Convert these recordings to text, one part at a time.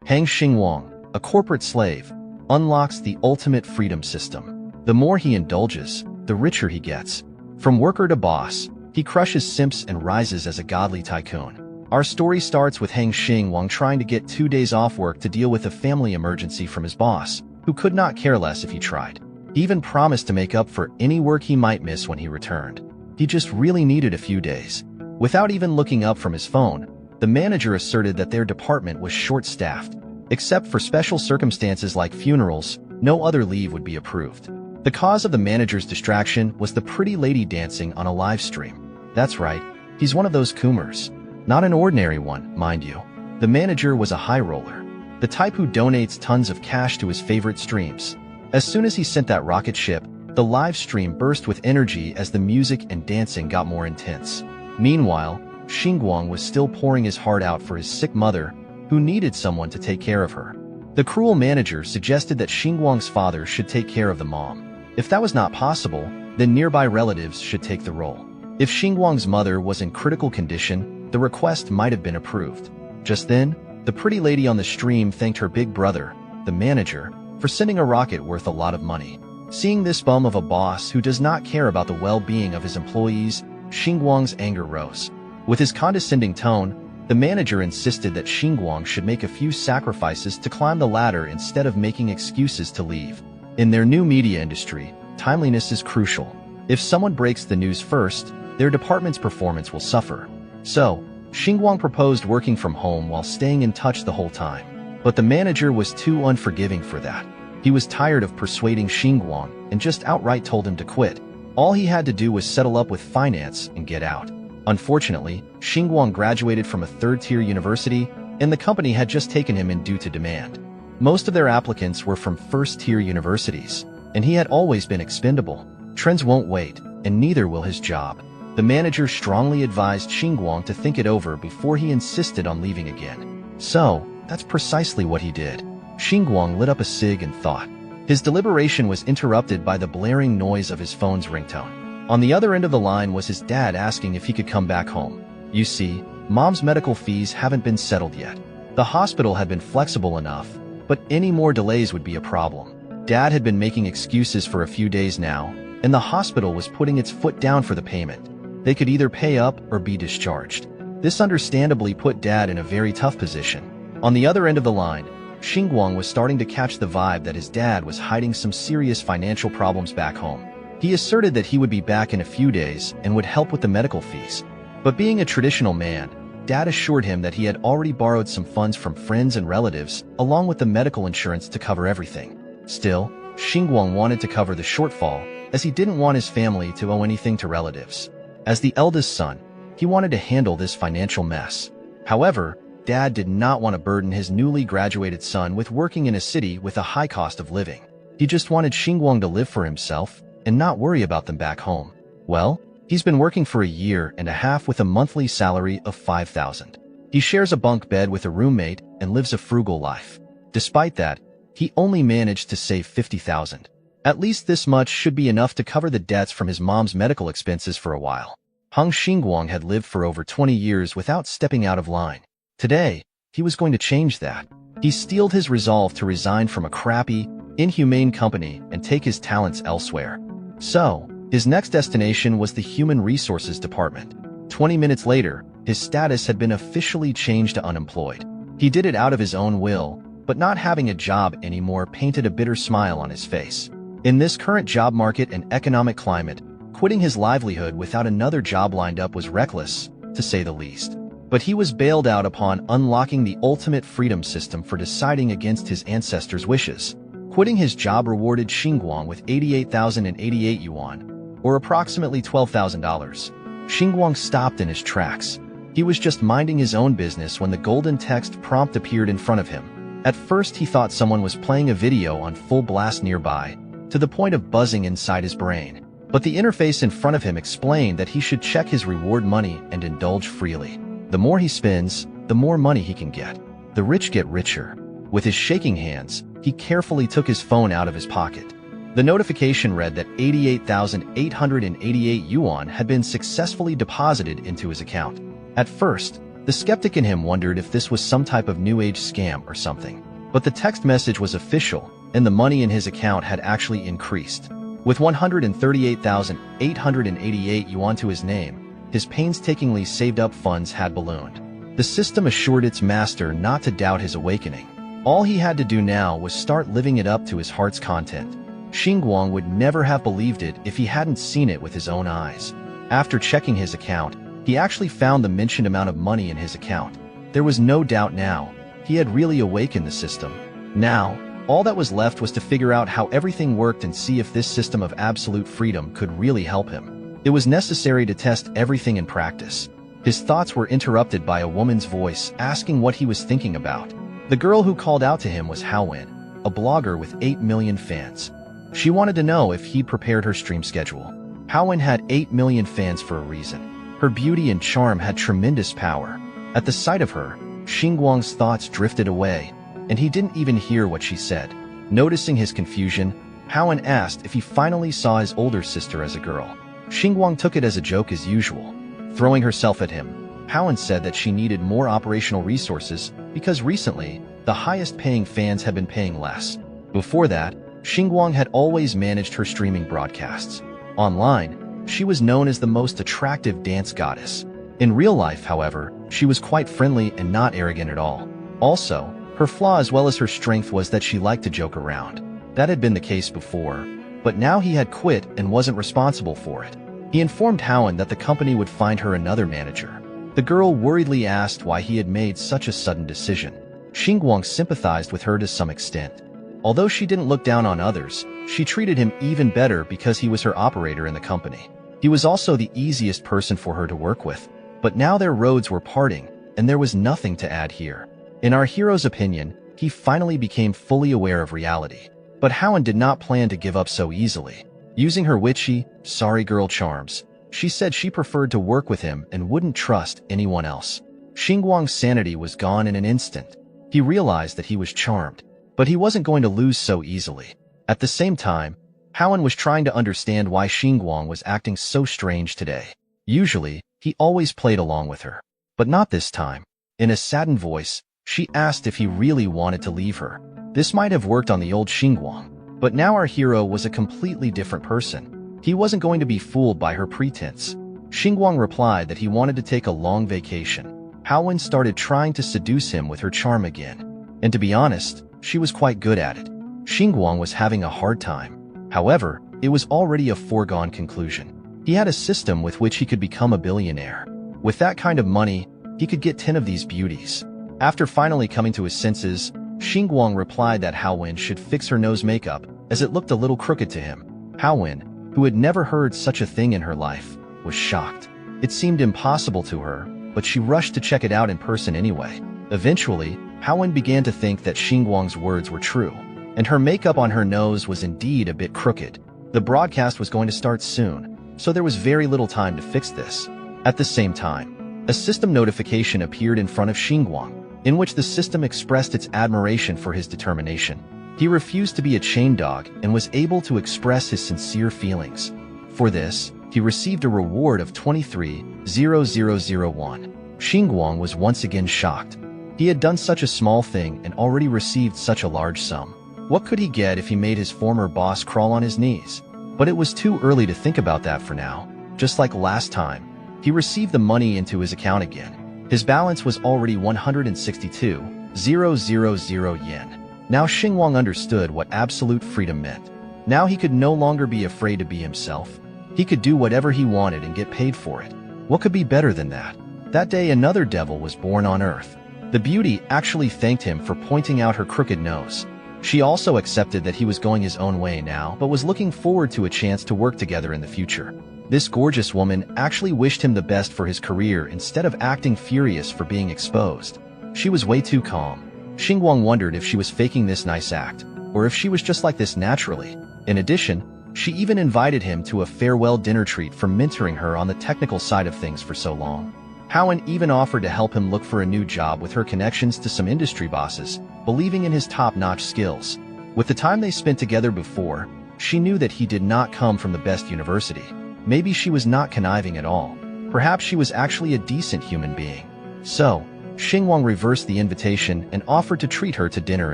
Hang Xingwang, a corporate slave, unlocks the ultimate freedom system. The more he indulges, the richer he gets. From worker to boss, he crushes simps and rises as a godly tycoon. Our story starts with Hang Xingwang trying to get 2 days off work to deal with a family emergency from his boss, who could not care less if he tried. He even promised to make up for any work he might miss when he returned. He just really needed a few days. Without even looking up from his phone, the manager asserted that their department was short-staffed. Except for special circumstances like funerals, no other leave would be approved. The cause of the manager's distraction was the pretty lady dancing on a live stream. That's right, he's one of those coomers. Not an ordinary one, mind you. The manager was a high roller, the type who donates tons of cash to his favorite streams. As soon as he sent that rocket ship, the live stream burst with energy as the music and dancing got more intense. Meanwhile, Xingwang was still pouring his heart out for his sick mother, who needed someone to take care of her. The cruel manager suggested that Xingwang's father should take care of the mom. If that was not possible, then nearby relatives should take the role. If Xingwang's mother was in critical condition, the request might have been approved. Just then, the pretty lady on the stream thanked her big brother, the manager, for sending a rocket worth a lot of money. Seeing this bum of a boss who does not care about the well-being of his employees, Xingwang's anger rose. With his condescending tone, the manager insisted that Xingwang should make a few sacrifices to climb the ladder instead of making excuses to leave. In their new media industry, timeliness is crucial. If someone breaks the news first, their department's performance will suffer. So, Xingwang proposed working from home while staying in touch the whole time. But the manager was too unforgiving for that. He was tired of persuading Xingwang and just outright told him to quit. All he had to do was settle up with finance and get out. Unfortunately, Xingwang graduated from a third-tier university, and the company had just taken him in due to demand. Most of their applicants were from first-tier universities, and he had always been expendable. Trends won't wait, and neither will his job. The manager strongly advised Xingwang to think it over before he insisted on leaving again. So, that's precisely what he did. Xingwang lit up a cig and thought. His deliberation was interrupted by the blaring noise of his phone's ringtone. On the other end of the line was his dad asking if he could come back home. You see, Mom's medical fees haven't been settled yet. The hospital had been flexible enough, but any more delays would be a problem. Dad had been making excuses for a few days now, and the hospital was putting its foot down for the payment. They could either pay up or be discharged. This understandably put Dad in a very tough position. On the other end of the line, Xingwang was starting to catch the vibe that his dad was hiding some serious financial problems back home. He asserted that he would be back in a few days and would help with the medical fees. But being a traditional man, Dad assured him that he had already borrowed some funds from friends and relatives, along with the medical insurance to cover everything. Still, Xingwang wanted to cover the shortfall, as he didn't want his family to owe anything to relatives. As the eldest son, he wanted to handle this financial mess. However, Dad did not want to burden his newly graduated son with working in a city with a high cost of living. He just wanted Xingwang to live for himself and not worry about them back home. Well, he's been working for a year and a half with a monthly salary of $5,000. He shares a bunk bed with a roommate and lives a frugal life. Despite that, he only managed to save $50,000. At least this much should be enough to cover the debts from his mom's medical expenses for a while. Hang Xingwang had lived for over 20 years without stepping out of line. Today, he was going to change that. He steeled his resolve to resign from a crappy, inhumane company and take his talents elsewhere. So, his next destination was the Human Resources Department. 20 minutes later, his status had been officially changed to unemployed. He did it out of his own will, but not having a job anymore painted a bitter smile on his face. In this current job market and economic climate, quitting his livelihood without another job lined up was reckless, to say the least. But he was bailed out upon unlocking the ultimate freedom system for deciding against his ancestors' wishes. Quitting his job rewarded Xingwang with 88,088 yuan, or approximately $12,000. Xingwang stopped in his tracks. He was just minding his own business when the golden text prompt appeared in front of him. At first he thought someone was playing a video on full blast nearby, to the point of buzzing inside his brain. But the interface in front of him explained that he should check his reward money and indulge freely. The more he spends, the more money he can get. The rich get richer. With his shaking hands, he carefully took his phone out of his pocket. The notification read that 88,888 yuan had been successfully deposited into his account. At first, The skeptic in him wondered if this was some type of new age scam or something. But the text message was official, and the money in his account had actually increased. With 138,888 yuan to his name, his painstakingly saved up funds had ballooned. The system assured its master not to doubt his awakening. All he had to do now was start living it up to his heart's content. Xingwang would never have believed it if he hadn't seen it with his own eyes. After checking his account, he actually found the mentioned amount of money in his account. There was no doubt now. He had really awakened the system. Now, all that was left was to figure out how everything worked and see if this system of absolute freedom could really help him. It was necessary to test everything in practice. His thoughts were interrupted by a woman's voice asking what he was thinking about. The girl who called out to him was Haowen, a blogger with 8 million fans. She wanted to know if he'd prepared her stream schedule. Haowen had 8 million fans for a reason. Her beauty and charm had tremendous power. At the sight of her, Xingwang's thoughts drifted away, and he didn't even hear what she said. Noticing his confusion, Haowen asked if he finally saw his older sister as a girl. Xingwang took it as a joke as usual. Throwing herself at him, Haowen said that she needed more operational resources because recently, the highest-paying fans had been paying less. Before that, Xingwang had always managed her streaming broadcasts. Online, she was known as the most attractive dance goddess. In real life, however, she was quite friendly and not arrogant at all. Also, her flaw as well as her strength was that she liked to joke around. That had been the case before, but now he had quit and wasn't responsible for it. He informed Haowen that the company would find her another manager. The girl worriedly asked why he had made such a sudden decision. Xingwang sympathized with her to some extent. Although she didn't look down on others, she treated him even better because he was her operator in the company. He was also the easiest person for her to work with, but now their roads were parting, and there was nothing to add here. In our hero's opinion, he finally became fully aware of reality. But Haowen did not plan to give up so easily. Using her witchy, sorry girl charms, she said she preferred to work with him and wouldn't trust anyone else. Xingwang's sanity was gone in an instant. He realized that he was charmed, but he wasn't going to lose so easily. At the same time, Haowen was trying to understand why Xingwang was acting so strange today. Usually, he always played along with her, but not this time. In a saddened voice, she asked if he really wanted to leave her. This might have worked on the old Xingwang, but now our hero was a completely different person. He wasn't going to be fooled by her pretense. Xingwang replied that he wanted to take a long vacation. Haowen started trying to seduce him with her charm again, and to be honest, she was quite good at it. Xingwang was having a hard time. However, it was already a foregone conclusion. He had a system with which he could become a billionaire. With that kind of money, he could get 10 of these beauties. After finally coming to his senses, Xingwang replied that Haowen should fix her nose makeup, as it looked a little crooked to him. Haowen, who had never heard such a thing in her life, was shocked. It seemed impossible to her, but she rushed to check it out in person anyway. Eventually, Haowen began to think that Xingwang's words were true, and her makeup on her nose was indeed a bit crooked. The broadcast was going to start soon, so there was very little time to fix this. At the same time, a system notification appeared in front of Xingwang, in which the system expressed its admiration for his determination. He refused to be a chain dog and was able to express his sincere feelings. For this, he received a reward of 23,001. Xingwang was once again shocked. He had done such a small thing and already received such a large sum. What could he get if he made his former boss crawl on his knees? But it was too early to think about that for now. Just like last time, he received the money into his account again. His balance was already 162,000 yen. Now Xingwang understood what absolute freedom meant. Now he could no longer be afraid to be himself. He could do whatever he wanted and get paid for it. What could be better than that? That day another devil was born on Earth. The beauty actually thanked him for pointing out her crooked nose. She also accepted that he was going his own way now, but was looking forward to a chance to work together in the future. This gorgeous woman actually wished him the best for his career instead of acting furious for being exposed. She was way too calm. Xingwang wondered if she was faking this nice act, or if she was just like this naturally. In addition, she even invited him to a farewell dinner treat for mentoring her on the technical side of things for so long. Haowen even offered to help him look for a new job with her connections to some industry bosses, believing in his top-notch skills. With the time they spent together before, she knew that he did not come from the best university. Maybe she was not conniving at all. Perhaps she was actually a decent human being. So, Xingwang reversed the invitation and offered to treat her to dinner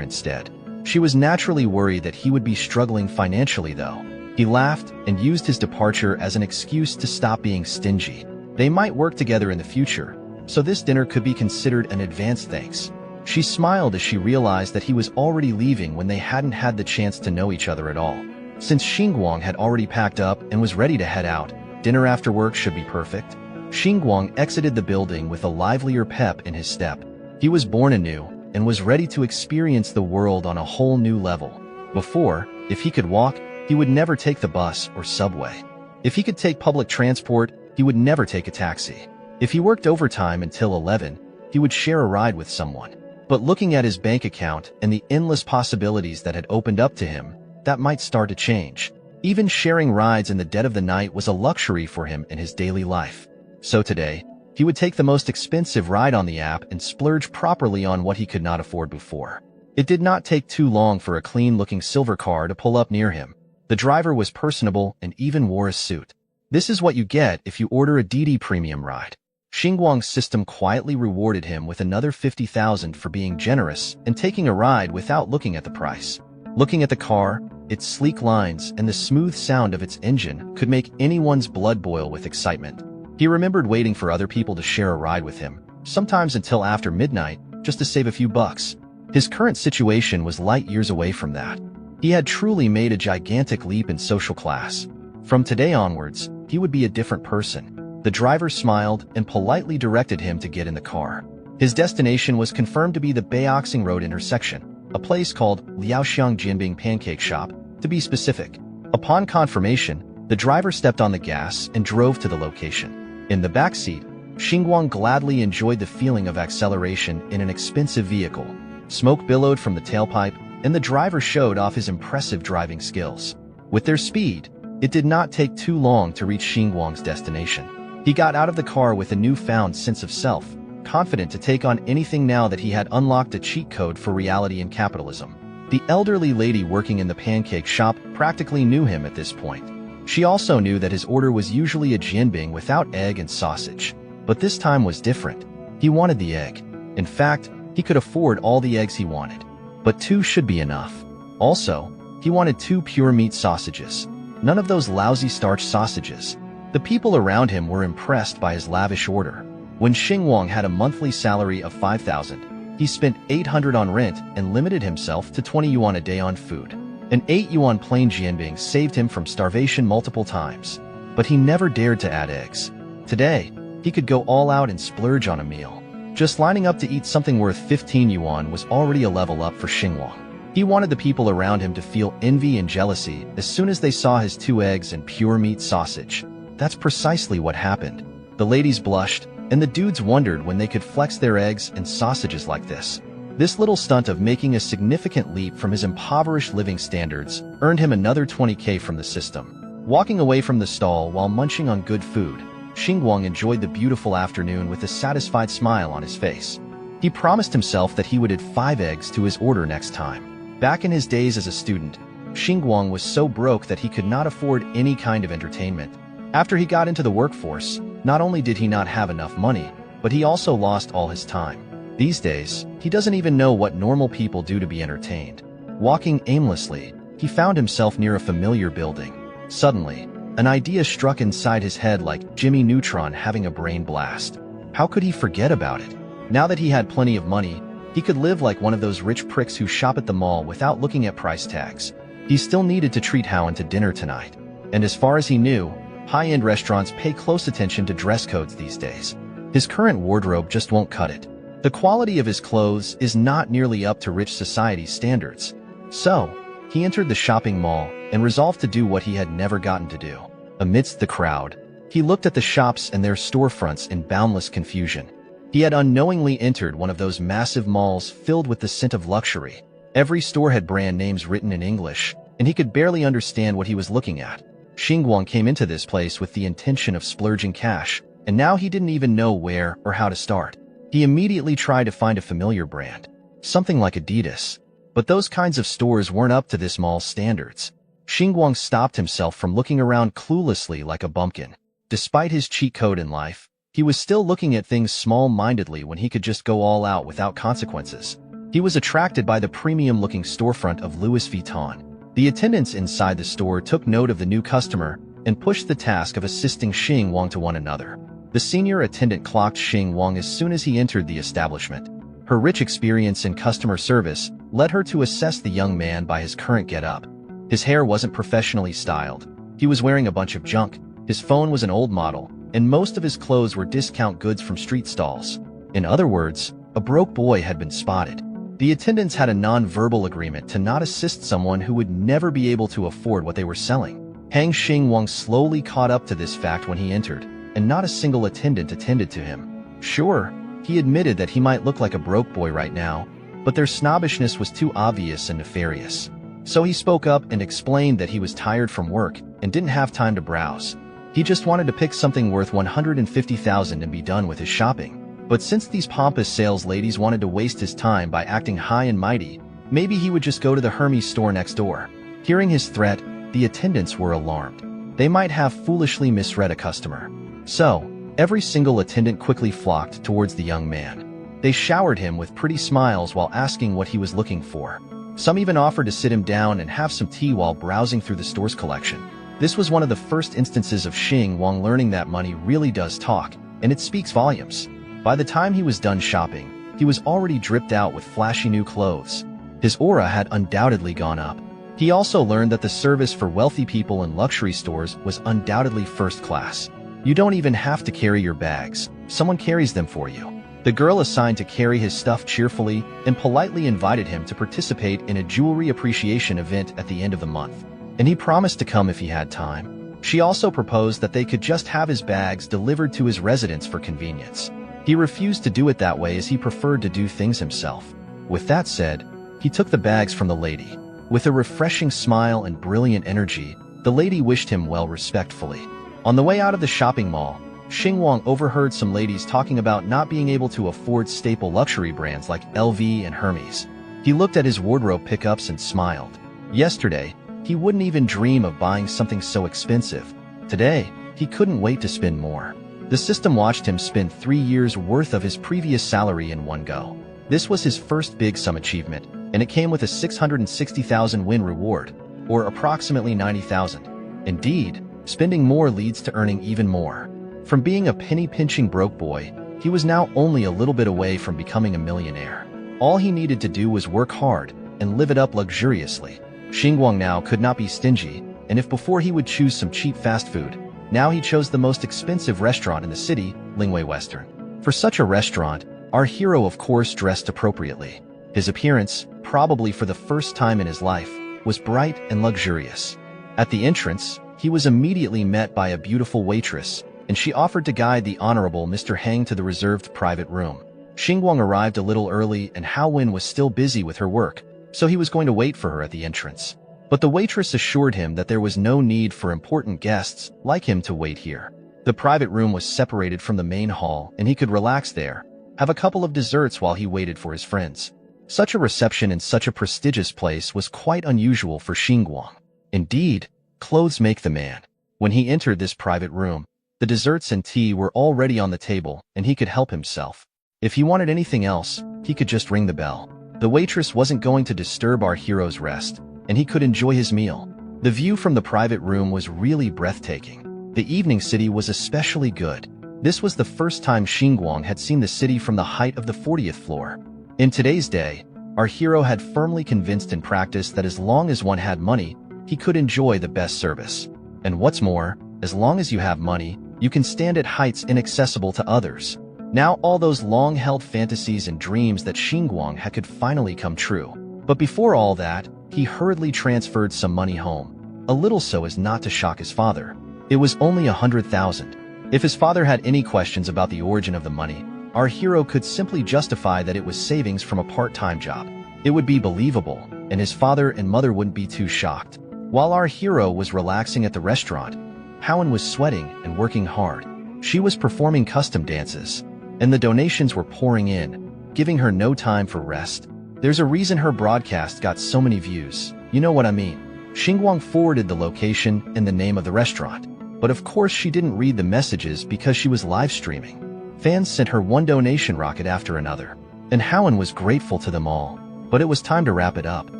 instead. She was naturally worried that he would be struggling financially though. He laughed and used his departure as an excuse to stop being stingy. They might work together in the future, so this dinner could be considered an advance thanks. She smiled as she realized that he was already leaving when they hadn't had the chance to know each other at all. Since Xingwang had already packed up and was ready to head out, dinner after work should be perfect. Xingwang exited the building with a livelier pep in his step. He was born anew and was ready to experience the world on a whole new level. Before, if he could walk, he would never take the bus or subway. If he could take public transport, he would never take a taxi. If he worked overtime until 11, he would share a ride with someone. But looking at his bank account and the endless possibilities that had opened up to him, that might start to change. Even sharing rides in the dead of the night was a luxury for him in his daily life. So today, he would take the most expensive ride on the app and splurge properly on what he could not afford before. It did not take too long for a clean-looking silver car to pull up near him. The driver was personable and even wore a suit. This is what you get if you order a DD Premium ride. Xingwang's system quietly rewarded him with another 50,000 for being generous and taking a ride without looking at the price. Looking at the car, its sleek lines and the smooth sound of its engine could make anyone's blood boil with excitement. He remembered waiting for other people to share a ride with him, sometimes until after midnight, just to save a few bucks. His current situation was light years away from that. He had truly made a gigantic leap in social class. From today onwards, he would be a different person. The driver smiled and politely directed him to get in the car. His destination was confirmed to be the Poaching Road intersection, a place called Liaoxiang Jinbing Pancake Shop, to be specific. Upon confirmation, the driver stepped on the gas and drove to the location. In the backseat, Xingwang gladly enjoyed the feeling of acceleration in an expensive vehicle. Smoke billowed from the tailpipe, and the driver showed off his impressive driving skills. With their speed, it did not take too long to reach Xingwang's destination. He got out of the car with a newfound sense of self, confident to take on anything now that he had unlocked a cheat code for reality and capitalism. The elderly lady working in the pancake shop practically knew him at this point. She also knew that his order was usually a jianbing without egg and sausage. But this time was different. He wanted the egg. In fact, he could afford all the eggs he wanted. But 2 should be enough. Also, he wanted 2 pure meat sausages. None of those lousy starch sausages. The people around him were impressed by his lavish order. When Xingwang had a monthly salary of 5,000, he spent 800 on rent and limited himself to 20 yuan a day on food. An 8 yuan plain jianbing saved him from starvation multiple times. But he never dared to add eggs. Today, he could go all out and splurge on a meal. Just lining up to eat something worth 15 yuan was already a level up for Xingwang. He wanted the people around him to feel envy and jealousy as soon as they saw his 2 eggs and pure meat sausage. That's precisely what happened. The ladies blushed, and the dudes wondered when they could flex their eggs and sausages like this. This little stunt of making a significant leap from his impoverished living standards earned him another 20K from the system. Walking away from the stall while munching on good food, Xingwang enjoyed the beautiful afternoon with a satisfied smile on his face. He promised himself that he would add 5 eggs to his order next time. Back in his days as a student, Xingwang was so broke that he could not afford any kind of entertainment. After he got into the workforce, not only did he not have enough money, but he also lost all his time. These days, he doesn't even know what normal people do to be entertained. Walking aimlessly, he found himself near a familiar building. Suddenly, an idea struck inside his head like Jimmy Neutron having a brain blast. How could he forget about it? Now that he had plenty of money, he could live like one of those rich pricks who shop at the mall without looking at price tags. He still needed to treat Howen to dinner tonight. And as far as he knew, high-end restaurants pay close attention to dress codes these days. His current wardrobe just won't cut it. The quality of his clothes is not nearly up to rich society's standards. So, he entered the shopping mall and resolved to do what he had never gotten to do. Amidst the crowd, he looked at the shops and their storefronts in boundless confusion. He had unknowingly entered one of those massive malls filled with the scent of luxury. Every store had brand names written in English, and he could barely understand what he was looking at. Xingwang came into this place with the intention of splurging cash, and now he didn't even know where or how to start. He immediately tried to find a familiar brand, something like Adidas. But those kinds of stores weren't up to this mall's standards. Xingwang stopped himself from looking around cluelessly like a bumpkin. Despite his cheat code in life, He was still looking at things small-mindedly when he could just go all out without consequences. He was attracted by the premium-looking storefront of Louis Vuitton. The attendants inside the store took note of the new customer and pushed the task of assisting Xingwang to one another. The senior attendant clocked Xingwang as soon as he entered the establishment. Her rich experience in customer service led her to assess the young man by his current get-up. His hair wasn't professionally styled. He was wearing a bunch of junk. His phone was an old model, and most of his clothes were discount goods from street stalls. In other words, a broke boy had been spotted. The attendants had a non-verbal agreement to not assist someone who would never be able to afford what they were selling. Xingwang slowly caught up to this fact when he entered, and not a single attendant attended to him. Sure, he admitted that he might look like a broke boy right now, but their snobbishness was too obvious and nefarious. So he spoke up and explained that he was tired from work and didn't have time to browse. He just wanted to pick something worth 150,000 and be done with his shopping. But since these pompous sales ladies wanted to waste his time by acting high and mighty, maybe he would just go to the Hermes store next door. Hearing his threat, the attendants were alarmed. They might have foolishly misread a customer. So, every single attendant quickly flocked towards the young man. They showered him with pretty smiles while asking what he was looking for. Some even offered to sit him down and have some tea while browsing through the store's collection. This was one of the first instances of Xingwang learning that money really does talk, and it speaks volumes. By the time he was done shopping, he was already dripped out with flashy new clothes. His aura had undoubtedly gone up. He also learned that the service for wealthy people in luxury stores was undoubtedly first class. You don't even have to carry your bags. Someone carries them for you. The girl assigned to carry his stuff cheerfully and politely invited him to participate in a jewelry appreciation event at the end of the month, and he promised to come if he had time. She also proposed that they could just have his bags delivered to his residence for convenience. He refused to do it that way as he preferred to do things himself. With that said, he took the bags from the lady. With a refreshing smile and brilliant energy, the lady wished him well respectfully. On the way out of the shopping mall, Xingwang overheard some ladies talking about not being able to afford staple luxury brands like LV and Hermes. He looked at his wardrobe pickups and smiled. Yesterday, he wouldn't even dream of buying something so expensive. Today, he couldn't wait to spend more. The system watched him spend 3 years' worth of his previous salary in one go. This was his first big sum achievement, and it came with a 660,000 win reward, or approximately 90,000. Indeed, spending more leads to earning even more. From being a penny-pinching broke boy, he was now only a little bit away from becoming a millionaire. All he needed to do was work hard and live it up luxuriously. Xingwang now could not be stingy, and if before he would choose some cheap fast food, now he chose the most expensive restaurant in the city, Lingwei Western. For such a restaurant, our hero of course dressed appropriately. His appearance, probably for the first time in his life, was bright and luxurious. At the entrance, he was immediately met by a beautiful waitress, and she offered to guide the Honorable Mr. Hang to the reserved private room. Xingwang arrived a little early and Hao Wen was still busy with her work, so he was going to wait for her at the entrance. But the waitress assured him that there was no need for important guests like him to wait here. The private room was separated from the main hall and he could relax there, have a couple of desserts while he waited for his friends. Such a reception in such a prestigious place was quite unusual for Xingwang. Indeed, clothes make the man. When he entered this private room, the desserts and tea were already on the table and he could help himself. If he wanted anything else, he could just ring the bell. The waitress wasn't going to disturb our hero's rest, and he could enjoy his meal. The view from the private room was really breathtaking. The evening city was especially good. This was the first time Xingwang had seen the city from the height of the 40th floor. In today's day, our hero had firmly convinced in practice that as long as one had money, he could enjoy the best service. And what's more, as long as you have money, you can stand at heights inaccessible to others. Now all those long-held fantasies and dreams that Xingwang had could finally come true. But before all that, he hurriedly transferred some money home, a little so as not to shock his father. It was only 100,000. If his father had any questions about the origin of the money, our hero could simply justify that it was savings from a part-time job. It would be believable, and his father and mother wouldn't be too shocked. While our hero was relaxing at the restaurant, Howen was sweating and working hard. She was performing custom dances, and the donations were pouring in, giving her no time for rest. There's a reason her broadcast got so many views. You know what I mean. Xingwang forwarded the location and the name of the restaurant. But of course she didn't read the messages because she was live streaming. Fans sent her one donation rocket after another, and Howen was grateful to them all. But it was time to wrap it up.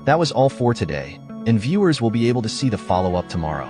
That was all for today, and viewers will be able to see the follow-up tomorrow.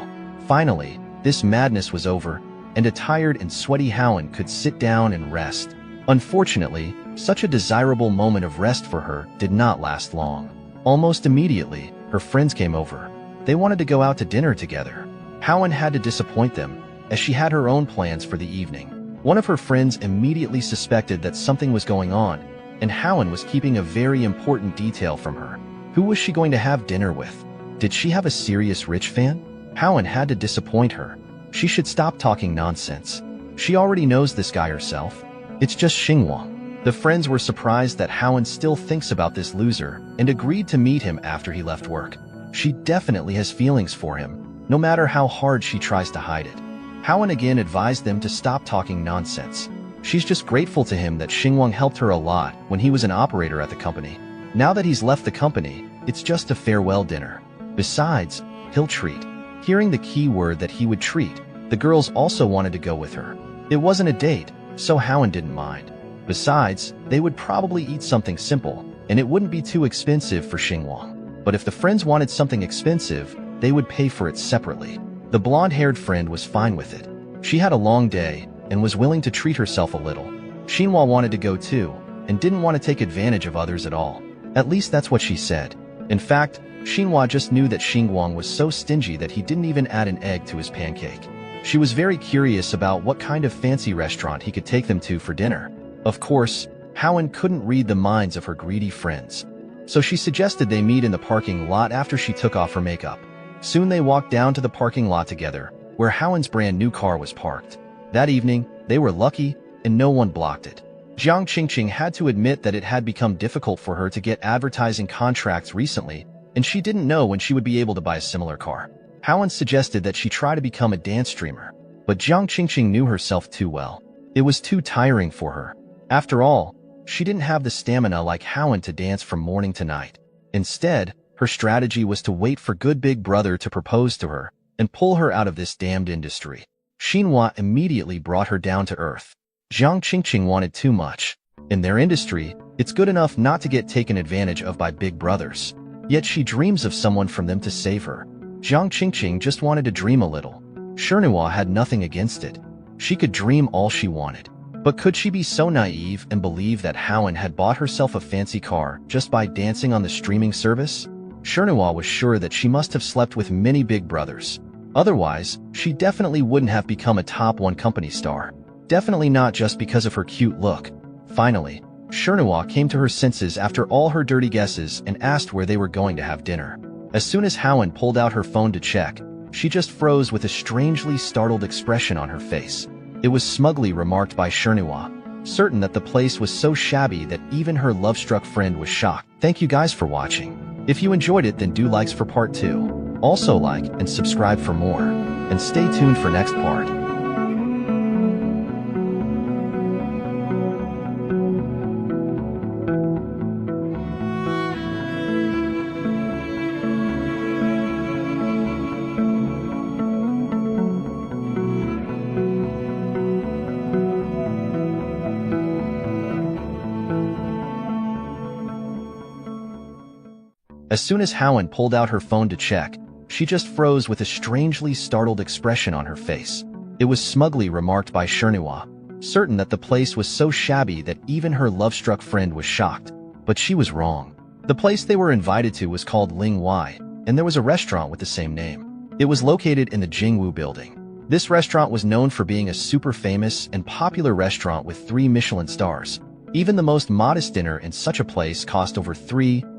Finally, this madness was over, and a tired and sweaty Howen could sit down and rest. Unfortunately, such a desirable moment of rest for her did not last long. Almost immediately, her friends came over. They wanted to go out to dinner together. Howen had to disappoint them, as she had her own plans for the evening. One of her friends immediately suspected that something was going on, and Howen was keeping a very important detail from her. Who was she going to have dinner with? Did she have a serious rich fan? Howen had to disappoint her. She should stop talking nonsense. She already knows this guy herself. It's just Xingwang. The friends were surprised that Howen still thinks about this loser and agreed to meet him after he left work. She definitely has feelings for him, no matter how hard she tries to hide it. Howen again advised them to stop talking nonsense. She's just grateful to him that Xingwang helped her a lot when he was an operator at the company. Now that he's left the company, it's just a farewell dinner. Besides, he'll treat. Hearing the key word that he would treat, the girls also wanted to go with her. It wasn't a date, so Howen didn't mind. Besides, they would probably eat something simple, and it wouldn't be too expensive for Xingwang. But if the friends wanted something expensive, they would pay for it separately. The blonde-haired friend was fine with it. She had a long day and was willing to treat herself a little. Xinhua wanted to go too, and didn't want to take advantage of others at all. At least that's what she said. In fact, Xinhua just knew that Xingwang was so stingy that he didn't even add an egg to his pancake. She was very curious about what kind of fancy restaurant he could take them to for dinner. Of course, Howen couldn't read the minds of her greedy friends, so she suggested they meet in the parking lot after she took off her makeup. Soon they walked down to the parking lot together, where Howen's brand new car was parked. That evening, they were lucky, and no one blocked it. Jiang Qingqing had to admit that it had become difficult for her to get advertising contracts recently, and she didn't know when she would be able to buy a similar car. Howen suggested that she try to become a dance streamer, but Jiang Qingqing knew herself too well. It was too tiring for her. After all, she didn't have the stamina like Howen to dance from morning to night. Instead, her strategy was to wait for good big brother to propose to her and pull her out of this damned industry. Xinhua immediately brought her down to earth. Jiang Qingqing wanted too much. In their industry, it's good enough not to get taken advantage of by big brothers. Yet she dreams of someone from them to save her. Jiang Qingqing just wanted to dream a little. Xinhua had nothing against it. She could dream all she wanted. But could she be so naive and believe that Howen had bought herself a fancy car just by dancing on the streaming service? Xinhua was sure that she must have slept with many big brothers. Otherwise, she definitely wouldn't have become a top 1 company star. Definitely not just because of her cute look. Finally, Xinhua came to her senses after all her dirty guesses and asked where they were going to have dinner. As soon as Howen pulled out her phone to check, she just froze with a strangely startled expression on her face. It was smugly remarked by Xinhua, certain that the place was so shabby that even her love-struck friend was shocked. Thank you guys for watching. If you enjoyed it, then do likes for part 2. Also like and subscribe for more, and stay tuned for next part. As soon as Howen pulled out her phone to check, she just froze with a strangely startled expression on her face. It was smugly remarked by Xinhua, certain that the place was so shabby that even her love-struck friend was shocked. But she was wrong. The place they were invited to was called Ling Wai, and there was a restaurant with the same name. It was located in the Jingwu building. This restaurant was known for being a super famous and popular restaurant with 3 Michelin stars. Even the most modest dinner in such a place cost over 3,000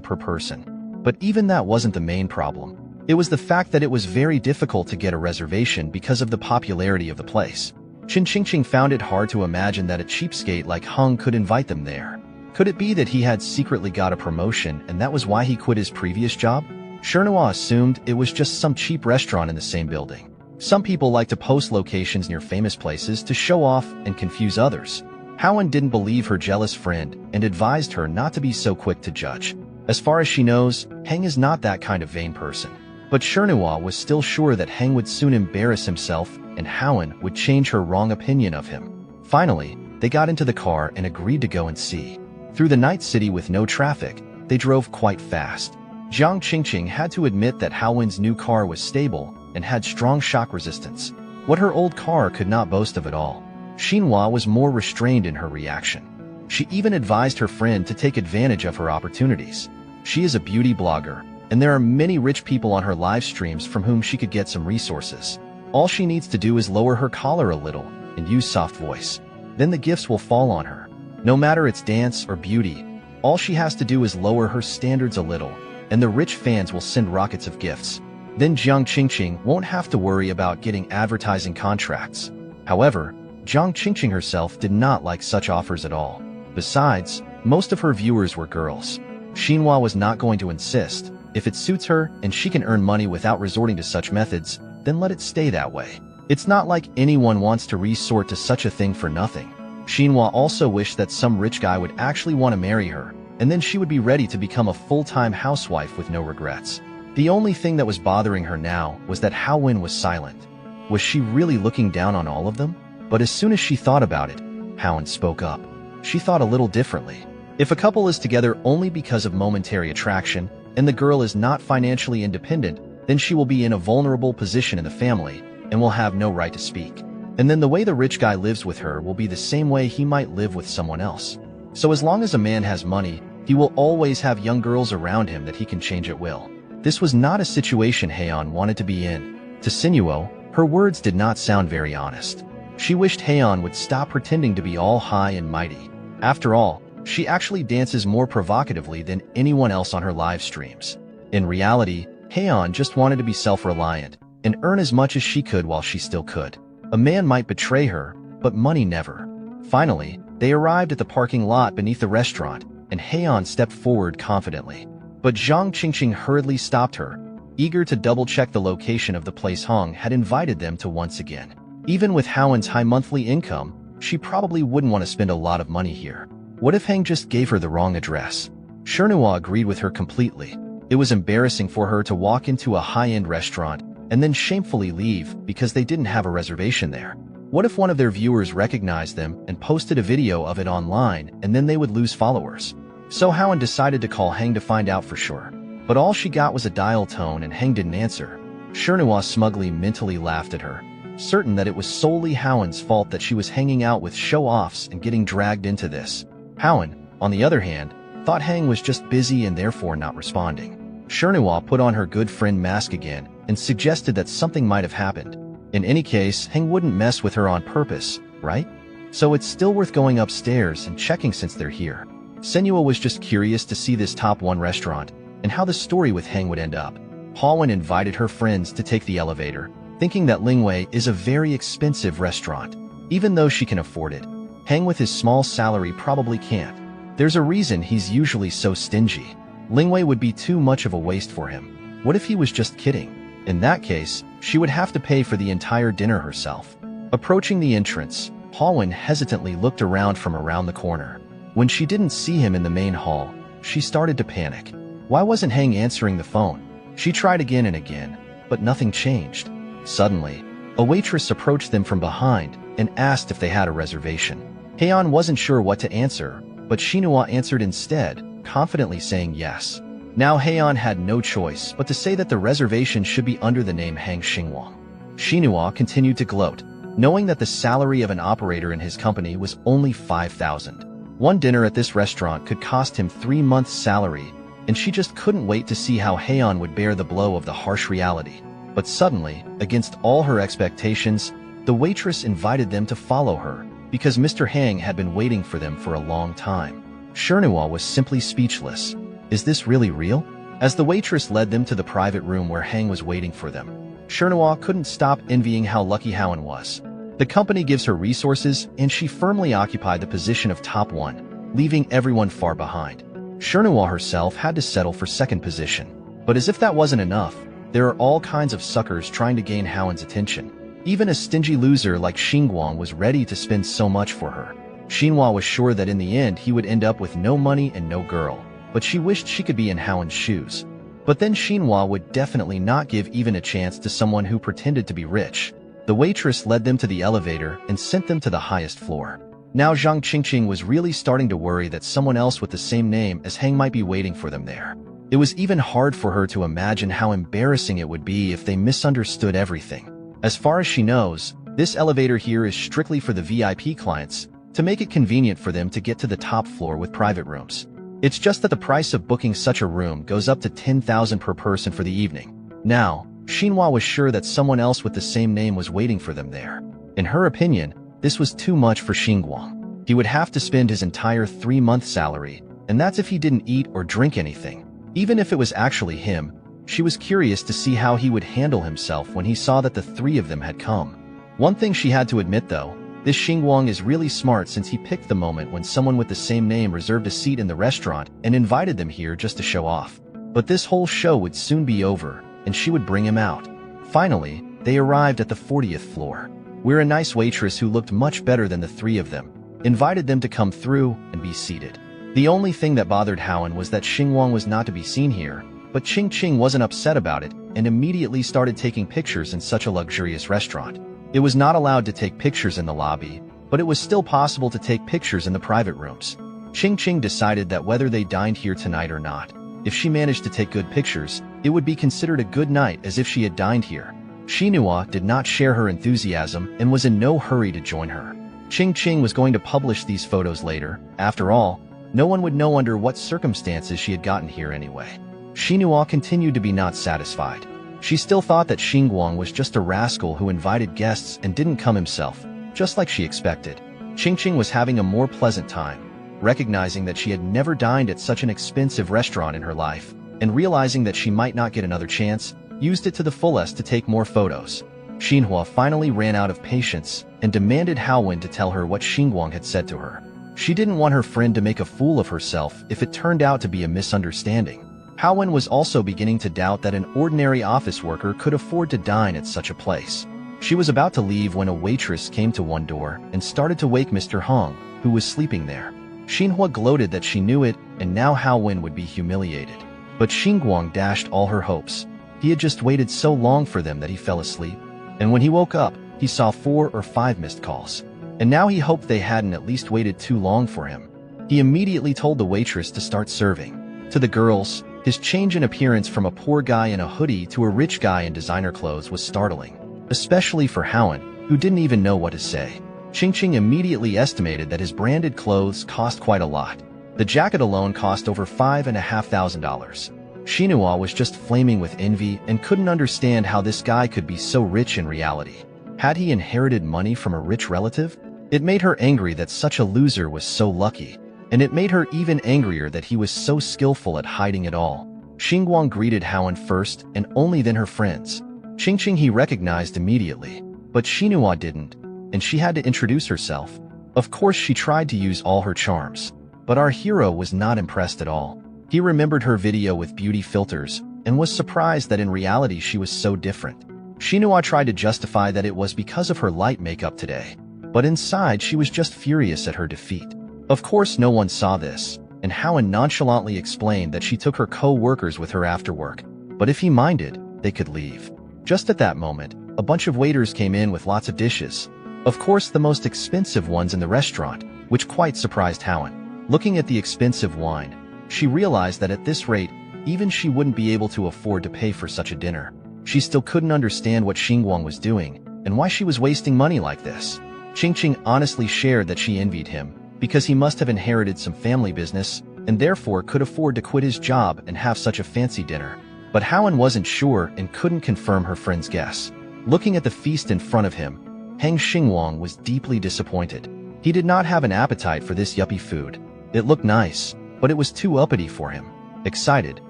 per person. But even that wasn't the main problem. It was the fact that it was very difficult to get a reservation because of the popularity of the place. Qin Qingqing found it hard to imagine that a cheapskate like Hung could invite them there. Could it be that he had secretly got a promotion and that was why he quit his previous job? Xinhua assumed it was just some cheap restaurant in the same building. Some people like to post locations near famous places to show off and confuse others. Howen didn't believe her jealous friend and advised her not to be so quick to judge. As far as she knows, Heng is not that kind of vain person. But Xinhua was still sure that Heng would soon embarrass himself and Howen would change her wrong opinion of him. Finally, they got into the car and agreed to go and see. Through the night city with no traffic, they drove quite fast. Jiang Qingqing had to admit that Haowen's new car was stable and had strong shock resistance, what her old car could not boast of at all. Xinhua was more restrained in her reaction. She even advised her friend to take advantage of her opportunities. She is a beauty blogger, and there are many rich people on her live streams from whom she could get some resources. All she needs to do is lower her collar a little and use soft voice. Then the gifts will fall on her. No matter it's dance or beauty, all she has to do is lower her standards a little, and the rich fans will send rockets of gifts. Then Jiang Qingqing won't have to worry about getting advertising contracts. However, Jiang Qingqing herself did not like such offers at all. Besides, most of her viewers were girls. Xinhua was not going to insist. If it suits her and she can earn money without resorting to such methods, then let it stay that way. It's not like anyone wants to resort to such a thing for nothing. Xinhua also wished that some rich guy would actually want to marry her, and then she would be ready to become a full-time housewife with no regrets. The only thing that was bothering her now was that Haowen was silent. Was she really looking down on all of them? But as soon as she thought about it, Haowen spoke up. She thought a little differently. If a couple is together only because of momentary attraction, and the girl is not financially independent, then she will be in a vulnerable position in the family and will have no right to speak. And then the way the rich guy lives with her will be the same way he might live with someone else. So as long as a man has money, he will always have young girls around him that he can change at will. This was not a situation Heian wanted to be in. To Sinuo, her words did not sound very honest. She wished Heian would stop pretending to be all high and mighty. After all, she actually dances more provocatively than anyone else on her live streams. In reality, Heian just wanted to be self-reliant and earn as much as she could while she still could. A man might betray her, but money never. Finally, they arrived at the parking lot beneath the restaurant, and Heian stepped forward confidently. But Jiang Qingqing hurriedly stopped her, eager to double-check the location of the place Hong had invited them to once again. Even with Haowen's high monthly income, she probably wouldn't want to spend a lot of money here. What if Heng just gave her the wrong address? Shernua agreed with her completely. It was embarrassing for her to walk into a high-end restaurant and then shamefully leave because they didn't have a reservation there. What if one of their viewers recognized them and posted a video of it online, and then they would lose followers? So Haowen decided to call Heng to find out for sure. But all she got was a dial tone and Heng didn't answer. Shernua smugly mentally laughed at her, certain that it was solely Haowen's fault that she was hanging out with show-offs and getting dragged into this. Haowen, on the other hand, thought Heng was just busy and therefore not responding. Shernua put on her good friend mask again and suggested that something might have happened. In any case, Heng wouldn't mess with her on purpose, right? So it's still worth going upstairs and checking since they're here. Senua was just curious to see this top 1 restaurant and how the story with Heng would end up. Haowen invited her friends to take the elevator, thinking that Lingwei is a very expensive restaurant. Even though she can afford it, Heng with his small salary probably can't. There's a reason he's usually so stingy. Lingwei would be too much of a waste for him. What if he was just kidding? In that case, she would have to pay for the entire dinner herself. Approaching the entrance, Haowen hesitantly looked around from around the corner. When she didn't see him in the main hall, she started to panic. Why wasn't Heng answering the phone? She tried again and again, but nothing changed. Suddenly, a waitress approached them from behind and asked if they had a reservation. Heian wasn't sure what to answer, but Xinhua answered instead, confidently saying yes. Now Heian had no choice but to say that the reservation should be under the name Hang Xingwang. Xinhua continued to gloat, knowing that the salary of an operator in his company was only 5,000. One dinner at this restaurant could cost him 3 months' salary, and she just couldn't wait to see how Heian would bear the blow of the harsh reality. But suddenly, against all her expectations, the waitress invited them to follow her, because Mr. Hang had been waiting for them for a long time. Shernua was simply speechless. Is this really real? As the waitress led them to the private room where Hang was waiting for them, Shernua couldn't stop envying how lucky Haowen was. The company gives her resources, and she firmly occupied the position of top 1, leaving everyone far behind. Shernua herself had to settle for second position. But as if that wasn't enough, there are all kinds of suckers trying to gain Haowen's attention. Even a stingy loser like Xingwang was ready to spend so much for her. Xinhua was sure that in the end he would end up with no money and no girl, but she wished she could be in Haowen's shoes. But then Xinhua would definitely not give even a chance to someone who pretended to be rich. The waitress led them to the elevator and sent them to the highest floor. Now Zhang Qingqing was really starting to worry that someone else with the same name as Hang might be waiting for them there. It was even hard for her to imagine how embarrassing it would be if they misunderstood everything. As far as she knows, this elevator here is strictly for the VIP clients, to make it convenient for them to get to the top floor with private rooms. It's just that the price of booking such a room goes up to 10,000 per person for the evening. Now, Xinhua was sure that someone else with the same name was waiting for them there. In her opinion, this was too much for Xingwang. He would have to spend his entire 3-month salary, and that's if he didn't eat or drink anything. Even if it was actually him, she was curious to see how he would handle himself when he saw that the 3 of them had come. One thing she had to admit though, this Xingwang is really smart since he picked the moment when someone with the same name reserved a seat in the restaurant and invited them here just to show off. But this whole show would soon be over, and she would bring him out. Finally, they arrived at the 40th floor, where a nice waitress who looked much better than the 3 of them invited them to come through and be seated. The only thing that bothered Howen was that Xingwang was not to be seen here, but Qingqing wasn't upset about it and immediately started taking pictures in such a luxurious restaurant. It was not allowed to take pictures in the lobby, but it was still possible to take pictures in the private rooms. Qingqing decided that whether they dined here tonight or not, if she managed to take good pictures, it would be considered a good night as if she had dined here. Xinhua did not share her enthusiasm and was in no hurry to join her. Qingqing was going to publish these photos later. After all, no one would know under what circumstances she had gotten here anyway. Xinhua continued to be not satisfied. She still thought that Xingwang was just a rascal who invited guests and didn't come himself, just like she expected. Qingqing was having a more pleasant time, recognizing that she had never dined at such an expensive restaurant in her life, and realizing that she might not get another chance, used it to the fullest to take more photos. Xinhua finally ran out of patience and demanded Haowen to tell her what Xingwang had said to her. She didn't want her friend to make a fool of herself if it turned out to be a misunderstanding. Haowen was also beginning to doubt that an ordinary office worker could afford to dine at such a place. She was about to leave when a waitress came to one door and started to wake Mr. Hong, who was sleeping there. Xinhua gloated that she knew it, and now Haowen would be humiliated. But Xingwang dashed all her hopes. He had just waited so long for them that he fell asleep, and when he woke up, he saw 4 or 5 missed calls. And now he hoped they hadn't at least waited too long for him. He immediately told the waitress to start serving. To the girls, his change in appearance from a poor guy in a hoodie to a rich guy in designer clothes was startling, especially for Haowen, who didn't even know what to say. Qingqing immediately estimated that his branded clothes cost quite a lot. The jacket alone cost over $5,500. Xinhua was just flaming with envy and couldn't understand how this guy could be so rich in reality. Had he inherited money from a rich relative? It made her angry that such a loser was so lucky, and it made her even angrier that he was so skillful at hiding it all. Xingwang greeted Haowen first and only then her friends. Qingqing he recognized immediately, but Xinhua didn't, and she had to introduce herself. Of course she tried to use all her charms, but our hero was not impressed at all. He remembered her video with beauty filters and was surprised that in reality she was so different. Xinhua tried to justify that it was because of her light makeup today, but inside she was just furious at her defeat. Of course no one saw this, and Haowen nonchalantly explained that she took her co-workers with her after work, but if he minded, they could leave. Just at that moment, a bunch of waiters came in with lots of dishes. Of course the most expensive ones in the restaurant, which quite surprised Haowen. Looking at the expensive wine, she realized that at this rate, even she wouldn't be able to afford to pay for such a dinner. She still couldn't understand what Xingwang was doing, and why she was wasting money like this. Qingqing honestly shared that she envied him, because he must have inherited some family business, and therefore could afford to quit his job and have such a fancy dinner. But Haowen wasn't sure and couldn't confirm her friend's guess. Looking at the feast in front of him, Hang Xingwang was deeply disappointed. He did not have an appetite for this yuppie food. It looked nice, but it was too uppity for him. Excited,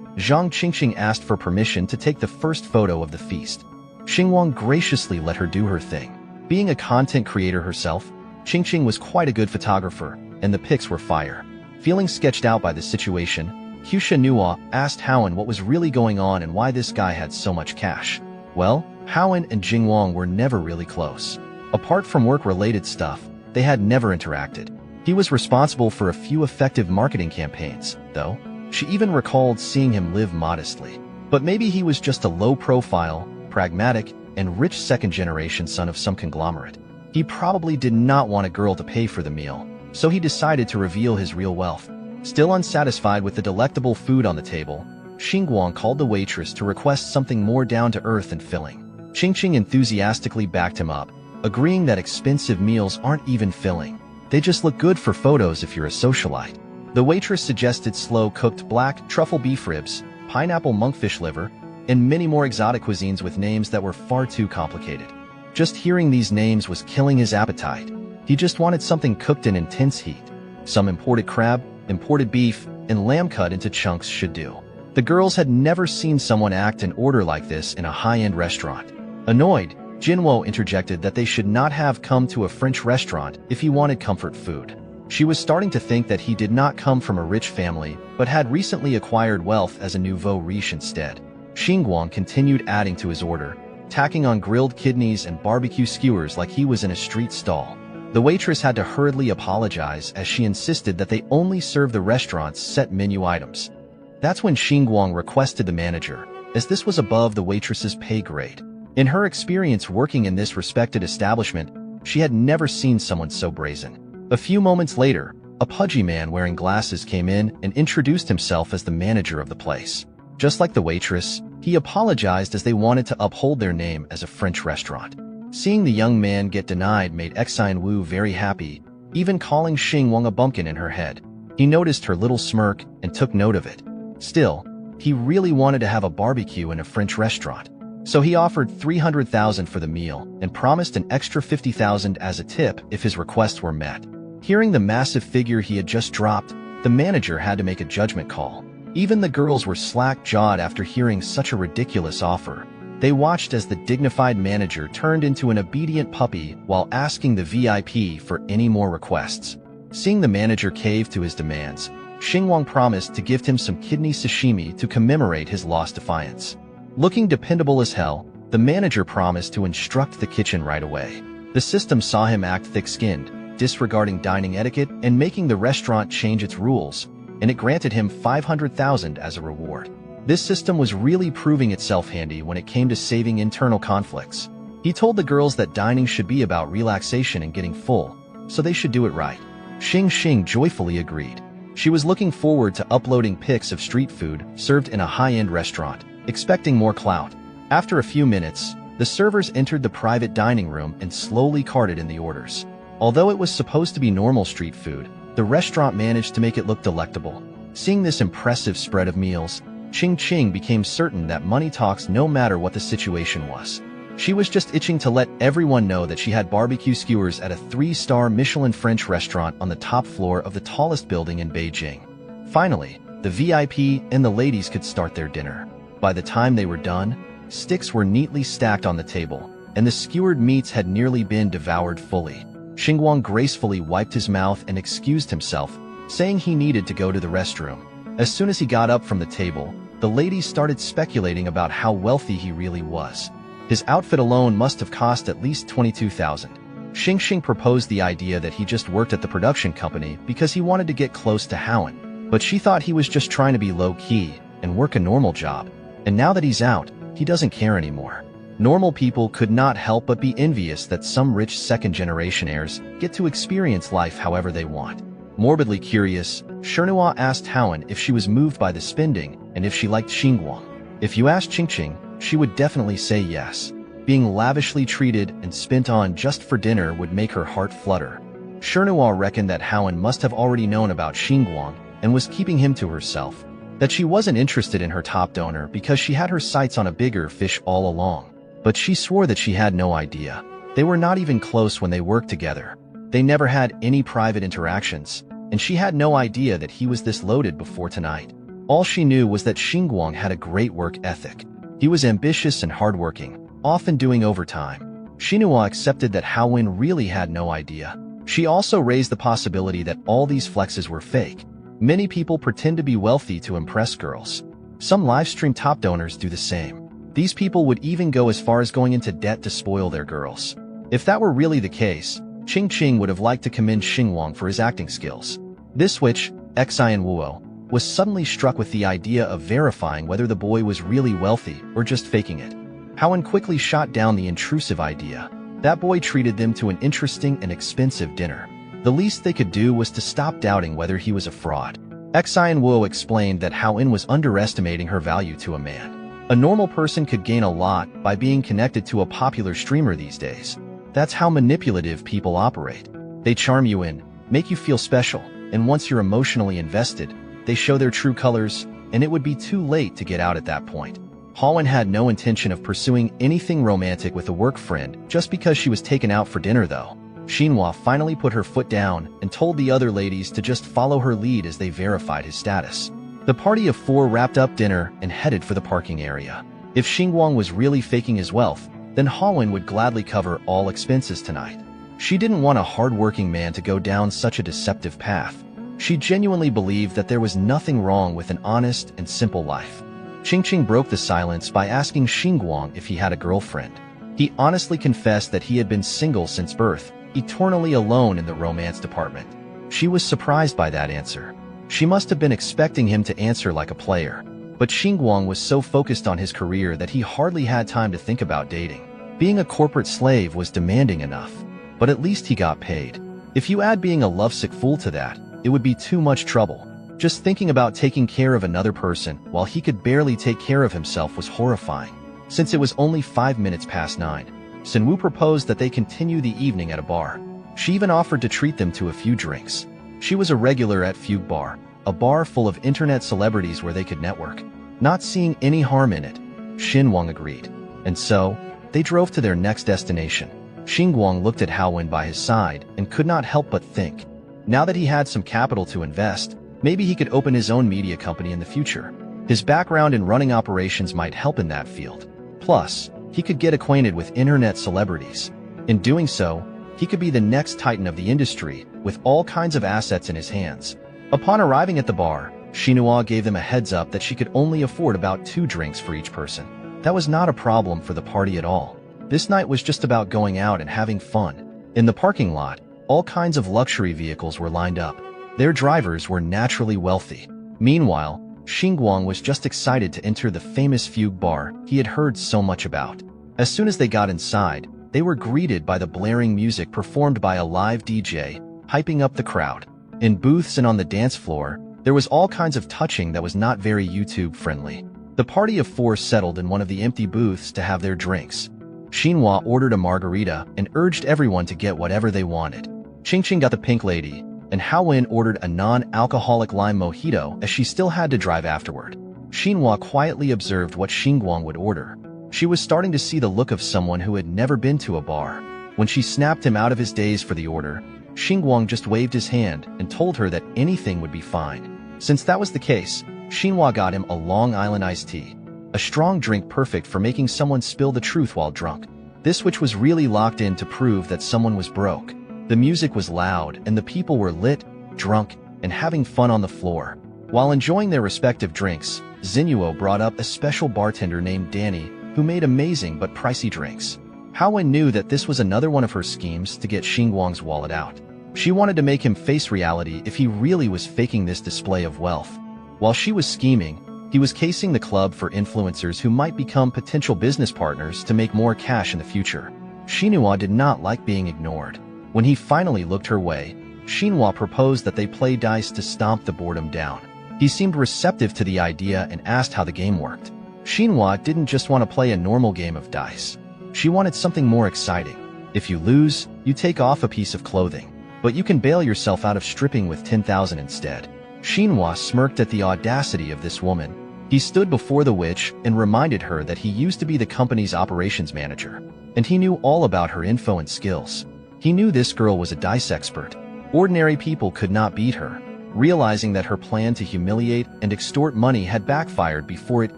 Zhang Qingqing asked for permission to take the first photo of the feast. Xingwang graciously let her do her thing. Being a content creator herself, Qingqing was quite a good photographer, and the pics were fire. Feeling sketched out by the situation, Husha Nua asked Haowen what was really going on and why this guy had so much cash. Well, Haowen and Xingwang were never really close. Apart from work-related stuff, they had never interacted. He was responsible for a few effective marketing campaigns, though. She even recalled seeing him live modestly. But maybe he was just a low-profile, pragmatic, and rich second-generation son of some conglomerate. He probably did not want a girl to pay for the meal, so he decided to reveal his real wealth. Still unsatisfied with the delectable food on the table, Xingwang called the waitress to request something more down-to-earth and filling. Qingqing enthusiastically backed him up, agreeing that expensive meals aren't even filling. They just look good for photos if you're a socialite. The waitress suggested slow-cooked black truffle beef ribs, pineapple monkfish liver, and many more exotic cuisines with names that were far too complicated. Just hearing these names was killing his appetite. He just wanted something cooked in intense heat. Some imported crab, imported beef, and lamb cut into chunks should do. The girls had never seen someone act and order like this in a high-end restaurant. Annoyed, Jinwo interjected that they should not have come to a French restaurant if he wanted comfort food. She was starting to think that he did not come from a rich family, but had recently acquired wealth as a nouveau riche instead. Xingwang continued adding to his order, tacking on grilled kidneys and barbecue skewers like he was in a street stall. The waitress had to hurriedly apologize as she insisted that they only serve the restaurant's set menu items. That's when Xingwang requested the manager, as this was above the waitress's pay grade. In her experience working in this respected establishment, she had never seen someone so brazen. A few moments later, a pudgy man wearing glasses came in and introduced himself as the manager of the place. Just like the waitress, he apologized as they wanted to uphold their name as a French restaurant. Seeing the young man get denied made Xingwang very happy, even calling Xingwang a bumpkin in her head. He noticed her little smirk and took note of it. Still, he really wanted to have a barbecue in a French restaurant. So he offered 300,000 for the meal and promised an extra 50,000 as a tip if his requests were met. Hearing the massive figure he had just dropped, the manager had to make a judgment call. Even the girls were slack-jawed after hearing such a ridiculous offer. They watched as the dignified manager turned into an obedient puppy while asking the VIP for any more requests. Seeing the manager cave to his demands, Xingwang promised to gift him some kidney sashimi to commemorate his lost defiance. Looking dependable as hell, the manager promised to instruct the kitchen right away. The system saw him act thick-skinned, disregarding dining etiquette and making the restaurant change its rules, and it granted him 500,000 as a reward. This system was really proving itself handy when it came to saving internal conflicts. He told the girls that dining should be about relaxation and getting full, so they should do it right. Xing joyfully agreed. She was looking forward to uploading pics of street food served in a high-end restaurant, expecting more clout. After a few minutes, the servers entered the private dining room and slowly carted in the orders. Although it was supposed to be normal street food, the restaurant managed to make it look delectable. Seeing this impressive spread of meals, Qingqing became certain that money talks no matter what the situation was. She was just itching to let everyone know that she had barbecue skewers at a 3-star Michelin French restaurant on the top floor of the tallest building in Beijing. Finally, the VIP and the ladies could start their dinner. By the time they were done, sticks were neatly stacked on the table, and the skewered meats had nearly been devoured fully. Xingwang gracefully wiped his mouth and excused himself, saying he needed to go to the restroom. As soon as he got up from the table, the ladies started speculating about how wealthy he really was. His outfit alone must have cost at least 22,000. Xing proposed the idea that he just worked at the production company because he wanted to get close to Howen, but she thought he was just trying to be low-key and work a normal job. And now that he's out, he doesn't care anymore. Normal people could not help but be envious that some rich second-generation heirs get to experience life however they want. Morbidly curious, Manhwa asked Howen if she was moved by the spending and if she liked Xingwang. If you asked Qingqing, she would definitely say yes. Being lavishly treated and spent on just for dinner would make her heart flutter. Manhwa reckoned that Howen must have already known about Xingwang and was keeping him to herself. That she wasn't interested in her top donor because she had her sights on a bigger fish all along. But she swore that she had no idea. They were not even close when they worked together. They never had any private interactions, and she had no idea that he was this loaded before tonight. All she knew was that Xingwang had a great work ethic. He was ambitious and hardworking, often doing overtime. Manhwa accepted that Howen really had no idea. She also raised the possibility that all these flexes were fake. Many people pretend to be wealthy to impress girls. Some livestream top donors do the same. These people would even go as far as going into debt to spoil their girls. If that were really the case, Qingqing would have liked to commend Xingwang for his acting skills. This witch, Xingwang, was suddenly struck with the idea of verifying whether the boy was really wealthy or just faking it. Haowen quickly shot down the intrusive idea. That boy treated them to an interesting and expensive dinner. The least they could do was to stop doubting whether he was a fraud. Xingwang explained that Haowen was underestimating her value to a man. A normal person could gain a lot by being connected to a popular streamer these days. That's how manipulative people operate. They charm you in, make you feel special, and once you're emotionally invested, they show their true colors, and it would be too late to get out at that point. Haowen had no intention of pursuing anything romantic with a work friend just because she was taken out for dinner though. Xinhua finally put her foot down and told the other ladies to just follow her lead as they verified his status. The party of 4 wrapped up dinner and headed for the parking area. If Xingwang was really faking his wealth, then Haowen would gladly cover all expenses tonight. She didn't want a hard-working man to go down such a deceptive path. She genuinely believed that there was nothing wrong with an honest and simple life. Qingqing broke the silence by asking Xingwang if he had a girlfriend. He honestly confessed that he had been single since birth, eternally alone in the romance department. She was surprised by that answer. She must have been expecting him to answer like a player. But Xingwang was so focused on his career that he hardly had time to think about dating. Being a corporate slave was demanding enough, but at least he got paid. If you add being a lovesick fool to that, it would be too much trouble. Just thinking about taking care of another person while he could barely take care of himself was horrifying. Since it was only 5 minutes past 9, Sunwoo proposed that they continue the evening at a bar. She even offered to treat them to a few drinks. She was a regular at Fugue Bar, a bar full of internet celebrities where they could network. Not seeing any harm in it, Xinwang agreed. And so, they drove to their next destination. Xingwang looked at Haowen by his side and could not help but think. Now that he had some capital to invest, maybe he could open his own media company in the future. His background in running operations might help in that field. Plus, he could get acquainted with internet celebrities. In doing so, he could be the next titan of the industry, with all kinds of assets in his hands. Upon arriving at the bar, Xinhua gave them a heads up that she could only afford about 2 drinks for each person. That was not a problem for the party at all. This night was just about going out and having fun. In the parking lot, all kinds of luxury vehicles were lined up. Their drivers were naturally wealthy. Meanwhile, Xingwang was just excited to enter the famous Fugue Bar he had heard so much about. As soon as they got inside, they were greeted by the blaring music performed by a live DJ, hyping up the crowd. In booths and on the dance floor, there was all kinds of touching that was not very YouTube-friendly. The party of 4 settled in one of the empty booths to have their drinks. Xinhua ordered a margarita and urged everyone to get whatever they wanted. Qingqing got the pink lady, and Haowen ordered a non-alcoholic lime mojito as she still had to drive afterward. Xinhua quietly observed what Xingwang would order. She was starting to see the look of someone who had never been to a bar. When she snapped him out of his daze for the order, Xingwang just waved his hand and told her that anything would be fine. Since that was the case, Xinhua got him a Long Island iced tea, a strong drink perfect for making someone spill the truth while drunk. This switch was really locked in to prove that someone was broke. The music was loud and the people were lit, drunk, and having fun on the floor. While enjoying their respective drinks, Xinhuo brought up a special bartender named Danny who made amazing but pricey drinks. Haowen knew that this was another one of her schemes to get Xingwang's wallet out. She wanted to make him face reality if he really was faking this display of wealth. While she was scheming, he was casing the club for influencers who might become potential business partners to make more cash in the future. Xinhua did not like being ignored. When he finally looked her way, Xinhua proposed that they play dice to stomp the boredom down. He seemed receptive to the idea and asked how the game worked. Xinhua didn't just want to play a normal game of dice. She wanted something more exciting. If you lose, you take off a piece of clothing, but you can bail yourself out of stripping with 10,000 instead. Xinhua smirked at the audacity of this woman. He stood before the witch and reminded her that he used to be the company's operations manager, and he knew all about her info and skills. He knew this girl was a dice expert. Ordinary people could not beat her. Realizing that her plan to humiliate and extort money had backfired before it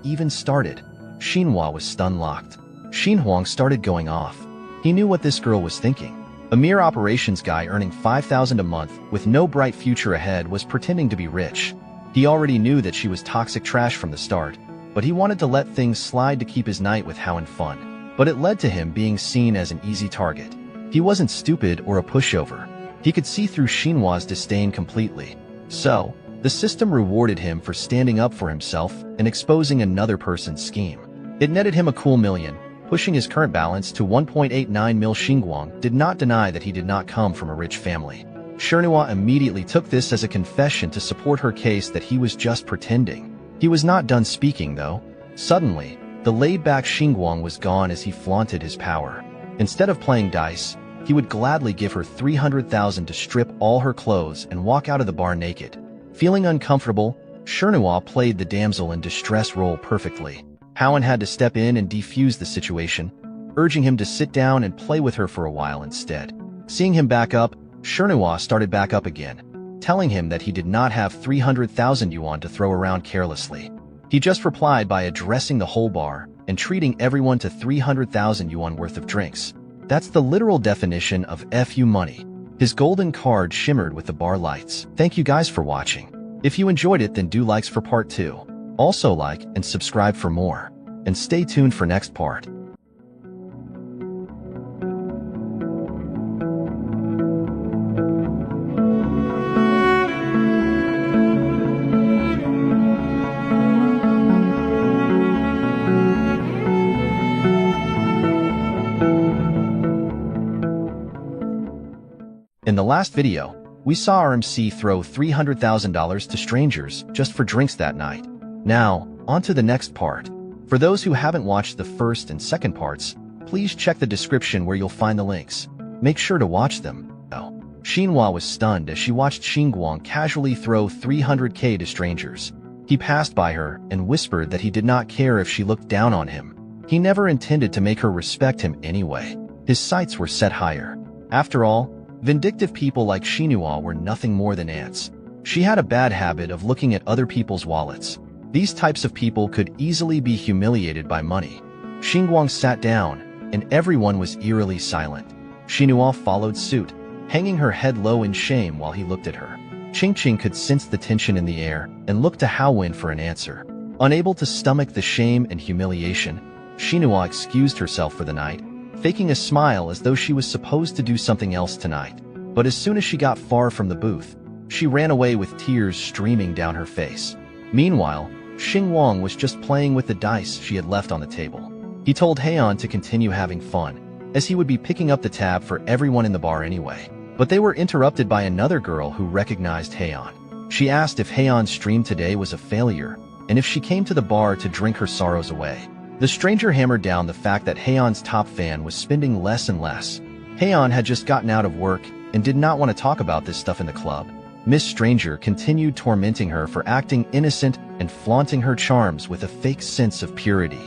even started, Xinhua was stun-locked. Xinhuang started going off. He knew what this girl was thinking. A mere operations guy earning 5,000 a month with no bright future ahead was pretending to be rich. He already knew that she was toxic trash from the start, but he wanted to let things slide to keep his night with Haowen fun. But it led to him being seen as an easy target. He wasn't stupid or a pushover. He could see through Xinhua's disdain completely. So, the system rewarded him for standing up for himself and exposing another person's scheme. It netted him a cool $1 million, pushing his current balance to 1.89 mil. Xingwang did not deny that he did not come from a rich family. Manhwa immediately took this as a confession to support her case that he was just pretending. He was not done speaking, though. Suddenly, the laid-back Xingwang was gone as he flaunted his power. Instead of playing dice, he would gladly give her 300,000 to strip all her clothes and walk out of the bar naked. Feeling uncomfortable, Manhwa played the damsel in distress role perfectly. Howen had to step in and defuse the situation, urging him to sit down and play with her for a while instead. Seeing him back up, Manhwa started back up again, telling him that he did not have 300,000 yuan to throw around carelessly. He just replied by addressing the whole bar and treating everyone to 300,000 yuan worth of drinks. That's the literal definition of FU money. His golden card shimmered with the bar lights. Thank you guys for watching. If you enjoyed it, then do likes for part 2. Also like and subscribe for more. And stay tuned for next part. In the last video, we saw our MC throw $300,000 to strangers just for drinks that night. Now, on to the next part. For those who haven't watched the first and second parts, please check the description where you'll find the links. Make sure to watch them. Manhwa was stunned as she watched Xingwang casually throw 300k to strangers. He passed by her and whispered that he did not care if she looked down on him. He never intended to make her respect him anyway. His sights were set higher. After all, vindictive people like Manhwa were nothing more than ants. She had a bad habit of looking at other people's wallets. These types of people could easily be humiliated by money. Xingwang sat down, and everyone was eerily silent. Manhwa followed suit, hanging her head low in shame while he looked at her. Qingqing could sense the tension in the air and looked to Haowen for an answer. Unable to stomach the shame and humiliation, Manhwa excused herself for the night, faking a smile as though she was supposed to do something else tonight. But as soon as she got far from the booth, she ran away with tears streaming down her face. Meanwhile, Xingwang was just playing with the dice she had left on the table. He told Haon to continue having fun, as he would be picking up the tab for everyone in the bar anyway. But they were interrupted by another girl who recognized Haon. She asked if Haon's stream today was a failure, and if she came to the bar to drink her sorrows away. The stranger hammered down the fact that Haon's top fan was spending less and less. Haon had just gotten out of work and did not want to talk about this stuff in the club. Miss Stranger continued tormenting her for acting innocent and flaunting her charms with a fake sense of purity.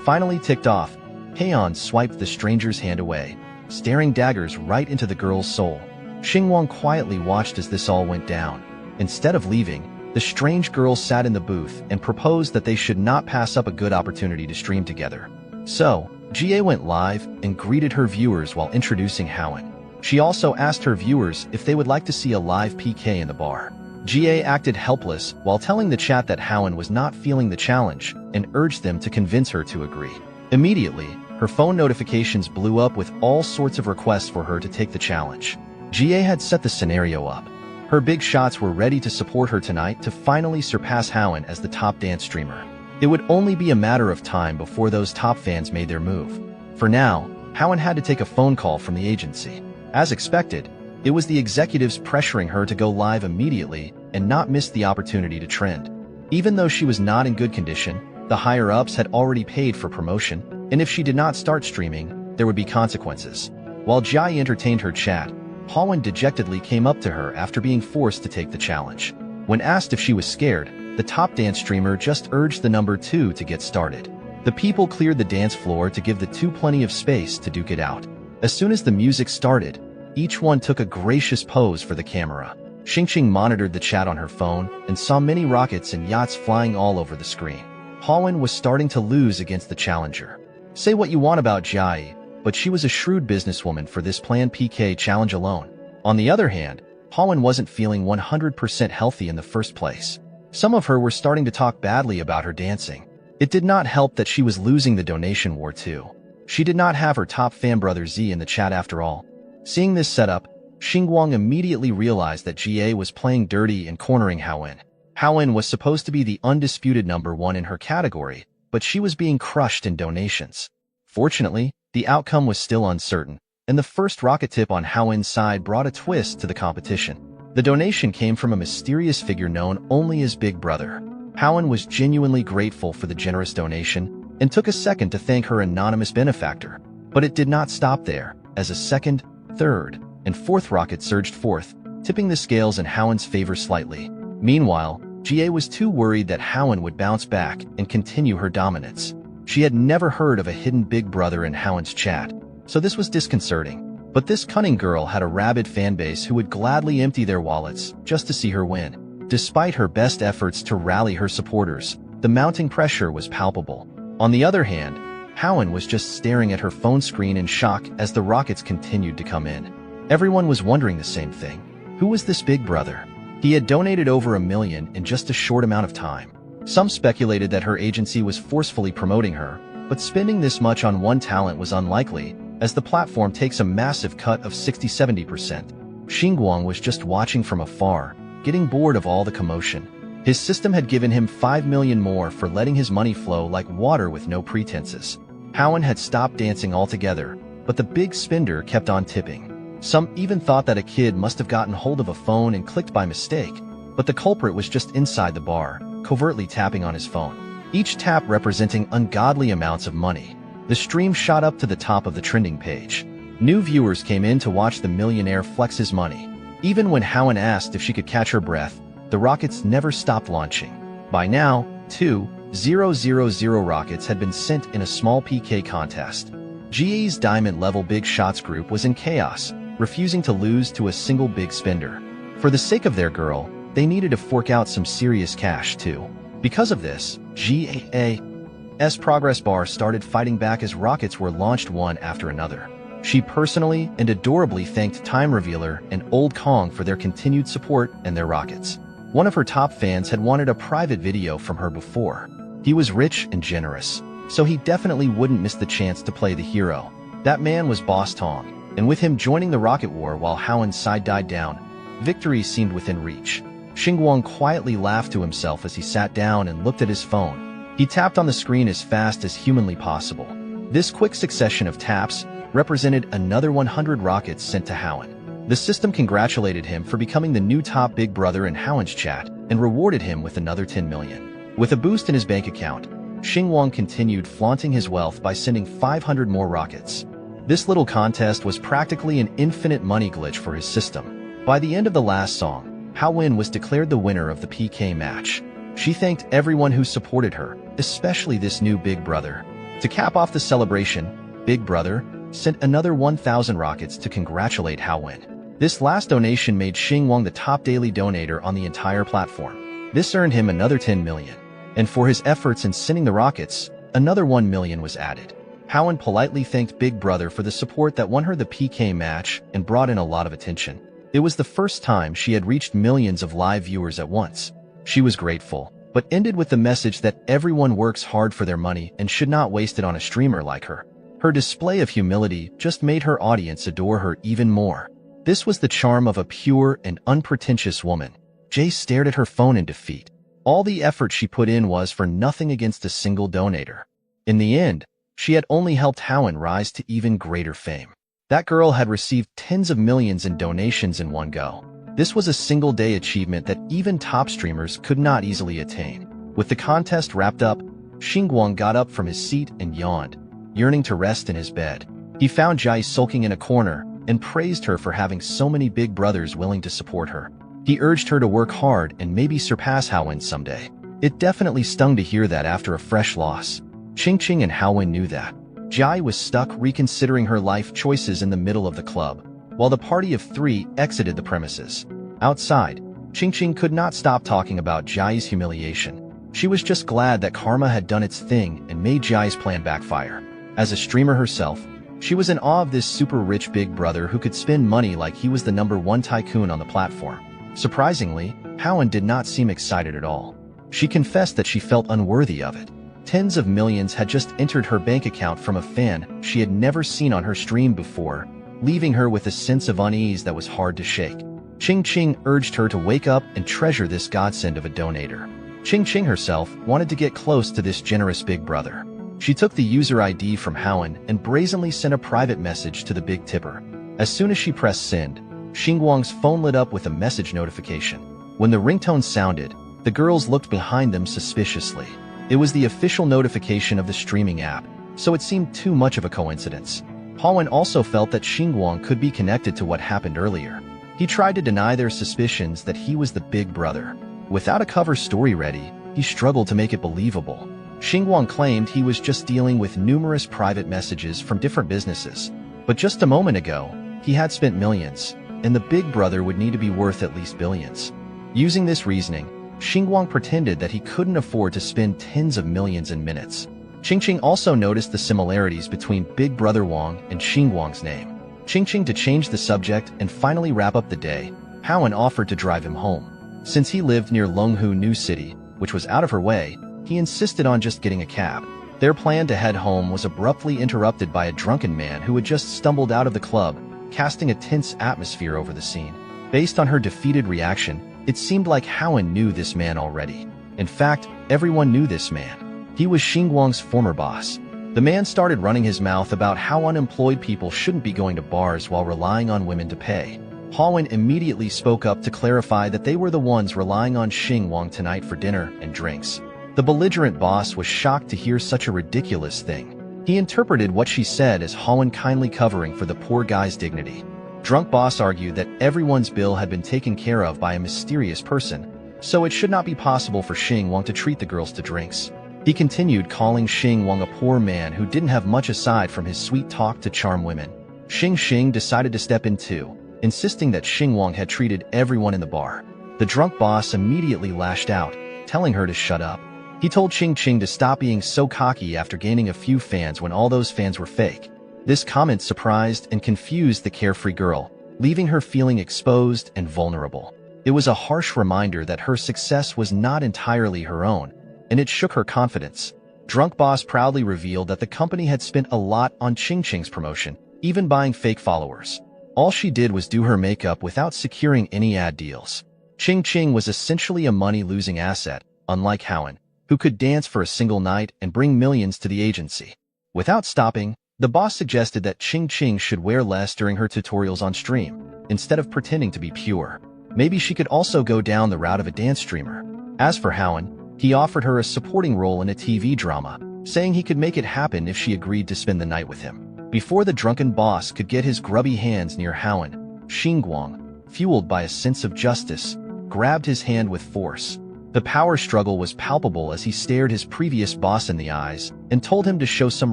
Finally ticked off, Haon swiped the stranger's hand away, staring daggers right into the girl's soul. Xingwang quietly watched as this all went down. Instead of leaving, the strange girl sat in the booth and proposed that they should not pass up a good opportunity to stream together. So, GA went live and greeted her viewers while introducing Haowen. She also asked her viewers if they would like to see a live PK in the bar. GA acted helpless while telling the chat that Haowen was not feeling the challenge and urged them to convince her to agree. Immediately, her phone notifications blew up with all sorts of requests for her to take the challenge. GA had set the scenario up. Her big shots were ready to support her tonight to finally surpass Haowen as the top dance streamer. It would only be a matter of time before those top fans made their move. For now, Haowen had to take a phone call from the agency. As expected, it was the executives pressuring her to go live immediately and not miss the opportunity to trend. Even though she was not in good condition, the higher-ups had already paid for promotion, and if she did not start streaming, there would be consequences. While Jai entertained her chat, Haowen dejectedly came up to her after being forced to take the challenge. When asked if she was scared, the top dance streamer just urged the number 2 to get started. The people cleared the dance floor to give the two plenty of space to duke it out. As soon as the music started, each one took a gracious pose for the camera. Qingqing monitored the chat on her phone and saw many rockets and yachts flying all over the screen. Haowen was starting to lose against the challenger. Say what you want about Jai, but she was a shrewd businesswoman for this planned PK challenge alone. On the other hand, Haowen wasn't feeling 100% healthy in the first place. Some of her were starting to talk badly about her dancing. It did not help that she was losing the donation war too. She did not have her top fan brother Z in the chat after all. Seeing this setup, Xingwang immediately realized that GA was playing dirty and cornering Haowen. Haowen was supposed to be the undisputed number 1 in her category, but she was being crushed in donations. Fortunately, the outcome was still uncertain, and the first rocket tip on Howin's side brought a twist to the competition. The donation came from a mysterious figure known only as Big Brother. Howin was genuinely grateful for the generous donation and took a second to thank her anonymous benefactor. But it did not stop there, as a second, third, and fourth rocket surged forth, tipping the scales in Howin's favor slightly. Meanwhile, GA was too worried that Howin would bounce back and continue her dominance. She had never heard of a hidden Big Brother in Howin's chat, so this was disconcerting. But this cunning girl had a rabid fanbase who would gladly empty their wallets just to see her win. Despite her best efforts to rally her supporters, the mounting pressure was palpable. On the other hand, Howin was just staring at her phone screen in shock as the rockets continued to come in. Everyone was wondering the same thing. Who was this Big Brother? He had donated over $1 million in just a short amount of time. Some speculated that her agency was forcefully promoting her, but spending this much on one talent was unlikely, as the platform takes a massive cut of 60–70%. Xingwang was just watching from afar, getting bored of all the commotion. His system had given him $5 million more for letting his money flow like water with no pretenses. Howin had stopped dancing altogether, but the big spender kept on tipping. Some even thought that a kid must have gotten hold of a phone and clicked by mistake, but the culprit was just inside the bar, covertly tapping on his phone. Each tap representing ungodly amounts of money. The stream shot up to the top of the trending page. New viewers came in to watch the millionaire flex his money. Even when Howin asked if she could catch her breath, the rockets never stopped launching. By now, 2,000 rockets had been sent in a small PK contest. GA's diamond-level Big Shots group was in chaos, refusing to lose to a single big spender. For the sake of their girl, they needed to fork out some serious cash too. Because of this, GA's progress bar started fighting back as rockets were launched one after another. She personally and adorably thanked Time Revealer and Old Kong for their continued support and their rockets. One of her top fans had wanted a private video from her before. He was rich and generous, so he definitely wouldn't miss the chance to play the hero. That man was Boss Tong, and with him joining the rocket war while Howin's side died down, victory seemed within reach. Xingwang quietly laughed to himself as he sat down and looked at his phone. He tapped on the screen as fast as humanly possible. This quick succession of taps represented another 100 rockets sent to Howin. The system congratulated him for becoming the new top Big Brother in Howin's chat and rewarded him with another 10 million. With a boost in his bank account, Xingwang continued flaunting his wealth by sending 500 more rockets. This little contest was practically an infinite money glitch for his system. By the end of the last song, Howin was declared the winner of the PK match. She thanked everyone who supported her, especially this new Big Brother. To cap off the celebration, Big Brother sent another 1,000 rockets to congratulate Howin. This last donation made Xingwang the top daily donator on the entire platform. This earned him another 10 million. And for his efforts in sending the rockets, another 1 million was added. Howin politely thanked Big Brother for the support that won her the PK match and brought in a lot of attention. It was the first time she had reached millions of live viewers at once. She was grateful, but ended with the message that everyone works hard for their money and should not waste it on a streamer like her. Her display of humility just made her audience adore her even more. This was the charm of a pure and unpretentious woman. Jay stared at her phone in defeat. All the effort she put in was for nothing against a single donator. In the end, she had only helped Howin rise to even greater fame. That girl had received tens of millions in donations in one go. This was a single-day achievement that even top streamers could not easily attain. With the contest wrapped up, Xingwang got up from his seat and yawned, yearning to rest in his bed. He found Jai sulking in a corner and praised her for having so many big brothers willing to support her. He urged her to work hard and maybe surpass Howin someday. It definitely stung to hear that after a fresh loss. Ching and Howin knew that. Jai was stuck reconsidering her life choices in the middle of the club, while the party of three exited the premises. Outside, Ching could not stop talking about Jai's humiliation. She was just glad that karma had done its thing and made Jai's plan backfire. As a streamer herself, she was in awe of this super rich Big Brother who could spend money like he was the #1 tycoon on the platform. Surprisingly, Howin did not seem excited at all. She confessed that she felt unworthy of it. Tens of millions had just entered her bank account from a fan she had never seen on her stream before, leaving her with a sense of unease that was hard to shake. Ching urged her to wake up and treasure this godsend of a donator. Ching herself wanted to get close to this generous Big Brother. She took the user ID from Howen and brazenly sent a private message to the big tipper. As soon as she pressed send, Xingwang's phone lit up with a message notification. When the ringtone sounded, the girls looked behind them suspiciously. It was the official notification of the streaming app, so it seemed too much of a coincidence. Howen also felt that Xingwang could be connected to what happened earlier. He tried to deny their suspicions that he was the big brother. Without a cover story ready, he struggled to make it believable. Xingwang claimed he was just dealing with numerous private messages from different businesses. But just a moment ago, he had spent millions, and the big brother would need to be worth at least billions. Using this reasoning, Xingwang pretended that he couldn't afford to spend tens of millions in minutes. Qingqing also noticed the similarities between Big Brother Wang and Xingwang's name. Qingqing, to change the subject and finally wrap up the day, Howen offered to drive him home. Since he lived near Longhu New City, which was out of her way, he insisted on just getting a cab. Their plan to head home was abruptly interrupted by a drunken man who had just stumbled out of the club, casting a tense atmosphere over the scene. Based on her defeated reaction, it seemed like Howen knew this man already. In fact, everyone knew this man. He was Xingwang's former boss. The man started running his mouth about how unemployed people shouldn't be going to bars while relying on women to pay. Howen immediately spoke up to clarify that they were the ones relying on Xingwang tonight for dinner and drinks. The belligerent boss was shocked to hear such a ridiculous thing. He interpreted what she said as Howen kindly covering for the poor guy's dignity. Drunk boss argued that everyone's bill had been taken care of by a mysterious person, so it should not be possible for Xingwang to treat the girls to drinks. He continued calling Xingwang a poor man who didn't have much aside from his sweet talk to charm women. Xing decided to step in too, insisting that Xingwang had treated everyone in the bar. The drunk boss immediately lashed out, telling her to shut up. He told Qingqing to stop being so cocky after gaining a few fans when all those fans were fake. This comment surprised and confused the carefree girl, leaving her feeling exposed and vulnerable. It was a harsh reminder that her success was not entirely her own, and it shook her confidence. Drunk boss proudly revealed that the company had spent a lot on Qingqing's promotion, even buying fake followers. All she did was do her makeup without securing any ad deals. Qingqing was essentially a money-losing asset, unlike Howen, who could dance for a single night and bring millions to the agency. Without stopping, the boss suggested that Qingqing should wear less during her tutorials on stream, instead of pretending to be pure. Maybe she could also go down the route of a dance streamer. As for Howen, he offered her a supporting role in a TV drama, saying he could make it happen if she agreed to spend the night with him. Before the drunken boss could get his grubby hands near Howen, Xingwang, fueled by a sense of justice, grabbed his hand with force. The power struggle was palpable as he stared his previous boss in the eyes and told him to show some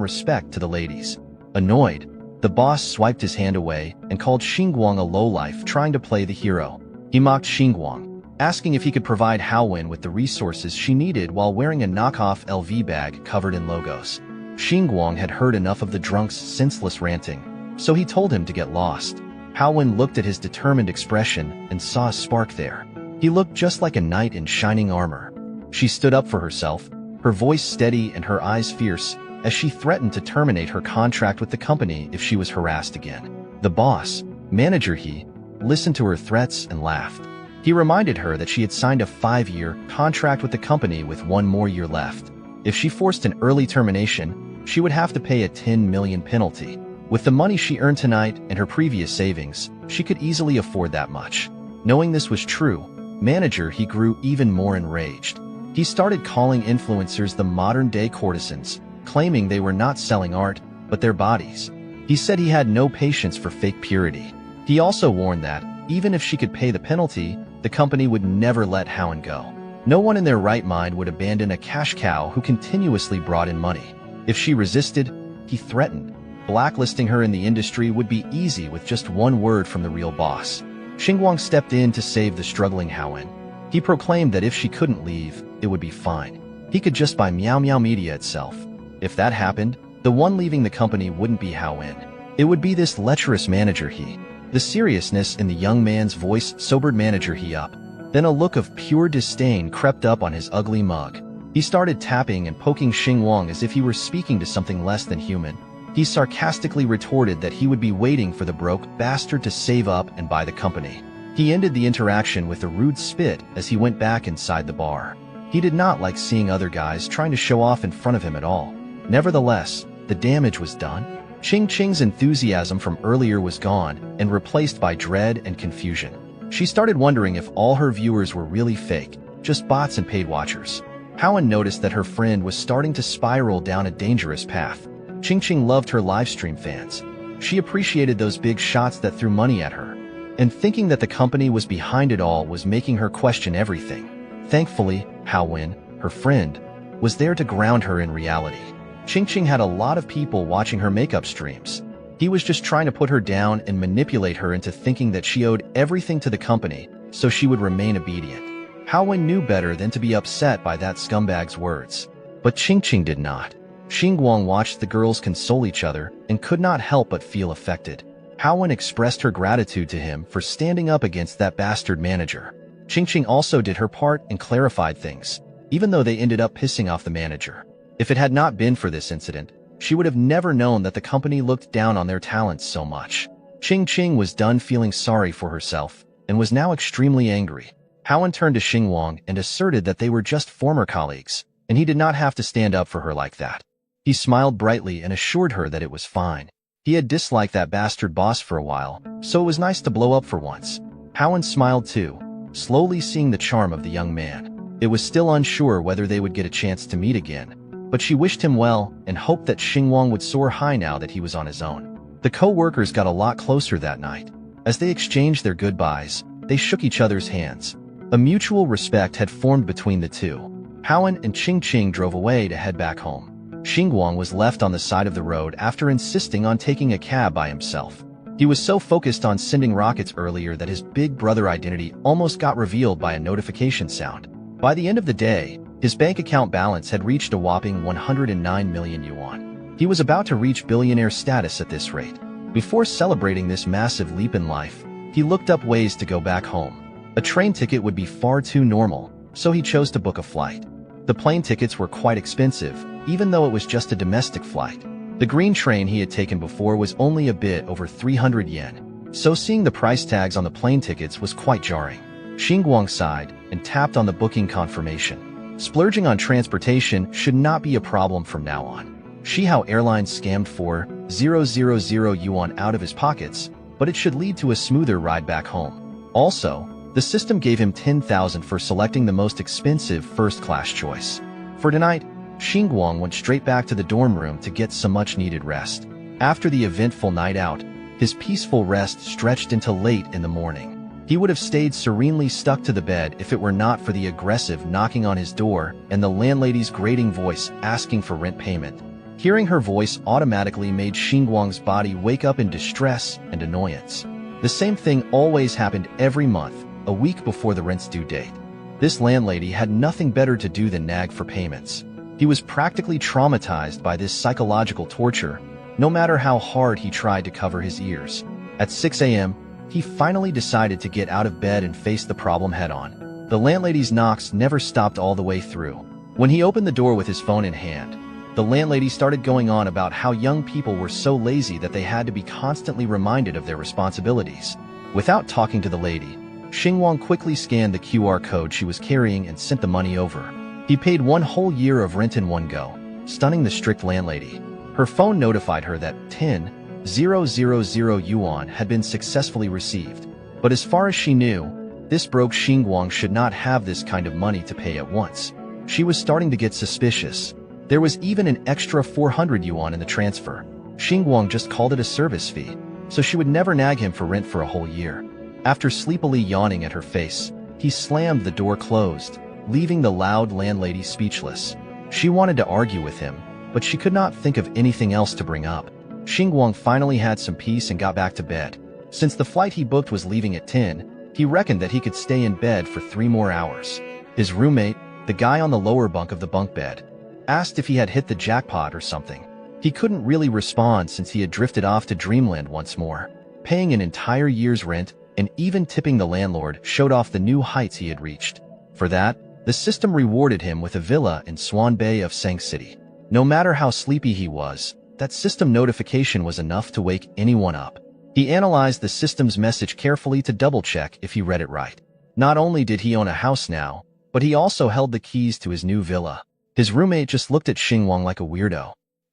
respect to the ladies. Annoyed, the boss swiped his hand away and called Xingwang a lowlife trying to play the hero. He mocked Xingwang, asking if he could provide Howen with the resources she needed while wearing a knockoff LV bag covered in logos. Xingwang had heard enough of the drunk's senseless ranting, so he told him to get lost. Howen looked at his determined expression and saw a spark there. He looked just like a knight in shining armor. She stood up for herself, her voice steady and her eyes fierce, as she threatened to terminate her contract with the company if she was harassed again. The boss, manager he, listened to her threats and laughed. He reminded her that she had signed a 5-year contract with the company with 1 more year left. If she forced an early termination, she would have to pay a 10 million penalty. With the money she earned tonight and her previous savings, she could easily afford that much. Knowing this was true, manager he grew even more enraged. He started calling influencers the modern-day courtesans, claiming they were not selling art, but their bodies. He said he had no patience for fake purity. He also warned that, even if she could pay the penalty, the company would never let Howen go. No one in their right mind would abandon a cash cow who continuously brought in money. If she resisted, he threatened. Blacklisting her in the industry would be easy with just 1 word from the real boss. Xingwang stepped in to save the struggling Howen. He proclaimed that if she couldn't leave, it would be fine. He could just buy Manga Media itself. If that happened, the one leaving the company wouldn't be Howen. It would be this lecherous manager he. The seriousness in the young man's voice sobered manager he up. Then a look of pure disdain crept up on his ugly mug. He started tapping and poking Xingwang as if he were speaking to something less than human. He sarcastically retorted that he would be waiting for the broke bastard to save up and buy the company. He ended the interaction with a rude spit as he went back inside the bar. He did not like seeing other guys trying to show off in front of him at all. Nevertheless, the damage was done. Ching's enthusiasm from earlier was gone and replaced by dread and confusion. She started wondering if all her viewers were really fake, just bots and paid watchers. Howen noticed that her friend was starting to spiral down a dangerous path. Ching loved her livestream fans. She appreciated those big shots that threw money at her. And thinking that the company was behind it all was making her question everything. Thankfully, Howen, her friend, was there to ground her in reality. Ching had a lot of people watching her makeup streams. He was just trying to put her down and manipulate her into thinking that she owed everything to the company so she would remain obedient. Howen knew better than to be upset by that scumbag's words. But Ching did not. Xingwang watched the girls console each other and could not help but feel affected. Howen expressed her gratitude to him for standing up against that bastard manager. Ching also did her part and clarified things, even though they ended up pissing off the manager. If it had not been for this incident, she would have never known that the company looked down on their talents so much. Ching was done feeling sorry for herself and was now extremely angry. Howen turned to Xingwang and asserted that they were just former colleagues, and he did not have to stand up for her like that. He smiled brightly and assured her that it was fine. He had disliked that bastard boss for a while, so it was nice to blow up for once. Howen smiled too, slowly seeing the charm of the young man. It was still unsure whether they would get a chance to meet again, but she wished him well and hoped that Xingwang would soar high now that he was on his own. The co-workers got a lot closer that night. As they exchanged their goodbyes, they shook each other's hands. A mutual respect had formed between the two. Howen and Ching drove away to head back home. Xingwang was left on the side of the road after insisting on taking a cab by himself. He was so focused on sending rockets earlier that his big brother identity almost got revealed by a notification sound. By the end of the day, his bank account balance had reached a whopping 109 million yuan. He was about to reach billionaire status at this rate. Before celebrating this massive leap in life, he looked up ways to go back home. A train ticket would be far too normal, so he chose to book a flight. The plane tickets were quite expensive, even though it was just a domestic flight. The green train he had taken before was only a bit over 300 yen, so seeing the price tags on the plane tickets was quite jarring. Xingwang sighed and tapped on the booking confirmation. Splurging on transportation should not be a problem from now on. Shihao Airlines scammed 4,000 yuan out of his pockets, but it should lead to a smoother ride back home. Also, the system gave him 10,000 for selecting the most expensive first-class choice. For tonight, Xingwang went straight back to the dorm room to get some much-needed rest. After the eventful night out, his peaceful rest stretched into late in the morning. He would have stayed serenely stuck to the bed if it were not for the aggressive knocking on his door and the landlady's grating voice asking for rent payment. Hearing her voice automatically made Xingwang's body wake up in distress and annoyance. The same thing always happened every month, a week before the rent's due date. This landlady had nothing better to do than nag for payments. He was practically traumatized by this psychological torture, no matter how hard he tried to cover his ears. At 6 a.m., he finally decided to get out of bed and face the problem head-on. The landlady's knocks never stopped all the way through. When he opened the door with his phone in hand, the landlady started going on about how young people were so lazy that they had to be constantly reminded of their responsibilities. Without talking to the lady, Xingwang quickly scanned the QR code she was carrying and sent the money over. He paid one whole year of rent in one go, stunning the strict landlady. Her phone notified her that 10,000 yuan had been successfully received. But as far as she knew, this broke Xingwang should not have this kind of money to pay at once. She was starting to get suspicious. There was even an extra 400 yuan in the transfer. Xingwang just called it a service fee, so she would never nag him for rent for a whole year. After sleepily yawning at her face, he slammed the door closed, leaving the loud landlady speechless. She wanted to argue with him, but she could not think of anything else to bring up. Xingwang finally had some peace and got back to bed. Since the flight he booked was leaving at 10, he reckoned that he could stay in bed for 3 more hours. His roommate, the guy on the lower bunk of the bunk bed, asked if he had hit the jackpot or something. He couldn't really respond since he had drifted off to dreamland once more. Paying an entire year's rent and even tipping the landlord showed off the new heights he had reached. For that, the system rewarded him with a villa in Swan Bay of Sang City. No matter how sleepy he was, that system notification was enough to wake anyone up. He analyzed the system's message carefully to double-check if he read it right. Not only did he own a house now, but he also held the keys to his new villa. His roommate just looked at Xingwang like a weirdo.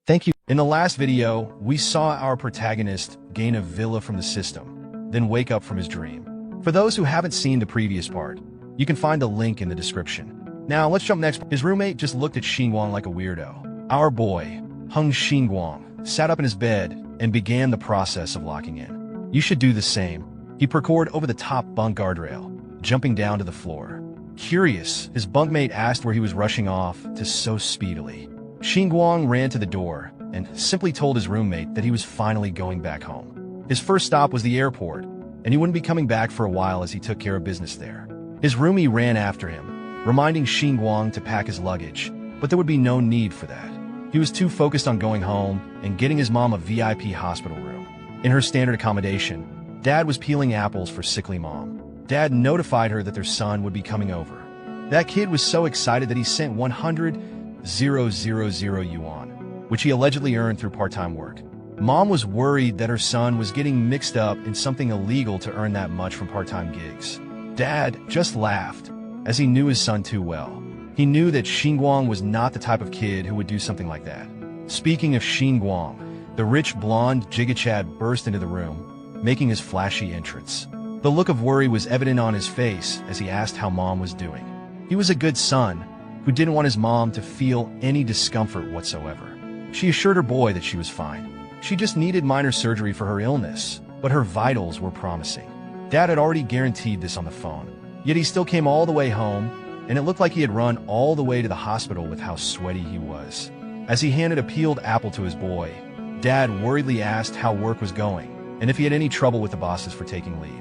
Thank you. In the last video, we saw our protagonist gain a villa from the system, then wake up from his dream. For those who haven't seen the previous part, you can find the link in the description. Now, let's jump next. His roommate just looked at Xingwang like a weirdo. Our boy, Xingwang, sat up in his bed and began the process of locking in. You should do the same. He parkoured over the top bunk guardrail, jumping down to the floor. Curious, his bunkmate asked where he was rushing off to so speedily. Xingwang ran to the door and simply told his roommate that he was finally going back home. His first stop was the airport, and he wouldn't be coming back for a while as he took care of business there. His roomie ran after him, reminding Xingwang to pack his luggage, but there would be no need for that. He was too focused on going home and getting his mom a VIP hospital room. In her standard accommodation, Dad was peeling apples for sickly Mom. Dad notified her that their son would be coming over. That kid was so excited that he sent 100,000 yuan, which he allegedly earned through part-time work. Mom was worried that her son was getting mixed up in something illegal to earn that much from part-time gigs. Dad just laughed, as he knew his son too well. He knew that Xingwang was not the type of kid who would do something like that. Speaking of Xingwang, the rich blonde Jigachad burst into the room, making his flashy entrance. The look of worry was evident on his face as he asked how Mom was doing. He was a good son who didn't want his mom to feel any discomfort whatsoever. She assured her boy that she was fine. She just needed minor surgery for her illness, but her vitals were promising. Dad had already guaranteed this on the phone, yet he still came all the way home, and it looked like he had run all the way to the hospital with how sweaty he was. As he handed a peeled apple to his boy, Dad worriedly asked how work was going and if he had any trouble with the bosses for taking leave.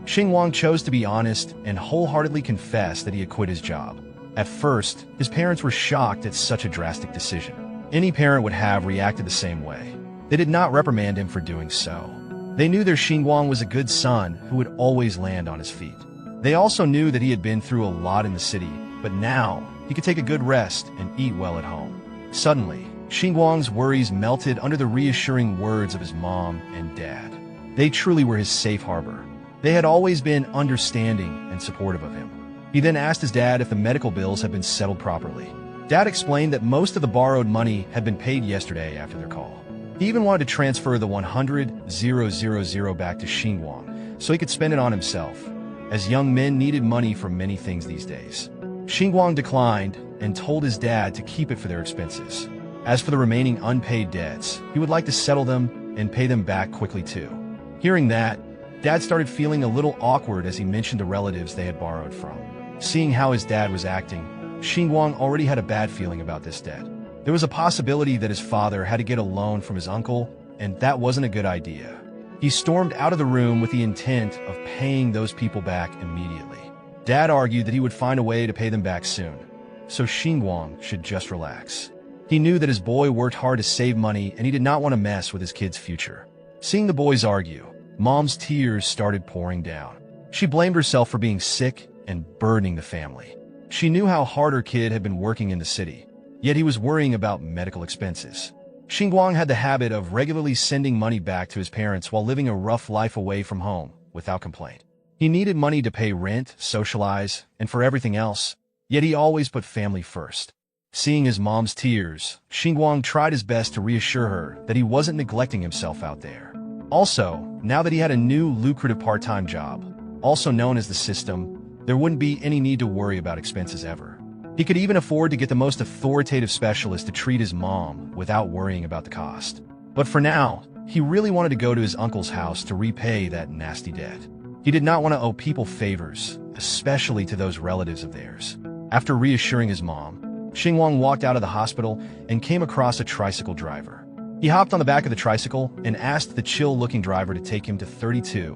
Xingwang chose to be honest and wholeheartedly confessed that he had quit his job. At first, his parents were shocked at such a drastic decision. Any parent would have reacted the same way. They did not reprimand him for doing so. They knew their Xingwang was a good son who would always land on his feet. They also knew that he had been through a lot in the city, but now he could take a good rest and eat well at home. Suddenly, Xingwang's worries melted under the reassuring words of his mom and dad. They truly were his safe harbor. They had always been understanding and supportive of him. He then asked his dad if the medical bills had been settled properly. Dad explained that most of the borrowed money had been paid yesterday after their call. He even wanted to transfer the 100,000 back to Xingwang so he could spend it on himself, as young men needed money for many things these days. Xingwang declined and told his dad to keep it for their expenses. As for the remaining unpaid debts, he would like to settle them and pay them back quickly too. Hearing that, Dad started feeling a little awkward as he mentioned the relatives they had borrowed from. Seeing how his dad was acting, Xingwang already had a bad feeling about this debt. There was a possibility that his father had to get a loan from his uncle, and that wasn't a good idea. He stormed out of the room with the intent of paying those people back immediately. Dad argued that he would find a way to pay them back soon, so Xingwang should just relax. He knew that his boy worked hard to save money and he did not want to mess with his kid's future. Seeing the boys argue, Mom's tears started pouring down. She blamed herself for being sick and burdening the family. She knew how hard her kid had been working in the city, yet he was worrying about medical expenses. Xingwang had the habit of regularly sending money back to his parents while living a rough life away from home, without complaint. He needed money to pay rent, socialize, and for everything else, yet he always put family first. Seeing his mom's tears, Xingwang tried his best to reassure her that he wasn't neglecting himself out there. Also, now that he had a new lucrative part-time job, also known as the system, there wouldn't be any need to worry about expenses ever. He could even afford to get the most authoritative specialist to treat his mom without worrying about the cost. But for now, he really wanted to go to his uncle's house to repay that nasty debt. He did not want to owe people favors, especially to those relatives of theirs. After reassuring his mom, Xingwang walked out of the hospital and came across a tricycle driver. He hopped on the back of the tricycle and asked the chill-looking driver to take him to 32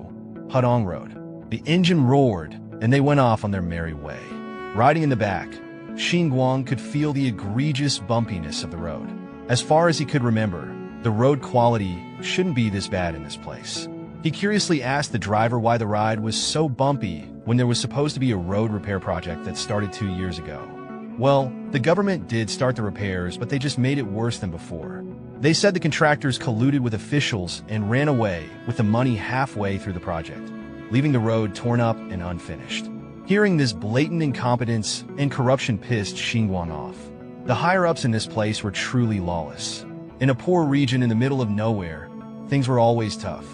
Hudong Road. The engine roared, and they went off on their merry way. Riding in the back, Xingwang could feel the egregious bumpiness of the road. As far as he could remember, the road quality shouldn't be this bad in this place. He curiously asked the driver why the ride was so bumpy when there was supposed to be a road repair project that started 2 years ago. Well, the government did start the repairs, but they just made it worse than before. They said the contractors colluded with officials and ran away with the money halfway through the project, leaving the road torn up and unfinished. Hearing this blatant incompetence and corruption pissed Xingwang off. The higher-ups in this place were truly lawless. In a poor region in the middle of nowhere, things were always tough.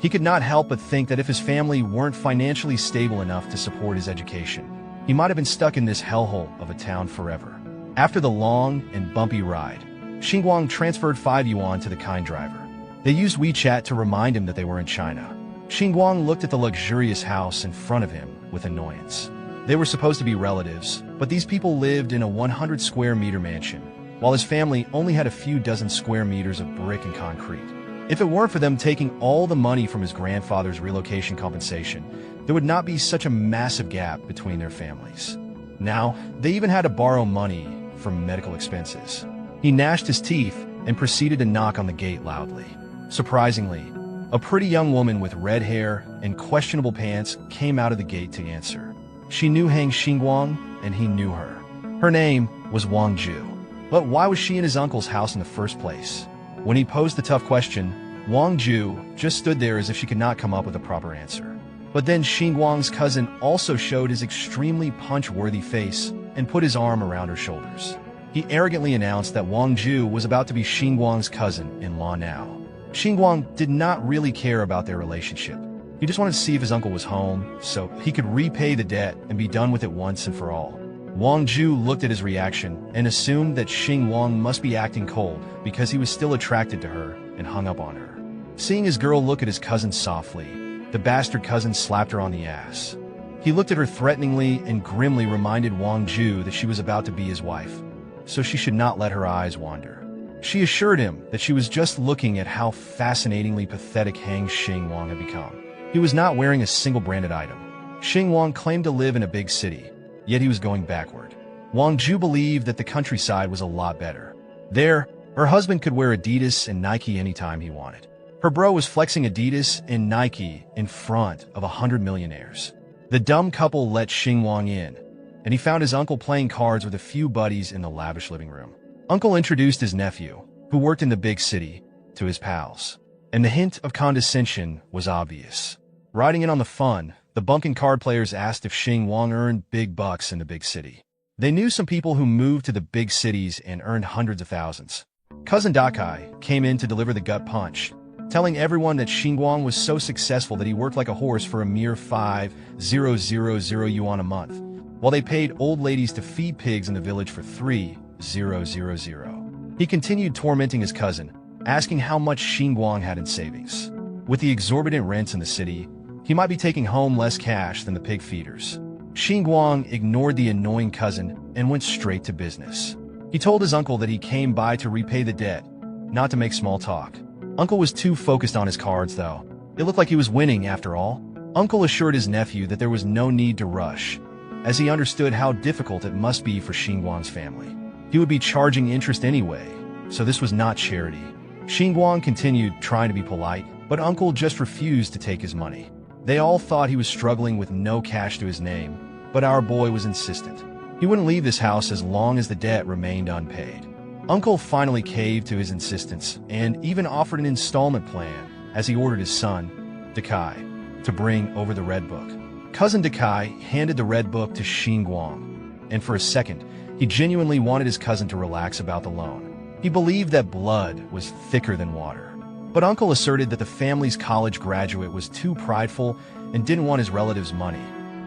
He could not help but think that if his family weren't financially stable enough to support his education, he might have been stuck in this hellhole of a town forever. After the long and bumpy ride, Xingwang transferred 5 yuan to the kind driver. They used WeChat to remind him that they were in China. Xingwang looked at the luxurious house in front of him with annoyance. They were supposed to be relatives, but these people lived in a 100 square meter mansion, while his family only had a few dozen square meters of brick and concrete. If it weren't for them taking all the money from his grandfather's relocation compensation, there would not be such a massive gap between their families. Now, they even had to borrow money for medical expenses. He gnashed his teeth and proceeded to knock on the gate loudly. Surprisingly, a pretty young woman with red hair and questionable pants came out of the gate to answer. She knew Xingwang, and he knew her. Her name was Wang Ju. But why was she in his uncle's house in the first place? When he posed the tough question, Wang Ju just stood there as if she could not come up with a proper answer. But then Xingwang's cousin also showed his extremely punch-worthy face and put his arm around her shoulders. He arrogantly announced that Wang Ju was about to be Xingwang's cousin-in-law now. Xingwang did not really care about their relationship. He just wanted to see if his uncle was home, so he could repay the debt and be done with it once and for all. Wang Ju looked at his reaction and assumed that Xingwang must be acting cold because he was still attracted to her and hung up on her. Seeing his girl look at his cousin softly, the bastard cousin slapped her on the ass. He looked at her threateningly and grimly reminded Wang Ju that she was about to be his wife, so she should not let her eyes wander. She assured him that she was just looking at how fascinatingly pathetic Xingwang had become. He was not wearing a single branded item. Xingwang claimed to live in a big city, yet he was going backward. Wang Ju believed that the countryside was a lot better. There, her husband could wear Adidas and Nike anytime he wanted. Her bro was flexing Adidas and Nike in front of 100 millionaires. The dumb couple let Xingwang in, and he found his uncle playing cards with a few buddies in the lavish living room. Uncle introduced his nephew, who worked in the big city, to his pals, and the hint of condescension was obvious. Riding in on the fun, the bunking card players asked if Xingwang earned big bucks in the big city. They knew some people who moved to the big cities and earned hundreds of thousands. Cousin Dakai came in to deliver the gut punch, telling everyone that Xingwang was so successful that he worked like a horse for a mere 5,000 yuan a month, while they paid old ladies to feed pigs in the village for 3,000. He continued tormenting his cousin, asking how much Xingwang had in savings. With the exorbitant rents in the city, he might be taking home less cash than the pig feeders. Xingwang ignored the annoying cousin and went straight to business. He told his uncle that he came by to repay the debt, not to make small talk. Uncle was too focused on his cards, though. It looked like he was winning, after all. Uncle assured his nephew that there was no need to rush, as he understood how difficult it must be for Xingwang's family. He would be charging interest anyway, so this was not charity. Xingwang continued trying to be polite, but Uncle just refused to take his money. They all thought he was struggling with no cash to his name, but our boy was insistent. He wouldn't leave this house as long as the debt remained unpaid. Uncle finally caved to his insistence and even offered an installment plan as he ordered his son, Dakai, to bring over the red book. Cousin Dakai handed the red book to Xingwang, and for a second, he genuinely wanted his cousin to relax about the loan. He believed that blood was thicker than water. But Uncle asserted that the family's college graduate was too prideful and didn't want his relatives' money,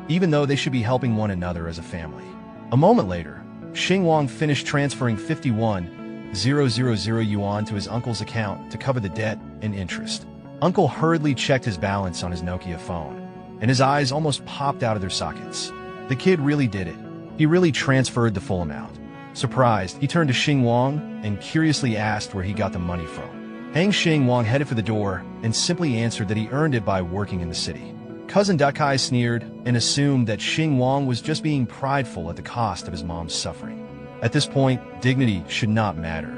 even though they should be helping one another as a family. A moment later, Xingwang finished transferring 51,000 yuan to his uncle's account to cover the debt and interest. Uncle hurriedly checked his balance on his Nokia phone, and his eyes almost popped out of their sockets. The kid really did it. He really transferred the full amount. Surprised, he turned to Xingwang and curiously asked where he got the money from. Xingwang headed for the door and simply answered that he earned it by working in the city. Cousin Dakai sneered and assumed that Xingwang was just being prideful at the cost of his mom's suffering. At this point, dignity should not matter.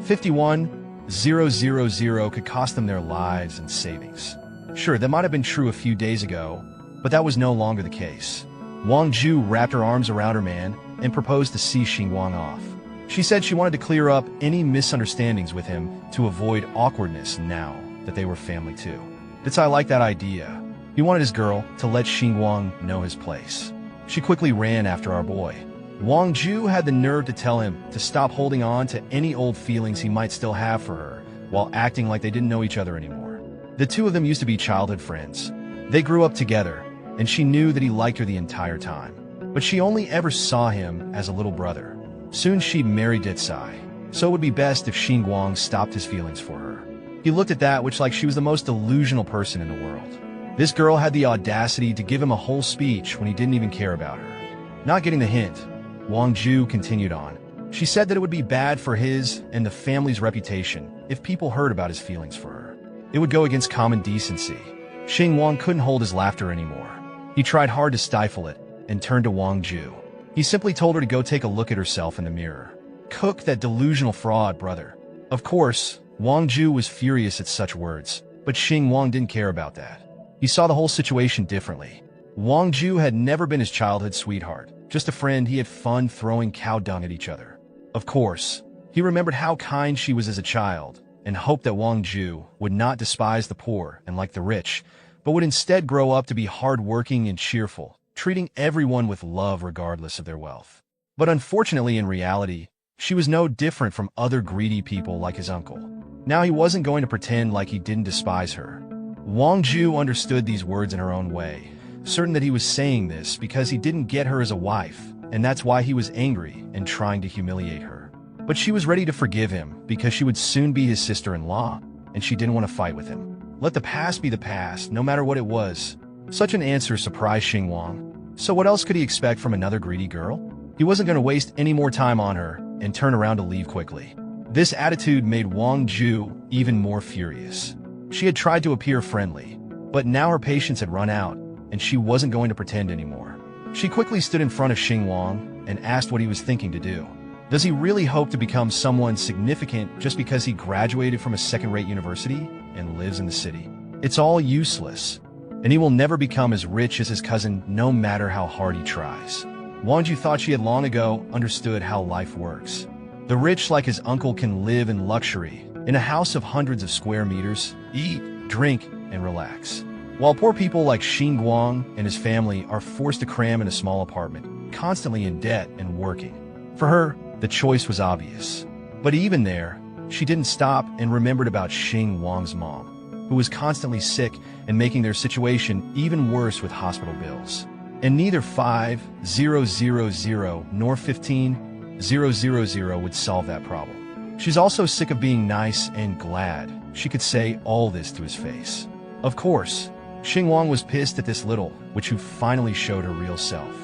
51,000 could cost them their lives and savings. Sure, that might have been true a few days ago, but that was no longer the case. Wang Ju wrapped her arms around her man and proposed to see Xingwang off. She said she wanted to clear up any misunderstandings with him to avoid awkwardness now that they were family too. Dakai liked that idea. He wanted his girl to let Xingwang know his place. She quickly ran after our boy. Wang Ju had the nerve to tell him to stop holding on to any old feelings he might still have for her, while acting like they didn't know each other anymore. The two of them used to be childhood friends. They grew up together, and she knew that he liked her the entire time. But she only ever saw him as a little brother. Soon she'd marry Ditsai, so it would be best if Xingwang stopped his feelings for her. He looked at that which like she was the most delusional person in the world. This girl had the audacity to give him a whole speech when he didn't even care about her. Not getting the hint, Wang Ju continued on. She said that it would be bad for his and the family's reputation if people heard about his feelings for her. It would go against common decency. Xingwang couldn't hold his laughter anymore. He tried hard to stifle it and turned to Wang Ju. He simply told her to go take a look at herself in the mirror. Cook that delusional fraud, brother. Of course, Wang Ju was furious at such words, but Xingwang didn't care about that. He saw the whole situation differently. Wang Ju had never been his childhood sweetheart, just a friend he had fun throwing cow dung at each other. Of course, he remembered how kind she was as a child, and hoped that Wang Ju would not despise the poor and like the rich, but would instead grow up to be hardworking and cheerful, treating everyone with love regardless of their wealth. But unfortunately, in reality, she was no different from other greedy people like his uncle. Now he wasn't going to pretend like he didn't despise her. Wang Ju understood these words in her own way, certain that he was saying this because he didn't get her as a wife, and that's why he was angry and trying to humiliate her. But she was ready to forgive him because she would soon be his sister-in-law, and she didn't want to fight with him. Let the past be the past, no matter what it was. Such an answer surprised Xingwang. So what else could he expect from another greedy girl? He wasn't going to waste any more time on her and turn around to leave quickly. This attitude made Wang Ju even more furious. She had tried to appear friendly, but now her patience had run out, and she wasn't going to pretend anymore. She quickly stood in front of Xingwang and asked what he was thinking to do. Does he really hope to become someone significant just because he graduated from a second-rate university and lives in the city? It's all useless, and he will never become as rich as his cousin no matter how hard he tries. Wang Ju thought she had long ago understood how life works. The rich like his uncle can live in luxury, in a house of hundreds of square meters, eat, drink, and relax. While poor people like Xingwang and his family are forced to cram in a small apartment, constantly in debt and working. For her, the choice was obvious. But even there, she didn't stop and remembered about Xingwang's mom, who was constantly sick and making their situation even worse with hospital bills. And neither 5,000 nor 15,000 would solve that problem. She's also sick of being nice and glad she could say all this to his face. Of course, Xingwang was pissed at this little witch who finally showed her real self.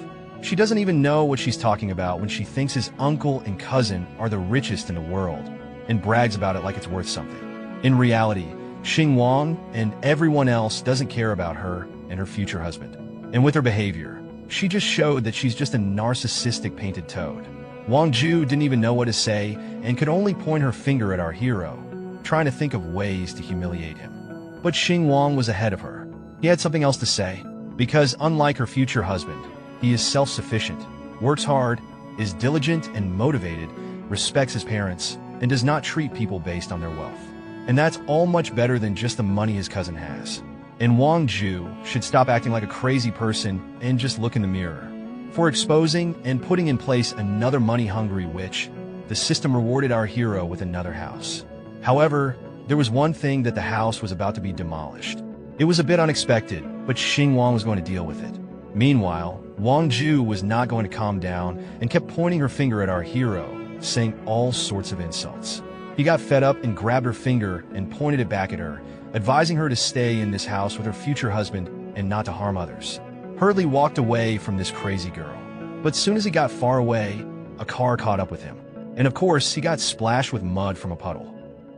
She doesn't even know what she's talking about when she thinks his uncle and cousin are the richest in the world and brags about it like it's worth something. In reality, Xingwang and everyone else doesn't care about her and her future husband. And with her behavior, she just showed that she's just a narcissistic painted toad. Wang Ju didn't even know what to say and could only point her finger at our hero, trying to think of ways to humiliate him. But Xingwang was ahead of her. He had something else to say, because unlike her future husband, he is self-sufficient, works hard, is diligent and motivated, respects his parents, and does not treat people based on their wealth. And that's all much better than just the money his cousin has. And Wang Ju should stop acting like a crazy person and just look in the mirror. For exposing and putting in place another money-hungry witch, the system rewarded our hero with another house. However, there was one thing that the house was about to be demolished. It was a bit unexpected, but Xingwang was going to deal with it. Meanwhile, Wang Ju was not going to calm down and kept pointing her finger at our hero, saying all sorts of insults. He got fed up and grabbed her finger and pointed it back at her, advising her to stay in this house with her future husband and not to harm others. Hurley walked away from this crazy girl, but soon as he got far away, a car caught up with him. And of course, he got splashed with mud from a puddle.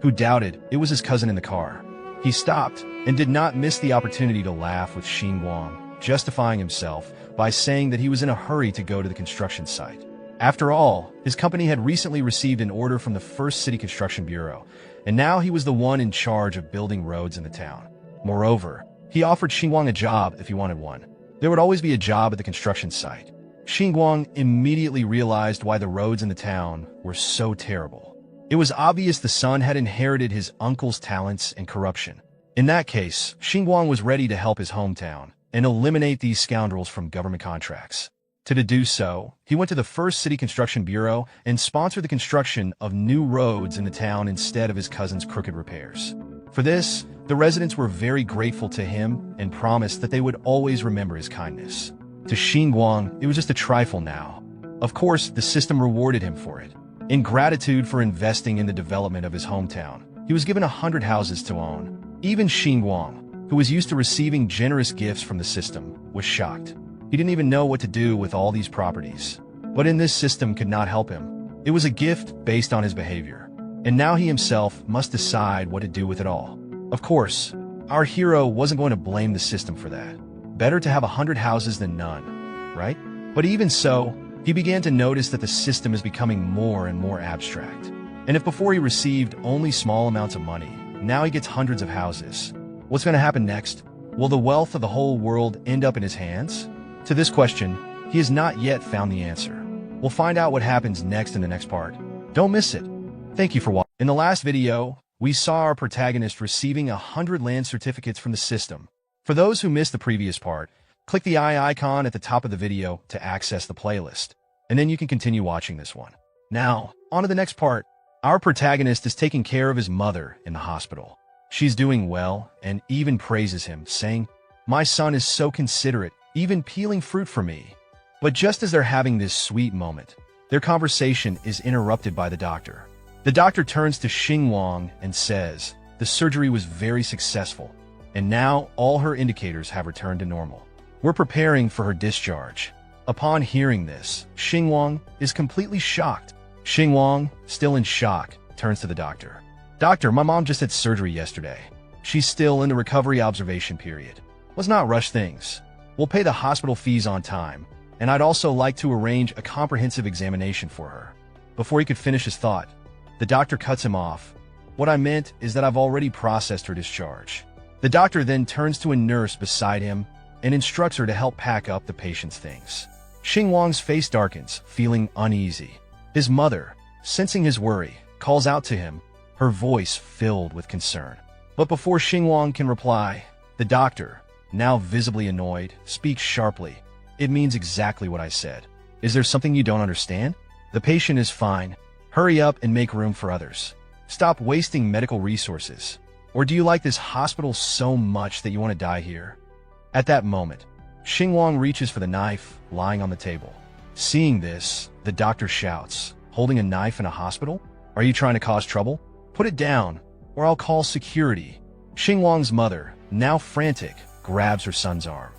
Who doubted it was his cousin in the car? He stopped and did not miss the opportunity to laugh with Xingwang, justifying himself by saying that he was in a hurry to go to the construction site. After all, his company had recently received an order from the First City Construction Bureau, and now he was the one in charge of building roads in the town. Moreover, he offered Xingwang a job if he wanted one. There would always be a job at the construction site. Xingwang immediately realized why the roads in the town were so terrible. It was obvious the son had inherited his uncle's talents and corruption. In that case, Xingwang was ready to help his hometown and eliminate these scoundrels from government contracts. To do so, he went to the first city construction bureau and sponsored the construction of new roads in the town instead of his cousin's crooked repairs. For this, the residents were very grateful to him and promised that they would always remember his kindness. To Xingwang, it was just a trifle now. Of course, the system rewarded him for it. In gratitude for investing in the development of his hometown, he was given 100 houses to own. Even Xingwang, who was used to receiving generous gifts from the system, was shocked. He didn't even know what to do with all these properties. But in this system could not help him. It was a gift based on his behavior. And now he himself must decide what to do with it all. Of course, our hero wasn't going to blame the system for that. Better to have 100 houses than none, right? But even so, he began to notice that the system is becoming more and more abstract. And if before he received only small amounts of money, now he gets hundreds of houses. What's going to happen next? Will the wealth of the whole world end up in his hands? To this question, he has not yet found the answer. We'll find out what happens next in the next part. Don't miss it. Thank you for watching. In the last video, we saw our protagonist receiving 100 land certificates from the system. For those who missed the previous part, click the eye icon at the top of the video to access the playlist, and then you can continue watching this one. Now, on to the next part. Our protagonist is taking care of his mother in the hospital. She's doing well and even praises him, saying, "My son is so considerate, even peeling fruit for me." But just as they're having this sweet moment, their conversation is interrupted by the doctor. The doctor turns to Xingwang and says, "The surgery was very successful, and now all her indicators have returned to normal. We're preparing for her discharge." Upon hearing this, Xingwang is completely shocked. Xingwang, still in shock, turns to the doctor. "Doctor, my mom just had surgery yesterday. She's still in the recovery observation period. Let's not rush things. We'll pay the hospital fees on time, and I'd also like to arrange a comprehensive examination for her." Before he could finish his thought, the doctor cuts him off. "What I meant is that I've already processed her discharge." The doctor then turns to a nurse beside him and instructs her to help pack up the patient's things. Xingwang's face darkens, feeling uneasy. His mother, sensing his worry, calls out to him, her voice filled with concern. But before Xingwang can reply, the doctor, now visibly annoyed, speaks sharply. "It means exactly what I said. Is there something you don't understand? The patient is fine. Hurry up and make room for others. Stop wasting medical resources. Or do you like this hospital so much that you want to die here?" At that moment, Xingwang reaches for the knife lying on the table. Seeing this, the doctor shouts, "Holding a knife in a hospital? Are you trying to cause trouble? Put it down, or I'll call security." Xingwang's mother, now frantic, grabs her son's arm.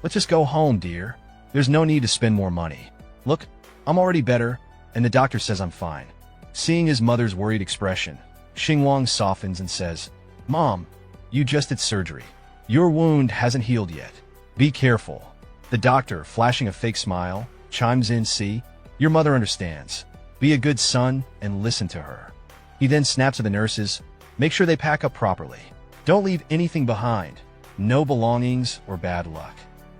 "Let's just go home, dear. There's no need to spend more money. Look, I'm already better, and the doctor says I'm fine." Seeing his mother's worried expression, Xingwang softens and says, "Mom, you just had surgery. Your wound hasn't healed yet. Be careful." The doctor, flashing a fake smile, chimes in, "See, your mother understands. Be a good son and listen to her." He then snaps at the nurses, "Make sure they pack up properly. Don't leave anything behind. No belongings or bad luck."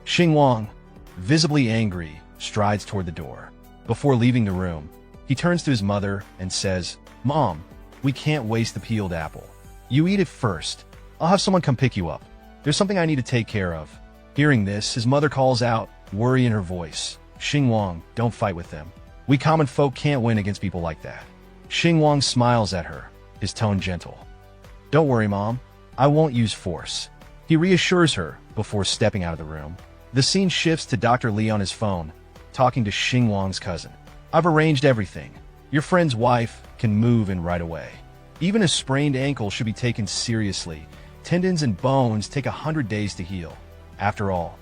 Xingwang, visibly angry, strides toward the door. Before leaving the room, he turns to his mother and says, "Mom, we can't waste the peeled apple. You eat it first. I'll have someone come pick you up. There's something I need to take care of." Hearing this, his mother calls out, worry in her voice, "Xingwang, don't fight with them. We common folk can't win against people like that." Xingwang smiles at her, his tone gentle. "Don't worry, Mom. I won't use force." He reassures her before stepping out of the room. The scene shifts to Dr. Lee on his phone, talking to Xingwang's cousin. "I've arranged everything. Your friend's wife can move in right away. Even a sprained ankle should be taken seriously. Tendons and bones take 100 days to heal. After all."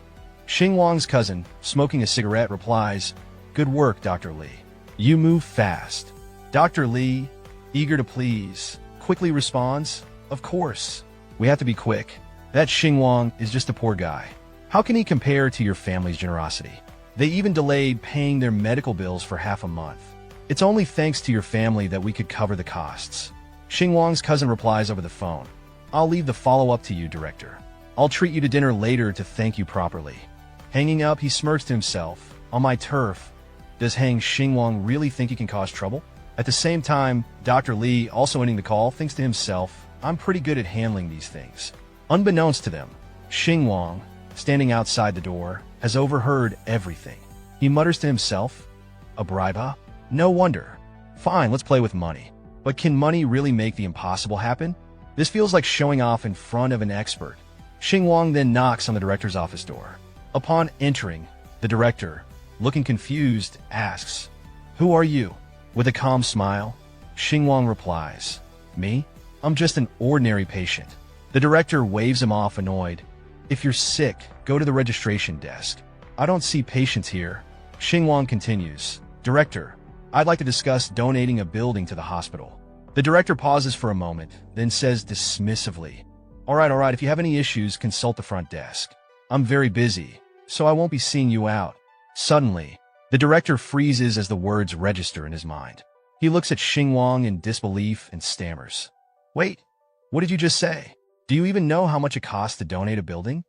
Xingwang's cousin, smoking a cigarette, replies, "Good work, Dr. Lee. You move fast." Dr. Lee, eager to please, quickly responds, "Of course. We have to be quick. That Xingwang is just a poor guy. How can he compare to your family's generosity? They even delayed paying their medical bills for half a month. It's only thanks to your family that we could cover the costs." Xingwang's cousin replies over the phone, "I'll leave the follow-up to you, Director. I'll treat you to dinner later to thank you properly." Hanging up, he smirks to himself, "On my turf. Does Hang Xingwang really think he can cause trouble?" At the same time, Dr. Lee, also ending the call, thinks to himself, "I'm pretty good at handling these things." Unbeknownst to them, Xingwang, standing outside the door, has overheard everything. He mutters to himself, "A bribe, huh? No wonder. Fine, let's play with money. But can money really make the impossible happen? This feels like showing off in front of an expert." Xingwang then knocks on the director's office door. Upon entering, the director, looking confused, asks, "Who are you?" With a calm smile, Xingwang replies, "Me? I'm just an ordinary patient." The director waves him off, annoyed. "If you're sick, go to the registration desk. I don't see patients here." Xingwang continues, "Director, I'd like to discuss donating a building to the hospital." The director pauses for a moment, then says dismissively, All right, if you have any issues, consult the front desk. I'm very busy, so I won't be seeing you out." Suddenly, the director freezes as the words register in his mind. He looks at Xingwang in disbelief and stammers. "Wait, what did you just say? Do you even know how much it costs to donate a building?"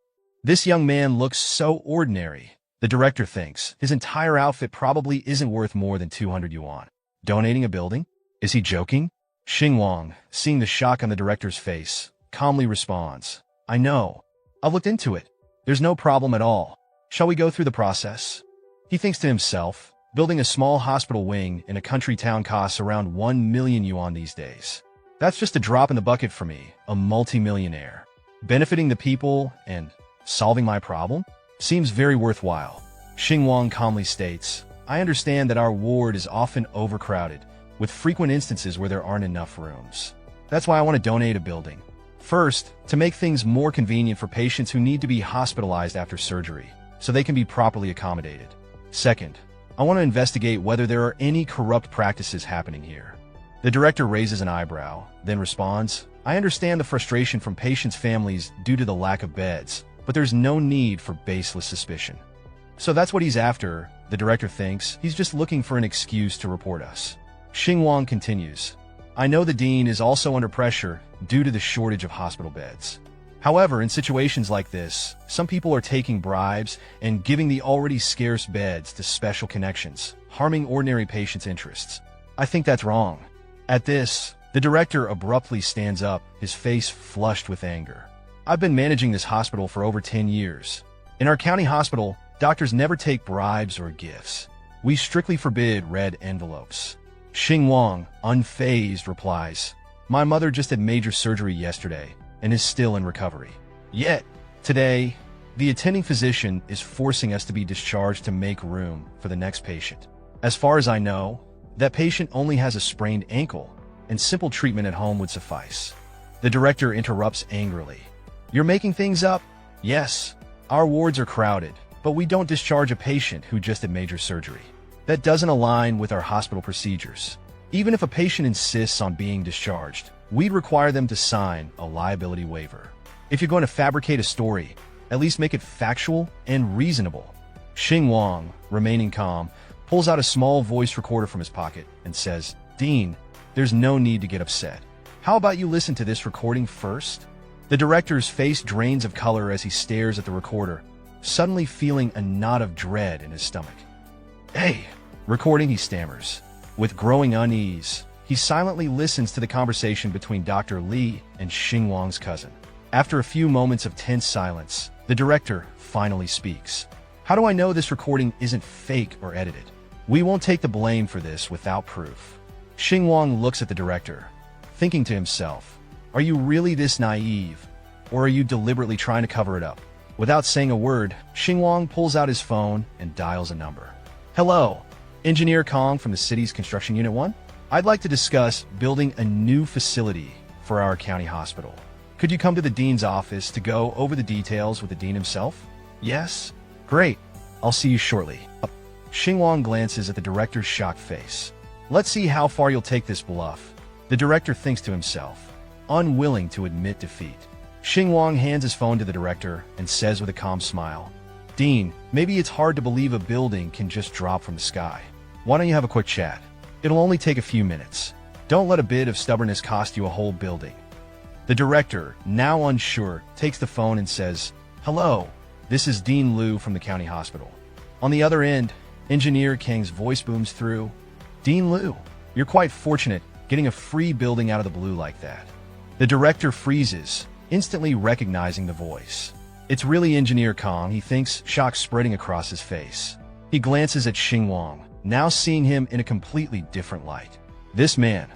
This young man looks so ordinary. The director thinks his entire outfit probably isn't worth more than 200 yuan. Donating a building? Is he joking? Xingwang, seeing the shock on the director's face, calmly responds, "I know. I've looked into it. There's no problem at all. Shall we go through the process?" He thinks to himself, building a small hospital wing in a country town costs around 1 million yuan these days. That's just a drop in the bucket for me, a multimillionaire. Benefiting the people and solving my problem seems very worthwhile. Xingwang calmly states, "I understand that our ward is often overcrowded, with frequent instances where there aren't enough rooms. That's why I want to donate a building. First, to make things more convenient for patients who need to be hospitalized after surgery, so they can be properly accommodated. Second, I want to investigate whether there are any corrupt practices happening here." The director raises an eyebrow, then responds, "I understand the frustration from patients' families due to the lack of beds, but there's no need for baseless suspicion." So that's what he's after. The director thinks he's just looking for an excuse to report us. Xingwang continues, "I know the dean is also under pressure due to the shortage of hospital beds. However, in situations like this, some people are taking bribes and giving the already scarce beds to special connections, harming ordinary patients' interests. I think that's wrong." At this, the director abruptly stands up, his face flushed with anger. "I've been managing this hospital for over 10 years. In our county hospital, doctors never take bribes or gifts. We strictly forbid red envelopes." Xingwang, unfazed, replies, "My mother just had major surgery yesterday and is still in recovery. Yet, today, the attending physician is forcing us to be discharged to make room for the next patient. As far as I know, that patient only has a sprained ankle, and simple treatment at home would suffice." The director interrupts angrily, "You're making things up? Yes, our wards are crowded, but we don't discharge a patient who just had major surgery. That doesn't align with our hospital procedures. Even if a patient insists on being discharged, we'd require them to sign a liability waiver. If you're going to fabricate a story, at least make it factual and reasonable." Xingwang, remaining calm, pulls out a small voice recorder from his pocket and says, "Dean, there's no need to get upset. How about you listen to this recording first?" The director's face drains of color as he stares at the recorder, suddenly feeling a knot of dread in his stomach. "Hey, recording," he stammers. With growing unease, he silently listens to the conversation between Dr. Li and Xingwang's cousin. After a few moments of tense silence, the director finally speaks. "How do I know this recording isn't fake or edited? We won't take the blame for this without proof." Xingwang looks at the director, thinking to himself, "Are you really this naive, or are you deliberately trying to cover it up?" Without saying a word, Xingwang pulls out his phone and dials a number. "Hello, Engineer Kong from the city's Construction Unit 1. I'd like to discuss building a new facility for our county hospital. Could you come to the dean's office to go over the details with the dean himself?" "Yes? Great. I'll see you shortly." Xingwang glances at the director's shocked face. "Let's see how far you'll take this bluff." The director thinks to himself, unwilling to admit defeat. Xingwang hands his phone to the director and says with a calm smile, "Dean, maybe it's hard to believe a building can just drop from the sky. Why don't you have a quick chat? It'll only take a few minutes. Don't let a bit of stubbornness cost you a whole building." The director, now unsure, takes the phone and says, "Hello, this is Dean Liu from the county hospital." On the other end, Engineer Kang's voice booms through, "Dean Liu, you're quite fortunate getting a free building out of the blue like that." The director freezes, instantly recognizing the voice. It's really Engineer Kong, he thinks, shock spreading across his face. He glances at Xingwang, now seeing him in a completely different light. This man,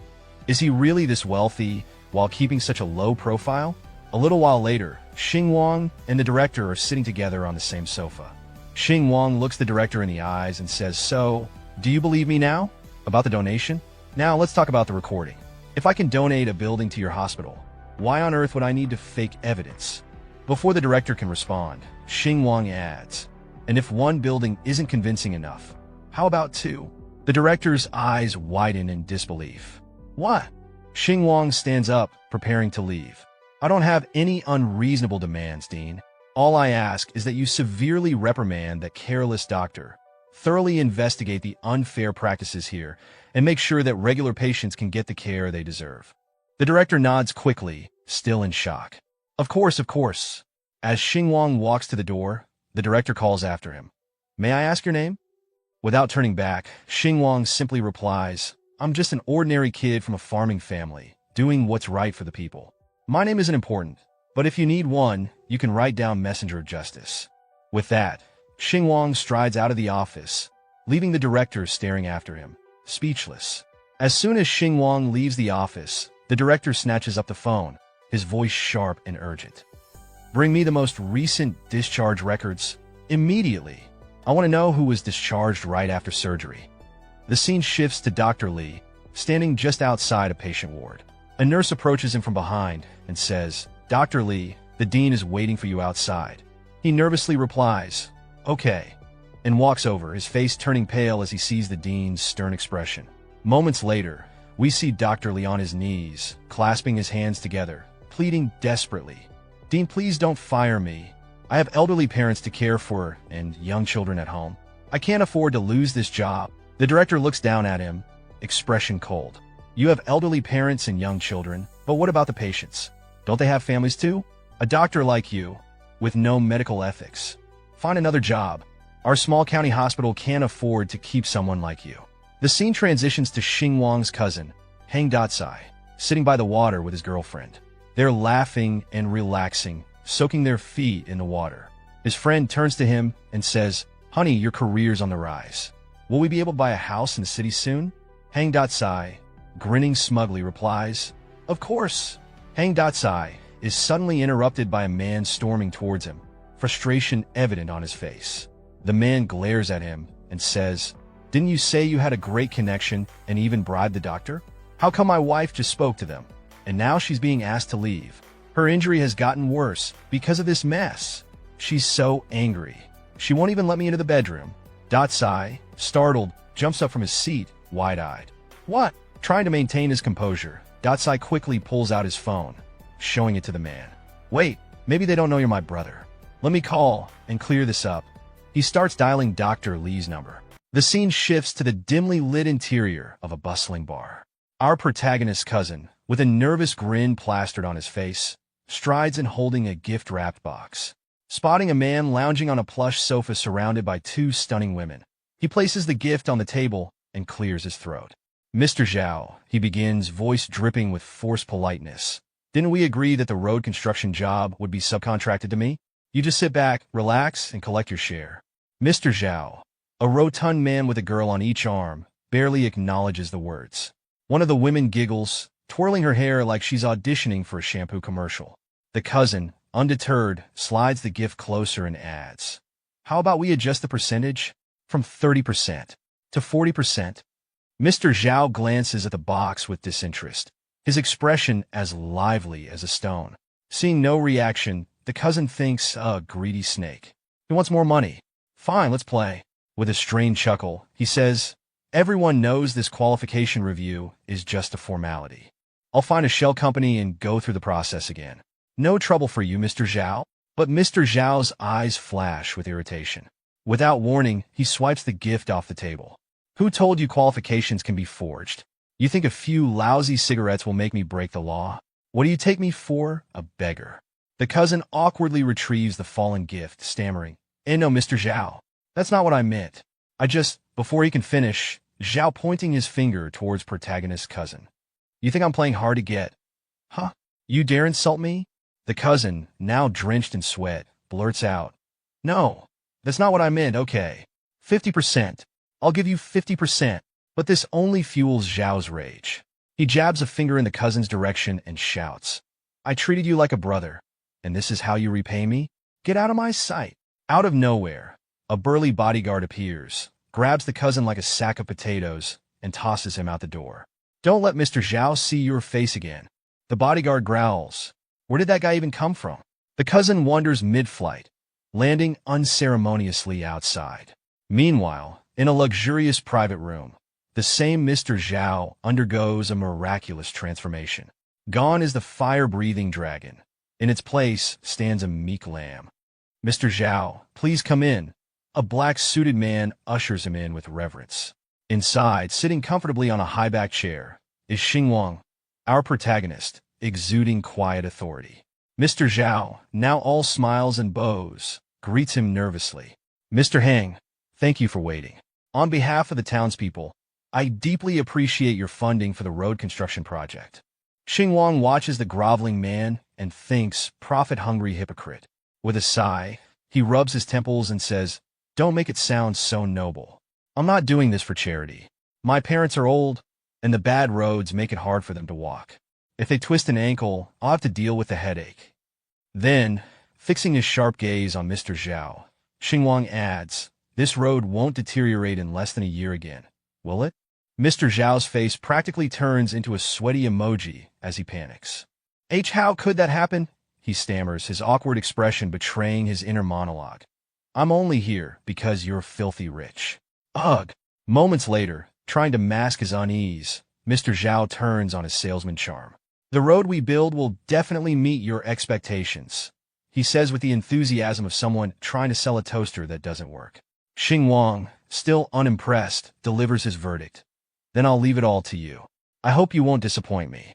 is he really this wealthy while keeping such a low profile? A little while later, Xingwang and the director are sitting together on the same sofa. Xingwang looks the director in the eyes and says, "So, do you believe me now? About the donation? Now let's talk about the recording. If I can donate a building to your hospital, why on earth would I need to fake evidence?" Before the director can respond, Xingwang adds, "And if one building isn't convincing enough, how about two?" The director's eyes widen in disbelief. "What?" Xingwang stands up, preparing to leave. "I don't have any unreasonable demands, Dean. All I ask is that you severely reprimand that careless doctor, thoroughly investigate the unfair practices here, and make sure that regular patients can get the care they deserve." The director nods quickly, still in shock. Of course. As Xingwang walks to the door, the director calls after him. "May I ask your name?" Without turning back, Xingwang simply replies, "I'm just an ordinary kid from a farming family, doing what's right for the people. My name isn't important, but if you need one, you can write down Messenger of Justice." With that, Xingwang strides out of the office, leaving the director staring after him, speechless. As soon as Xingwang leaves the office, the director snatches up the phone, his voice sharp and urgent. "Bring me the most recent discharge records, immediately. I want to know who was discharged right after surgery." The scene shifts to Dr. Lee, standing just outside a patient ward. A nurse approaches him from behind and says, "Dr. Lee, the dean is waiting for you outside." He nervously replies, "Okay," and walks over, his face turning pale as he sees the dean's stern expression. Moments later, we see Dr. Lee on his knees, clasping his hands together, pleading desperately, "Dean, please don't fire me. I have elderly parents to care for and young children at home. I can't afford to lose this job." The director looks down at him, expression cold. "You have elderly parents and young children, but what about the patients? Don't they have families too? A doctor like you, with no medical ethics. Find another job. Our small county hospital can't afford to keep someone like you." The scene transitions to Xingwang's cousin, Hang Datsai, sitting by the water with his girlfriend. They're laughing and relaxing, soaking their feet in the water. His friend turns to him and says, "Honey, your career's on the rise. Will we be able to buy a house in the city soon?" Hang Datsai, grinning smugly, replies, "Of course." Hang Datsai is suddenly interrupted by a man storming towards him, frustration evident on his face. The man glares at him and says, "Didn't you say you had a great connection and even bribed the doctor? How come my wife just spoke to them, and now she's being asked to leave? Her injury has gotten worse because of this mess. She's so angry. She won't even let me into the bedroom." Datsai, startled, jumps up from his seat, wide-eyed. "What?" Trying to maintain his composure, Datsai quickly pulls out his phone, showing it to the man. "Wait, maybe they don't know you're my brother. Let me call and clear this up." He starts dialing Dr. Lee's number. The scene shifts to the dimly lit interior of a bustling bar. Our protagonist's cousin, with a nervous grin plastered on his face, strides in holding a gift-wrapped box. Spotting a man lounging on a plush sofa surrounded by two stunning women, he places the gift on the table and clears his throat. "Mr. Zhao," he begins, voice dripping with forced politeness. "Didn't we agree that the road construction job would be subcontracted to me? You just sit back, relax, and collect your share." Mr. Zhao, a rotund man with a girl on each arm, barely acknowledges the words. One of the women giggles, twirling her hair like she's auditioning for a shampoo commercial. The cousin, undeterred, slides the gift closer and adds, "How about we adjust the percentage from 30% to 40%? Mr. Zhao glances at the box with disinterest, his expression as lively as a stone. Seeing no reaction, the cousin thinks, a greedy snake. He wants more money. "Fine, let's play." With a strained chuckle, he says, "Everyone knows this qualification review is just a formality. I'll find a shell company and go through the process again. No trouble for you, Mr. Zhao." But Mr. Zhao's eyes flash with irritation. Without warning, he swipes the gift off the table. "Who told you qualifications can be forged? You think a few lousy cigarettes will make me break the law? What do you take me for? A beggar?" The cousin awkwardly retrieves the fallen gift, stammering, "No, Mr. Zhao. That's not what I meant. Before he can finish, Zhao pointing his finger towards protagonist's cousin. "You think I'm playing hard to get? Huh? You dare insult me?" The cousin, now drenched in sweat, blurts out, "No, that's not what I meant, okay. 50%. I'll give you 50%. But this only fuels Zhao's rage. He jabs a finger in the cousin's direction and shouts, I treated you like a brother, and this is how you repay me? Get out of my sight. Out of nowhere, a burly bodyguard appears, grabs the cousin like a sack of potatoes, and tosses him out the door. Don't let Mr. Zhao see your face again. The bodyguard growls. Where did that guy even come from? The cousin wanders mid-flight, landing unceremoniously outside. Meanwhile, in a luxurious private room, the same Mr. Zhao undergoes a miraculous transformation. Gone is the fire-breathing dragon. In its place stands a meek lamb. Mr. Zhao, please come in. A black-suited man ushers him in with reverence. Inside, sitting comfortably on a high-back chair, is Xingwang, our protagonist, exuding quiet authority. Mr. Zhao, now all smiles and bows, greets him nervously. Mr. Hang, thank you for waiting. On behalf of the townspeople, I deeply appreciate your funding for the road construction project. Xingwang watches the groveling man and thinks, profit-hungry hypocrite. With a sigh, he rubs his temples and says, Don't make it sound so noble. I'm not doing this for charity. My parents are old, and the bad roads make it hard for them to walk. If they twist an ankle, I'll have to deal with the headache. Then, fixing his sharp gaze on Mr. Zhao, Xingwang adds, This road won't deteriorate in less than a year again, will it? Mr. Zhao's face practically turns into a sweaty emoji as he panics. How could that happen? He stammers, his awkward expression betraying his inner monologue. I'm only here because you're filthy rich. Ugh. Moments later, trying to mask his unease, Mr. Zhao turns on his salesman charm. The road we build will definitely meet your expectations, he says with the enthusiasm of someone trying to sell a toaster that doesn't work. Xingwang, still unimpressed, delivers his verdict. Then I'll leave it all to you. I hope you won't disappoint me.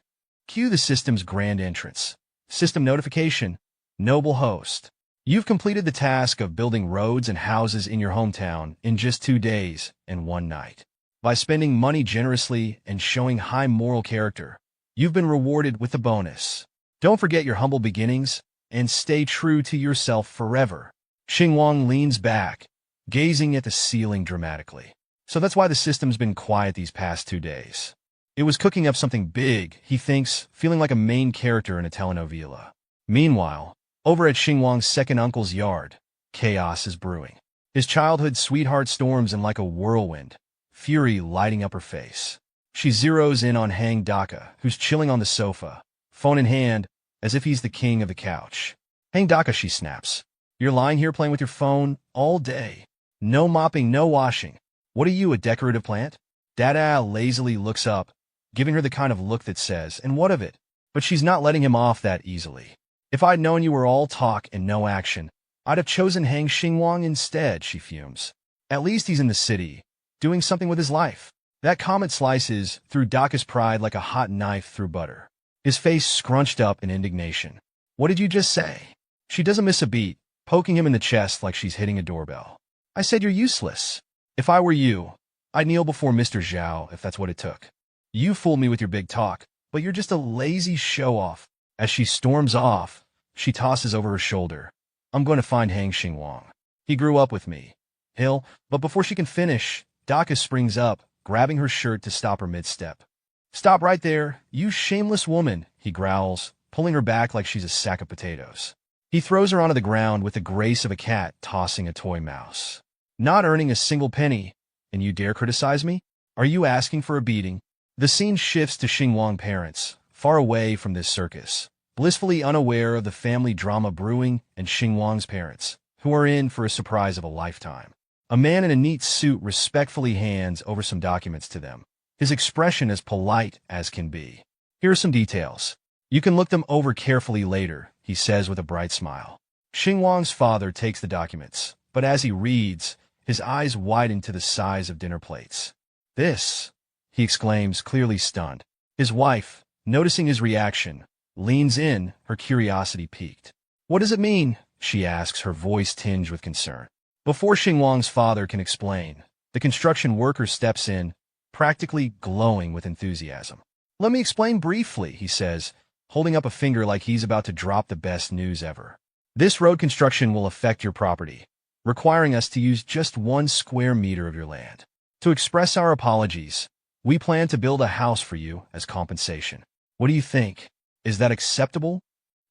Cue the system's grand entrance. System notification. Noble host. You've completed the task of building roads and houses in your hometown in just 2 days and 1 night. By spending money generously and showing high moral character, you've been rewarded with a bonus. Don't forget your humble beginnings and stay true to yourself forever. Xingwang leans back, gazing at the ceiling dramatically. So that's why the system's been quiet these past 2 days. It was cooking up something big, he thinks, feeling like a main character in a telenovela. Meanwhile, over at Xingwang's second uncle's yard, chaos is brewing. His childhood sweetheart storms in like a whirlwind, fury lighting up her face. She zeroes in on Hang Daka, who's chilling on the sofa, phone in hand, as if he's the king of the couch. Hang Daka, she snaps. You're lying here playing with your phone all day. No mopping, no washing. What are you, a decorative plant? Dada lazily looks up, giving her the kind of look that says, and what of it? But she's not letting him off that easily. If I'd known you were all talk and no action, I'd have chosen Hang Xingwang instead, she fumes. At least he's in the city, doing something with his life. That comment slices through Daka's pride like a hot knife through butter. His face scrunched up in indignation. What did you just say? She doesn't miss a beat, poking him in the chest like she's hitting a doorbell. I said you're useless. If I were you, I'd kneel before Mr. Zhao if that's what it took. You fooled me with your big talk, but you're just a lazy show-off. As she storms off, she tosses over her shoulder. I'm going to find Hang Xingwang. He grew up with me. But before she can finish, Daka springs up, grabbing her shirt to stop her mid-step. Stop right there, you shameless woman, he growls, pulling her back like she's a sack of potatoes. He throws her onto the ground with the grace of a cat tossing a toy mouse. Not earning a single penny, and you dare criticize me? Are you asking for a beating? The scene shifts to Xingwang parents, far away from this circus, blissfully unaware of the family drama brewing, and Xingwang's parents, who are in for a surprise of a lifetime. A man in a neat suit respectfully hands over some documents to them, his expression as polite as can be. Here are some details. You can look them over carefully later, he says with a bright smile. Xingwang's father takes the documents, but as he reads, his eyes widen to the size of dinner plates. This, he exclaims, clearly stunned. His wife, noticing his reaction, leans in, her curiosity piqued. What does it mean? She asks, her voice tinged with concern. Before Xingwang's father can explain, the construction worker steps in, practically glowing with enthusiasm. Let me explain briefly, he says, holding up a finger like he's about to drop the best news ever. This road construction will affect your property, requiring us to use just 1 square meter of your land. To express our apologies, we plan to build a house for you as compensation. What do you think? Is that acceptable?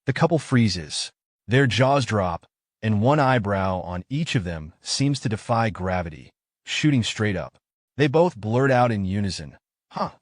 The couple freezes. Their jaws drop, and one eyebrow on each of them seems to defy gravity, shooting straight up. They both blurt out in unison, "Huh."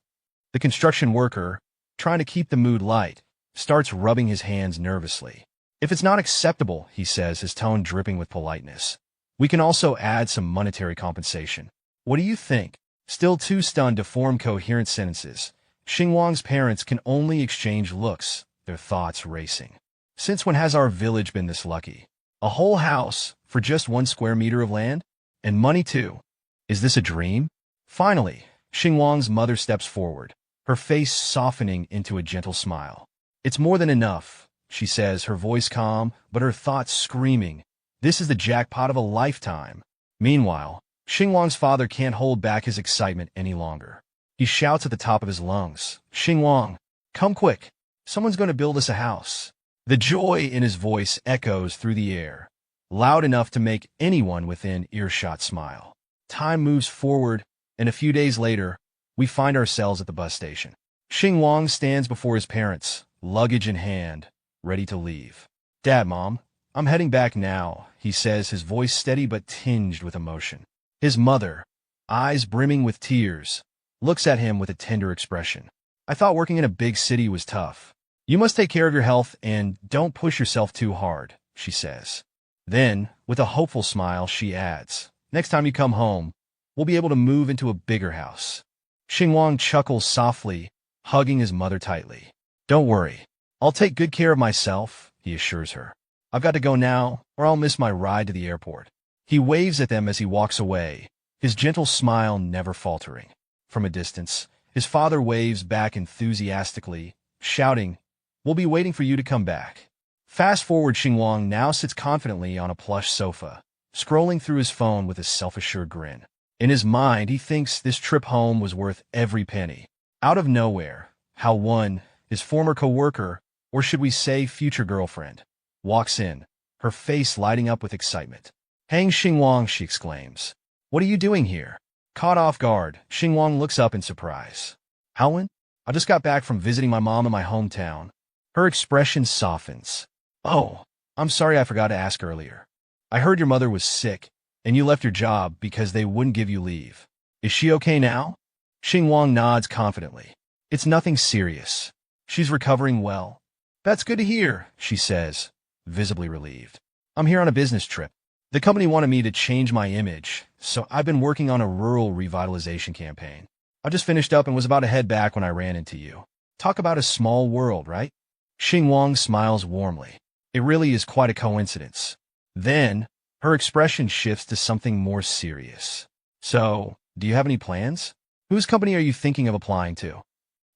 The construction worker, trying to keep the mood light, starts rubbing his hands nervously. "If it's not acceptable," he says, his tone dripping with politeness, "we can also add some monetary compensation. What do you think?" Still too stunned to form coherent sentences, Xingwang's parents can only exchange looks, their thoughts racing. Since when has our village been this lucky? A whole house for just 1 square meter of land? And money too. Is this a dream? Finally, Xingwang's mother steps forward, her face softening into a gentle smile. "It's more than enough," she says, her voice calm, but her thoughts screaming. This is the jackpot of a lifetime. Meanwhile, Xingwang's father can't hold back his excitement any longer. He shouts at the top of his lungs, "Xingwang, come quick. Someone's going to build us a house." The joy in his voice echoes through the air, loud enough to make anyone within earshot smile. Time moves forward, and a few days later, we find ourselves at the bus station. Xingwang stands before his parents, luggage in hand, ready to leave. "Dad, Mom, I'm heading back now," he says, his voice steady but tinged with emotion. His mother, eyes brimming with tears, looks at him with a tender expression. "I thought working in a big city was tough. You must take care of your health and don't push yourself too hard," she says. Then, with a hopeful smile, she adds, "Next time you come home, we'll be able to move into a bigger house." Xingwang chuckles softly, hugging his mother tightly. "Don't worry. I'll take good care of myself," he assures her. "I've got to go now, or I'll miss my ride to the airport." He waves at them as he walks away, his gentle smile never faltering. From a distance, his father waves back enthusiastically, shouting, "We'll be waiting for you to come back." Fast forward, Xingwang now sits confidently on a plush sofa, scrolling through his phone with a self-assured grin. In his mind, he thinks this trip home was worth every penny. Out of nowhere, One, his former co-worker, or should we say future girlfriend, walks in, her face lighting up with excitement. "Hang Xingwang," she exclaims. "What are you doing here?" Caught off guard, Xingwang looks up in surprise. "Howin? I just got back from visiting my mom in my hometown." Her expression softens. "Oh, I'm sorry I forgot to ask earlier. I heard your mother was sick, and you left your job because they wouldn't give you leave. Is she okay now?" Xingwang nods confidently. "It's nothing serious. She's recovering well." "That's good to hear," she says, visibly relieved. "I'm here on a business trip. The company wanted me to change my image, so I've been working on a rural revitalization campaign. I just finished up and was about to head back when I ran into you. Talk about a small world, right?" Xingwang smiles warmly. It really is quite a coincidence. Then, her expression shifts to something more serious. "So, do you have any plans? Whose company are you thinking of applying to?"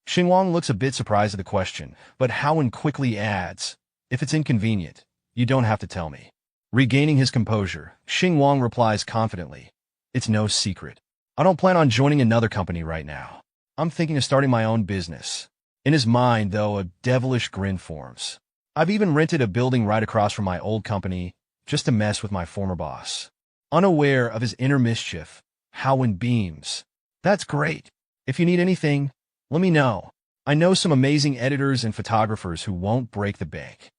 Xingwang looks a bit surprised at the question, but Howen quickly adds, "If it's inconvenient, you don't have to tell me." Regaining his composure, Xingwang replies confidently, "It's no secret. I don't plan on joining another company right now. I'm thinking of starting my own business." In his mind, though, a devilish grin forms. "I've even rented a building right across from my old company just to mess with my former boss." Unaware of his inner mischief, Howen beams. "That's great. If you need anything, let me know. I know some amazing editors and photographers who won't break the bank."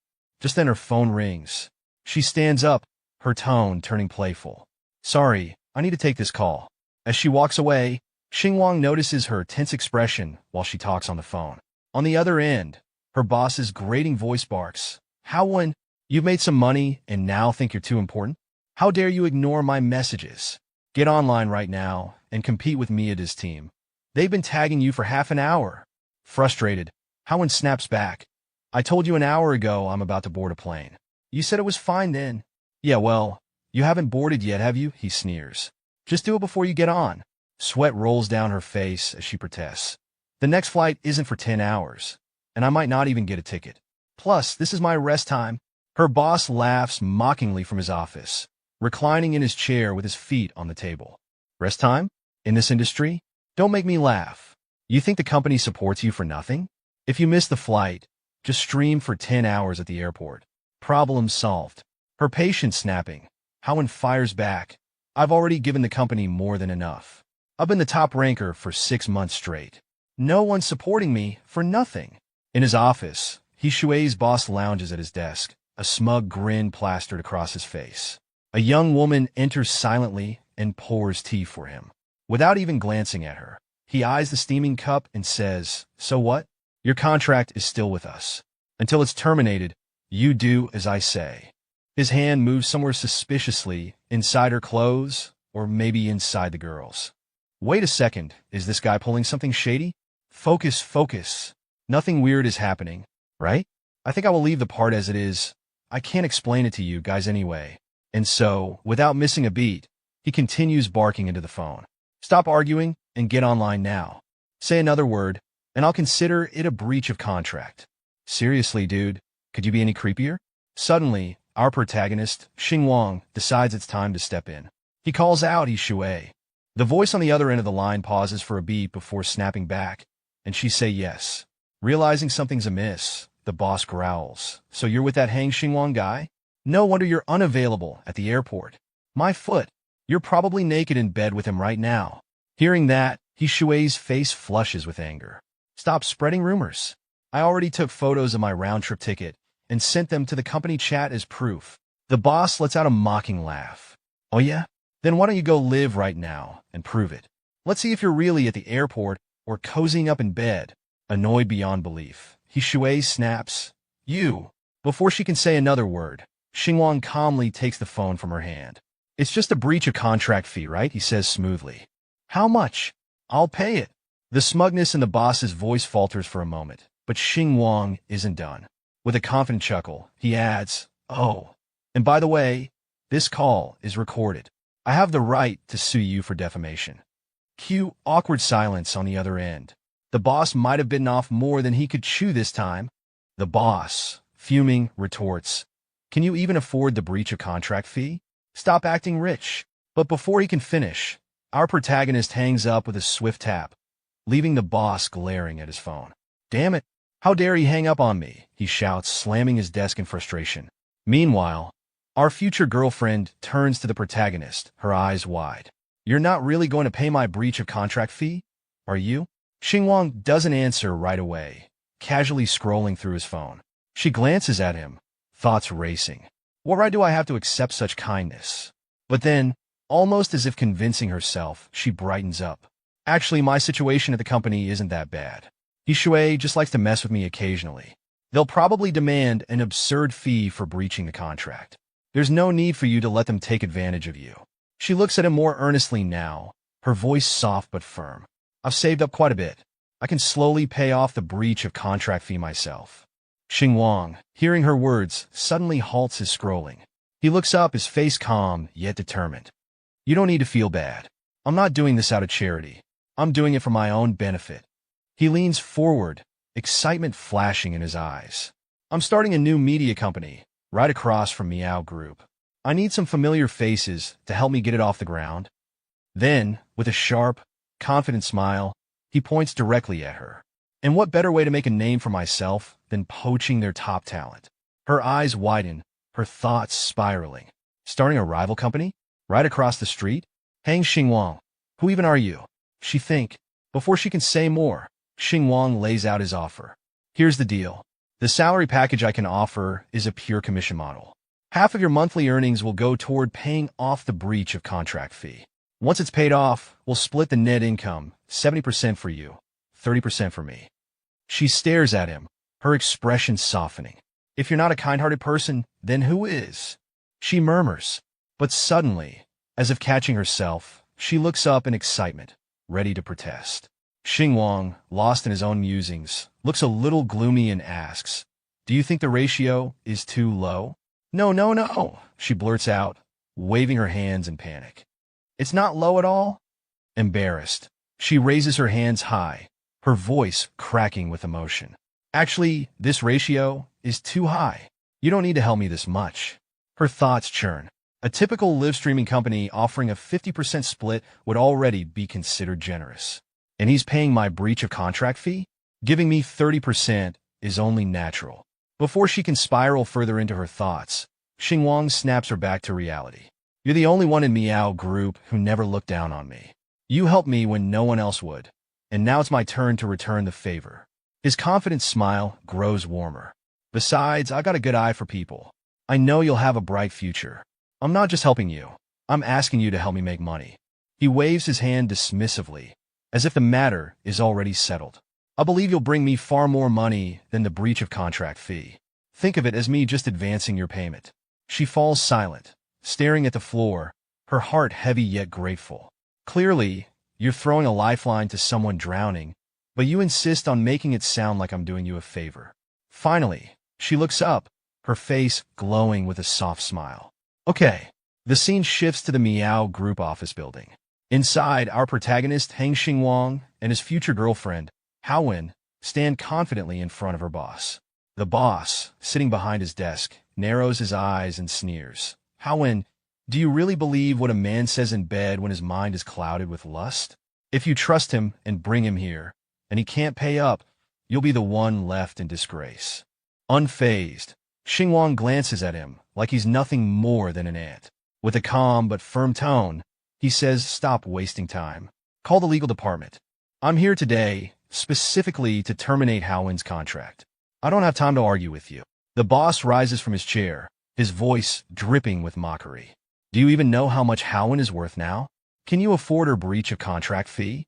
Just then her phone rings. She stands up, her tone turning playful. "Sorry, I need to take this call." As she walks away, Xingwang notices her tense expression while she talks on the phone. On the other end, her boss's grating voice barks, "Howen, you've made some money and now think you're too important? How dare you ignore my messages? Get online right now and compete with Mia's team. They've been tagging you for half an hour." Frustrated, Howen snaps back, "I told you an hour ago I'm about to board a plane. You said it was fine then." "Yeah, well, you haven't boarded yet, have you?" he sneers. "Just do it before you get on." Sweat rolls down her face as she protests. "The next flight isn't for 10 hours, and I might not even get a ticket. Plus, this is my rest time." Her boss laughs mockingly from his office, reclining in his chair with his feet on the table. "Rest time? In this industry? Don't make me laugh. You think the company supports you for nothing? If you miss the flight, just stream for 10 hours at the airport. Problem solved." Her patience snapping, Howen fires back. I've already given the company more than enough. I've been the top ranker for 6 months straight. No one's supporting me for nothing. In his office, Shuei's boss lounges at his desk, a smug grin plastered across his face. A young woman enters silently and pours tea for him. Without even glancing at her, he eyes the steaming cup and says, "So what? Your contract is still with us. Until it's terminated, you do as I say." His hand moves somewhere suspiciously, inside her clothes, or maybe inside the girl's. Wait a second, is this guy pulling something shady? Focus, focus. Nothing weird is happening, right? I think I will leave the part as it is. I can't explain it to you guys anyway. And so, without missing a beat, he continues barking into the phone. Stop arguing and get online now. Say another word, and I'll consider it a breach of contract. Seriously, dude, could you be any creepier? Suddenly, our protagonist, Xingwang, decides it's time to step in. He calls out Shui. The voice on the other end of the line pauses for a beat before snapping back, and she say yes. Realizing something's amiss, the boss growls. So you're with that Hang Xingwang guy? No wonder you're unavailable at the airport. My foot. You're probably naked in bed with him right now. Hearing that, Shuei's face flushes with anger. Stop spreading rumors. I already took photos of my round-trip ticket and sent them to the company chat as proof. The boss lets out a mocking laugh. Oh yeah? Then why don't you go live right now and prove it? Let's see if you're really at the airport or cozying up in bed. Annoyed beyond belief, Shui snaps, "You." Before she can say another word, Xingwang calmly takes the phone from her hand. "It's just a breach of contract fee, right?" he says smoothly. "How much?" "I'll pay it." The smugness in the boss's voice falters for a moment, but Xingwang isn't done. With a confident chuckle, he adds, "Oh, and by the way, this call is recorded. I have the right to sue you for defamation." Cue awkward silence on the other end. The boss might have bitten off more than he could chew this time. The boss, fuming, retorts, "Can you even afford the breach of contract fee? Stop acting rich." But before he can finish, our protagonist hangs up with a swift tap, leaving the boss glaring at his phone. "Damn it! How dare he hang up on me?" he shouts, slamming his desk in frustration. Meanwhile, our future girlfriend turns to the protagonist, her eyes wide. "You're not really going to pay my breach of contract fee, are you?" Xingwang doesn't answer right away, casually scrolling through his phone. She glances at him, thoughts racing. What right do I have to accept such kindness? But then, almost as if convincing herself, she brightens up. "Actually, my situation at the company isn't that bad. Shui just likes to mess with me occasionally. They'll probably demand an absurd fee for breaching the contract. There's no need for you to let them take advantage of you." She looks at him more earnestly now, her voice soft but firm. "I've saved up quite a bit. I can slowly pay off the breach of contract fee myself." Xingwang, hearing her words, suddenly halts his scrolling. He looks up, his face calm, yet determined. "You don't need to feel bad. I'm not doing this out of charity. I'm doing it for my own benefit." He leans forward, excitement flashing in his eyes. "I'm starting a new media company, right across from Meow Group. I need some familiar faces to help me get it off the ground." Then, with a sharp, confident smile, he points directly at her. "And what better way to make a name for myself than poaching their top talent?" Her eyes widen, her thoughts spiraling. "Starting a rival company? Right across the street? Hang Xingwang. Who even are you?" She think. Before she can say more, Xingwang lays out his offer. "Here's the deal. The salary package I can offer is a pure commission model. Half of your monthly earnings will go toward paying off the breach of contract fee. Once it's paid off, we'll split the net income, 70% for you, 30% for me." She stares at him, her expression softening. "If you're not a kind-hearted person, then who is?" She murmurs. But suddenly, as if catching herself, she looks up in excitement, ready to protest. Xingwang, lost in his own musings, looks a little gloomy and asks, "Do you think the ratio is too low?" "No, no, no," she blurts out, waving her hands in panic. "It's not low at all." Embarrassed, she raises her hands high, her voice cracking with emotion. "Actually, this ratio is too high. You don't need to help me this much." Her thoughts churn. A typical live streaming company offering a 50% split would already be considered generous. And he's paying my breach of contract fee? Giving me 30% is only natural. Before she can spiral further into her thoughts, Xingwang snaps her back to reality. You're the only one in Meow Group who never looked down on me. You helped me when no one else would, and now it's my turn to return the favor. His confident smile grows warmer. Besides, I got a good eye for people. I know you'll have a bright future. I'm not just helping you. I'm asking you to help me make money. He waves his hand dismissively, as if the matter is already settled. I believe you'll bring me far more money than the breach of contract fee. Think of it as me just advancing your payment. She falls silent, staring at the floor, her heart heavy yet grateful. Clearly, you're throwing a lifeline to someone drowning, but you insist on making it sound like I'm doing you a favor. Finally, she looks up, her face glowing with a soft smile. Okay. The scene shifts to the Meow Group office building. Inside, our protagonist, Xingwang, and his future girlfriend, Haowen, stand confidently in front of her boss. The boss, sitting behind his desk, narrows his eyes and sneers. Haowen, do you really believe what a man says in bed when his mind is clouded with lust? If you trust him and bring him here, and he can't pay up, you'll be the one left in disgrace. Unfazed, Xingwang glances at him like he's nothing more than an ant. With a calm but firm tone, he says, stop wasting time. Call the legal department. I'm here today, specifically to terminate Haowen's contract. I don't have time to argue with you. The boss rises from his chair, his voice dripping with mockery. Do you even know how much Haowen is worth now? Can you afford her breach of contract fee?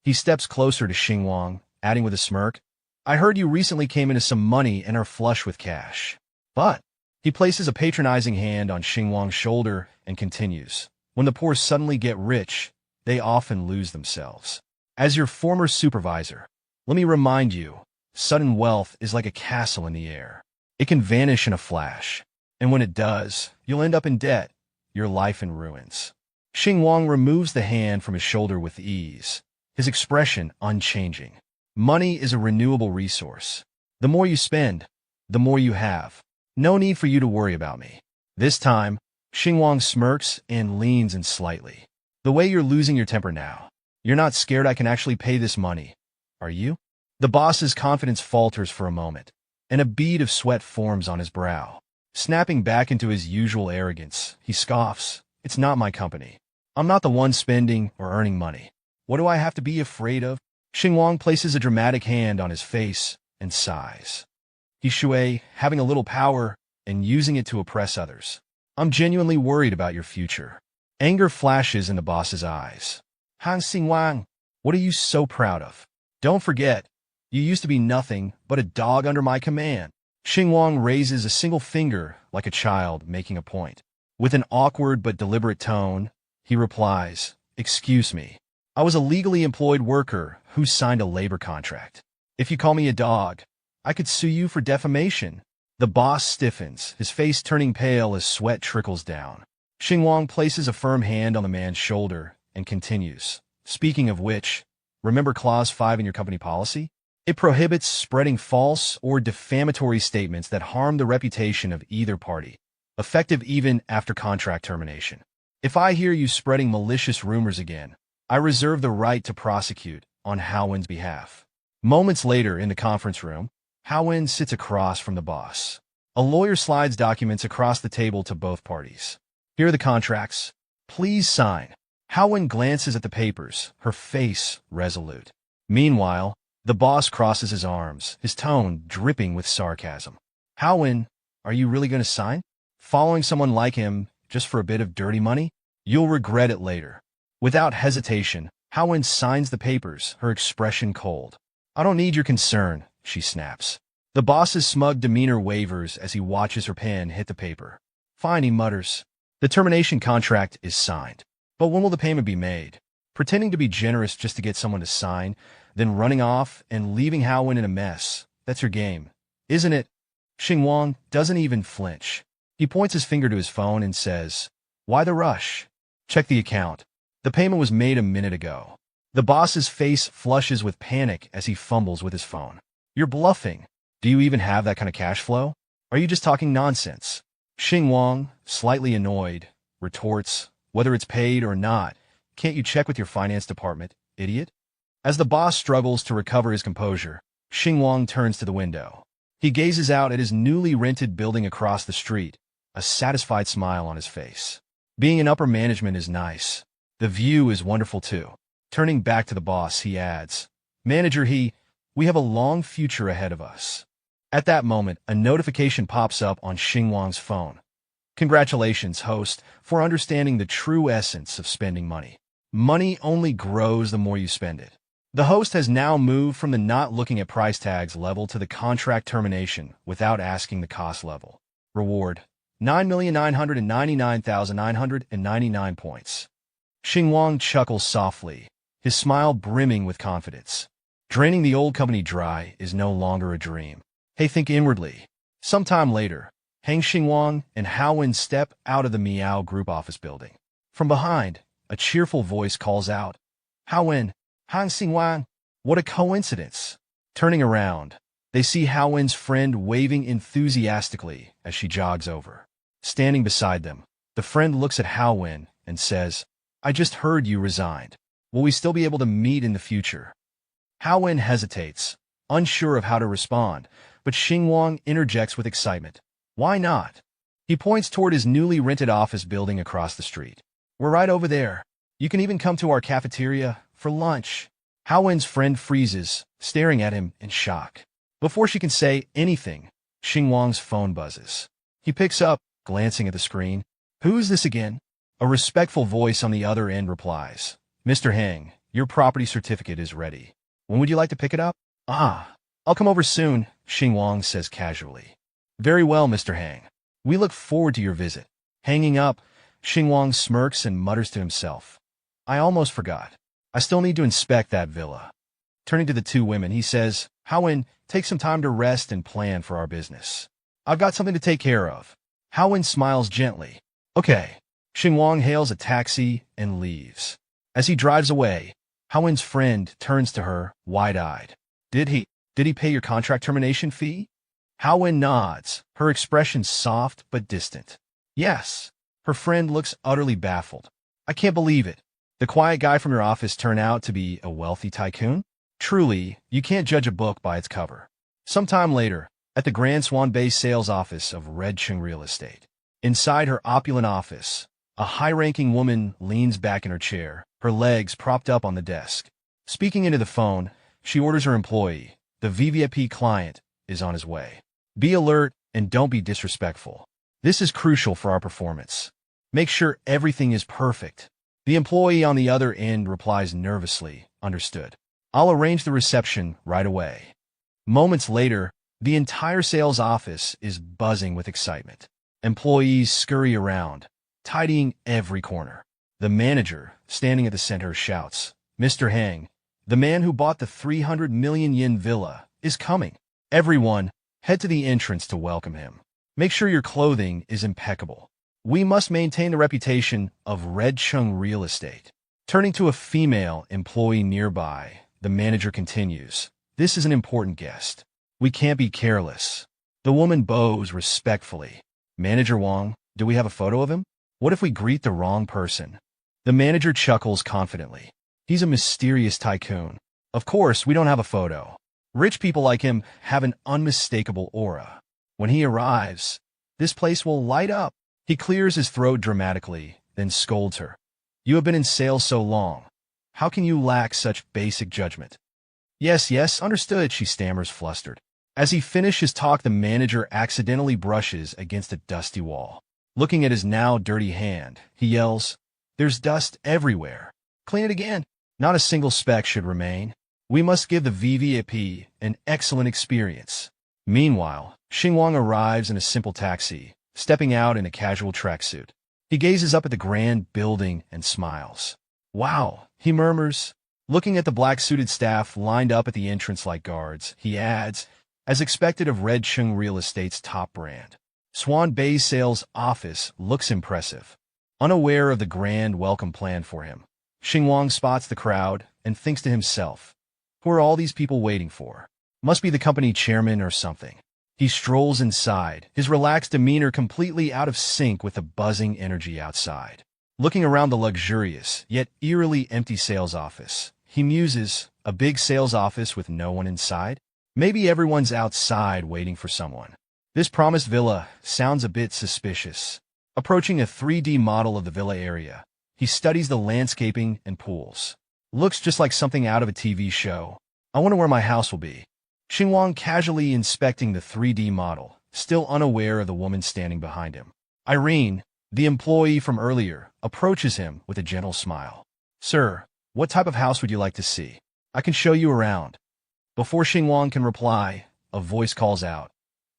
He steps closer to Xingwang, adding with a smirk, I heard you recently came into some money and are flush with cash. But he places a patronizing hand on Xingwang's shoulder and continues, when the poor suddenly get rich, they often lose themselves. As your former supervisor, let me remind you, sudden wealth is like a castle in the air. It can vanish in a flash, and when it does, you'll end up in debt, your life in ruins. Xingwang removes the hand from his shoulder with ease, his expression unchanging. Money is a renewable resource. The more you spend, the more you have. No need for you to worry about me. This time, Xingwang smirks and leans in slightly. The way you're losing your temper now. You're not scared I can actually pay this money, are you? The boss's confidence falters for a moment, and a bead of sweat forms on his brow. Snapping back into his usual arrogance, he scoffs, it's not my company. I'm not the one spending or earning money. What do I have to be afraid of? Xingwang places a dramatic hand on his face and sighs. He shui, having a little power and using it to oppress others. I'm genuinely worried about your future. Anger flashes in the boss's eyes. Han Xingwang, what are you so proud of? Don't forget, you used to be nothing but a dog under my command. Xingwang raises a single finger like a child making a point. With an awkward but deliberate tone, he replies, excuse me. I was a legally employed worker who signed a labor contract. If you call me a dog, I could sue you for defamation. The boss stiffens, his face turning pale as sweat trickles down. Xingwang places a firm hand on the man's shoulder and continues. Speaking of which, remember Clause 5 in your company policy? It prohibits spreading false or defamatory statements that harm the reputation of either party, effective even after contract termination. If I hear you spreading malicious rumors again, I reserve the right to prosecute on Haowen's behalf. Moments later in the conference room, Haowen sits across from the boss. A lawyer slides documents across the table to both parties. Here are the contracts. Please sign. Haowen glances at the papers, her face resolute. Meanwhile, the boss crosses his arms, his tone dripping with sarcasm. Haowen, are you really going to sign? Following someone like him just for a bit of dirty money? You'll regret it later. Without hesitation, Haowen signs the papers, her expression cold. I don't need your concern, she snaps. The boss's smug demeanor wavers as he watches her pen hit the paper. Fine, he mutters. The termination contract is signed. But when will the payment be made? Pretending to be generous just to get someone to sign, then running off and leaving Haowen in a mess. That's your game, isn't it? Xingwang doesn't even flinch. He points his finger to his phone and says, why the rush? Check the account. The payment was made a minute ago. The boss's face flushes with panic as he fumbles with his phone. You're bluffing. Do you even have that kind of cash flow? Are you just talking nonsense? Xingwang, slightly annoyed, retorts, whether it's paid or not, can't you check with your finance department, idiot? As the boss struggles to recover his composure, Xingwang turns to the window. He gazes out at his newly rented building across the street, a satisfied smile on his face. Being in upper management is nice. The view is wonderful too. Turning back to the boss, he adds, Manager, we have a long future ahead of us. At that moment, a notification pops up on Xingwang's phone. Congratulations, host, for understanding the true essence of spending money. Money only grows the more you spend it. The host has now moved from the not looking at price tags level to the contract termination without asking the cost level. Reward: 9,999,999 points. Xingwang chuckles softly, his smile brimming with confidence. Draining the old company dry is no longer a dream. Hey, think inwardly. Sometime later, Hang Xingwang and Haowen step out of the Miao Group office building. From behind, a cheerful voice calls out, Haowen, Han Xingwang, what a coincidence. Turning around, they see Haowen's friend waving enthusiastically as she jogs over. Standing beside them, the friend looks at Haowen and says, I just heard you resigned. Will we still be able to meet in the future? Haowen hesitates, unsure of how to respond, but Xingwang interjects with excitement. Why not? He points toward his newly rented office building across the street. We're right over there. You can even come to our cafeteria for lunch. Haowen's friend freezes, staring at him in shock. Before she can say anything, Xingwang's phone buzzes. He picks up, glancing at the screen. Who is this again? A respectful voice on the other end replies, Mr. Hang, your property certificate is ready. When would you like to pick it up? I'll come over soon, Xingwang says casually. Very well, Mr. Hang. We look forward to your visit. Hanging up, Xingwang smirks and mutters to himself. I almost forgot. I still need to inspect that villa. Turning to the two women, he says, Haowen, take some time to rest and plan for our business. I've got something to take care of. Haowen smiles gently. Okay. Xingwang hails a taxi and leaves. As he drives away, Haowen's friend turns to her, wide-eyed. Did he pay your contract termination fee? Haowen nods, her expression soft but distant. Yes. Her friend looks utterly baffled. I can't believe it. The quiet guy from your office turned out to be a wealthy tycoon? Truly, you can't judge a book by its cover. Sometime later, at the Grand Swan Bay sales office of Rejection Real Estate. Inside her opulent office, a high-ranking woman leans back in her chair, her legs propped up on the desk. Speaking into the phone, she orders her employee, the VVIP client, is on his way. Be alert and don't be disrespectful. This is crucial for our performance. Make sure everything is perfect. The employee on the other end replies nervously, Understood. I'll arrange the reception right away. Moments later, the entire sales office is buzzing with excitement. Employees scurry around, tidying every corner. The manager, standing at the center, shouts, Mr. Hang, the man who bought the 300 million yen villa, is coming. Everyone, head to the entrance to welcome him. Make sure your clothing is impeccable. We must maintain the reputation of Red Chung Real Estate. Turning to a female employee nearby, the manager continues, This is an important guest. We can't be careless. The woman bows respectfully. Manager Wang, do we have a photo of him? What if we greet the wrong person? The manager chuckles confidently. He's a mysterious tycoon. Of course, we don't have a photo. Rich people like him have an unmistakable aura. When he arrives, this place will light up. He clears his throat dramatically, then scolds her. You have been in sales so long. How can you lack such basic judgment? Yes, understood, she stammers, flustered. As he finishes his talk, the manager accidentally brushes against a dusty wall. Looking at his now dirty hand, he yells, There's dust everywhere. Clean it again. Not a single speck should remain. We must give the VVIP an excellent experience. Meanwhile, Xingwang arrives in a simple taxi, stepping out in a casual tracksuit. He gazes up at the grand building and smiles. Wow, he murmurs. Looking at the black-suited staff lined up at the entrance like guards, he adds, as expected of Red Chung Real Estate's top brand. Swan Bay's sales office looks impressive. Unaware of the grand welcome plan for him, Xingwang spots the crowd and thinks to himself, Who are all these people waiting for? Must be the company chairman or something. He strolls inside, his relaxed demeanor completely out of sync with the buzzing energy outside. Looking around the luxurious, yet eerily empty sales office, he muses, a big sales office with no one inside? Maybe everyone's outside waiting for someone. This promised villa sounds a bit suspicious. Approaching a 3D model of the villa area, he studies the landscaping and pools. Looks just like something out of a TV show. I wonder where my house will be. Xingwang casually inspecting the 3D model, still unaware of the woman standing behind him. Irene, the employee from earlier, approaches him with a gentle smile. Sir, what type of house would you like to see? I can show you around. Before Xingwang can reply, a voice calls out.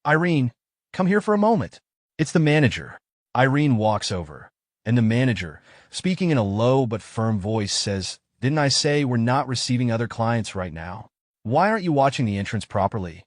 Irene, come here for a moment. It's the manager. Irene walks over, and the manager, speaking in a low but firm voice, says, Didn't I say we're not receiving other clients right now? Why aren't you watching the entrance properly?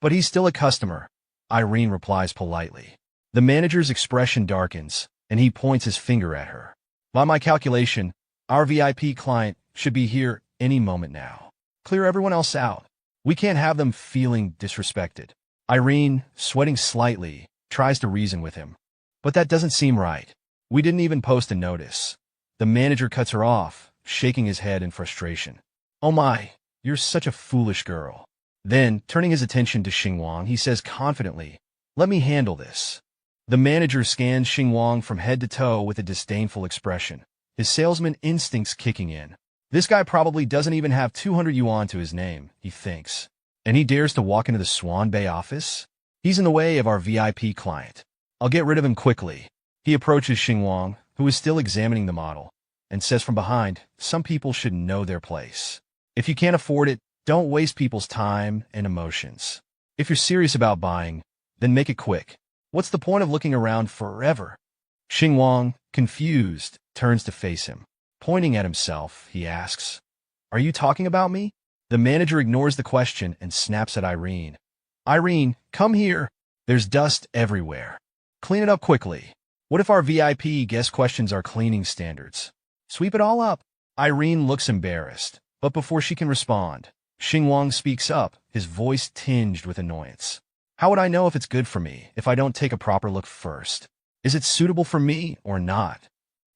But he's still a customer, Irene replies politely. The manager's expression darkens, and he points his finger at her. By my calculation, our VIP client should be here any moment now. Clear everyone else out. We can't have them feeling disrespected. Irene, sweating slightly, tries to reason with him. But that doesn't seem right. We didn't even post a notice. The manager cuts her off, shaking his head in frustration. Oh my, you're such a foolish girl. Then, turning his attention to Xingwang, he says confidently, Let me handle this. The manager scans Xingwang from head to toe with a disdainful expression, his salesman instincts kicking in. This guy probably doesn't even have 200 yuan to his name, he thinks. And he dares to walk into the Swan Bay office? He's in the way of our VIP client. I'll get rid of him quickly. He approaches Xingwang, who is still examining the model, and says from behind, Some people should know their place. If you can't afford it, don't waste people's time and emotions. If you're serious about buying, then make it quick. What's the point of looking around forever? Xingwang, confused, turns to face him. Pointing at himself, he asks, Are you talking about me? The manager ignores the question and snaps at Irene. Irene, come here. There's dust everywhere. Clean it up quickly. What if our VIP guest questions our cleaning standards? Sweep it all up. Irene looks embarrassed, but before she can respond, Xingwang speaks up, his voice tinged with annoyance. How would I know if it's good for me if I don't take a proper look first? Is it suitable for me or not?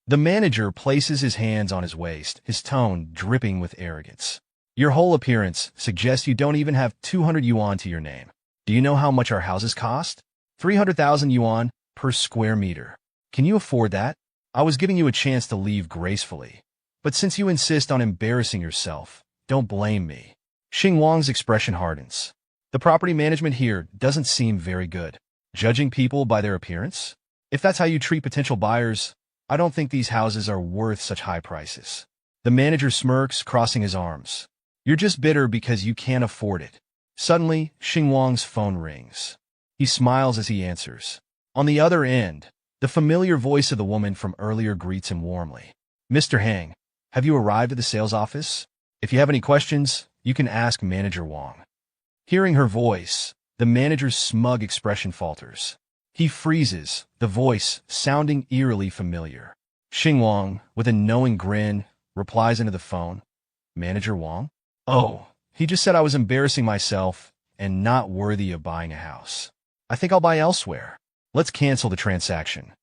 The manager places his hands on his waist, his tone dripping with arrogance. Your whole appearance suggests you don't even have 200 yuan to your name. Do you know how much our houses cost? 300,000 yuan per square meter. Can you afford that? I was giving you a chance to leave gracefully. But since you insist on embarrassing yourself, don't blame me. Xingwang's expression hardens. The property management here doesn't seem very good. Judging people by their appearance? If that's how you treat potential buyers, I don't think these houses are worth such high prices. The manager smirks, crossing his arms. You're just bitter because you can't afford it. Suddenly, Xingwang's phone rings. He smiles as he answers. On the other end, the familiar voice of the woman from earlier greets him warmly. Mr. Hang, have you arrived at the sales office? If you have any questions, you can ask Manager Wang. Hearing her voice, the manager's smug expression falters. He freezes, the voice sounding eerily familiar. Xingwang, with a knowing grin, replies into the phone. Manager Wang? Oh, he just said I was embarrassing myself and not worthy of buying a house. I think I'll buy elsewhere. Let's cancel the transaction.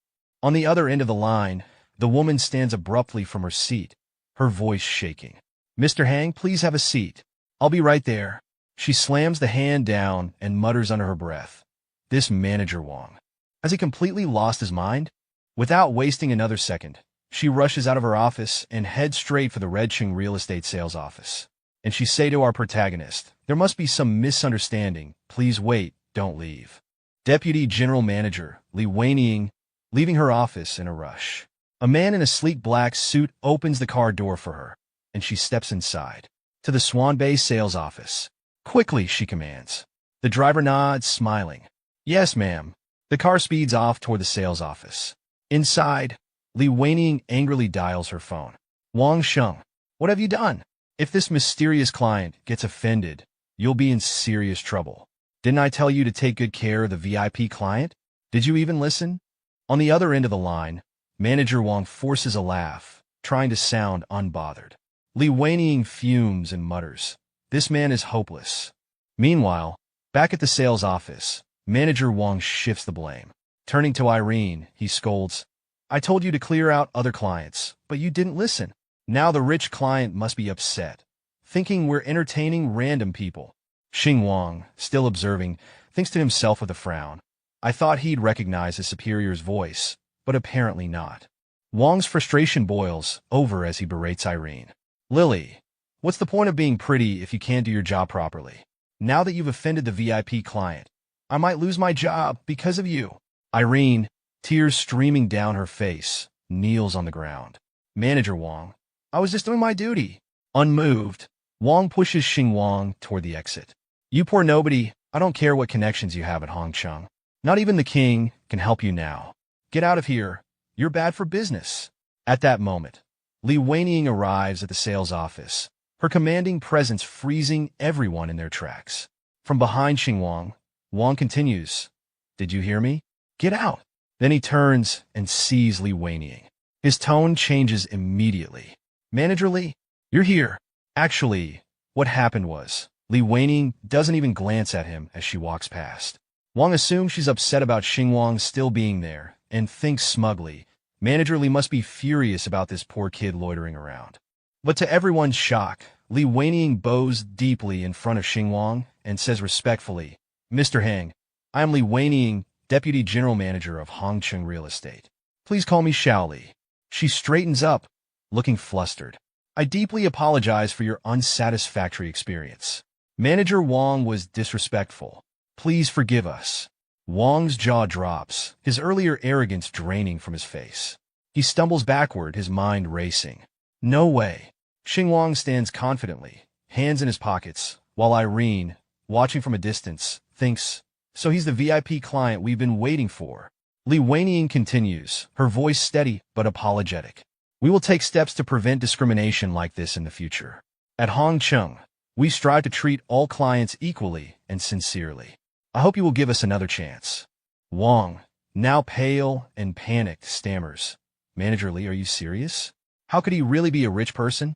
On the other end of the line, the woman stands abruptly from her seat, her voice shaking. Mr. Hang, please have a seat. I'll be right there. She slams the hand down and mutters under her breath. This Manager Wang. Has he completely lost his mind? Without wasting another second, she rushes out of her office and heads straight for the Redching real estate sales office. And she say to our protagonist, There must be some misunderstanding. Please wait, don't leave. Deputy General Manager Li Weining, leaving her office in a rush. A man in a sleek black suit opens the car door for her, and she steps inside. To the Swan Bay sales office. Quickly, she commands. The driver nods, smiling. Yes, ma'am. The car speeds off toward the sales office. Inside, Li Weining angrily dials her phone. Wang Sheng, what have you done? If this mysterious client gets offended, you'll be in serious trouble. Didn't I tell you to take good care of the VIP client? Did you even listen? On the other end of the line, Manager Wang forces a laugh, trying to sound unbothered. Li Weining fumes and mutters, This man is hopeless. Meanwhile, back at the sales office, Manager Wang shifts the blame. Turning to Irene, he scolds, I told you to clear out other clients, but you didn't listen. Now the rich client must be upset, thinking we're entertaining random people. Xingwang, still observing, thinks to himself with a frown. I thought he'd recognize his superior's voice, but apparently not. Wang's frustration boils over as he berates Irene. Lily, what's the point of being pretty if you can't do your job properly? Now that you've offended the VIP client, I might lose my job because of you. Irene, tears streaming down her face, kneels on the ground. Manager Wang, I was just doing my duty. Unmoved, Wang pushes Xingwang toward the exit. You poor nobody, I don't care what connections you have at Hongcheng. Not even the king can help you now. Get out of here. You're bad for business. At that moment, Li Weining arrives at the sales office, her commanding presence freezing everyone in their tracks. From behind Xingwang, Wang continues, Did you hear me? Get out. Then he turns and sees Li Weining. His tone changes immediately. Manager Li, you're here. Actually, what happened was, Li Weining doesn't even glance at him as she walks past. Wang assumes she's upset about Xingwang still being there, and thinks smugly, Manager Li must be furious about this poor kid loitering around. But to everyone's shock, Li Weining bows deeply in front of Xingwang and says respectfully, Mr. Heng, I am Li Weining, Deputy General Manager of Hongcheng Real Estate. Please call me Shaoli. She straightens up, looking flustered. I deeply apologize for your unsatisfactory experience. Manager Wang was disrespectful. Please forgive us. Wang's jaw drops, his earlier arrogance draining from his face. He stumbles backward, his mind racing. No way. Xingwang stands confidently, hands in his pockets, while Irene, watching from a distance, thinks, so he's the VIP client we've been waiting for. Li Weining continues, her voice steady but apologetic. We will take steps to prevent discrimination like this in the future. At Hongcheng, we strive to treat all clients equally and sincerely. I hope you will give us another chance. Wang, now pale and panicked, stammers. Manager Li, are you serious? How could he really be a rich person?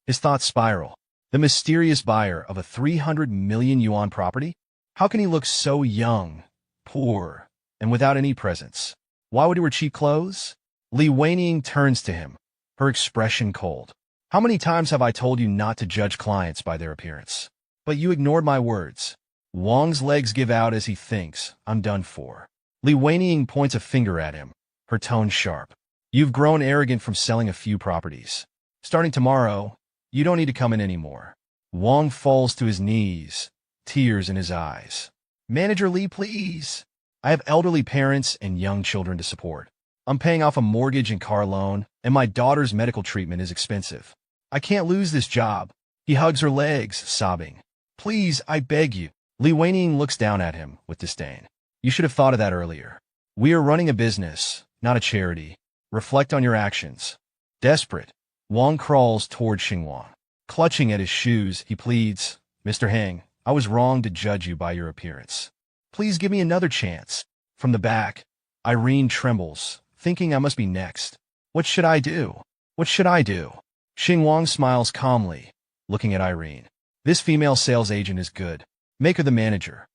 His thoughts spiral. The mysterious buyer of a 300 million yuan property? How can he look so young, poor, and without any presence? Why would he wear cheap clothes? Li Weining turns to him, her expression cold. How many times have I told you not to judge clients by their appearance? But you ignored my words. Wang's legs give out as he thinks, I'm done for. Li Weining points a finger at him, her tone sharp. You've grown arrogant from selling a few properties. Starting tomorrow, you don't need to come in anymore. Wang falls to his knees, tears in his eyes. Manager Li, please. I have elderly parents and young children to support. I'm paying off a mortgage and car loan, and my daughter's medical treatment is expensive. I can't lose this job. He hugs her legs, sobbing. Please, I beg you. Li Weining looks down at him with disdain. You should have thought of that earlier. We are running a business, not a charity. Reflect on your actions. Desperate, Wang crawls toward Xingwang. Clutching at his shoes, he pleads, Mr. Heng, I was wrong to judge you by your appearance. Please give me another chance. From the back, Irene trembles, thinking I must be next. What should I do? What should I do? Xingwang smiles calmly, looking at Irene. This female sales agent is good. Make her the manager.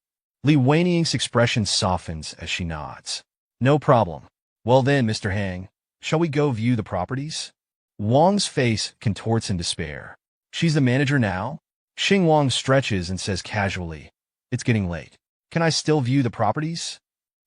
Li Weining's expression softens as she nods. No problem. Well then, Mr. Heng, shall we go view the properties? Wang's face contorts in despair. She's the manager now? Xingwang stretches and says casually, It's getting late. Can I still view the properties?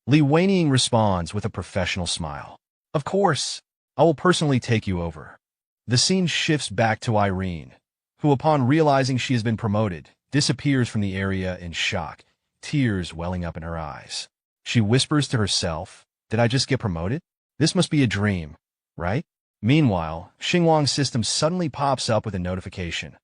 Li Weining responds with a professional smile. Of course. I will personally take you over. The scene shifts back to Irene, who upon realizing she has been promoted, disappears from the area in shock, tears welling up in her eyes. She whispers to herself, Did I just get promoted? This must be a dream, right? Meanwhile, Xingwang's system suddenly pops up with a notification.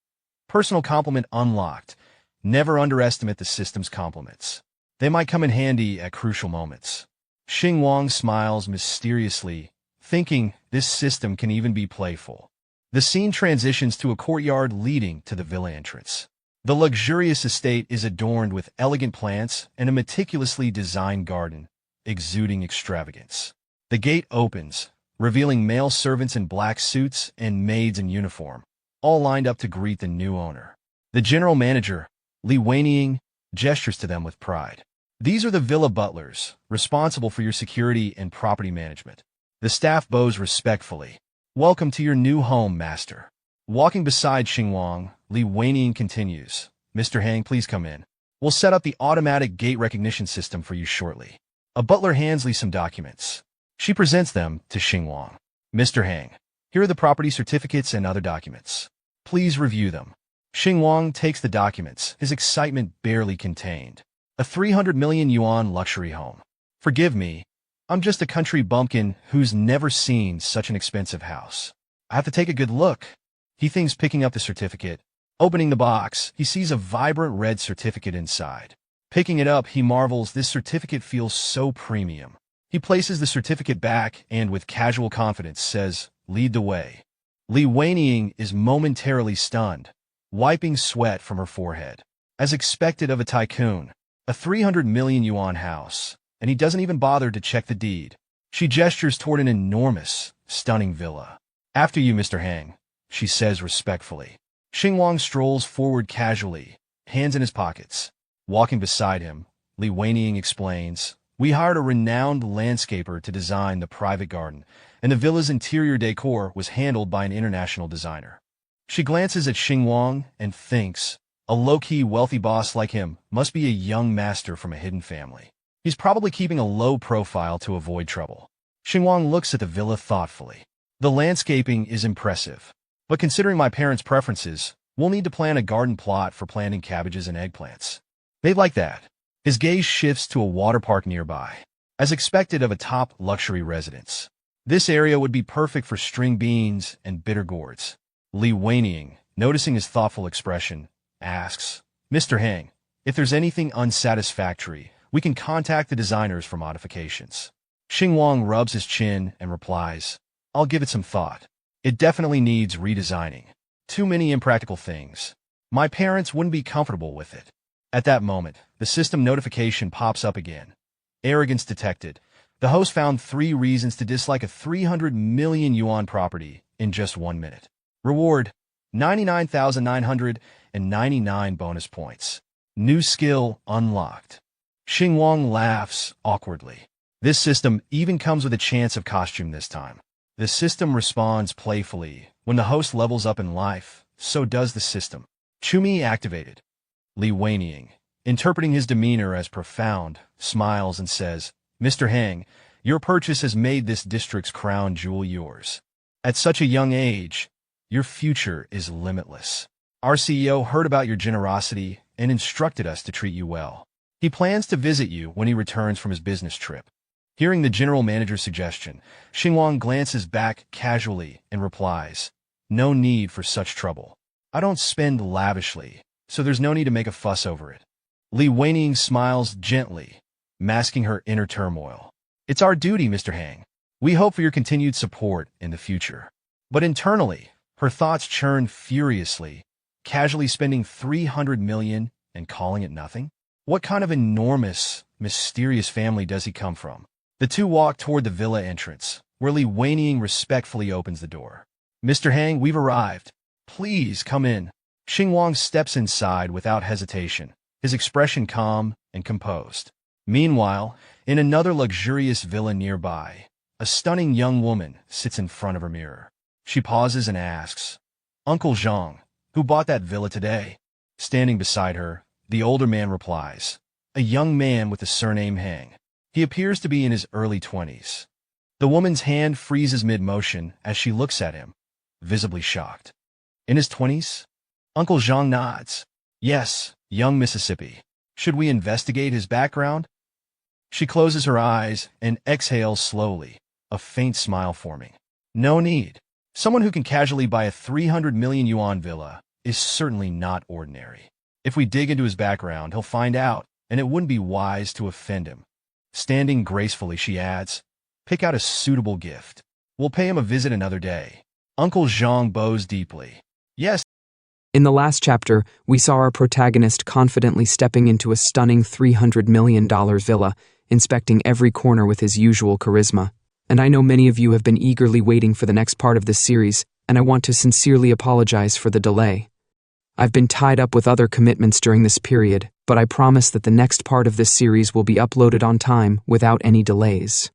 Personal compliment unlocked. Never underestimate the system's compliments. They might come in handy at crucial moments. Xingwang smiles mysteriously, thinking this system can even be playful. The scene transitions to a courtyard leading to the villa entrance. The luxurious estate is adorned with elegant plants and a meticulously designed garden, exuding extravagance. The gate opens, revealing male servants in black suits and maids in uniform, all lined up to greet the new owner. The general manager, Li Weining, gestures to them with pride. These are the villa butlers, responsible for your security and property management. The staff bows respectfully. Welcome to your new home, master. Walking beside Xingwang, Li Weining continues. Mr. Heng, please come in. We'll set up the automatic gate recognition system for you shortly. A butler hands Li some documents. She presents them to Xingwang. Mr. Hang, here are the property certificates and other documents. Please review them. Xingwang takes the documents, his excitement barely contained. A 300 million yuan luxury home. Forgive me, I'm just a country bumpkin who's never seen such an expensive house. I have to take a good look. He thinks, picking up the certificate. Opening the box, he sees a vibrant red certificate inside. Picking it up, he marvels, this certificate feels so premium. He places the certificate back and with casual confidence says, "Lead the way." Li Weining is momentarily stunned, wiping sweat from her forehead. As expected of a tycoon, a 300 million yuan house, and he doesn't even bother to check the deed. She gestures toward an enormous, stunning villa. "After you, Mr. Hang," she says respectfully. Xingwang strolls forward casually, hands in his pockets. Walking beside him, Li Weining explains, "We hired a renowned landscaper to design the private garden, and the villa's interior decor was handled by an international designer." She glances at Xingwang and thinks, a low-key wealthy boss like him must be a young master from a hidden family. He's probably keeping a low profile to avoid trouble. Xingwang looks at the villa thoughtfully. "The landscaping is impressive, but considering my parents' preferences, we'll need to plan a garden plot for planting cabbages and eggplants. They'd like that." His gaze shifts to a water park nearby. As expected of a top luxury residence, this area would be perfect for string beans and bitter gourds. Li Weining, noticing his thoughtful expression, asks, "Mr. Hang, if there's anything unsatisfactory, we can contact the designers for modifications." Xingwang rubs his chin and replies, "I'll give it some thought. It definitely needs redesigning. Too many impractical things. My parents wouldn't be comfortable with it." At that moment, the system notification pops up again. Arrogance detected. The host found 3 reasons to dislike a 300 million yuan property in just 1 minute. Reward, 99,999 bonus points. New skill unlocked. Xingwang laughs awkwardly. This system even comes with a chance of costume this time. The system responds playfully. When the host levels up in life, so does the system. Chumi activated. Li Weining, interpreting his demeanor as profound, smiles and says, "Mr. Hang, your purchase has made this district's crown jewel yours. At such a young age, your future is limitless. Our CEO heard about your generosity and instructed us to treat you well. He plans to visit you when he returns from his business trip." Hearing the general manager's suggestion, Xingwang glances back casually and replies, "No need for such trouble. I don't spend lavishly, so there's no need to make a fuss over it." Li Weining smiles gently, masking her inner turmoil. "It's our duty, Mr. Hang. We hope for your continued support in the future." But internally, her thoughts churn furiously, casually spending 300 million and calling it nothing? What kind of enormous, mysterious family does he come from? The two walk toward the villa entrance, where Li Weining respectfully opens the door. "Mr. Hang, we've arrived. Please come in." Xingwang steps inside without hesitation, his expression calm and composed. Meanwhile, in another luxurious villa nearby, a stunning young woman sits in front of her mirror. She pauses and asks, "Uncle Zhang, who bought that villa today?" Standing beside her, the older man replies, "A young man with the surname Hang. He appears to be in his early 20s. The woman's hand freezes mid-motion as she looks at him, visibly shocked. "In his 20s? Uncle Zhang nods. "Yes, young Mississippi. Should we investigate his background?" She closes her eyes and exhales slowly, a faint smile forming. "No need. Someone who can casually buy a 300 million yuan villa is certainly not ordinary. If we dig into his background, he'll find out, and it wouldn't be wise to offend him." Standing gracefully, she adds, "Pick out a suitable gift. We'll pay him a visit another day." Uncle Zhang bows deeply. "Yes." In the last chapter, we saw our protagonist confidently stepping into a stunning $300 million villa, inspecting every corner with his usual charisma. And I know many of you have been eagerly waiting for the next part of this series, and I want to sincerely apologize for the delay. I've been tied up with other commitments during this period, but I promise that the next part of this series will be uploaded on time without any delays.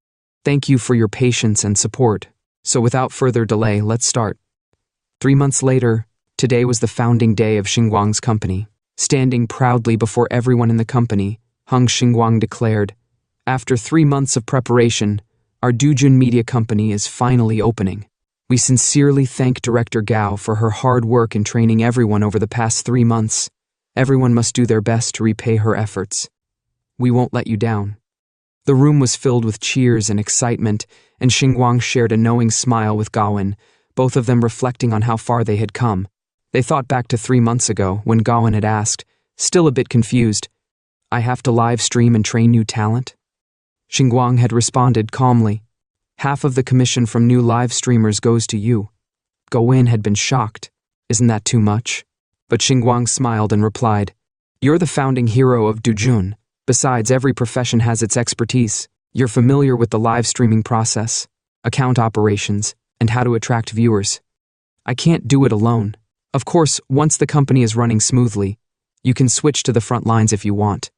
Thank you for your patience and support. So without further delay, let's start. 3 months later, today was the founding day of Xingwang's company. Standing proudly before everyone in the company, Xingwang declared, "After 3 months of preparation, Our Jun Media company is finally opening. We sincerely thank Director Gao for her hard work in training everyone over the past 3 months. Everyone must do their best to repay her efforts. We won't let you down." The room was filled with cheers and excitement, and Xingwang shared a knowing smile with Gawain, both of them reflecting on how far they had come. They thought back to 3 months ago when Gawain had asked, still a bit confused, "I have to live stream and train new talent?" Xingwang had responded calmly, "Half of the commission from new live streamers goes to you." Gawain had been shocked. "Isn't that too much?" But Xingwang smiled and replied, "You're the founding hero of Dujun. Besides, every profession has its expertise. You're familiar with the live streaming process, account operations, and how to attract viewers. I can't do it alone. Of course, once the company is running smoothly, you can switch to the front lines if you want."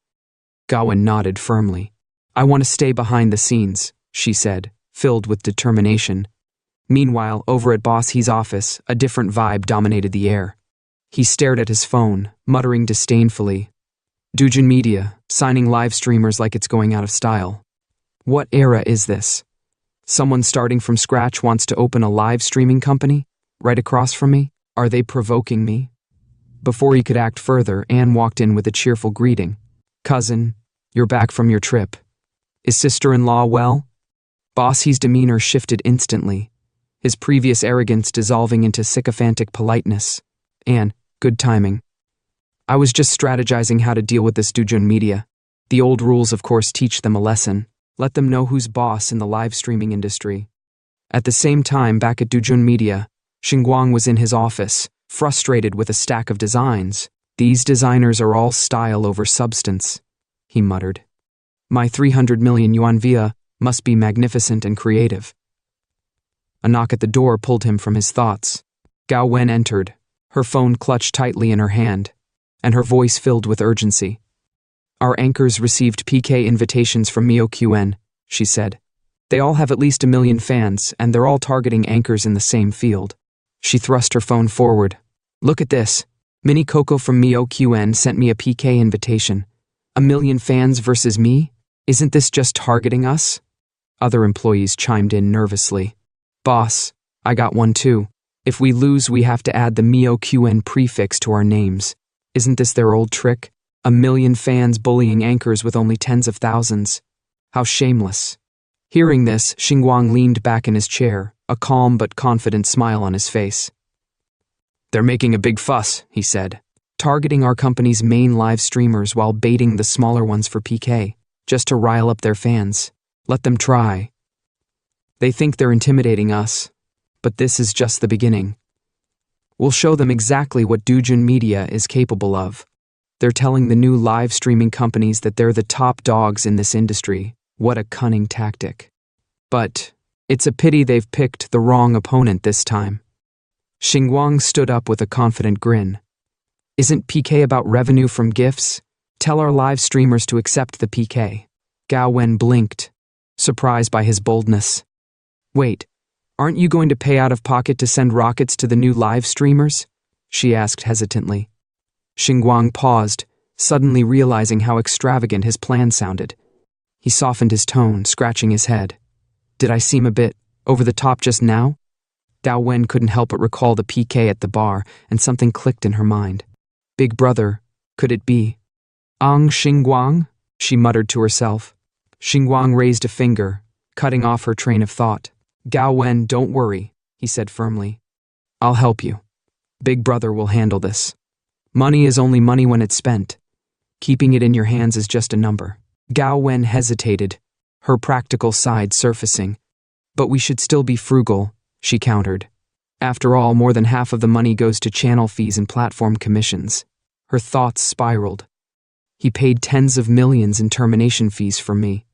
Gawain nodded firmly. "I want to stay behind the scenes," she said, filled with determination. Meanwhile, over at Boss He's office, a different vibe dominated the air. He stared at his phone, muttering disdainfully, "Jun Media, signing live streamers like it's going out of style. What era is this? Someone starting from scratch wants to open a live streaming company? Right across from me? Are they provoking me?" Before he could act further, Anne walked in with a cheerful greeting. "Cousin, you're back from your trip. Is sister-in-law well?" Boss He's demeanor shifted instantly, his previous arrogance dissolving into sycophantic politeness. "Anne, good timing. I was just strategizing how to deal with this Jun Media. The old rules, of course, teach them a lesson. Let them know who's boss in the live streaming industry." At the same time, back at Jun Media, Xingwang was in his office, frustrated with a stack of designs. "These designers are all style over substance," he muttered. "My 300 million yuan via must be magnificent and creative." A knock at the door pulled him from his thoughts. Gao Wen entered, her phone clutched tightly in her hand, and her voice filled with urgency. "Our anchors received PK invitations from MioQN," she said. "They all have at least 1 million fans, and they're all targeting anchors in the same field." She thrust her phone forward. "Look at this. Mini Coco from MioQN sent me a PK invitation. 1 million fans versus me? Isn't this just targeting us?" Other employees chimed in nervously. "Boss, I got one too. If we lose, we have to add the MioQN prefix to our names. Isn't this their old trick? 1 million fans bullying anchors with only tens of thousands. How shameless." Hearing this, Xingwang leaned back in his chair, a calm but confident smile on his face. "They're making a big fuss," he said, "targeting our company's main live streamers while baiting the smaller ones for PK, just to rile up their fans. Let them try. They think they're intimidating us, but this is just the beginning. We'll show them exactly what Jun Media is capable of. They're telling the new live streaming companies that they're the top dogs in this industry. What a cunning tactic. But it's a pity they've picked the wrong opponent this time." Xingwang stood up with a confident grin. "Isn't PK about revenue from gifts? Tell our live streamers to accept the PK." Gao Wen blinked, surprised by his boldness. "Wait, aren't you going to pay out of pocket to send rockets to the new live streamers?" she asked hesitantly. Xingwang paused, suddenly realizing how extravagant his plan sounded. He softened his tone, scratching his head. "Did I seem a bit over the top just now?" Gao Wen couldn't help but recall the PK at the bar, and something clicked in her mind. "Big brother, could it be?" Xingwang," she muttered to herself. Xingwang raised a finger, cutting off her train of thought. "Gao Wen, don't worry," he said firmly. "I'll help you. Big brother will handle this. Money is only money when it's spent. Keeping it in your hands is just a number." Gao Wen hesitated, her practical side surfacing. "But we should still be frugal," she countered. "After all, more than half of the money goes to channel fees and platform commissions." Her thoughts spiraled. "He paid tens of millions in termination fees from me.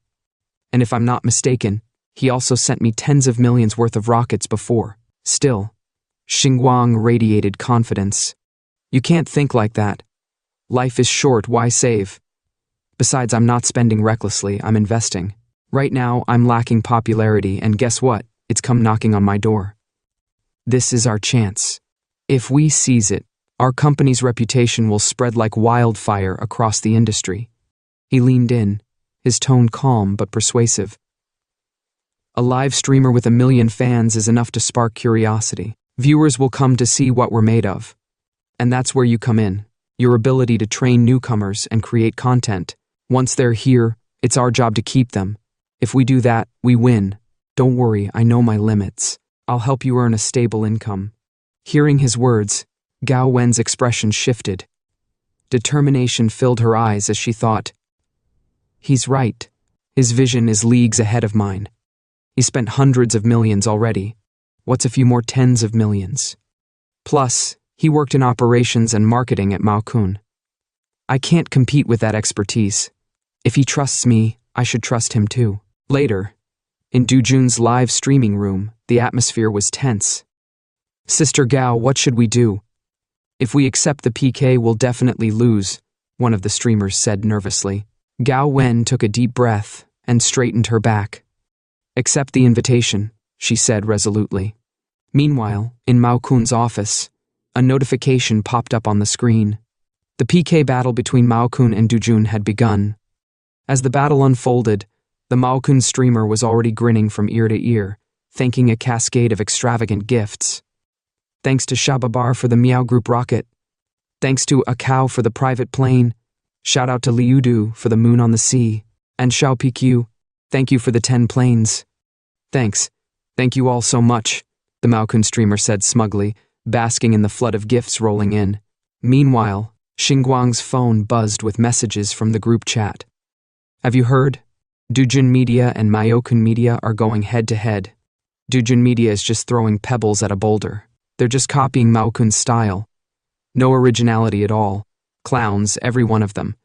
And if I'm not mistaken, he also sent me tens of millions worth of rockets before. Still." Xingwang radiated confidence. "You can't think like that. Life is short, why save? Besides, I'm not spending recklessly, I'm investing. Right now, I'm lacking popularity, and guess what? It's come knocking on my door. This is our chance. If we seize it, our company's reputation will spread like wildfire across the industry." He leaned in, his tone calm but persuasive. A live streamer with 1 million fans is enough to spark curiosity. Viewers will come to see what we're made of. And that's where you come in. Your ability to train newcomers and create content. Once they're here, it's our job to keep them. If we do that, we win. Don't worry, I know my limits. I'll help you earn a stable income. Hearing his words, Gao Wen's expression shifted. Determination filled her eyes as she thought, he's right. His vision is leagues ahead of mine. He spent hundreds of millions already. What's a few more tens of millions? Plus, he worked in operations and marketing at Manhwa. I can't compete with that expertise. If he trusts me, I should trust him too. Later, in Dujun's live streaming room, the atmosphere was tense. Sister Gao, what should we do? If we accept the PK, we'll definitely lose, one of the streamers said nervously. Gao Wen took a deep breath and straightened her back. Accept the invitation, she said resolutely. Meanwhile, in Mao Kun's office, a notification popped up on the screen. The PK battle between Mao Kun and Dujun had begun. As the battle unfolded, the Mao Kun streamer was already grinning from ear to ear, thanking a cascade of extravagant gifts. Thanks to Shababar for the Meow Group rocket. Thanks to Akao for the private plane. Shout out to Liudu for the moon on the sea. And Xiao PQ, thank you for the 10 planes. Thanks. Thank you all so much, the Mao Kun streamer said smugly, basking in the flood of gifts rolling in. Meanwhile, Xingwang's phone buzzed with messages from the group chat. Have you heard? Jun Media and Jun Media are going head to head. Jun Media is just throwing pebbles at a boulder. They're just copying Mao Kun's style. No originality at all. Clowns, every one of them.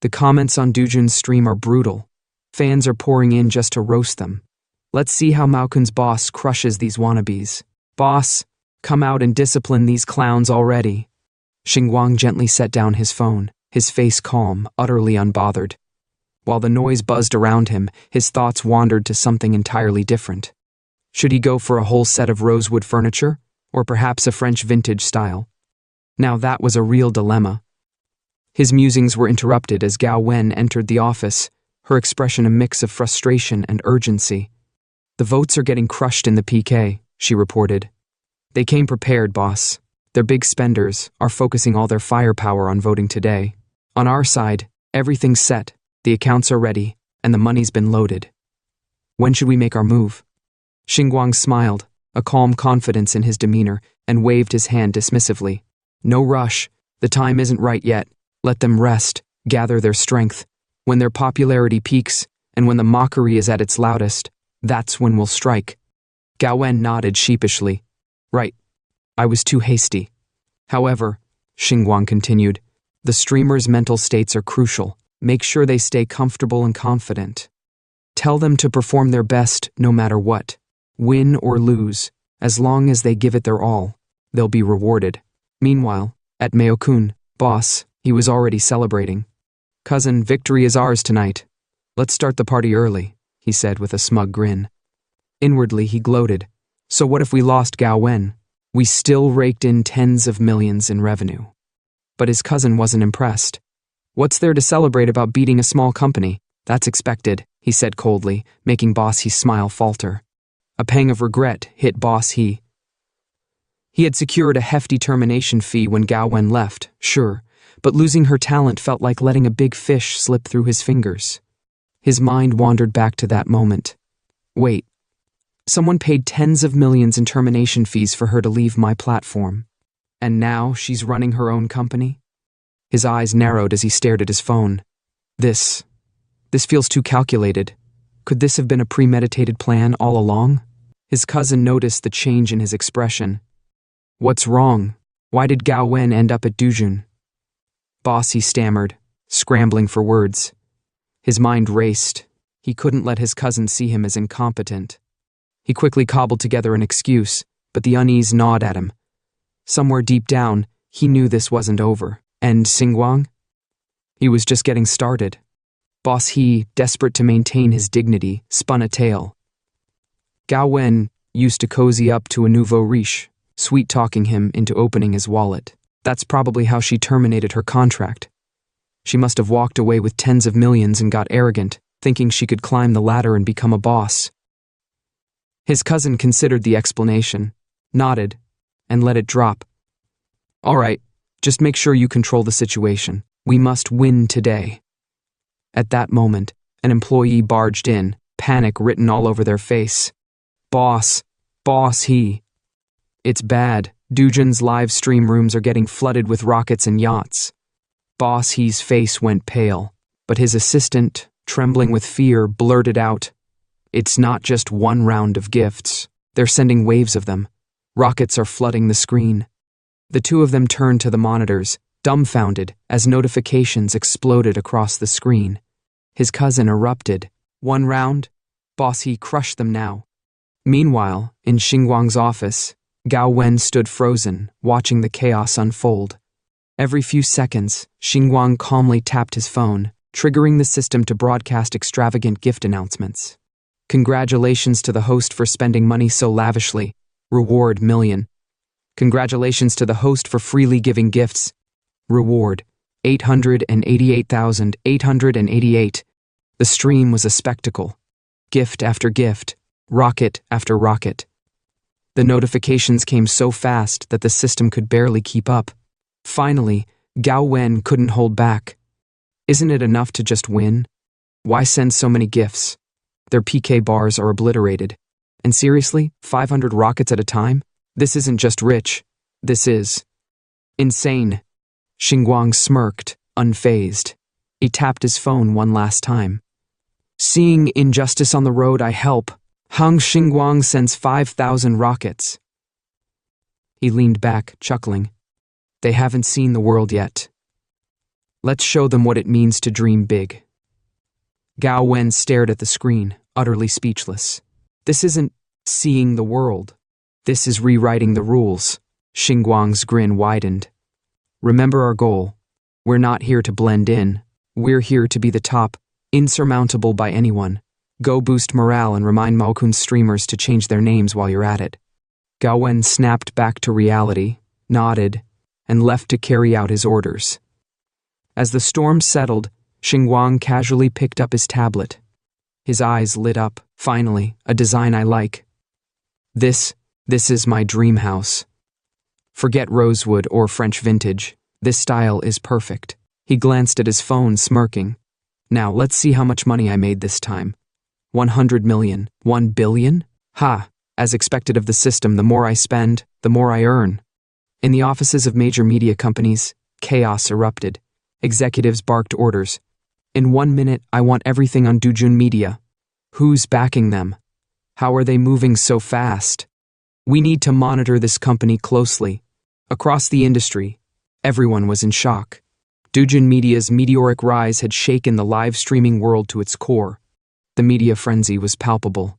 The comments on Dujun's stream are brutal. Fans are pouring in just to roast them. Let's see how Mao Kun's boss crushes these wannabes. Boss, come out and discipline these clowns already. Xingwang gently set down his phone, his face calm, utterly unbothered. While the noise buzzed around him, his thoughts wandered to something entirely different. Should he go for a whole set of rosewood furniture? Or perhaps a French vintage style? Now that was a real dilemma. His musings were interrupted as Gao Wen entered the office, her expression a mix of frustration and urgency. The votes are getting crushed in the PK, she reported. They came prepared, boss. They're big spenders, are focusing all their firepower on voting today. On our side, everything's set, the accounts are ready, and the money's been loaded. When should we make our move? Xingwang smiled, a calm confidence in his demeanor, and waved his hand dismissively. No rush. The time isn't right yet. Let them rest, gather their strength. When their popularity peaks, and when the mockery is at its loudest, that's when we'll strike. Gao Wen nodded sheepishly. Right. I was too hasty. However, Xingwang continued, the streamers' mental states are crucial. Make sure they stay comfortable and confident. Tell them to perform their best no matter what. Win or lose, as long as they give it their all, they'll be rewarded. Meanwhile, at Mao-kun, boss, he was already celebrating. Cousin, victory is ours tonight. Let's start the party early, he said with a smug grin. Inwardly, he gloated. So what if we lost Gao Wen? We still raked in tens of millions in revenue. But his cousin wasn't impressed. What's there to celebrate about beating a small company? That's expected, he said coldly, making Boss He's smile falter. A pang of regret hit Boss He. He had secured a hefty termination fee when Gao Wen left, sure, but losing her talent felt like letting a big fish slip through his fingers. His mind wandered back to that moment. Wait, someone paid tens of millions in termination fees for her to leave my platform. And now she's running her own company? His eyes narrowed as he stared at his phone. This feels too calculated. Could this have been a premeditated plan all along? His cousin noticed the change in his expression. What's wrong? Why did Gao Wen end up at Dujun? Boss, he stammered, scrambling for words. His mind raced. He couldn't let his cousin see him as incompetent. He quickly cobbled together an excuse, but the unease gnawed at him. Somewhere deep down, he knew this wasn't over. And Xingwang? He was just getting started. Boss He, desperate to maintain his dignity, spun a tale. Gao Wen used to cozy up to a nouveau riche, sweet-talking him into opening his wallet. That's probably how she terminated her contract. She must have walked away with tens of millions and got arrogant, thinking she could climb the ladder and become a boss. His cousin considered the explanation, nodded, and let it drop. All right, just make sure you control the situation. We must win today. At that moment, an employee barged in, panic written all over their face. Boss, he. It's bad. Dujin's live stream rooms are getting flooded with rockets and yachts. Boss he's face went pale, but his assistant, trembling with fear, blurted out, "It's not just one round of gifts. They're sending waves of them. Rockets are flooding the screen." The two of them turned to the monitors, dumbfounded, as notifications exploded across the screen. His cousin erupted. "One round? Boss he crushed them now." Meanwhile, in Xingwang's office, Gao Wen stood frozen, watching the chaos unfold. Every few seconds, Xingwang calmly tapped his phone, triggering the system to broadcast extravagant gift announcements. Congratulations to the host for spending money so lavishly. Reward million. Congratulations to the host for freely giving gifts. Reward 888,888. The stream was a spectacle. Gift after gift, rocket after rocket. The notifications came so fast that the system could barely keep up. Finally, Gao Wen couldn't hold back. Isn't it enough to just win? Why send so many gifts? Their PK bars are obliterated. And seriously, 500 rockets at a time? This isn't just rich. This is insane. Xingwang smirked, unfazed. He tapped his phone one last time. Seeing injustice on the road, I help. Hung Xingwang sends 5,000 rockets. He leaned back, chuckling. They haven't seen the world yet. Let's show them what it means to dream big. Gao Wen stared at the screen, utterly speechless. This isn't seeing the world. This is rewriting the rules. Xingwang's grin widened. Remember our goal. We're not here to blend in. We're here to be the top, insurmountable by anyone. Go boost morale and remind Maokun's streamers to change their names while you're at it. Gao Wen snapped back to reality, nodded, and left to carry out his orders. As the storm settled, Xingwang casually picked up his tablet. His eyes lit up. Finally, a design I like. This is my dream house. Forget rosewood or French vintage. This style is perfect. He glanced at his phone, smirking. Now, let's see how much money I made this time. 100 million. 1 billion? Ha! As expected of the system, the more I spend, the more I earn. In the offices of major media companies, chaos erupted. Executives barked orders. In 1 minute, I want everything on Jun Media. Who's backing them? How are they moving so fast? We need to monitor this company closely. Across the industry, everyone was in shock. Jun Media's meteoric rise had shaken the live streaming world to its core. The media frenzy was palpable.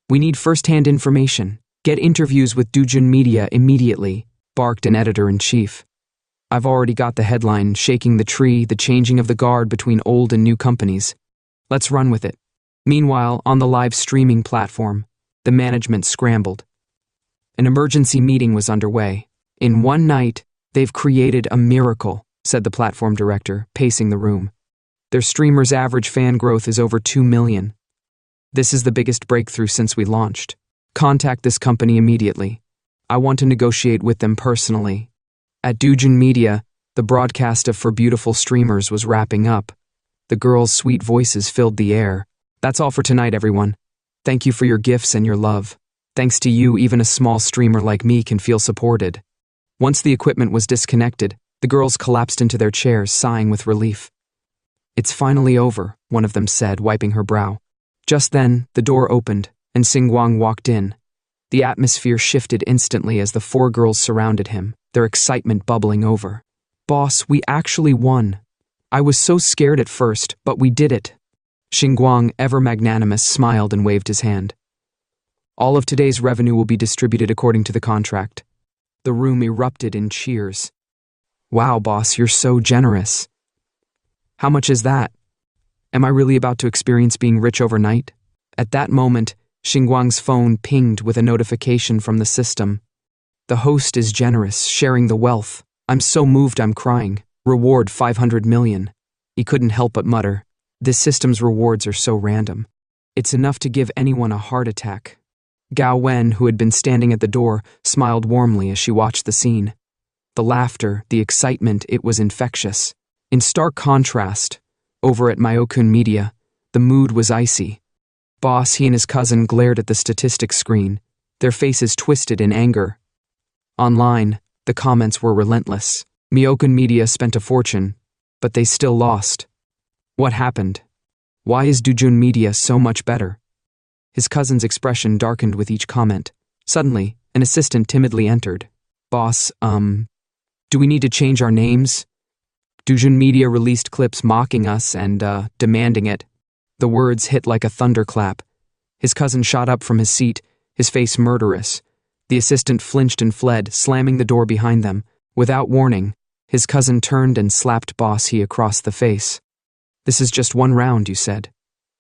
We need first-hand information. Get interviews with Jun Media immediately, barked an editor-in-chief. I've already got the headline, shaking the tree, the changing of the guard between old and new companies. Let's run with it. Meanwhile, on the live streaming platform, the management scrambled. An emergency meeting was underway. In one night, they've created a miracle, said the platform director, pacing the room. Their streamers' average fan growth is over 2 million. This is the biggest breakthrough since we launched. Contact this company immediately. I want to negotiate with them personally. At Jun Media, the broadcast of For Beautiful Streamers was wrapping up. The girls' sweet voices filled the air. That's all for tonight, everyone. Thank you for your gifts and your love. Thanks to you, even a small streamer like me can feel supported. Once the equipment was disconnected, the girls collapsed into their chairs, sighing with relief. It's finally over, one of them said, wiping her brow. Just then, the door opened, and Xingwang walked in. The atmosphere shifted instantly as the 4 girls surrounded him, their excitement bubbling over. Boss, we actually won. I was so scared at first, but we did it. Xingwang, ever magnanimous, smiled and waved his hand. All of today's revenue will be distributed according to the contract. The room erupted in cheers. Wow, boss, you're so generous. How much is that? Am I really about to experience being rich overnight? At that moment, Xingwang's phone pinged with a notification from the system. The host is generous, sharing the wealth. I'm so moved I'm crying. Reward 500 million. He couldn't help but mutter. This system's rewards are so random. It's enough to give anyone a heart attack. Gao Wen, who had been standing at the door, smiled warmly as she watched the scene. The laughter, the excitement, it was infectious. In stark contrast, over at Jun Media, the mood was icy. Boss, he and his cousin glared at the statistics screen, their faces twisted in anger. Online, the comments were relentless. Jun Media spent a fortune, but they still lost. What happened? Why is Jun Media so much better? His cousin's expression darkened with each comment. Suddenly, an assistant timidly entered. Boss, do we need to change our names? Jun Media released clips mocking us and, demanding it. The words hit like a thunderclap. His cousin shot up from his seat, his face murderous. The assistant flinched and fled, slamming the door behind them. Without warning, his cousin turned and slapped Boss He across the face. This is just one round, you said.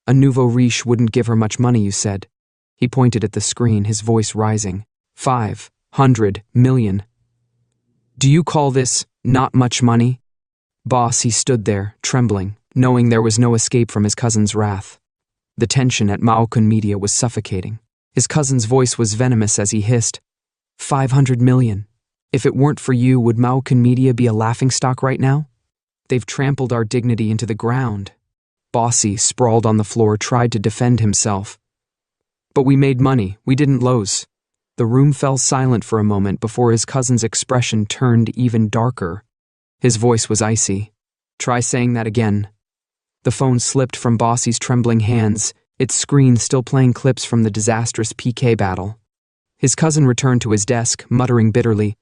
A nouveau riche wouldn't give her much money, you said. He pointed at the screen, his voice rising. 500 million. Do you call this not much money? Boss He stood there, trembling, knowing there was no escape from his cousin's wrath. The tension at Jun Media was suffocating. His cousin's voice was venomous as he hissed, 500 million. If it weren't for you, would Jun Media be a laughingstock right now? They've trampled our dignity into the ground. Bossy, sprawled on the floor, tried to defend himself. But we made money, we didn't lose. The room fell silent for a moment before his cousin's expression turned even darker. His voice was icy. Try saying that again. The phone slipped from Bossy's trembling hands, its screen still playing clips from the disastrous PK battle. His cousin returned to his desk, muttering bitterly,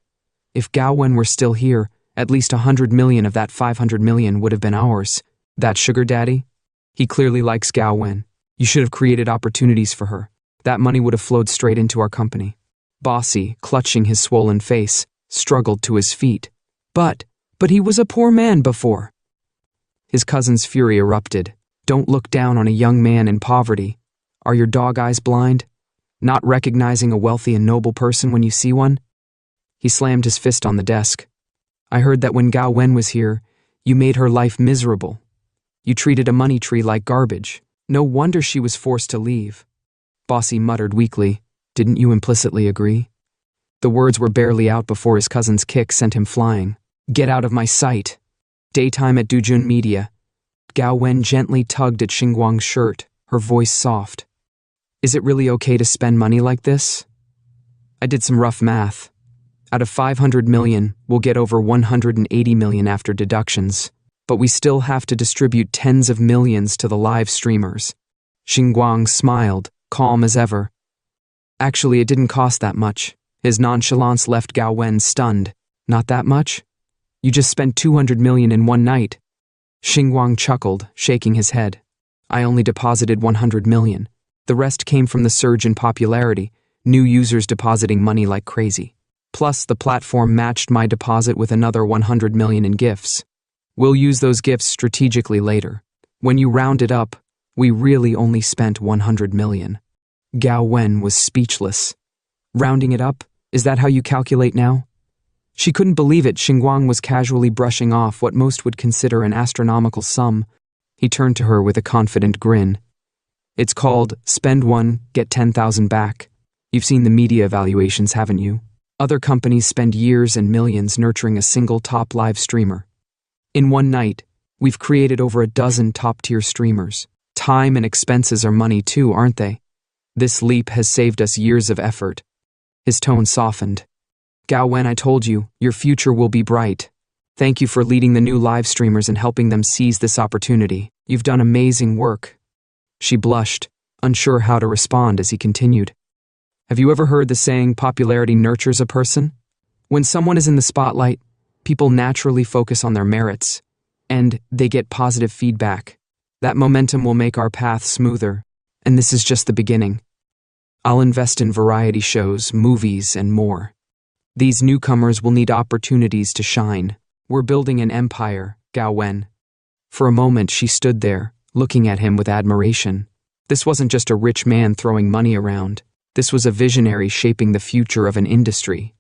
if Gao Wen were still here, at least 100 million of that 500 million would have been ours. That sugar daddy? He clearly likes Gao Wen. You should have created opportunities for her. That money would have flowed straight into our company. Bossy, clutching his swollen face, struggled to his feet. But he was a poor man before. His cousin's fury erupted. Don't look down on a young man in poverty. Are your dog eyes blind? Not recognizing a wealthy and noble person when you see one? He slammed his fist on the desk. I heard that when Gao Wen was here, you made her life miserable. You treated a money tree like garbage. No wonder she was forced to leave. Bossy muttered weakly, didn't you implicitly agree? The words were barely out before his cousin's kick sent him flying. Get out of my sight. Daytime at Jun Media. Gao Wen gently tugged at Xingwang's shirt, her voice soft. Is it really okay to spend money like this? I did some rough math. Out of 500 million, we'll get over 180 million after deductions, but we still have to distribute tens of millions to the live streamers. Xingwang smiled, calm as ever. Actually, it didn't cost that much. His nonchalance left Gao Wen stunned. Not that much? You just spent 200 million in one night. Xingwang chuckled, shaking his head. I only deposited 100 million. The rest came from the surge in popularity, new users depositing money like crazy. Plus, the platform matched my deposit with another 100 million in gifts. We'll use those gifts strategically later. When you round it up, we really only spent 100 million. Gao Wen was speechless. Rounding it up? Is that how you calculate now? She couldn't believe it. Xingwang was casually brushing off what most would consider an astronomical sum. He turned to her with a confident grin. It's called spend one, get 10,000 back. You've seen the media evaluations, haven't you? Other companies spend years and millions nurturing a single top live streamer. In one night, we've created over a dozen top-tier streamers. Time and expenses are money too, aren't they? This leap has saved us years of effort. His tone softened. Gao Wen, I told you, your future will be bright. Thank you for leading the new live streamers and helping them seize this opportunity. You've done amazing work. She blushed, unsure how to respond as he continued. Have you ever heard the saying, popularity nurtures a person? When someone is in the spotlight, people naturally focus on their merits, and they get positive feedback. That momentum will make our path smoother, and this is just the beginning. I'll invest in variety shows, movies, and more. These newcomers will need opportunities to shine. We're building an empire, Gao Wen. For a moment, she stood there, looking at him with admiration. This wasn't just a rich man throwing money around. This was a visionary shaping the future of an industry.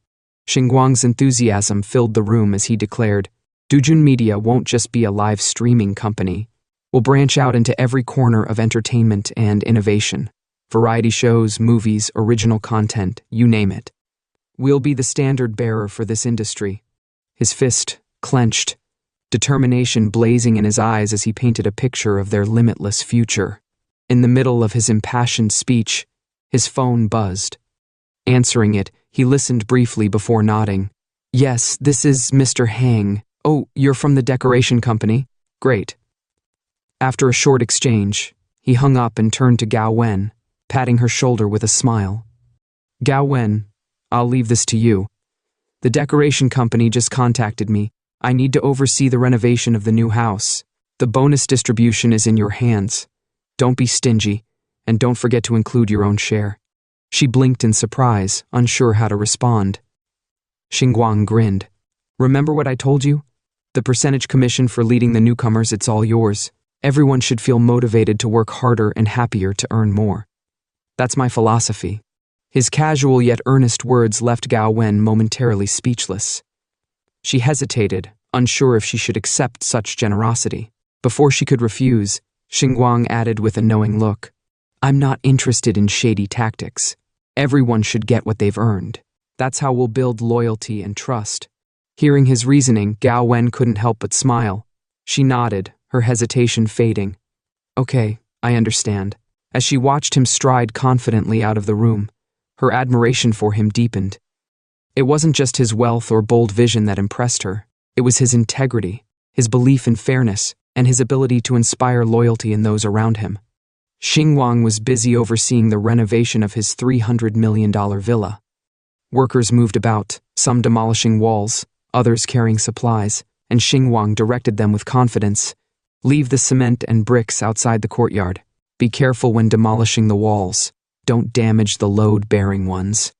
Xingwang's enthusiasm filled the room as he declared, Jun Media won't just be a live streaming company. We'll branch out into every corner of entertainment and innovation. Variety shows, movies, original content, you name it. We'll be the standard bearer for this industry. His fist clenched, determination blazing in his eyes as he painted a picture of their limitless future. In the middle of his impassioned speech, his phone buzzed. Answering it, he listened briefly before nodding. Yes, this is Mr. Hang. Oh, you're from the decoration company? Great. After a short exchange, he hung up and turned to Gao Wen, patting her shoulder with a smile. Gao Wen, I'll leave this to you. The decoration company just contacted me. I need to oversee the renovation of the new house. The bonus distribution is in your hands. Don't be stingy, and don't forget to include your own share. She blinked in surprise, unsure how to respond. Xingwang grinned. Remember what I told you? The percentage commission for leading the newcomers, it's all yours. Everyone should feel motivated to work harder and happier to earn more. That's my philosophy. His casual yet earnest words left Gao Wen momentarily speechless. She hesitated, unsure if she should accept such generosity. Before she could refuse, Xingwang added with a knowing look, I'm not interested in shady tactics. Everyone should get what they've earned. That's how we'll build loyalty and trust. Hearing his reasoning, Gao Wen couldn't help but smile. She nodded, her hesitation fading. Okay, I understand. As she watched him stride confidently out of the room, her admiration for him deepened. It wasn't just his wealth or bold vision that impressed her. It was his integrity, his belief in fairness, and his ability to inspire loyalty in those around him. Xingwang was busy overseeing the renovation of his $300 million villa. Workers moved about, some demolishing walls, others carrying supplies, and Xingwang directed them with confidence. Leave the cement and bricks outside the courtyard. Be careful when demolishing the walls. Don't damage the load-bearing ones.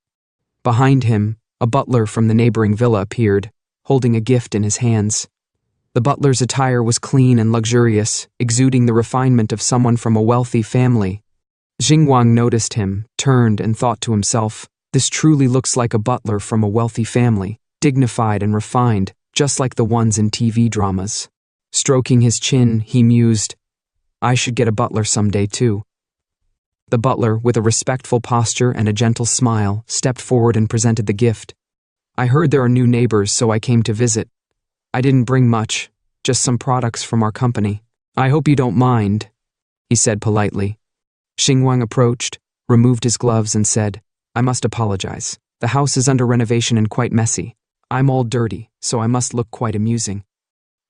Behind him, a butler from the neighboring villa appeared, holding a gift in his hands. The butler's attire was clean and luxurious, exuding the refinement of someone from a wealthy family. Xingwang noticed him, turned, and thought to himself, this truly looks like a butler from a wealthy family, dignified and refined, just like the ones in TV dramas. Stroking his chin, he mused, I should get a butler someday too. The butler, with a respectful posture and a gentle smile, stepped forward and presented the gift. I heard there are new neighbors, so I came to visit. I didn't bring much, just some products from our company. I hope you don't mind, he said politely. Xingwang approached, removed his gloves, and said, I must apologize. The house is under renovation and quite messy. I'm all dirty, so I must look quite amusing.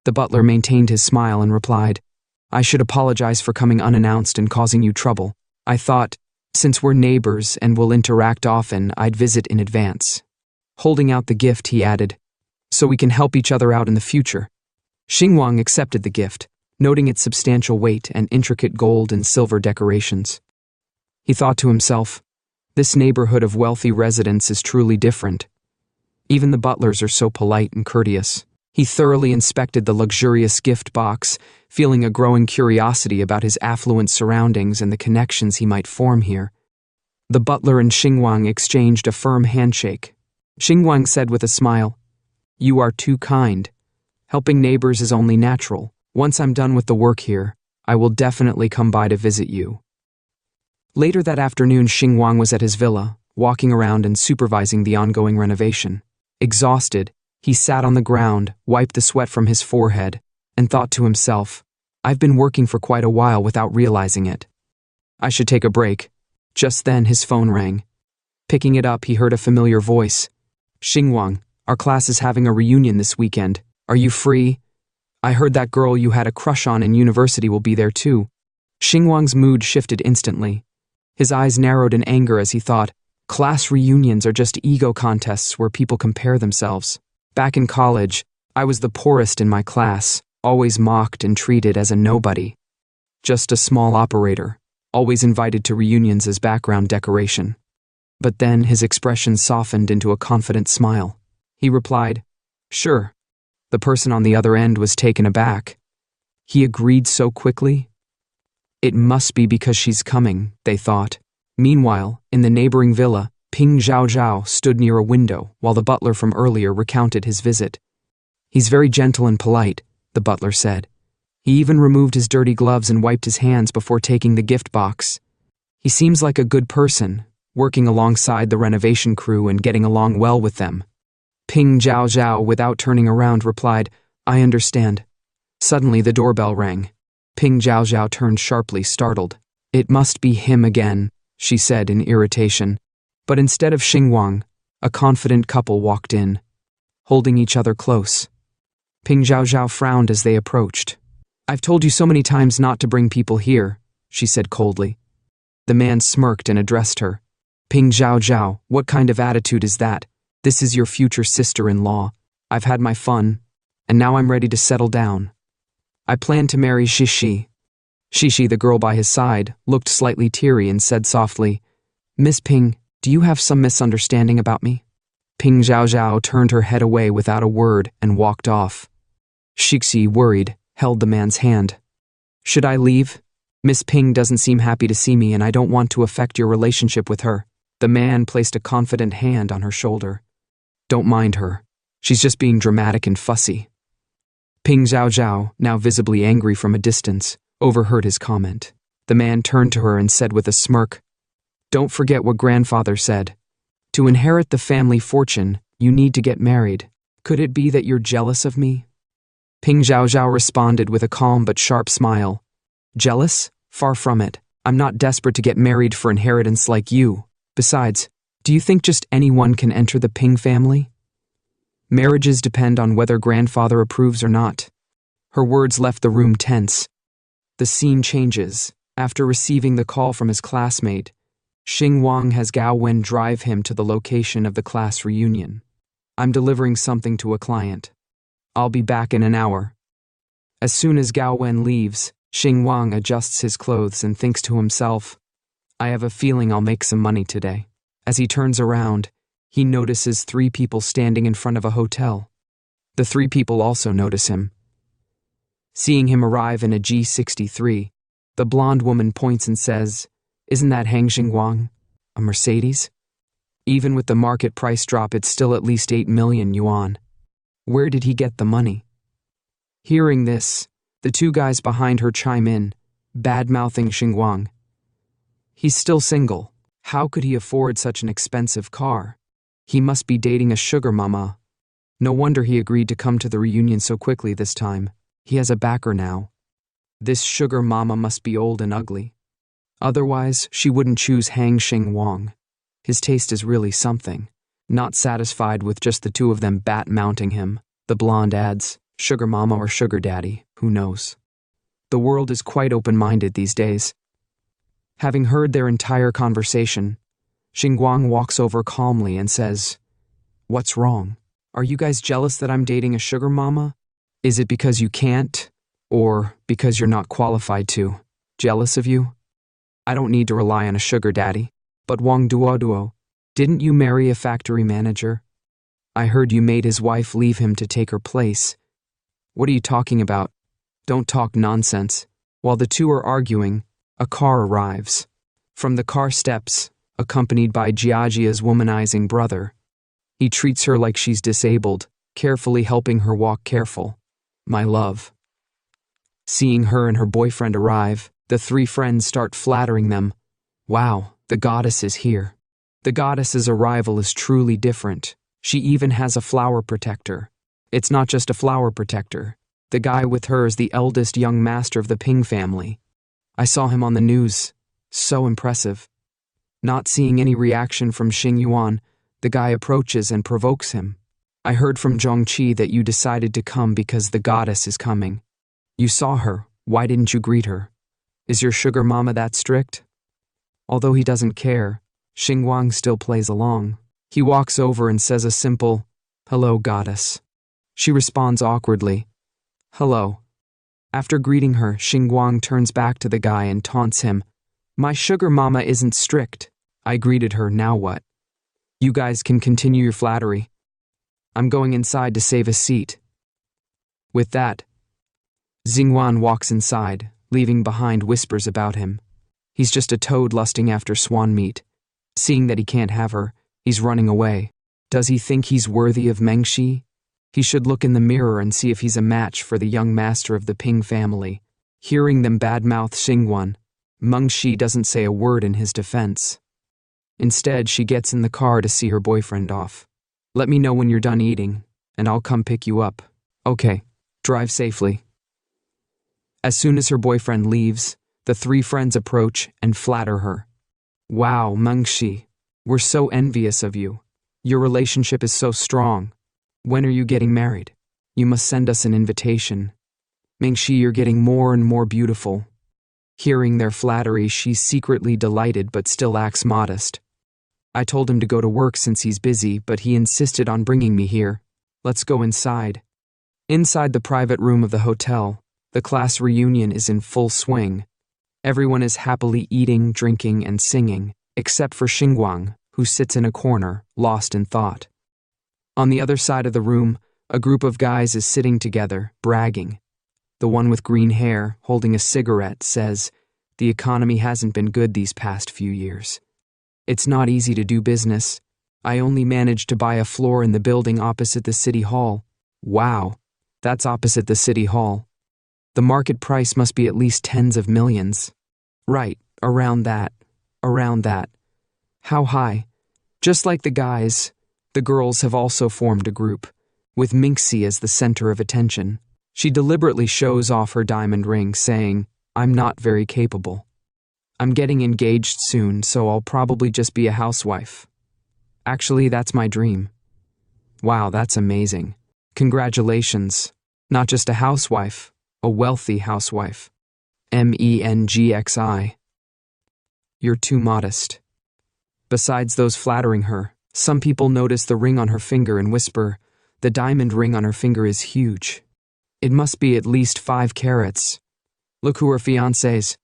The butler maintained his smile and replied, I should apologize for coming unannounced and causing you trouble. I thought, since we're neighbors and will interact often, I'd visit in advance. Holding out the gift, he added, so we can help each other out in the future. Xingwang accepted the gift, noting its substantial weight and intricate gold and silver decorations. He thought to himself, this neighborhood of wealthy residents is truly different. Even the butlers are so polite and courteous. He thoroughly inspected the luxurious gift box, feeling a growing curiosity about his affluent surroundings and the connections he might form here. The butler and Xingwang exchanged a firm handshake. Xingwang said with a smile, You are too kind. Helping neighbors is only natural. Once I'm done with the work here, I will definitely come by to visit you. Later that afternoon, Xingwang was at his villa, walking around and supervising the ongoing renovation. Exhausted, he sat on the ground, wiped the sweat from his forehead, and thought to himself, I've been working for quite a while without realizing it. I should take a break. Just then his phone rang. Picking it up, he heard a familiar voice. Xingwang, our class is having a reunion this weekend. Are you free? I heard that girl you had a crush on in university will be there too. Xingwang's mood shifted instantly. His eyes narrowed in anger as he thought, class reunions are just ego contests where people compare themselves. Back in college, I was the poorest in my class, always mocked and treated as a nobody. Just a small operator, always invited to reunions as background decoration. But then his expression softened into a confident smile. He replied, Sure. The person on the other end was taken aback. He agreed so quickly? It must be because she's coming, they thought. Meanwhile, in the neighboring villa, Ping Zhao Zhao stood near a window while the butler from earlier recounted his visit. He's very gentle and polite, the butler said. He even removed his dirty gloves and wiped his hands before taking the gift box. He seems like a good person, working alongside the renovation crew and getting along well with them. Ping Zhao Zhao, without turning around, replied, I understand. Suddenly the doorbell rang. Ping Zhao Zhao turned sharply, startled. It must be him again, she said in irritation. But instead of Xingwang, a confident couple walked in, holding each other close. Ping Zhao Zhao frowned as they approached. I've told you so many times not to bring people here, she said coldly. The man smirked and addressed her. Ping Zhao Zhao, what kind of attitude is that? This is your future sister-in-law. I've had my fun, and now I'm ready to settle down. I plan to marry Shishi. Shishi, the girl by his side, looked slightly teary and said softly, Miss Ping, do you have some misunderstanding about me? Ping Zhao Zhao turned her head away without a word and walked off. Shishi, worried, held the man's hand. Should I leave? Miss Ping doesn't seem happy to see me and I don't want to affect your relationship with her. The man placed a confident hand on her shoulder. Don't mind her. She's just being dramatic and fussy. Ping Zhao Zhao, now visibly angry from a distance, overheard his comment. The man turned to her and said with a smirk, Don't forget what grandfather said. To inherit the family fortune, you need to get married. Could it be that you're jealous of me? Ping Zhao Zhao responded with a calm but sharp smile. Jealous? Far from it. I'm not desperate to get married for inheritance like you. Besides, do you think just anyone can enter the Ping family? Marriages depend on whether grandfather approves or not. Her words left the room tense. The scene changes. After receiving the call from his classmate, Xingwang has Gao Wen drive him to the location of the class reunion. I'm delivering something to a client. I'll be back in an hour. As soon as Gao Wen leaves, Xingwang adjusts his clothes and thinks to himself, I have a feeling I'll make some money today. As he turns around, he notices 3 people standing in front of a hotel. The 3 people also notice him. Seeing him arrive in a G63, the blonde woman points and says, Isn't that Hang Xingwang? A Mercedes? Even with the market price drop, it's still at least 8 million yuan. Where did he get the money? Hearing this, the 2 guys behind her chime in, bad-mouthing Xingwang. He's still single. How could he afford such an expensive car? He must be dating a sugar mama. No wonder he agreed to come to the reunion so quickly this time. He has a backer now. This sugar mama must be old and ugly. Otherwise, she wouldn't choose Hang Xingwang. His taste is really something. Not satisfied with just the 2 of them bat-mounting him, the blonde adds, sugar mama or sugar daddy, who knows? The world is quite open-minded these days. Having heard their entire conversation, Xingwang walks over calmly and says, What's wrong? Are you guys jealous that I'm dating a sugar mama? Is it because you can't? Or because you're not qualified to? Jealous of you? I don't need to rely on a sugar daddy. But Wang Duo, didn't you marry a factory manager? I heard you made his wife leave him to take her place. What are you talking about? Don't talk nonsense. While the 2 are arguing, a car arrives. From the car steps, accompanied by Jiajia's womanizing brother. He treats her like she's disabled, carefully helping her walk careful. My love. Seeing her and her boyfriend arrive, the 3 friends start flattering them. Wow, the goddess is here. The goddess's arrival is truly different. She even has a flower protector. It's not just a flower protector. The guy with her is the eldest young master of the Ping family. I saw him on the news. So impressive. Not seeing any reaction from Xing Yuan, the guy approaches and provokes him. I heard from Zhongqi that you decided to come because the goddess is coming. You saw her. Why didn't you greet her? Is your sugar mama that strict? Although he doesn't care, Xingwang still plays along. He walks over and says a simple, Hello, goddess. She responds awkwardly, Hello. After greeting her, Xingwang turns back to the guy and taunts him. My sugar mama isn't strict. I greeted her, now what? You guys can continue your flattery. I'm going inside to save a seat. With that, Xingwan walks inside, leaving behind whispers about him. He's just a toad lusting after swan meat. Seeing that he can't have her, he's running away. Does he think he's worthy of Mengxi? He should look in the mirror and see if he's a match for the young master of the Ping family. Hearing them badmouth Xingwan, Mengxi doesn't say a word in his defense. Instead, she gets in the car to see her boyfriend off. Let me know when you're done eating, and I'll come pick you up. Okay, drive safely. As soon as her boyfriend leaves, the three friends approach and flatter her. Wow, Mengxi, we're so envious of you. Your relationship is so strong. When are you getting married? You must send us an invitation. Mengxi, you're getting more and more beautiful. Hearing their flattery, she's secretly delighted but still acts modest. I told him to go to work since he's busy, but he insisted on bringing me here. Let's go inside. Inside the private room of the hotel, the class reunion is in full swing. Everyone is happily eating, drinking, and singing, except for Xingwang, who sits in a corner, lost in thought. On the other side of the room, a group of guys is sitting together, bragging. The one with green hair, holding a cigarette, says, "The economy hasn't been good these past few years. It's not easy to do business. I only managed to buy a floor in the building opposite the city hall." Wow, that's opposite the city hall. The market price must be at least tens of millions. Right, around that. How high? Just like the guys, the girls have also formed a group, with Mengxi as the center of attention. She deliberately shows off her diamond ring, saying, "I'm not very capable. I'm getting engaged soon, so I'll probably just be a housewife. Actually, that's my dream." Wow, that's amazing. Congratulations. Not just a housewife, a wealthy housewife. MENGXI. You're too modest. Besides those flattering her, some people notice the ring on her finger and whisper, "The diamond ring on her finger is huge. It must be at least 5 carats. Look who her fiancé is.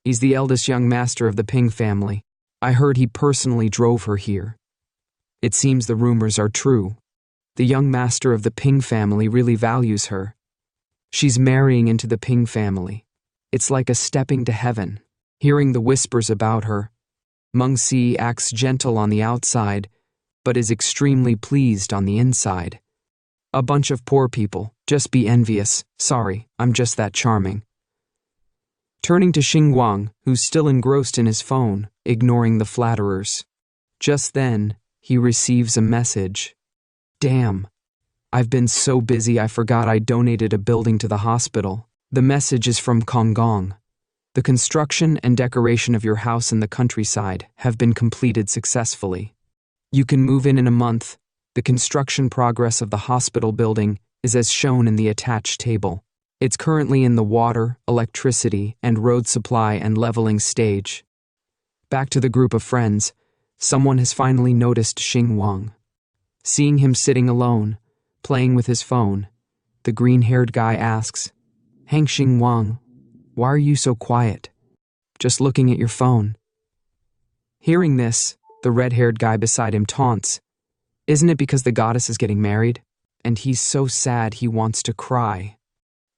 He's the eldest young master of the Ping family. I heard he personally drove her here." It seems the rumors are true. The young master of the Ping family really values her. She's marrying into the Ping family. It's like a stepping to heaven. Hearing the whispers about her, Mengxi acts gentle on the outside, but is extremely pleased on the inside. A bunch of poor people, just be envious. Sorry, I'm just that charming. Turning to Xingwang, who's still engrossed in his phone, ignoring the flatterers. Just then, he receives a message. Damn. I've been so busy I forgot I donated a building to the hospital. The message is from Konggong. The construction and decoration of your house in the countryside have been completed successfully. You can move in a month. The construction progress of the hospital building is as shown in the attached table. It's currently in the water, electricity, and road supply and leveling stage. Back to the group of friends, someone has finally noticed Xingwang. Seeing him sitting alone, playing with his phone, the green-haired guy asks, "Hang Xingwang, why are you so quiet? Just looking at your phone." Hearing this, the red-haired guy beside him taunts, "Isn't it because the goddess is getting married? And he's so sad he wants to cry."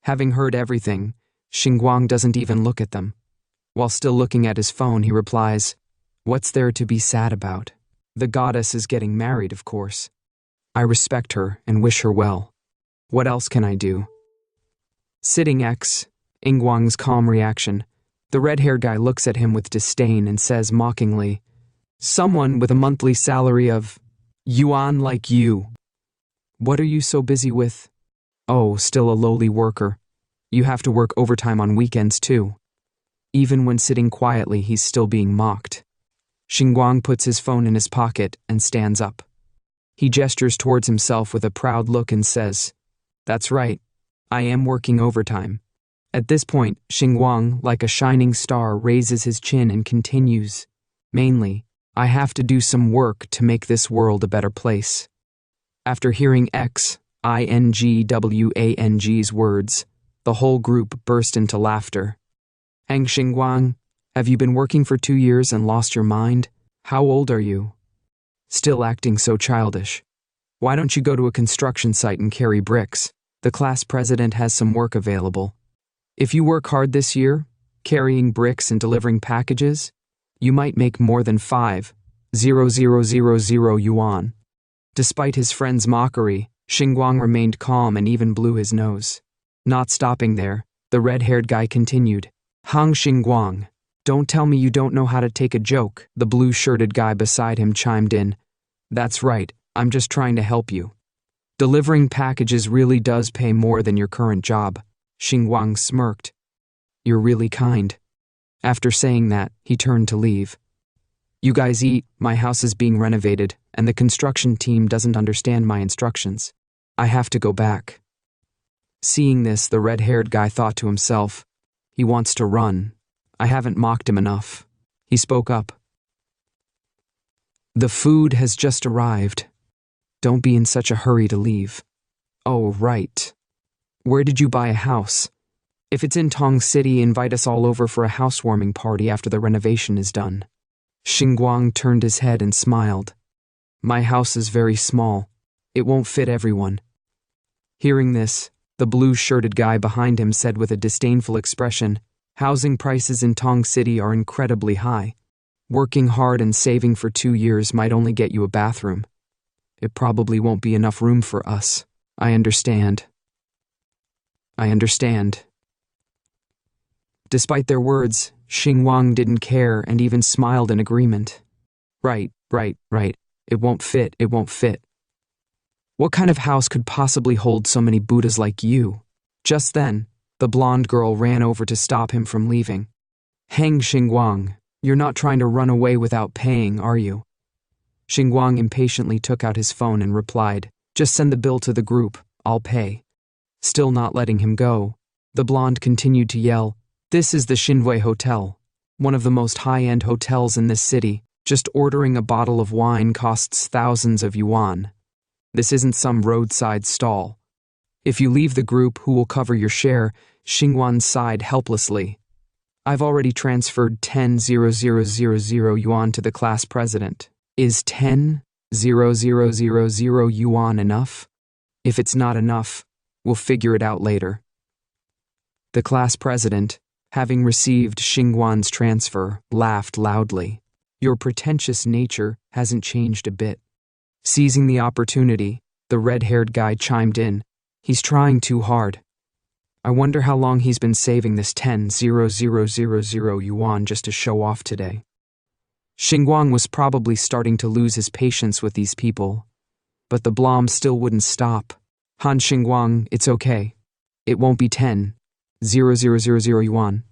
Having heard everything, Xingwang doesn't even look at them. While still looking at his phone, he replies, "What's there to be sad about? The goddess is getting married, of course. I respect her and wish her well. What else can I do?" Sitting X, Ingwang's calm reaction. The red-haired guy looks at him with disdain and says mockingly, "Someone with a monthly salary of yuan like you. What are you so busy with? Oh, still a lowly worker. You have to work overtime on weekends too." Even when sitting quietly, he's still being mocked. Xingwang puts his phone in his pocket and stands up. He gestures towards himself with a proud look and says, "That's right, I am working overtime." At this point, Xingwang, like a shining star, raises his chin and continues, "Mainly, I have to do some work to make this world a better place." After hearing Xingwang's words, the whole group burst into laughter. "Hang Xingwang, have you been working for 2 years and lost your mind? How old are you? Still acting so childish. Why don't you go to a construction site and carry bricks? The class president has some work available. If you work hard this year, carrying bricks and delivering packages, you might make more than 5,000 yuan." Despite his friend's mockery, Xingwang remained calm and even blew his nose. Not stopping there, the red-haired guy continued, "Hang Xingwang, Don't tell me you don't know how to take a joke, the blue-shirted guy beside him chimed in. That's right, I'm just trying to help you. Delivering packages really does pay more than your current job. Xingwang smirked. You're really kind. After saying that, he turned to leave. You guys eat, my house is being renovated, and the construction team doesn't understand my instructions. I have to go back. Seeing this, the red-haired guy thought to himself, he wants to run. I haven't mocked him enough. He spoke up. The food has just arrived. Don't be in such a hurry to leave. Oh, right. Where did you buy a house? If it's in Tong City, invite us all over for a housewarming party after the renovation is done. Xingwang turned his head and smiled. My house is very small. It won't fit everyone. Hearing this, the blue-shirted guy behind him said with a disdainful expression, housing prices in Tong City are incredibly high. Working hard and saving for 2 years might only get you a bathroom. It probably won't be enough room for us. I understand. Despite their words, Xingwang didn't care and even smiled in agreement. Right. It won't fit. What kind of house could possibly hold so many Buddhas like you? Just then, the blonde girl ran over to stop him from leaving. Hang Xingwang, you're not trying to run away without paying, are you? Xingwang impatiently took out his phone and replied, just send the bill to the group, I'll pay. Still not letting him go, the blonde continued to yell, this is the Xinwei Hotel, one of the most high-end hotels in this city. Just ordering a bottle of wine costs thousands of yuan. This isn't some roadside stall. If you leave the group, who will cover your share? Xingwan sighed helplessly. I've already transferred 10,000 yuan to the class president. Is 10,000 yuan enough? If it's not enough, we'll figure it out later. The class president, having received Xingwan's transfer, laughed loudly. Your pretentious nature hasn't changed a bit. Seizing the opportunity, the red-haired guy chimed in. He's trying too hard. I wonder how long he's been saving this 10,000 yuan just to show off today. Xingwang was probably starting to lose his patience with these people, but the blom still wouldn't stop. Han Xingwang, it's okay. It won't be 10,000 yuan.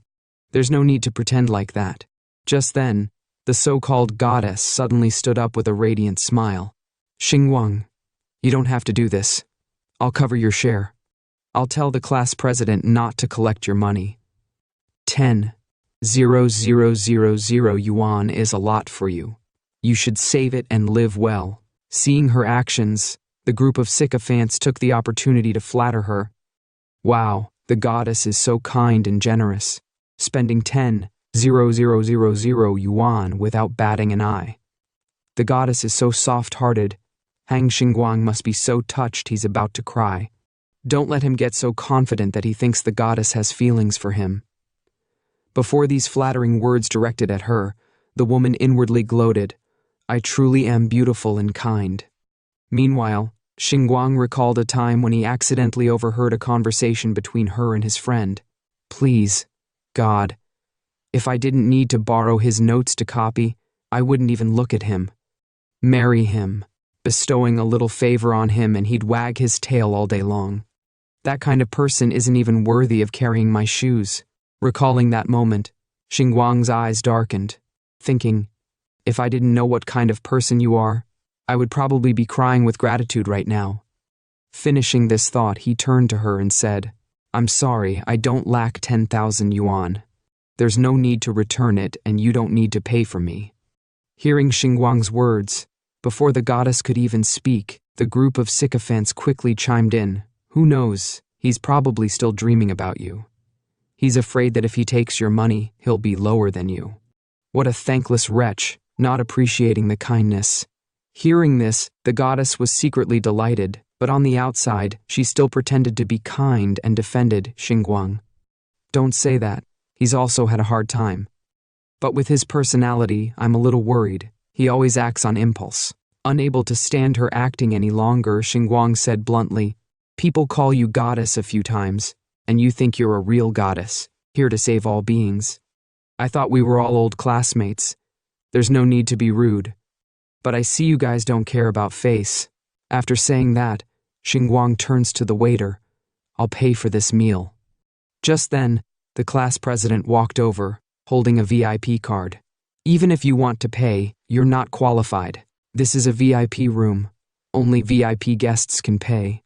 There's no need to pretend like that. Just then, the so-called goddess suddenly stood up with a radiant smile. Xingwang, you don't have to do this. I'll cover your share. I'll tell the class president not to collect your money. 10,000 yuan is a lot for you. You should save it and live well. Seeing her actions, the group of sycophants took the opportunity to flatter her. Wow, the goddess is so kind and generous, spending 10,000 yuan without batting an eye. The goddess is so soft-hearted. Hang Xingwang must be so touched he's about to cry. Don't let him get so confident that he thinks the goddess has feelings for him. Before these flattering words directed at her, the woman inwardly gloated, I truly am beautiful and kind. Meanwhile, Xingwang recalled a time when he accidentally overheard a conversation between her and his friend. Please, God, if I didn't need to borrow his notes to copy, I wouldn't even look at him. Marry him, bestowing a little favor on him, and he'd wag his tail all day long. That kind of person isn't even worthy of carrying my shoes. Recalling that moment, Xingwang's eyes darkened, thinking, if I didn't know what kind of person you are, I would probably be crying with gratitude right now. Finishing this thought, he turned to her and said, I'm sorry, I don't lack 10,000 yuan. There's no need to return it, and you don't need to pay for me. Hearing Xingwang's words, before the goddess could even speak, the group of sycophants quickly chimed in. Who knows, he's probably still dreaming about you. He's afraid that if he takes your money, he'll be lower than you. What a thankless wretch, not appreciating the kindness. Hearing this, the goddess was secretly delighted, but on the outside, she still pretended to be kind and defended Xingwang. Don't say that. He's also had a hard time. But with his personality, I'm a little worried. He always acts on impulse. Unable to stand her acting any longer, Xingwang said bluntly, People call you goddess a few times, and you think you're a real goddess, here to save all beings. I thought we were all old classmates. There's no need to be rude. But I see you guys don't care about face. After saying that, Xingwang turns to the waiter. I'll pay for this meal. Just then, the class president walked over, holding a VIP card. Even if you want to pay, you're not qualified. This is a VIP room. Only VIP guests can pay.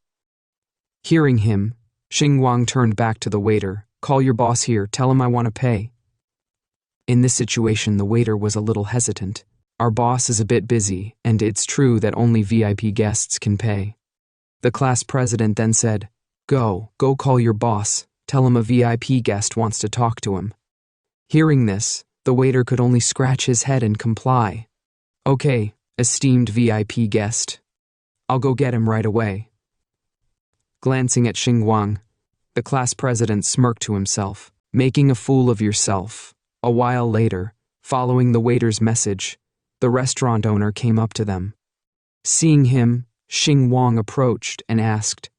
Hearing him, Xingwang turned back to the waiter. Call your boss here, tell him I want to pay. In this situation, the waiter was a little hesitant. Our boss is a bit busy, and it's true that only VIP guests can pay. The class president then said, Go call your boss. Tell him a VIP guest wants to talk to him. Hearing this, the waiter could only scratch his head and comply. Okay, esteemed VIP guest. I'll go get him right away. Glancing at Xingwang, the class president smirked to himself, making a fool of yourself. A while later, following the waiter's message, the restaurant owner came up to them. Seeing him, Xingwang approached and asked,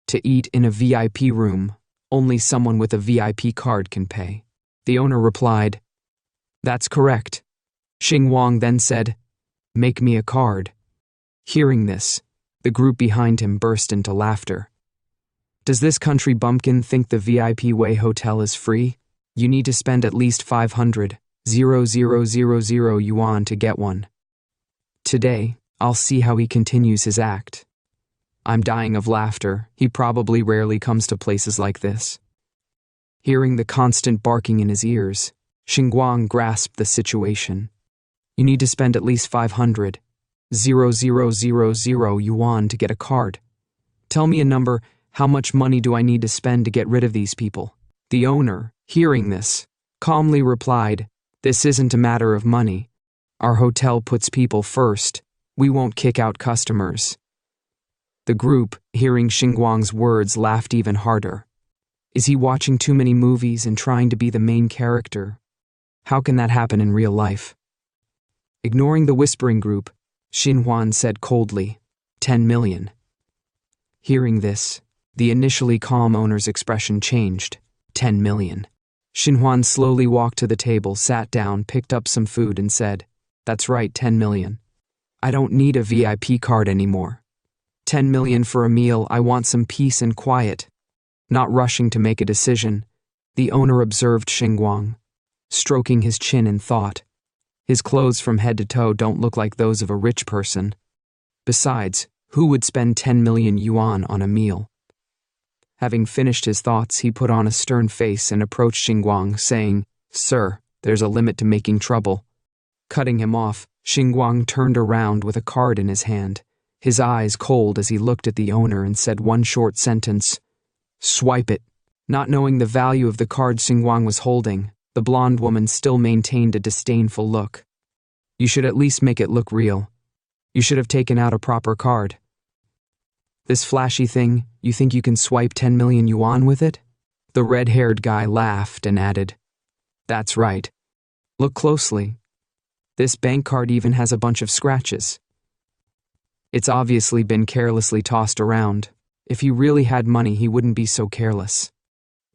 To eat in a VIP room, only someone with a VIP card can pay. The owner replied, That's correct. Xingwang then said, Make me a card. Hearing this, the group behind him burst into laughter. Does this country bumpkin think the VIP Way Hotel is free? You need to spend at least 500,000 yuan to get one. Today, I'll see how he continues his act. I'm dying of laughter. He probably rarely comes to places like this. Hearing the constant barking in his ears, Xingwang grasped the situation. You need to spend at least 500,000 yuan to get a card. Tell me a number. How much money do I need to spend to get rid of these people? The owner, hearing this, calmly replied, This isn't a matter of money. Our hotel puts people first. We won't kick out customers. The group, hearing Xingwang's words, laughed even harder. Is he watching too many movies and trying to be the main character? How can that happen in real life? Ignoring the whispering group, Xinhuan said coldly, 10 million. Hearing this, the initially calm owner's expression changed. 10 million. Xinhuan slowly walked to the table, sat down, picked up some food and said, That's right, 10 million. I don't need a VIP card anymore. 10 million for a meal. I want some peace and quiet. Not rushing to make a decision, the owner observed Xingwang, stroking his chin in thought. His clothes from head to toe don't look like those of a rich person. Besides, who would spend 10 million yuan on a meal? Having finished his thoughts, he put on a stern face and approached Xingwang, saying, Sir, there's a limit to making trouble. Cutting him off, Xingwang turned around with a card in his hand, his eyes cold as he looked at the owner and said one short sentence, Swipe it. Not knowing the value of the card Xingwang was holding, the blonde woman still maintained a disdainful look. You should at least make it look real. You should have taken out a proper card. This flashy thing, you think you can swipe 10 million yuan with it? The red-haired guy laughed and added, That's right. Look closely. This bank card even has a bunch of scratches. It's obviously been carelessly tossed around. If he really had money, he wouldn't be so careless.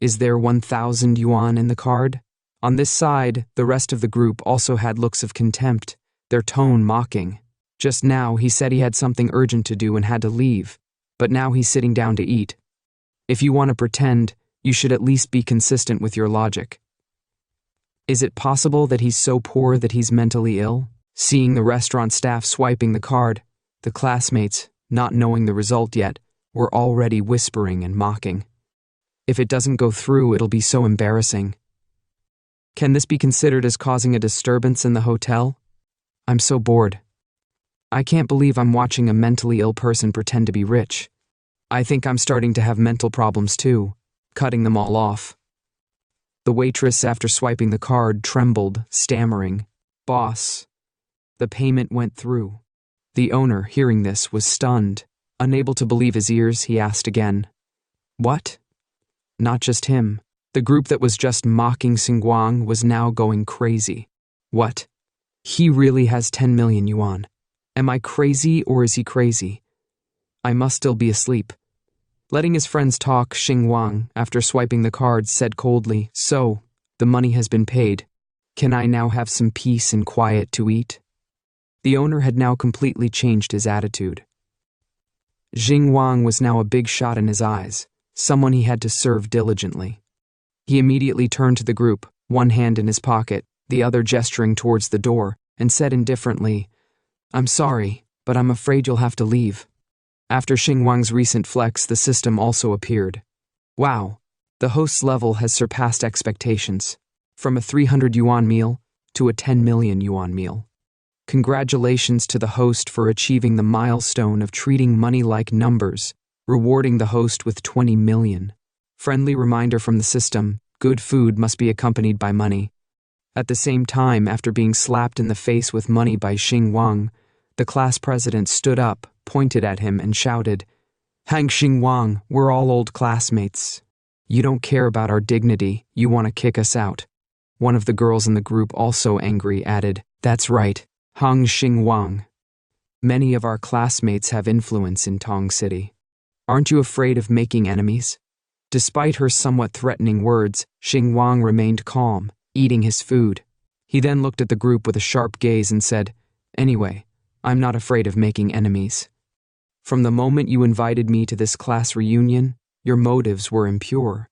Is there 1,000 yuan in the card? On this side, the rest of the group also had looks of contempt, their tone mocking. Just now, he said he had something urgent to do and had to leave. But now he's sitting down to eat. If you want to pretend, you should at least be consistent with your logic. Is it possible that he's so poor that he's mentally ill? Seeing the restaurant staff swiping the card, the classmates, not knowing the result yet, were already whispering and mocking. If it doesn't go through, it'll be so embarrassing. Can this be considered as causing a disturbance in the hotel? I'm so bored. I can't believe I'm watching a mentally ill person pretend to be rich. I think I'm starting to have mental problems too, cutting them all off. The waitress, after swiping the card, trembled, stammering, Boss. The payment went through. The owner, hearing this, was stunned. Unable to believe his ears, he asked again, What? Not just him. The group that was just mocking Xingwang was now going crazy. What? He really has 10 million yuan. Am I crazy or is he crazy? I must still be asleep. Letting his friends talk, Xingwang, after swiping the cards, said coldly, So, the money has been paid. Can I now have some peace and quiet to eat? The owner had now completely changed his attitude. Xingwang was now a big shot in his eyes, someone he had to serve diligently. He immediately turned to the group, one hand in his pocket, the other gesturing towards the door, and said indifferently, "I'm sorry, but I'm afraid you'll have to leave." After Xingwang's recent flex, the system also appeared. Wow, the host's level has surpassed expectations, from a 300 yuan meal to a 10 million yuan meal. Congratulations to the host for achieving the milestone of treating money like numbers, rewarding the host with 20 million. Friendly reminder from the system, good food must be accompanied by money. At the same time, after being slapped in the face with money by Xingwang, the class president stood up, pointed at him, and shouted, "Hang Xingwang, we're all old classmates. You don't care about our dignity, you want to kick us out." One of the girls in the group, also angry, added, "That's right, Hang Xingwang. Many of our classmates have influence in Tong City. Aren't you afraid of making enemies?" Despite her somewhat threatening words, Xingwang remained calm, eating his food. He then looked at the group with a sharp gaze and said, "Anyway, I'm not afraid of making enemies. From the moment you invited me to this class reunion, your motives were impure.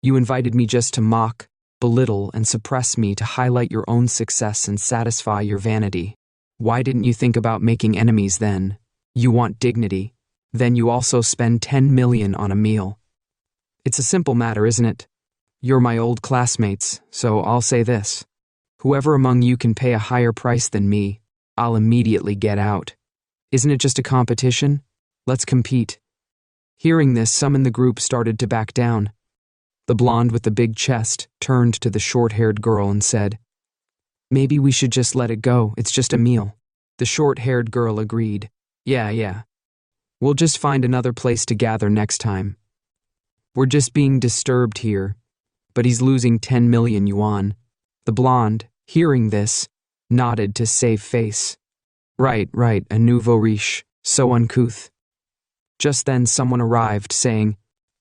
You invited me just to mock, belittle, and suppress me to highlight your own success and satisfy your vanity. Why didn't you think about making enemies then? You want dignity. Then you also spend 10 million on a meal. It's a simple matter, isn't it? You're my old classmates, so I'll say this. Whoever among you can pay a higher price than me, I'll immediately get out. Isn't it just a competition? Let's compete." Hearing this, some in the group started to back down. The blonde with the big chest turned to the short-haired girl and said, "Maybe we should just let it go, it's just a meal." The short-haired girl agreed. Yeah. We'll just find another place to gather next time. We're just being disturbed here." But he's losing 10 million yuan. The blonde, hearing this, nodded to save face. Right, a nouveau riche, so uncouth. Just then someone arrived saying,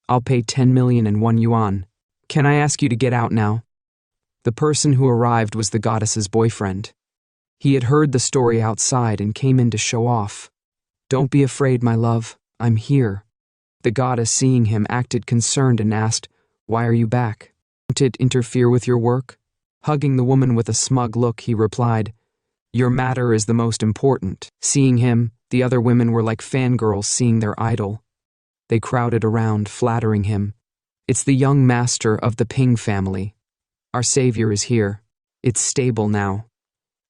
"I'll pay 10 million and 1 yuan. Can I ask you to get out now?" The person who arrived was the goddess's boyfriend. He had heard the story outside and came in to show off. "Don't be afraid, my love, I'm here." The goddess, seeing him, acted concerned and asked, "Why are you back? Won't it interfere with your work?" Hugging the woman with a smug look, he replied, "Your matter is the most important." Seeing him, the other women were like fangirls seeing their idol. They crowded around, flattering him. "It's the young master of the Ping family. Our savior is here. It's stable now.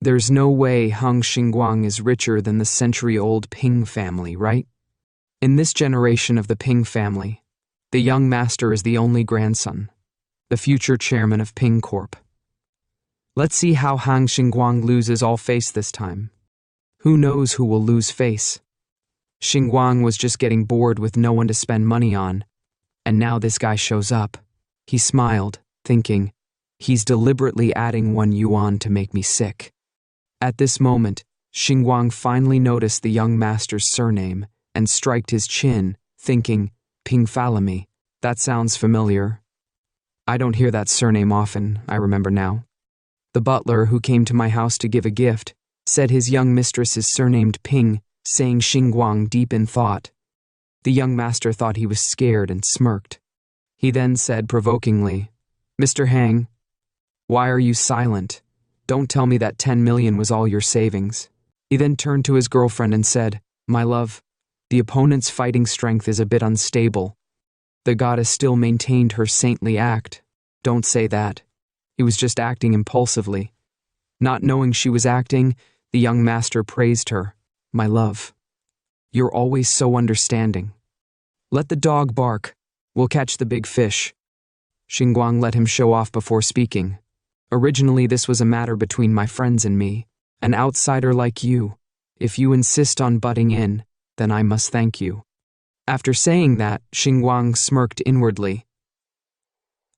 There's no way Hang Xingwang is richer than the century-old Ping family, right? In this generation of the Ping family, the young master is the only grandson, the future chairman of Ping Corp. Let's see how Hang Xingwang loses all face this time. Who knows who will lose face?" Xingwang was just getting bored with no one to spend money on, and now this guy shows up. He smiled, thinking, he's deliberately adding 1 yuan to make me sick. At this moment, Xingwang finally noticed the young master's surname and striked his chin, thinking, "Ping Falami, that sounds familiar. I don't hear that surname often, I remember now. The butler who came to my house to give a gift said his young mistress is surnamed Ping," saying Xingwang deep in thought. The young master thought he was scared and smirked. He then said provokingly, "Mr. Hang, why are you silent? Don't tell me that 10 million was all your savings." He then turned to his girlfriend and said, "My love, the opponent's fighting strength is a bit unstable." The goddess still maintained her saintly act. "Don't say that. He was just acting impulsively." Not knowing she was acting, the young master praised her. "My love, you're always so understanding. Let the dog bark. We'll catch the big fish." Xingwang let him show off before speaking. "Originally, this was a matter between my friends and me, an outsider like you. If you insist on butting in, then I must thank you." After saying that, Xingwang smirked inwardly.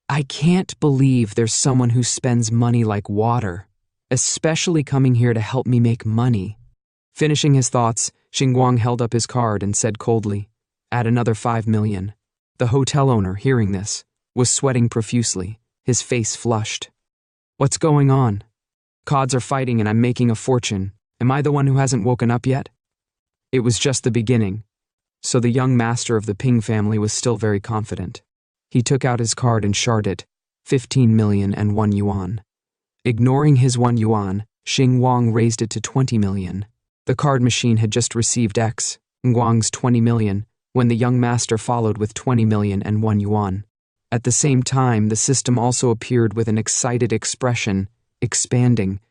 "I can't believe there's someone who spends money like water, especially coming here to help me make money." Finishing his thoughts, Xingwang held up his card and said coldly, "Add another 5 million. The hotel owner, hearing this, was sweating profusely, his face flushed. What's going on? Cods are fighting and I'm making a fortune. Am I the one who hasn't woken up yet? It was just the beginning. So the young master of the Ping family was still very confident. He took out his card and sharded it, 15 million and 1 yuan. Ignoring his 1 yuan, Xingwang raised it to 20 million. The card machine had just received Xingwang's 20 million when the young master followed with 20 million and 1 yuan. At the same time, the system also appeared with an excited expression, expanding.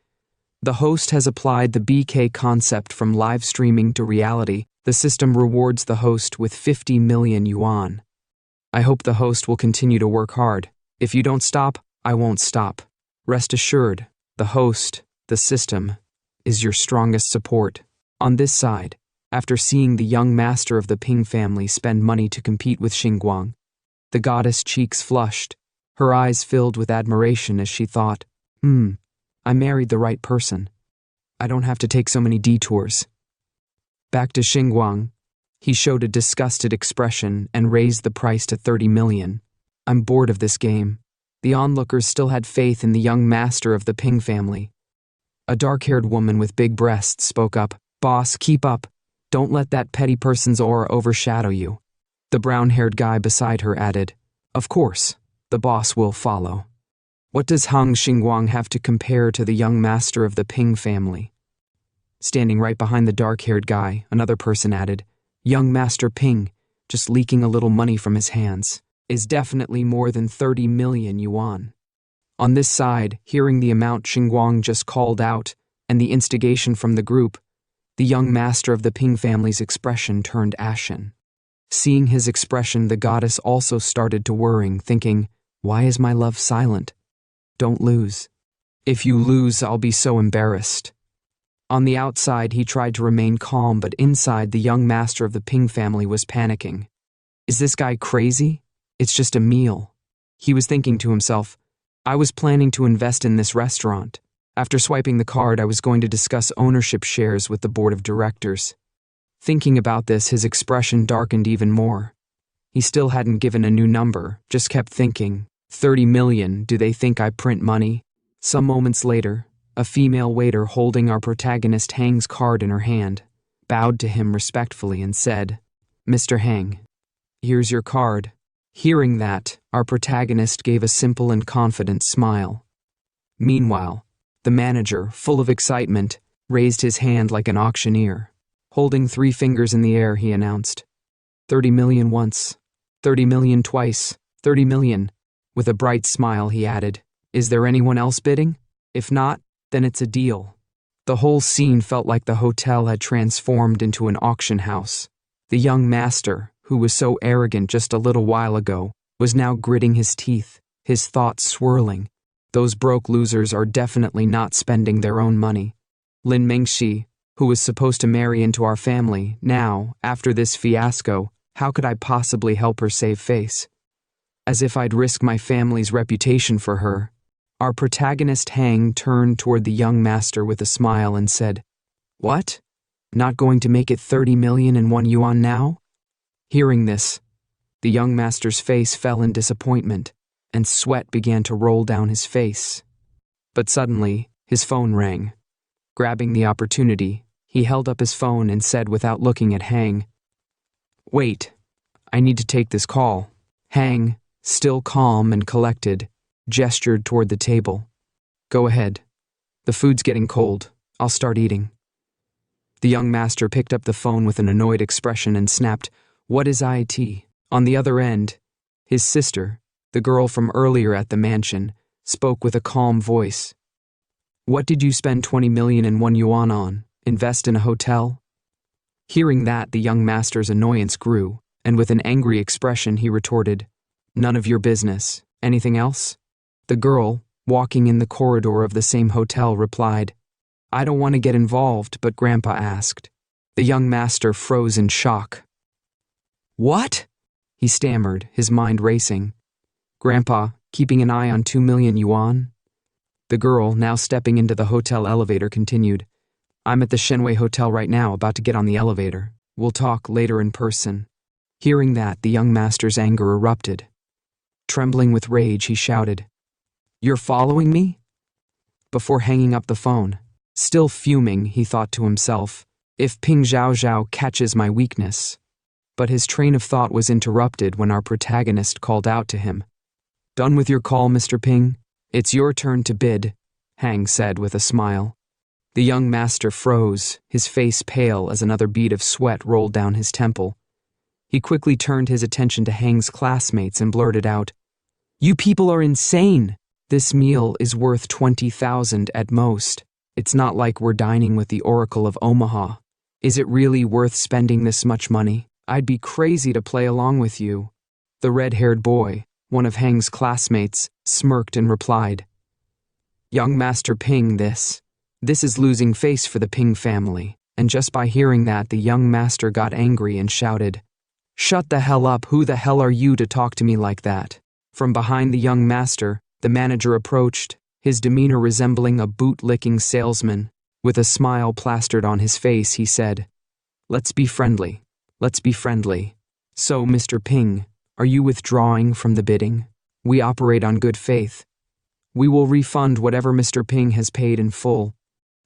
The host has applied the BK concept from live streaming to reality. The system rewards the host with 50 million yuan. I hope the host will continue to work hard. If you don't stop, I won't stop. Rest assured, the host, the system, is your strongest support. On this side, after seeing the young master of the Ping family spend money to compete with Xingwang, the goddess' cheeks flushed, her eyes filled with admiration as she thought, I married the right person. I don't have to take so many detours. Back to Xingwang. He showed a disgusted expression and raised the price to 30 million. I'm bored of this game. The onlookers still had faith in the young master of the Ping family. A dark-haired woman with big breasts spoke up, Boss, keep up. Don't let that petty person's aura overshadow you. The brown-haired guy beside her added, Of course, the boss will follow. What does Hang Xingwang have to compare to the young master of the Ping family? Standing right behind the dark-haired guy, another person added, Young Master Ping, just leaking a little money from his hands, is definitely more than 30 million yuan. On this side, hearing the amount Xingwang just called out and the instigation from the group, the young master of the Ping family's expression turned ashen. Seeing his expression, the goddess also started to worrying, thinking, Why is my love silent? Don't lose. If you lose, I'll be so embarrassed. On the outside, he tried to remain calm, but inside, the young master of the Ping family was panicking. Is this guy crazy? It's just a meal. He was thinking to himself, I was planning to invest in this restaurant. After swiping the card, I was going to discuss ownership shares with the board of directors. Thinking about this, his expression darkened even more. He still hadn't given a new number, just kept thinking, 30 million, do they think I print money? Some moments later, a female waiter holding our protagonist Hang's card in her hand, bowed to him respectfully and said, Mr. Hang, here's your card. Hearing that, our protagonist gave a simple and confident smile. Meanwhile, the manager, full of excitement, raised his hand like an auctioneer. Holding 3 fingers in the air, he announced, 30 million once, 30 million twice, 30 million. With a bright smile, he added, Is there anyone else bidding? If not, then it's a deal. The whole scene felt like the hotel had transformed into an auction house. The young master, who was so arrogant just a little while ago, was now gritting his teeth, his thoughts swirling. Those broke losers are definitely not spending their own money. Lin Mengxi, who was supposed to marry into our family, now, after this fiasco, how could I possibly help her save face? As if I'd risk my family's reputation for her. Our protagonist Hang turned toward the young master with a smile and said, What? Not going to make it 30 million and 1 yuan now? Hearing this, the young master's face fell in disappointment, and sweat began to roll down his face. But suddenly, his phone rang. Grabbing the opportunity, he held up his phone and said without looking at Hang, Wait, I need to take this call. Hang, still calm and collected, gestured toward the table. Go ahead. The food's getting cold. I'll start eating. The young master picked up the phone with an annoyed expression and snapped, What is IT? On the other end, his sister, the girl from earlier at the mansion, spoke with a calm voice. What did you spend 20 million and 1 yuan on? Invest in a hotel? Hearing that, the young master's annoyance grew, and with an angry expression he retorted, None of your business. Anything else? The girl, walking in the corridor of the same hotel, replied, I don't want to get involved, but Grandpa asked. The young master froze in shock. What? He stammered, his mind racing. Grandpa, keeping an eye on 2 million yuan? The girl, now stepping into the hotel elevator, continued, I'm at the Shenwei Hotel right now, about to get on the elevator. We'll talk later in person. Hearing that, the young master's anger erupted. Trembling with rage, he shouted, You're following me? before hanging up the phone. Still fuming, he thought to himself, if Ping Zhao Zhao catches my weakness. But his train of thought was interrupted when our protagonist called out to him. Done with your call, Mr. Ping? It's your turn to bid, Hang said with a smile. The young master froze, his face pale as another bead of sweat rolled down his temple. He quickly turned his attention to Hang's classmates and blurted out, You people are insane! This meal is worth 20,000 at most. It's not like we're dining with the Oracle of Omaha. Is it really worth spending this much money? I'd be crazy to play along with you. The red-haired boy, one of Hang's classmates, smirked and replied, Young Master Ping, this is losing face for the Ping family. And just by hearing that, the young master got angry and shouted, Shut the hell up, who the hell are you to talk to me like that? From behind the young master, the manager approached, his demeanor resembling a boot-licking salesman. With a smile plastered on his face, he said, Let's be friendly. Let's be friendly. So, Mr. Ping, are you withdrawing from the bidding? We operate on good faith. We will refund whatever Mr. Ping has paid in full.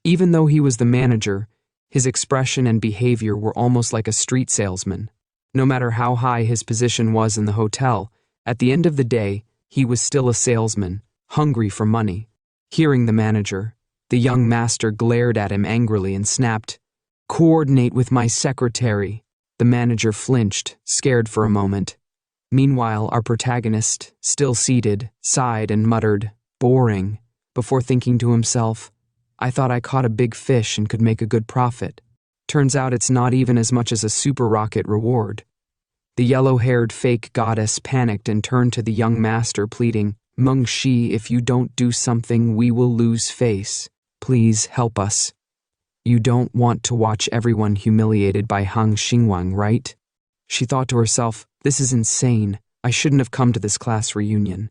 Even though he was the manager, his expression and behavior were almost like a street salesman. No matter how high his position was in the hotel, at the end of the day, he was still a salesman, hungry for money. Hearing the manager, the young master glared at him angrily and snapped, Coordinate with my secretary. The manager flinched, scared for a moment. Meanwhile, our protagonist, still seated, sighed and muttered, Boring, before thinking to himself, I thought I caught a big fish and could make a good profit. Turns out it's not even as much as a super rocket reward. The yellow-haired fake goddess panicked and turned to the young master, pleading, Meng Shi, if you don't do something, we will lose face. Please help us. You don't want to watch everyone humiliated by Xingwang, right? She thought to herself, This is insane. I shouldn't have come to this class reunion.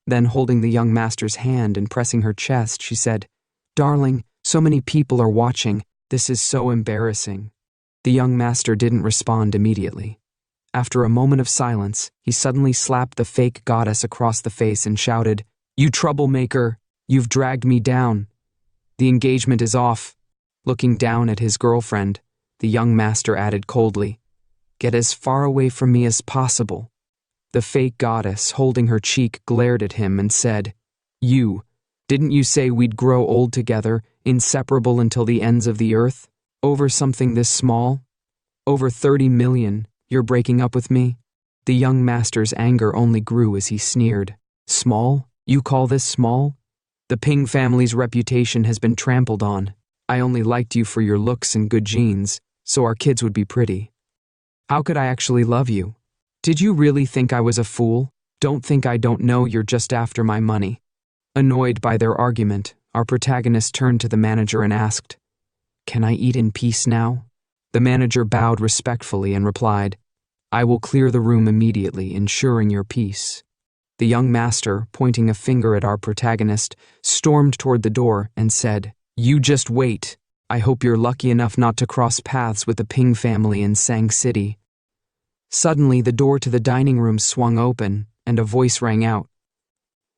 Then, holding the young master's hand and pressing her chest, she said, Darling, so many people are watching. This is so embarrassing. The young master didn't respond immediately. After a moment of silence, he suddenly slapped the fake goddess across the face and shouted, You troublemaker! You've dragged me down. The engagement is off. Looking down at his girlfriend, the young master added coldly, Get as far away from me as possible. The fake goddess, holding her cheek, glared at him and said, Didn't you say we'd grow old together, inseparable until the ends of the earth? Over something this small? Over 30 million, you're breaking up with me? The young master's anger only grew as he sneered. Small? You call this small? The Ping family's reputation has been trampled on. I only liked you for your looks and good genes, so our kids would be pretty. How could I actually love you? Did you really think I was a fool? Don't think I don't know you're just after my money. Annoyed by their argument, our protagonist turned to the manager and asked, Can I eat in peace now? The manager bowed respectfully and replied, I will clear the room immediately, ensuring your peace. The young master, pointing a finger at our protagonist, stormed toward the door and said, You just wait. I hope you're lucky enough not to cross paths with the Ping family in Sang City. Suddenly, the door to the dining room swung open, and a voice rang out.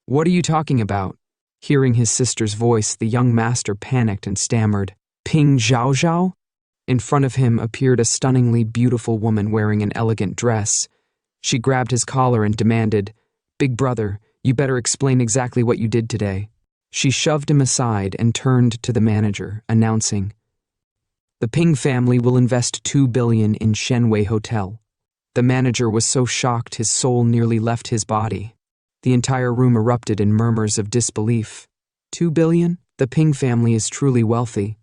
What are you talking about? Hearing his sister's voice, the young master panicked and stammered, Ping Zhao Zhao? In front of him appeared a stunningly beautiful woman wearing an elegant dress. She grabbed his collar and demanded, Big brother, you better explain exactly what you did today. She shoved him aside and turned to the manager, announcing, The Ping family will invest 2 billion in Shenwei Hotel. The manager was so shocked his soul nearly left his body. The entire room erupted in murmurs of disbelief. 2 billion? The Ping family is truly wealthy.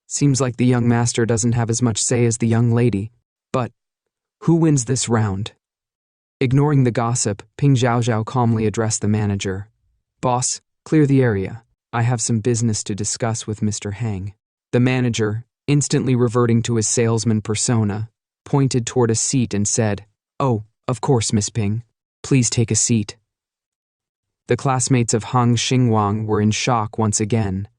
Seems like the young master doesn't have as much say as the young lady. But who wins this round? Ignoring the gossip, Ping Zhao Zhao calmly addressed the manager. Boss, clear the area. I have some business to discuss with Mr. Hang. The manager, instantly reverting to his salesman persona, pointed toward a seat and said, Oh, of course, Miss Ping. Please take a seat. The classmates of Xingwang were in shock once again.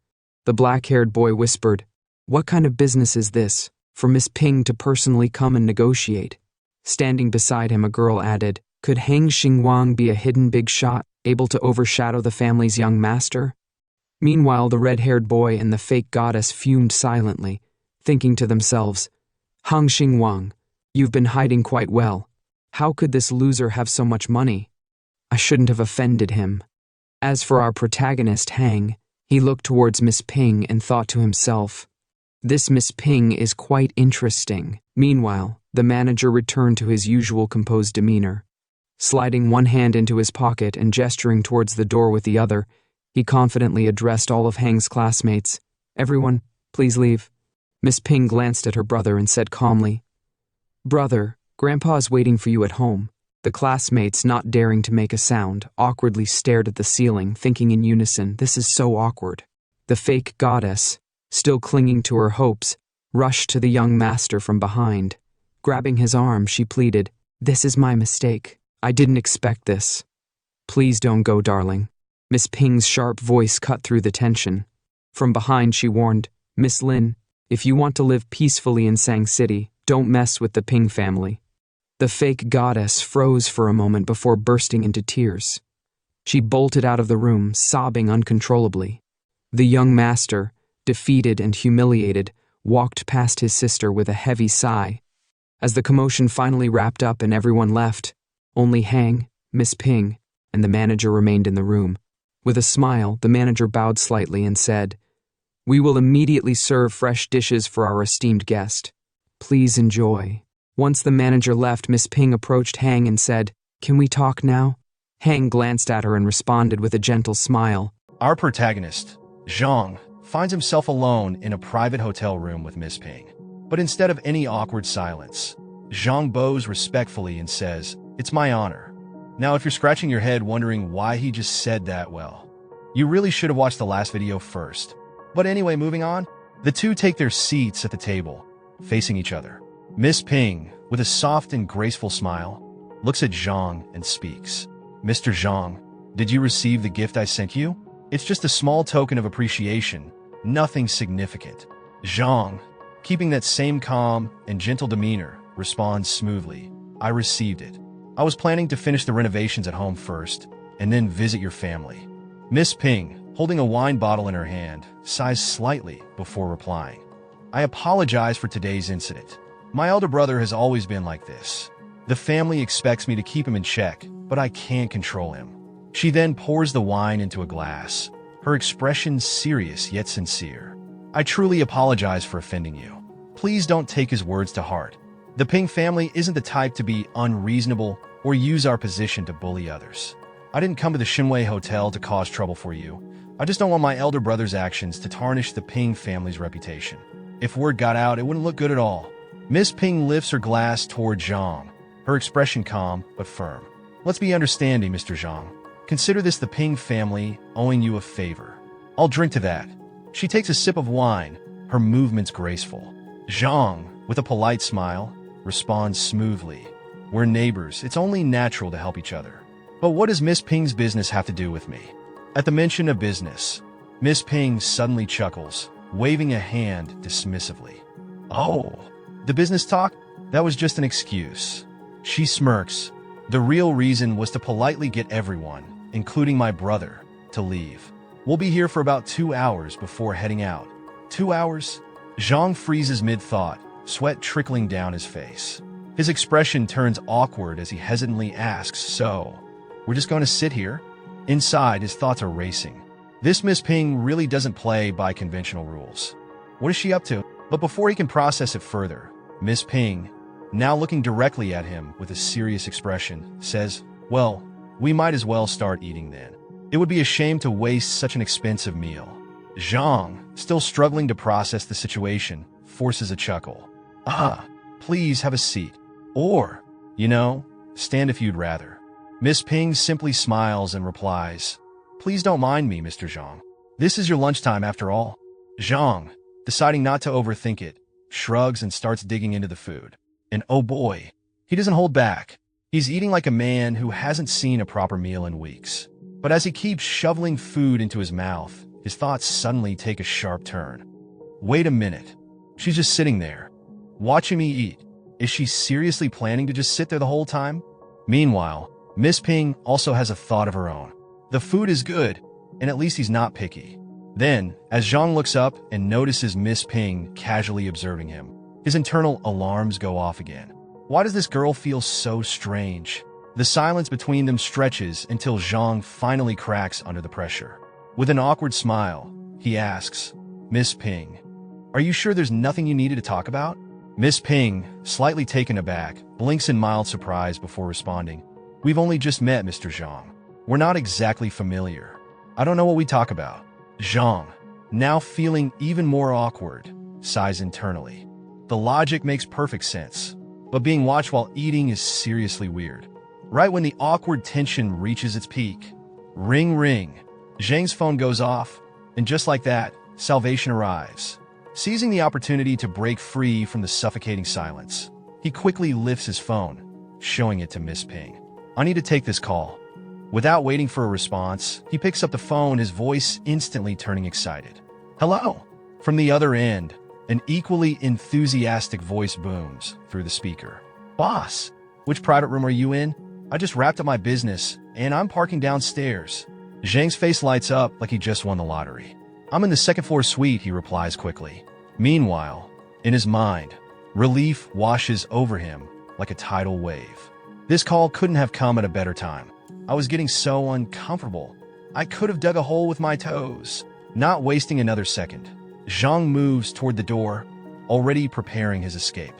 The black-haired boy whispered, What kind of business is this, for Miss Ping to personally come and negotiate? Standing beside him, a girl added, Could Xingwang be a hidden big shot, able to overshadow the family's young master? Meanwhile, the red-haired boy and the fake goddess fumed silently, thinking to themselves, Xingwang, you've been hiding quite well. How could this loser have so much money? I shouldn't have offended him. As for our protagonist, Hang, he looked towards Miss Ping and thought to himself, this Miss Ping is quite interesting. Meanwhile, the manager returned to his usual composed demeanor. Sliding one hand into his pocket and gesturing towards the door with the other, he confidently addressed all of Hang's classmates. Everyone, please leave. Miss Ping glanced at her brother and said calmly, Brother, Grandpa is waiting for you at home. The classmates, not daring to make a sound, awkwardly stared at the ceiling, thinking in unison, this is so awkward. The fake goddess, still clinging to her hopes, rushed to the young master from behind. Grabbing his arm, she pleaded, this is my mistake. I didn't expect this. Please don't go, darling. Miss Ping's sharp voice cut through the tension. From behind, she warned, Miss Lin, if you want to live peacefully in Sang City, don't mess with the Ping family. The fake goddess froze for a moment before bursting into tears. She bolted out of the room, sobbing uncontrollably. The young master, defeated and humiliated, walked past his sister with a heavy sigh. As the commotion finally wrapped up and everyone left, only Hang, Miss Ping, and the manager remained in the room. With a smile, the manager bowed slightly and said, We will immediately serve fresh dishes for our esteemed guest. Please enjoy. Once the manager left, Miss Ping approached Hang and said, Can we talk now? Hang glanced at her and responded with a gentle smile. Our protagonist, Zhang, finds himself alone in a private hotel room with Miss Ping. But instead of any awkward silence, Zhang bows respectfully and says, It's my honor. Now, if you're scratching your head wondering why he just said that, well, you really should have watched the last video first. But anyway, moving on, the two take their seats at the table, facing each other. Miss Ping, with a soft and graceful smile, looks at Zhang and speaks. Mr. Zhang, did you receive the gift I sent you? It's just a small token of appreciation, nothing significant. Zhang, keeping that same calm and gentle demeanor, responds smoothly. I received it. I was planning to finish the renovations at home first, and then visit your family. Miss Ping, holding a wine bottle in her hand, sighs slightly before replying. I apologize for today's incident. My elder brother has always been like this. The family expects me to keep him in check, but I can't control him. She then pours the wine into a glass, her expression serious yet sincere. I truly apologize for offending you. Please don't take his words to heart. The Ping family isn't the type to be unreasonable or use our position to bully others. I didn't come to the Xinwang Hotel to cause trouble for you. I just don't want my elder brother's actions to tarnish the Ping family's reputation. If word got out, it wouldn't look good at all. Miss Ping lifts her glass toward Zhang, her expression calm but firm. Let's be understanding, Mr. Zhang. Consider this the Ping family owing you a favor. I'll drink to that. She takes a sip of wine, her movements graceful. Zhang, with a polite smile, responds smoothly. We're neighbors, it's only natural to help each other. But what does Miss Ping's business have to do with me? At the mention of business, Miss Ping suddenly chuckles, waving a hand dismissively. Oh, the business talk? That was just an excuse. She smirks. The real reason was to politely get everyone, including my brother, to leave. We'll be here for about 2 hours before heading out. 2 hours? Zhang freezes mid-thought, sweat trickling down his face. His expression turns awkward as he hesitantly asks, So, we're just going to sit here? Inside, his thoughts are racing. This Miss Ping really doesn't play by conventional rules. What is she up to? But before he can process it further, Miss Ping, now looking directly at him with a serious expression, says, Well, we might as well start eating then. It would be a shame to waste such an expensive meal. Zhang, still struggling to process the situation, forces a chuckle. Please have a seat. Or, stand if you'd rather. Miss Ping simply smiles and replies, Please don't mind me, Mr. Zhang. This is your lunchtime after all. Zhang, deciding not to overthink it, shrugs and starts digging into the food. And oh boy, he doesn't hold back. He's eating like a man who hasn't seen a proper meal in weeks. But as he keeps shoveling food into his mouth, his thoughts suddenly take a sharp turn. Wait a minute. She's just sitting there, watching me eat. Is she seriously planning to just sit there the whole time? Meanwhile, Miss Ping also has a thought of her own. The food is good, and at least he's not picky. Then, as Zhang looks up and notices Miss Ping casually observing him, his internal alarms go off again. Why does this girl feel so strange? The silence between them stretches until Zhang finally cracks under the pressure. With an awkward smile, he asks, "Miss Ping, are you sure there's nothing you needed to talk about?" Miss Ping, slightly taken aback, blinks in mild surprise before responding, "We've only just met, Mr. Zhang. We're not exactly familiar. I don't know what we talk about." Zhang, now feeling even more awkward, sighs internally. The logic makes perfect sense, but being watched while eating is seriously weird. Right when the awkward tension reaches its peak, ring ring, Zhang's phone goes off, and just like that, salvation arrives. Seizing the opportunity to break free from the suffocating silence, he quickly lifts his phone, showing it to Miss Ping. "I need to take this call." Without waiting for a response, he picks up the phone, his voice instantly turning excited. "Hello?" From the other end, an equally enthusiastic voice booms through the speaker. "Boss, which private room are you in? I just wrapped up my business, and I'm parking downstairs." Zhang's face lights up like he just won the lottery. "I'm in the second-floor suite," he replies quickly. Meanwhile, in his mind, relief washes over him like a tidal wave. This call couldn't have come at a better time. I was getting so uncomfortable. I could have dug a hole with my toes. Not wasting another second, Zhang moves toward the door, already preparing his escape.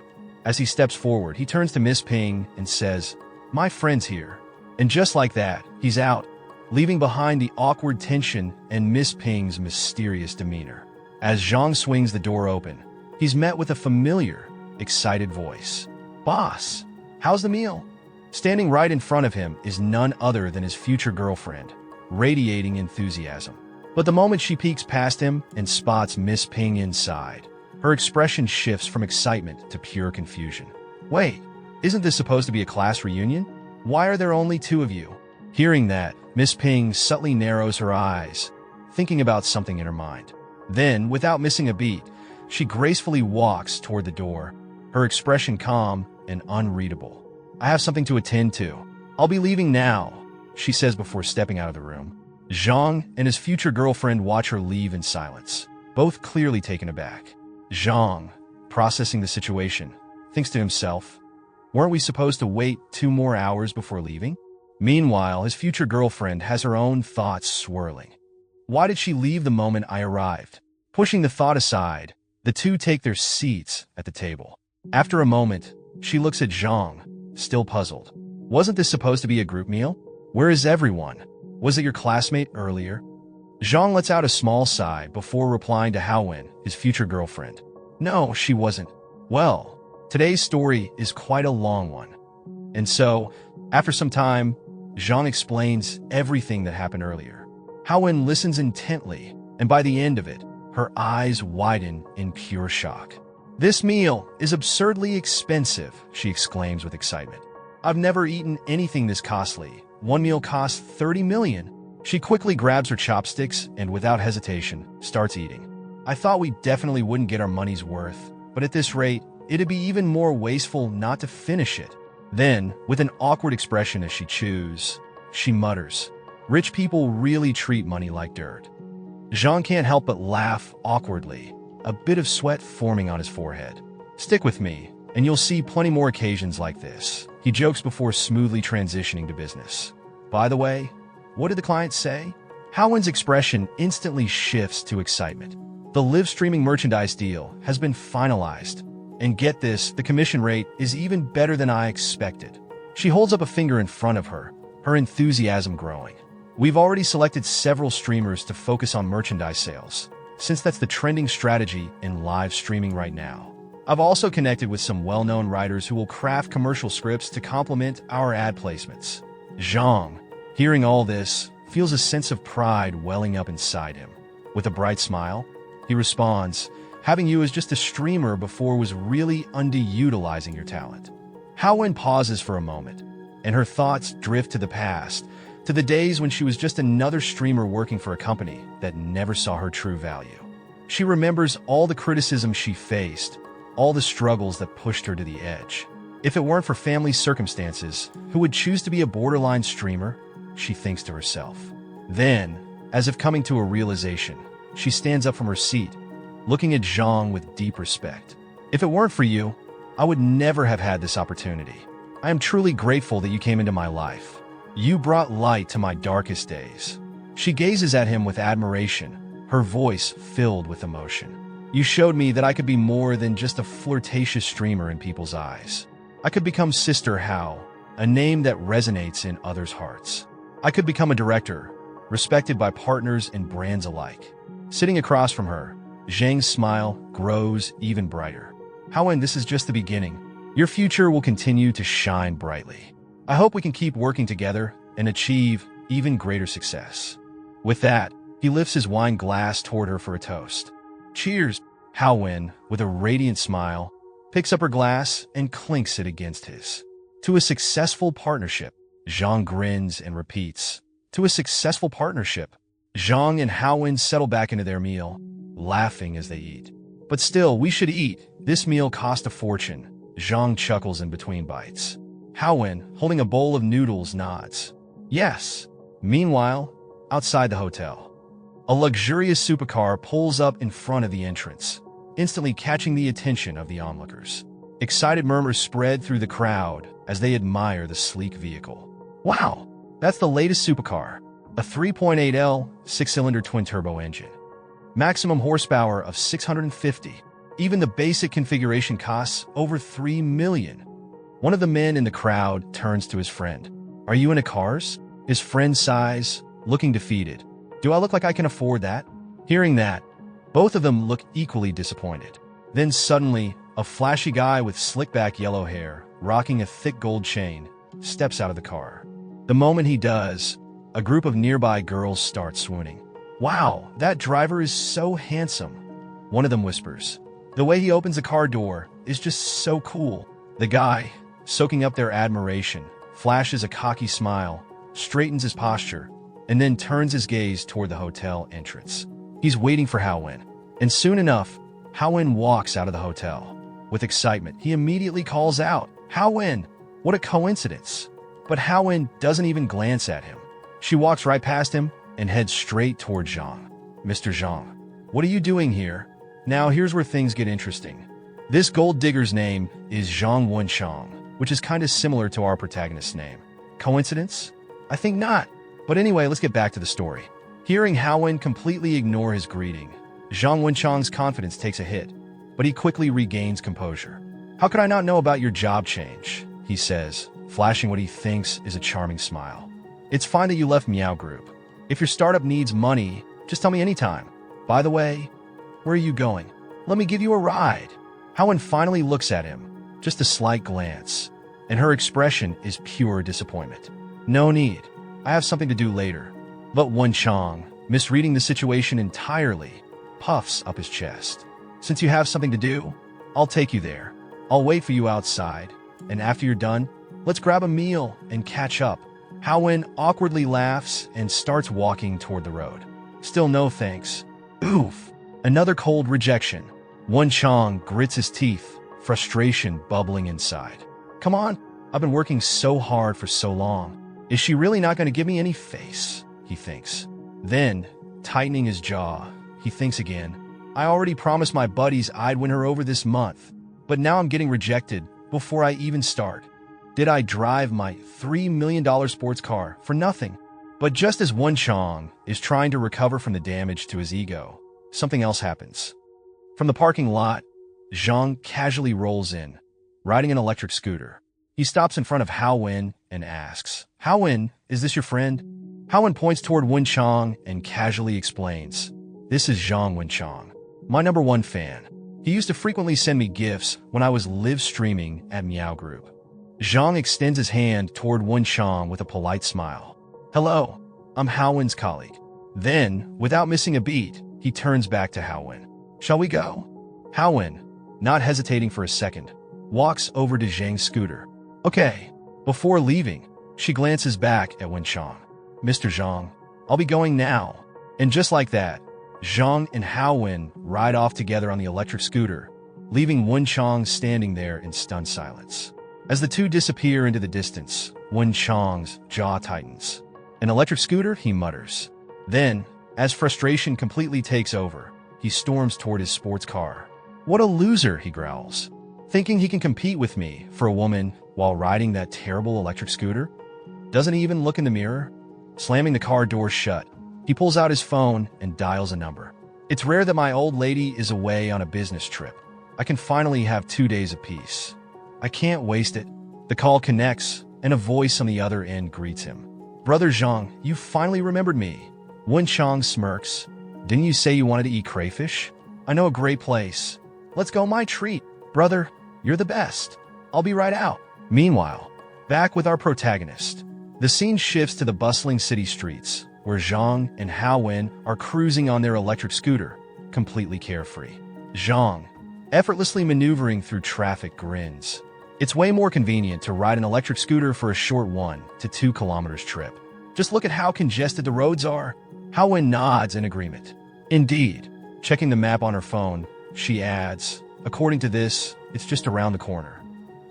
As he steps forward, he turns to Miss Ping and says, "My friend's here." And just like that, he's out, leaving behind the awkward tension and Miss Ping's mysterious demeanor. As Zhang swings the door open, he's met with a familiar, excited voice. "Boss, how's the meal?" Standing right in front of him is none other than his future girlfriend, radiating enthusiasm. But the moment she peeks past him and spots Miss Ping inside, her expression shifts from excitement to pure confusion. "Wait, isn't this supposed to be a class reunion? Why are there only two of you?" Hearing that, Miss Ping subtly narrows her eyes, thinking about something in her mind. Then, without missing a beat, she gracefully walks toward the door, her expression calm and unreadable. "I have something to attend to. I'll be leaving now," she says before stepping out of the room. Zhang and his future girlfriend watch her leave in silence, both clearly taken aback. Zhang, processing the situation, thinks to himself, "Weren't we supposed to wait 2 more hours before leaving?" Meanwhile, his future girlfriend has her own thoughts swirling. Why did she leave the moment I arrived? Pushing the thought aside, the two take their seats at the table. After a moment, she looks at Zhang, still puzzled. "Wasn't this supposed to be a group meal? Where is everyone? Was it your classmate earlier?" Zhang lets out a small sigh before replying to Haowen, his future girlfriend. "No, she wasn't. Well, today's story is quite a long one." And so, after some time, Zhang explains everything that happened earlier. Haowen listens intently, and by the end of it, her eyes widen in pure shock. "This meal is absurdly expensive," she exclaims with excitement. "I've never eaten anything this costly. One meal costs 30 million. She quickly grabs her chopsticks and, without hesitation, starts eating. "I thought we definitely wouldn't get our money's worth, but at this rate, it'd be even more wasteful not to finish it." Then, with an awkward expression as she chews, she mutters, "Rich people really treat money like dirt." Zhang can't help but laugh awkwardly, a bit of sweat forming on his forehead. "Stick with me, and you'll see plenty more occasions like this," he jokes before smoothly transitioning to business. "By the way, what did the client say?" Haowen's expression instantly shifts to excitement. The live streaming merchandise deal has been finalized. And get this, the commission rate is even better than I expected. She holds up a finger in front of her, her enthusiasm growing. "We've already selected several streamers to focus on merchandise sales, since that's the trending strategy in live streaming right now. I've also connected with some well-known writers who will craft commercial scripts to complement our ad placements." Zhang, hearing all this, feels a sense of pride welling up inside him. With a bright smile, he responds, "Having you as just a streamer before was really underutilizing your talent." Haowen pauses for a moment, and her thoughts drift to the past, to the days when she was just another streamer working for a company that never saw her true value. She remembers all the criticism she faced, all the struggles that pushed her to the edge. If it weren't for family circumstances, who would choose to be a borderline streamer? She thinks to herself. Then, as if coming to a realization, She stands up from her seat, looking at Zhang with deep respect. If it weren't for you, I would never have had this opportunity. I am truly grateful that you came into my life. You brought light to my darkest days. She gazes at him with admiration, her voice filled with emotion. You showed me that I could be more than just a flirtatious streamer in people's eyes. I could become Sister Hao, a name that resonates in others' hearts. I could become a director, respected by partners and brands alike. Sitting across from her, Zhang's smile grows even brighter. Haowen, this is just the beginning. Your future will continue to shine brightly. I hope we can keep working together and achieve even greater success. With that, he lifts his wine glass toward her for a toast. Cheers! Haowen, with a radiant smile, picks up her glass and clinks it against his. To a successful partnership, Zhang grins and repeats. To a successful partnership. Zhang and Haowen settle back into their meal, laughing as they eat. But still, we should eat. This meal cost a fortune. Zhang chuckles in between bites. Haowen, holding a bowl of noodles, nods. Yes. Meanwhile, outside the hotel, a luxurious supercar pulls up in front of the entrance, instantly catching the attention of the onlookers. Excited murmurs spread through the crowd as they admire the sleek vehicle. Wow, that's the latest supercar, a 3.8L six-cylinder twin-turbo engine. Maximum horsepower of 650. Even the basic configuration costs over $3 million. One of the men in the crowd turns to his friend. Are you into cars? His friend sighs, looking defeated. Do I look like I can afford that? Hearing that, both of them look equally disappointed. Then suddenly, a flashy guy with slick-back yellow hair, rocking a thick gold chain, steps out of the car. The moment he does, a group of nearby girls start swooning. Wow, that driver is so handsome, one of them whispers. The way he opens the car door is just so cool. The guy, soaking up their admiration, flashes a cocky smile, straightens his posture, and then turns his gaze toward the hotel entrance. He's waiting for Haowen, and soon enough, Haowen walks out of the hotel. With excitement, he immediately calls out, Haowen! What a coincidence! But Haowen doesn't even glance at him. She walks right past him and heads straight toward Zhang. Mr. Zhang, what are you doing here? Now here's where things get interesting. This gold digger's name is Zhang Wenchang, which is kind of similar to our protagonist's name. Coincidence? I think not. But anyway, let's get back to the story. Hearing Haowen completely ignore his greeting, Zhang Wenchang's confidence takes a hit, but he quickly regains composure. How could I not know about your job change? He says, flashing what he thinks is a charming smile. It's fine that you left Meow Group. If your startup needs money, just tell me anytime. By the way, where are you going? Let me give you a ride. Haowen finally looks at him, just a slight glance, and her expression is pure disappointment. No need. I have something to do later. But Wenchang, misreading the situation entirely, puffs up his chest. Since you have something to do, I'll take you there. I'll wait for you outside, and after you're done, let's grab a meal and catch up. Haowen awkwardly laughs and starts walking toward the road. Still no thanks. Oof. Another cold rejection. Wenchang grits his teeth, frustration bubbling inside. Come on, I've been working so hard for so long. Is she really not going to give me any face? He thinks. Then, tightening his jaw, he thinks again. I already promised my buddies I'd win her over this month, but now I'm getting rejected before I even start. Did I drive my $3 million sports car for nothing? But just as Wenchang is trying to recover from the damage to his ego, something else happens. From the parking lot, Zhang casually rolls in, riding an electric scooter. He stops in front of Haowen and asks, Haowen, is this your friend? Haowen points toward Wenchang and casually explains, this is Zhang Wenchang, my #1 fan. He used to frequently send me gifts when I was live streaming at Meow Group. Zhang extends his hand toward Wenchang with a polite smile. Hello, I'm Haowen's colleague. Then, without missing a beat, he turns back to Haowen. Shall we go? Haowen, not hesitating for a second, walks over to Zhang's scooter. Okay. Before leaving, she glances back at Wenchang. Mr. Zhang, I'll be going now. And just like that, Zhang and Haowen ride off together on the electric scooter, leaving Wenchang standing there in stunned silence. As the two disappear into the distance, Wenchang's jaw tightens. An electric scooter, he mutters. Then, As frustration completely takes over, he storms toward his sports car. What a loser, he growls. Thinking he can compete with me for a woman while riding that terrible electric scooter? Doesn't he even look in the mirror? Slamming the car door shut, he pulls out his phone and dials a number. It's rare that my old lady is away on a business trip. I can finally have 2 days of peace. I can't waste it. The call connects, and a voice on the other end greets him. Brother Zhang, you finally remembered me. Wen Chang smirks. Didn't you say you wanted to eat crayfish? I know a great place. Let's go, my treat. Brother, you're the best. I'll be right out. Meanwhile, back with our protagonist. The scene shifts to the bustling city streets, where Zhang and Haowen are cruising on their electric scooter, completely carefree. Zhang, effortlessly maneuvering through traffic, grins. It's way more convenient to ride an electric scooter for a short 1 to 2 kilometers trip. Just look at how congested the roads are. Haowen nods in agreement. Indeed. Checking the map on her phone, she adds, according to this, it's just around the corner.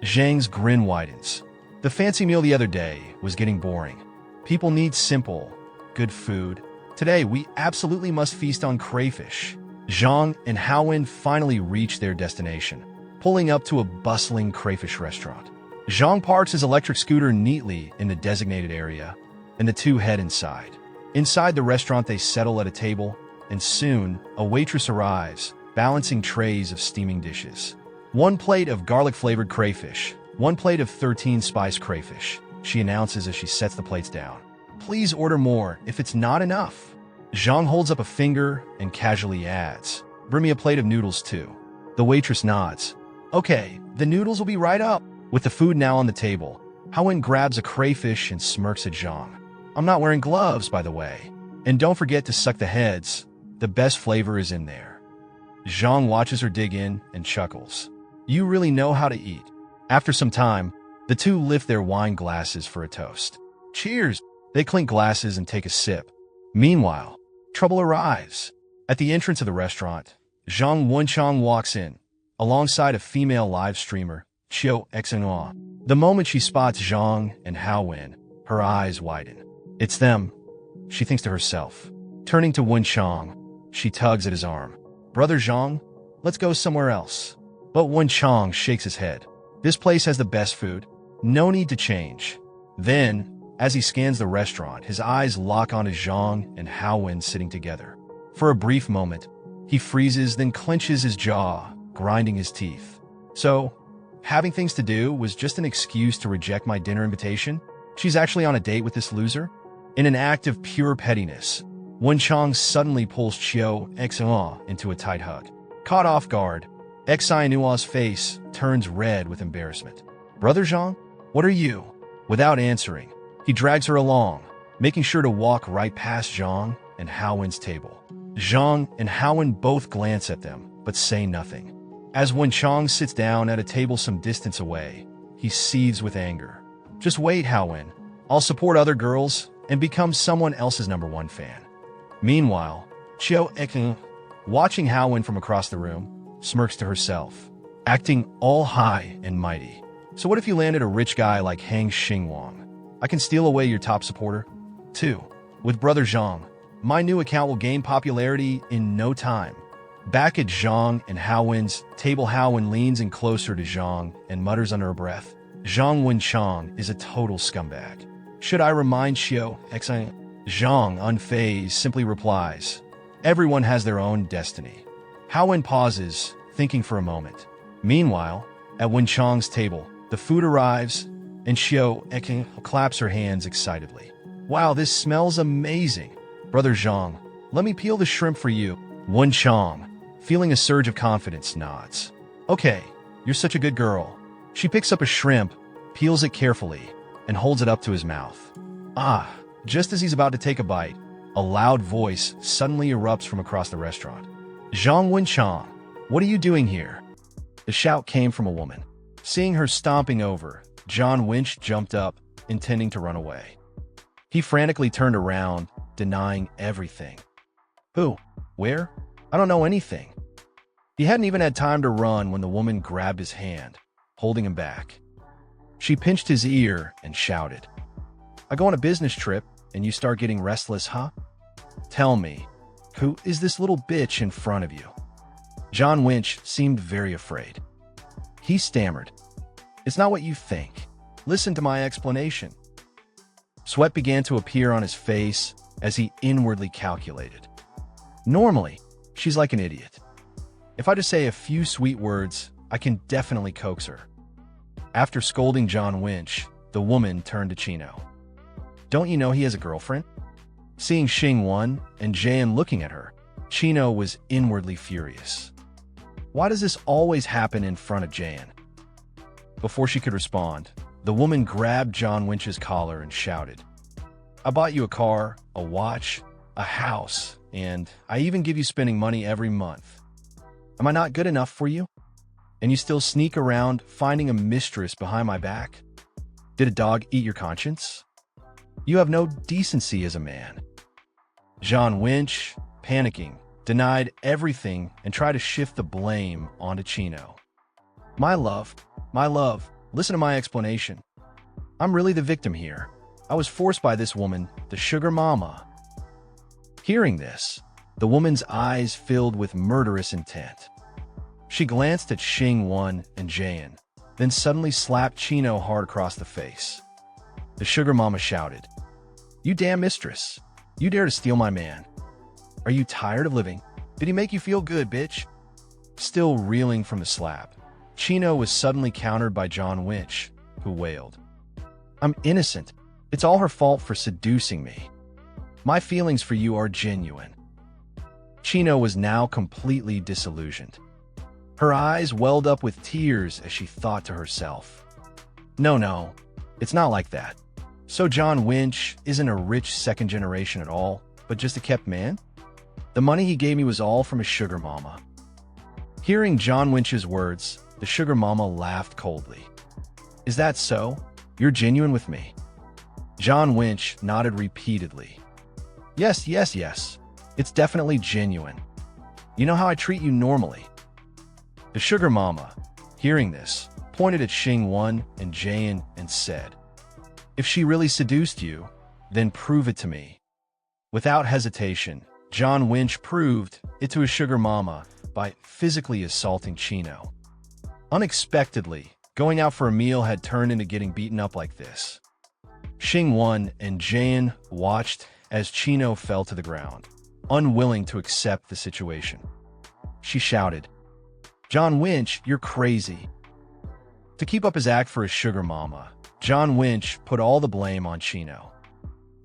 Zhang's grin widens. The fancy meal the other day was getting boring. People need simple, good food. Today, we absolutely must feast on crayfish. Zhang and Haowen finally reach their destination, pulling up to a bustling crayfish restaurant. Zhang parks his electric scooter neatly in the designated area, and the two head inside. Inside the restaurant, they settle at a table, and soon, a waitress arrives, balancing trays of steaming dishes. 1 plate of garlic-flavored crayfish, 1 plate of 13-spice crayfish, she announces as she sets the plates down. Please order more if it's not enough. Zhang holds up a finger and casually adds, bring me a plate of noodles too. The waitress nods. Okay, the noodles will be right up. With the food now on the table, Haowen grabs a crayfish and smirks at Zhang. I'm not wearing gloves, by the way. And don't forget to suck the heads. The best flavor is in there. Zhang watches her dig in and chuckles. You really know how to eat. After some time, the two lift their wine glasses for a toast. Cheers! They clink glasses and take a sip. Meanwhile, trouble arrives. At the entrance of the restaurant, Zhang Wenchang walks in, alongside a female live streamer, Qiu Xingwang. The moment she spots Zhang and Haowen, her eyes widen. It's them, she thinks to herself. Turning to Wenchang, she tugs at his arm. Brother Zhang, let's go somewhere else. But Wenchang shakes his head. This place has the best food. No need to change. Then, as he scans the restaurant, his eyes lock onto Zhang and Haowen sitting together. For a brief moment, he freezes, then clenches his jaw, grinding his teeth. So, having things to do was just an excuse to reject my dinner invitation? She's actually on a date with this loser? In an act of pure pettiness, Wenchang suddenly pulls Qiu Xinhua into a tight hug. Caught off guard, Xinua's face turns red with embarrassment. Brother Zhang, what are you? Without answering, he drags her along, making sure to walk right past Zhang and Haowen's table. Zhang and Haowen both glance at them, but say nothing. As Wenchang sits down at a table some distance away, he seethes with anger. Just wait, Haowen. I'll support other girls and become someone else's #1 fan. Meanwhile, Qiu Xing, watching Haowen from across the room, smirks to herself, acting all high and mighty. So what if you landed a rich guy like Hang Xingwang? I can steal away your top supporter? 2. With Brother Zhang, my new account will gain popularity in no time. Back at Zhang and Haowen's table, Haowen leans in closer to Zhang and mutters under her breath, Zhang Wenchang is a total scumbag. Should I remind Qiu Xing? Zhang, unfazed, simply replies, everyone has their own destiny. Haowen pauses, thinking for a moment. Meanwhile, at Wenchang's table, the food arrives, and Qiu Xing claps her hands excitedly. Wow, this smells amazing. Brother Zhang, let me peel the shrimp for you. Wenchang, feeling a surge of confidence, nods. Okay, you're such a good girl. She picks up a shrimp, peels it carefully, and holds it up to his mouth. Ah, just as he's about to take a bite, a loud voice suddenly erupts from across the restaurant. Zhang Wenchang, what are you doing here? The shout came from a woman. Seeing her stomping over, John Winch jumped up, intending to run away. He frantically turned around, denying everything. Who? Where? I don't know anything. He hadn't even had time to run when the woman grabbed his hand, holding him back. She pinched his ear and shouted, I go on a business trip, and you start getting restless, huh? Tell me, Who is this little bitch in front of you? John Winch seemed very afraid. He stammered. It's not what you think. Listen to my explanation. Sweat began to appear on his face as he inwardly calculated. Normally, she's like an idiot. If I just say a few sweet words, I can definitely coax her. After scolding John Winch, the woman turned to Chino. Don't you know he has a girlfriend? Seeing Xingwang and Jian looking at her, Chino was inwardly furious. Why does this always happen in front of Jian? Before she could respond, the woman grabbed John Winch's collar and shouted, I bought you a car, a watch, a house, and I even give you spending money every month. Am I not good enough for you? And you still sneak around finding a mistress behind my back? Did a dog eat your conscience? You have no decency as a man. John Winch, panicking, denied everything and tried to shift the blame onto Chino. My love, listen to my explanation. I'm really the victim here. I was forced by this woman, the sugar mama. Hearing this, the woman's eyes filled with murderous intent. She glanced at Xingwang and Jian, then suddenly slapped Chino hard across the face. The sugar mama shouted, You damn mistress! You dare to steal my man! Are you tired of living? Did he make you feel good, bitch? Still reeling from the slap, Chino was suddenly countered by John Winch, who wailed, I'm innocent. It's all her fault for seducing me. My feelings for you are genuine. Chino was now completely disillusioned. Her eyes welled up with tears as she thought to herself, No, it's not like that. So John Winch isn't a rich second generation at all, but just a kept man? The money he gave me was all from his sugar mama. Hearing John Winch's words, the sugar mama laughed coldly. Is that so? You're genuine with me? John Winch nodded repeatedly. Yes. It's definitely genuine. You know how I treat you normally. The sugar mama, hearing this, pointed at Xingwang and Jian and said, If she really seduced you, then prove it to me. Without hesitation, John Winch proved it to his sugar mama by physically assaulting Chino. Unexpectedly, going out for a meal had turned into getting beaten up like this. Xingwang and Jian watched as Chino fell to the ground, unwilling to accept the situation. She shouted, John Winch, you're crazy. To keep up his act for his sugar mama, John Winch put all the blame on Chino.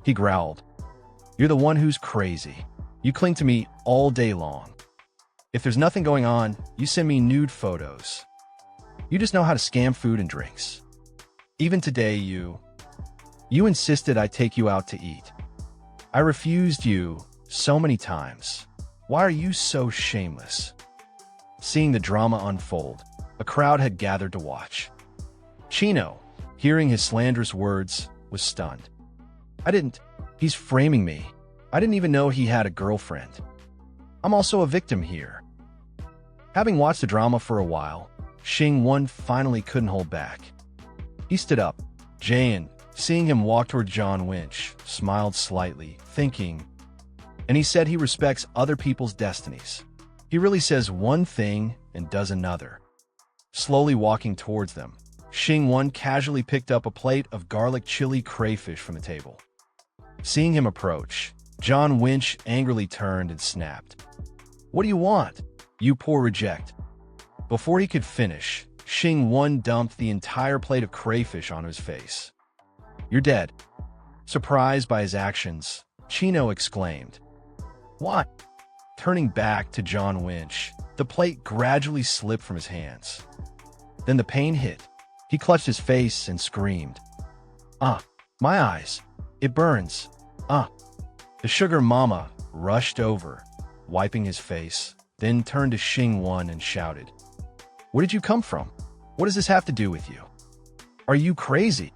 He growled, You're the one who's crazy. You cling to me all day long. If there's nothing going on, you send me nude photos. You just know how to scam food and drinks. Even today, you insisted I take you out to eat. I refused you so many times. Why are you so shameless? Seeing the drama unfold, a crowd had gathered to watch. Chino, hearing his slanderous words, was stunned. He's framing me. I didn't even know he had a girlfriend. I'm also a victim here. Having watched the drama for a while, Xingwang finally couldn't hold back. He stood up. Jian, seeing him walk toward John Winch, smiled slightly, thinking, and he said he respects other people's destinies. He really says one thing and does another. Slowly walking towards them, Xingwang casually picked up a plate of garlic chili crayfish from the table. Seeing him approach, John Winch angrily turned and snapped, What do you want? You poor reject. Before he could finish, Xingwang dumped the entire plate of crayfish on his face. You're dead. Surprised by his actions, Chino exclaimed, What? Turning back to John Winch, the plate gradually slipped from his hands. Then the pain hit. He clutched his face and screamed, My eyes. It burns. The sugar mama rushed over, wiping his face, then turned to Xingwang and shouted, Where did you come from? What does this have to do with you? Are you crazy?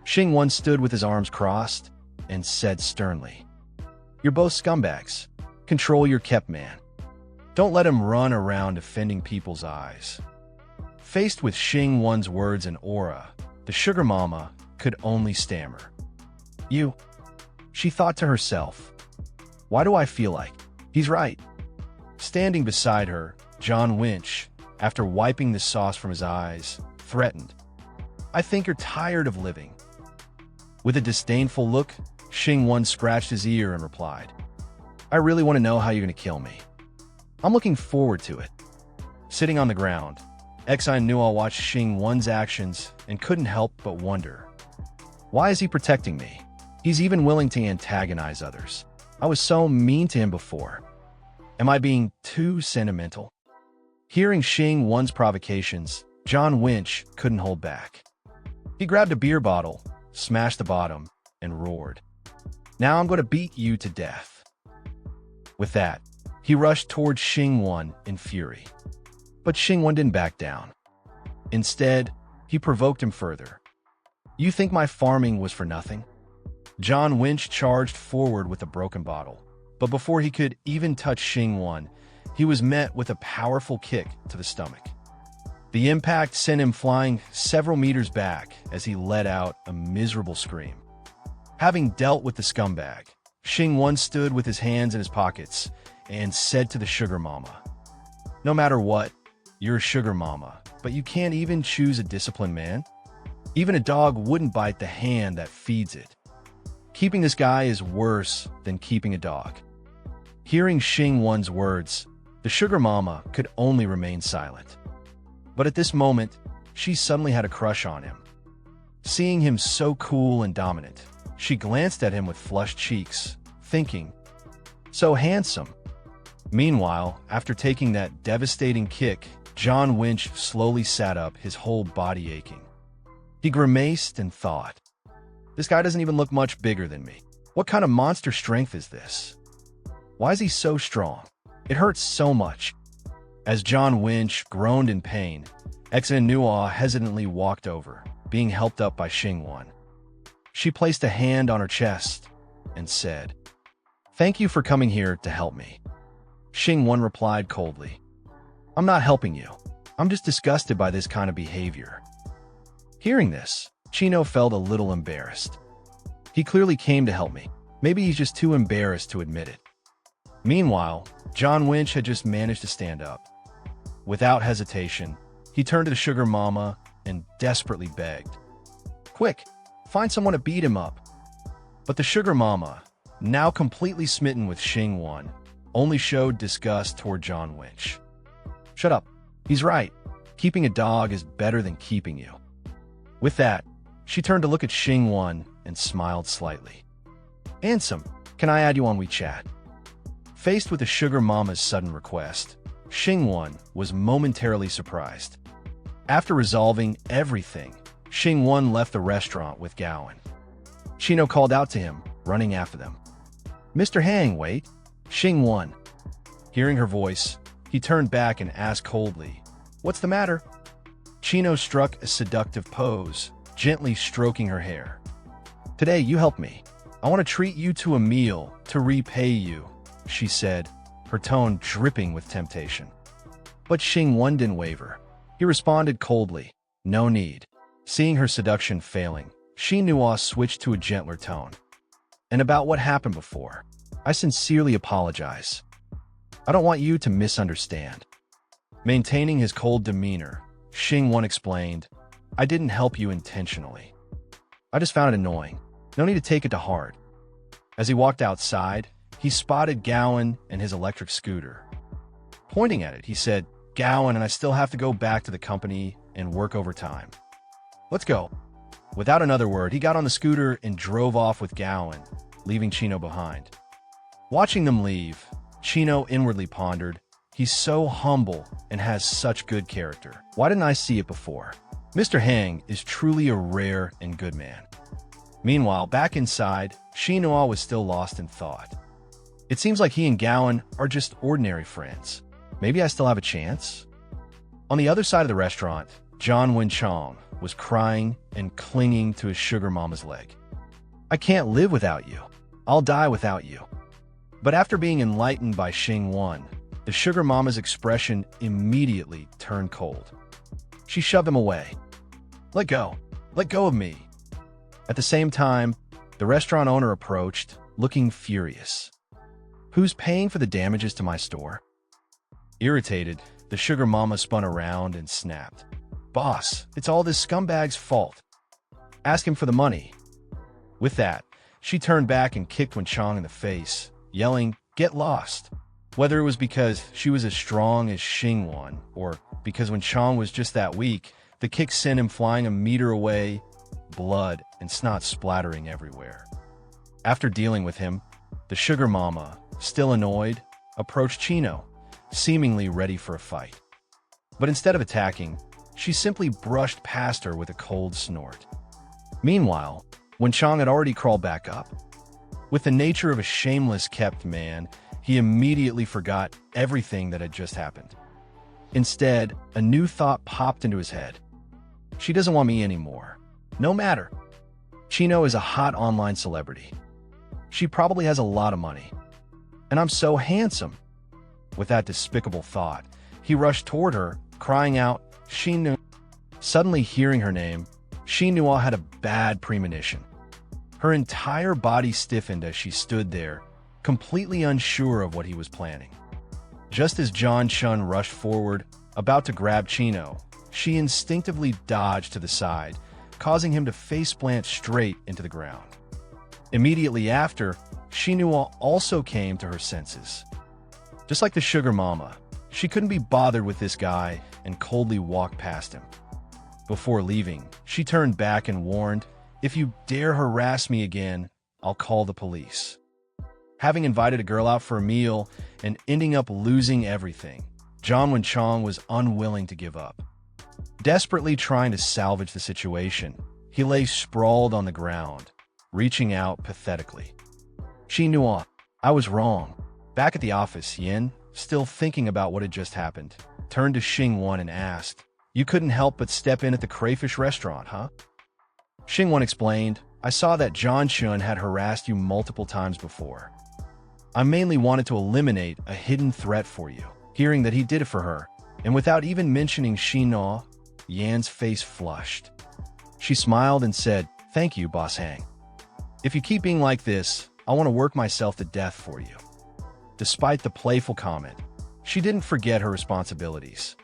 Xingwang stood with his arms crossed and said sternly, You're both scumbags. Control your kept man. Don't let him run around offending people's eyes. Faced with Xingwang's words and aura, the sugar mama could only stammer. She thought to herself, Why do I feel like He's right. Standing beside her, John Winch, after wiping the sauce from his eyes, threatened, "I think you're tired of living." With a disdainful look, Xingwang scratched his ear and replied, "I really want to know how you're going to kill me. I'm looking forward to it." Sitting on the ground, Xingwang watched Xingwang's actions and couldn't help but wonder, why is he protecting me? He's even willing to antagonize others. I was so mean to him before. Am I being too sentimental? Hearing Xingwang's provocations, John Winch couldn't hold back. He grabbed a beer bottle, smashed the bottom, and roared, "Now I'm going to beat you to death." With that, he rushed towards Xingwang in fury. But Xingwang didn't back down. Instead, he provoked him further. "You think my farming was for nothing?" John Winch charged forward with a broken bottle, but before he could even touch Xingwang, he was met with a powerful kick to the stomach. The impact sent him flying several meters back as he let out a miserable scream. Having dealt with the scumbag, Xingwang stood with his hands in his pockets and said to the sugar mama, "No matter what, you're a sugar mama, but you can't even choose a disciplined man? Even a dog wouldn't bite the hand that feeds it. Keeping this guy is worse than keeping a dog." Hearing Xingwang's words, the sugar mama could only remain silent. But at this moment, she suddenly had a crush on him. Seeing him so cool and dominant, she glanced at him with flushed cheeks, thinking, "So handsome." Meanwhile, after taking that devastating kick, John Winch slowly sat up, his whole body aching. He grimaced and thought, "This guy doesn't even look much bigger than me. What kind of monster strength is this? Why is he so strong? It hurts so much." As John Winch groaned in pain, Xingwang hesitantly walked over, being helped up by Xingwang. She placed a hand on her chest and said, "Thank you for coming here to help me." Xingwang replied coldly, "I'm not helping you. I'm just disgusted by this kind of behavior." Hearing this, Chino felt a little embarrassed. He clearly came to help me. Maybe he's just too embarrassed to admit it. Meanwhile, John Winch had just managed to stand up. Without hesitation, he turned to the sugar mama and desperately begged, "Quick, find someone to beat him up." But the sugar mama, now completely smitten with Xingwang, only showed disgust toward John Winch. "Shut up. He's right. Keeping a dog is better than keeping you." With that, she turned to look at Xingwang and smiled slightly. "Handsome, can I add you on WeChat?" Faced with the sugar mama's sudden request, Xingwang was momentarily surprised. After resolving everything, Xingwang left the restaurant with Gowan. Chino called out to him, running after them. "Mr. Hang, wait." Xingwang. Hearing her voice, he turned back and asked coldly, "What's the matter?" Chino struck a seductive pose, gently stroking her hair. "Today, you help me. I want to treat you to a meal to repay you," she said, her tone dripping with temptation. But Xingwang didn't waver. He responded coldly, "No need." Seeing her seduction failing, Xinhua switched to a gentler tone. "And about what happened before, I sincerely apologize. I don't want you to misunderstand." Maintaining his cold demeanor, Xingwang explained, "I didn't help you intentionally. I just found it annoying. No need to take it to heart." As he walked outside, he spotted Gowan and his electric scooter. Pointing at it, he said, "Gowan and I still have to go back to the company and work overtime. Let's go." Without another word, he got on the scooter and drove off with Gowan, leaving Chino behind. Watching them leave, Chino inwardly pondered, "He's so humble and has such good character. Why didn't I see it before? Mr. Hang is truly a rare and good man." Meanwhile, back inside, Xinhua was still lost in thought. It seems like he and Gowan are just ordinary friends. Maybe I still have a chance? On the other side of the restaurant, John Winchong was crying and clinging to his sugar mama's leg. "I can't live without you. I'll die without you." But after being enlightened by Xingwang, the sugar mama's expression immediately turned cold. She shoved him away. "Let go. Let go of me." At the same time, the restaurant owner approached, looking furious. Who's paying for the damages to my store? Irritated, the sugar mama spun around and snapped. Boss, it's all this scumbag's fault. Ask him for the money. With that, she turned back and kicked Wenchang in the face, yelling, "Get lost!" Whether it was because she was as strong as Xingwang, or because Wenchang was just that weak, the kick sent him flying a meter away, blood and snot splattering everywhere. After dealing with him, the sugar mama, still annoyed, approached Chino, seemingly ready for a fight. But instead of attacking, she simply brushed past her with a cold snort. Meanwhile, Wenchang had already crawled back up. With the nature of a shameless kept man, he immediately forgot everything that had just happened. Instead, a new thought popped into his head. She doesn't want me anymore. No matter. Chino is a hot online celebrity. She probably has a lot of money. And I'm so handsome. With that despicable thought, he rushed toward her, crying out, "Xinu." Suddenly hearing her name, Xinhua had a bad premonition. Her entire body stiffened as she stood there, completely unsure of what he was planning. Just as John Chun rushed forward, about to grab Chino, she instinctively dodged to the side, causing him to face-plant straight into the ground. Immediately after, Xinhua also came to her senses. Just like the sugar mama, she couldn't be bothered with this guy and coldly walked past him. Before leaving, she turned back and warned, "If you dare harass me again, I'll call the police." Having invited a girl out for a meal and ending up losing everything, John Wenchang was unwilling to give up. Desperately trying to salvage the situation, he lay sprawled on the ground, reaching out pathetically. "Xinhua, I was wrong." Back at the office, Yin, still thinking about what had just happened, turned to Xingwang and asked, "You couldn't help but step in at the crayfish restaurant, huh?" Xingwang explained, "I saw that John Chun had harassed you multiple times before. I mainly wanted to eliminate a hidden threat for you." Hearing that he did it for her, and without even mentioning Xinhua, Yan's face flushed. She smiled and said, "Thank you, Boss Hang. If you keep being like this, I want to work myself to death for you." Despite the playful comment, she didn't forget her responsibilities.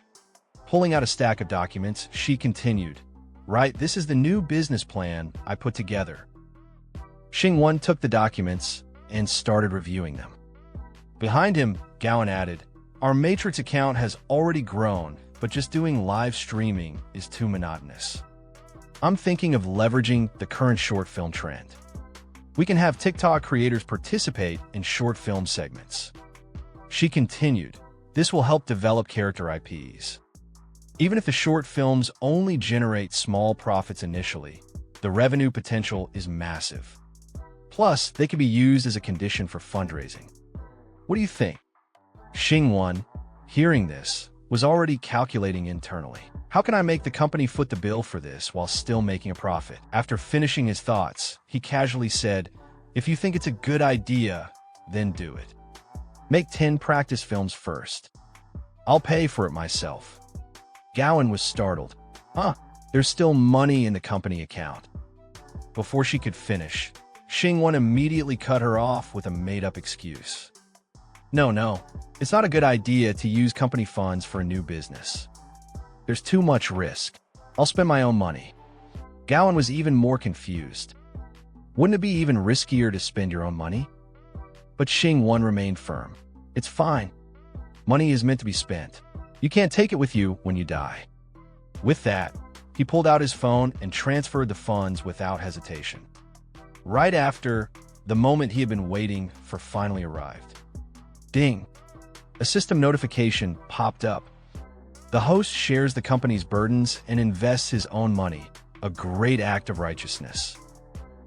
Pulling out a stack of documents, she continued, "Right, this is the new business plan I put together." Xingwang took the documents and started reviewing them. Behind him, Gowan added, "Our Matrix account has already grown, but just doing live streaming is too monotonous. I'm thinking of leveraging the current short film trend. We can have TikTok creators participate in short film segments." She continued, "This will help develop character IPs. Even if the short films only generate small profits initially, the revenue potential is massive. Plus, they can be used as a condition for fundraising. What do you think?" Xingwang, hearing this, was already calculating internally. How can I make the company foot the bill for this while still making a profit? After finishing his thoughts, he casually said, "If you think it's a good idea, then do it. Make 10 practice films first. I'll pay for it myself." Gowan was startled. "Huh, there's still money in the company account." Before she could finish, Xingwang immediately cut her off with a made-up excuse. No, it's not a good idea to use company funds for a new business. There's too much risk. I'll spend my own money." Gowan was even more confused. Wouldn't it be even riskier to spend your own money? But Xingwang remained firm. "It's fine. Money is meant to be spent. You can't take it with you when you die." With that, he pulled out his phone and transferred the funds without hesitation. Right after, the moment he had been waiting for finally arrived. Ding! A system notification popped up. The host shares the company's burdens and invests his own money, a great act of righteousness.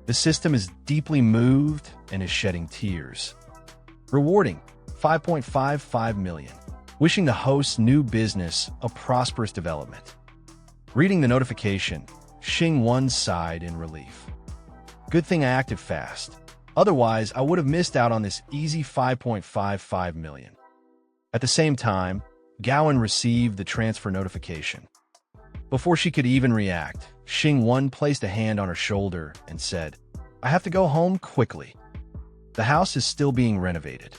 The system is deeply moved and is shedding tears. Rewarding, 5.55 million. Wishing the host's new business a prosperous development. Reading the notification, Xingwang sighed in relief. Good thing I acted fast. Otherwise, I would have missed out on this easy 5.55 million. At the same time, Gowan received the transfer notification. Before she could even react, Xingwang placed a hand on her shoulder and said, "I have to go home quickly. The house is still being renovated."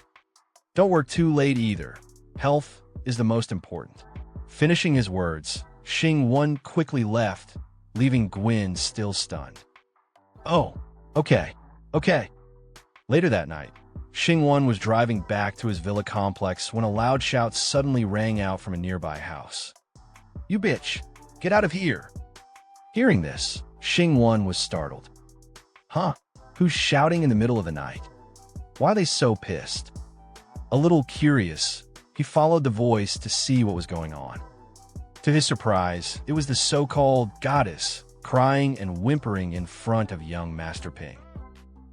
Don't work too late either. Health is the most important. Finishing his words, Xingwang quickly left, leaving Gwen still stunned. Oh, okay. Later that night, Xingwang was driving back to his villa complex when a loud shout suddenly rang out from a nearby house. "You bitch! Get out of here!" Hearing this, Xingwang was startled. Huh? Who's shouting in the middle of the night? Why are they so pissed? A little curious, he followed the voice to see what was going on. To his surprise, it was the so-called goddess crying and whimpering in front of young Master Ping.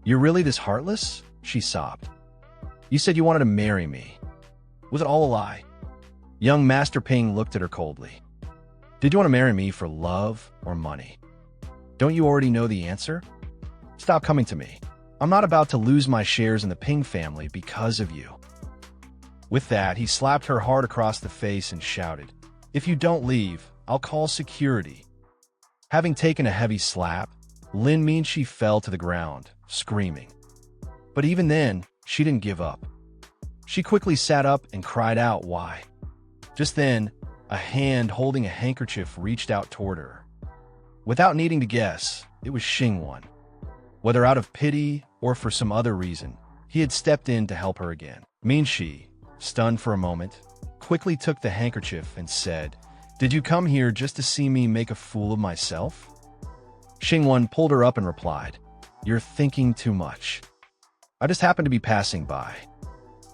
"You're really this heartless?" she sobbed. "You said you wanted to marry me. Was it all a lie?" Young Master Ping looked at her coldly. "Did you want to marry me for love or money? Don't you already know the answer? Stop coming to me. I'm not about to lose my shares in the Ping family because of you." With that, he slapped her hard across the face and shouted, "If you don't leave, I'll call security." Having taken a heavy slap, Lin Minxi fell to the ground, screaming. But even then, she didn't give up. She quickly sat up and cried out, "Why?" Just then, a hand holding a handkerchief reached out toward her. Without needing to guess, it was Xingwang. Whether out of pity or for some other reason, he had stepped in to help her again. Minxi, stunned for a moment, quickly took the handkerchief and said, "Did you come here just to see me make a fool of myself?" Xingwang pulled her up and replied, "You're thinking too much. I just happened to be passing by."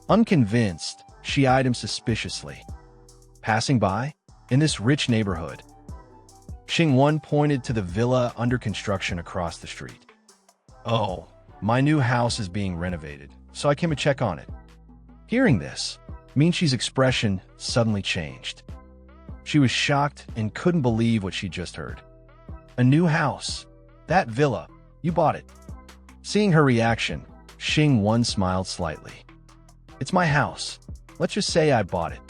Unconvinced, she eyed him suspiciously. "Passing by? In this rich neighborhood?" Xingwang pointed to the villa under construction across the street. "Oh, my new house is being renovated, so I came to check on it." Hearing this, Minxi's expression suddenly changed. She was shocked and couldn't believe what she just heard. "A new house? That villa? You bought it?" Seeing her reaction, Xingwang smiled slightly. "It's my house. Let's just say I bought it."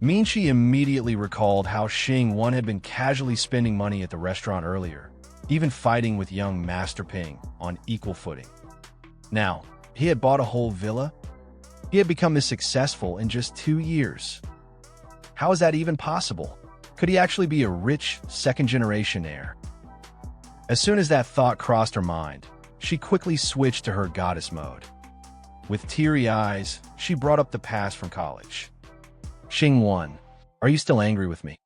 Minxi immediately recalled how Xingwang had been casually spending money at the restaurant earlier, even fighting with young Master Ping on equal footing. Now, he had bought a whole villa? He had become this successful in just 2 years. How is that even possible? Could he actually be a rich, second-generation heir? As soon as that thought crossed her mind, she quickly switched to her goddess mode. With teary eyes, she brought up the past from college. "Xingwang, are you still angry with me?"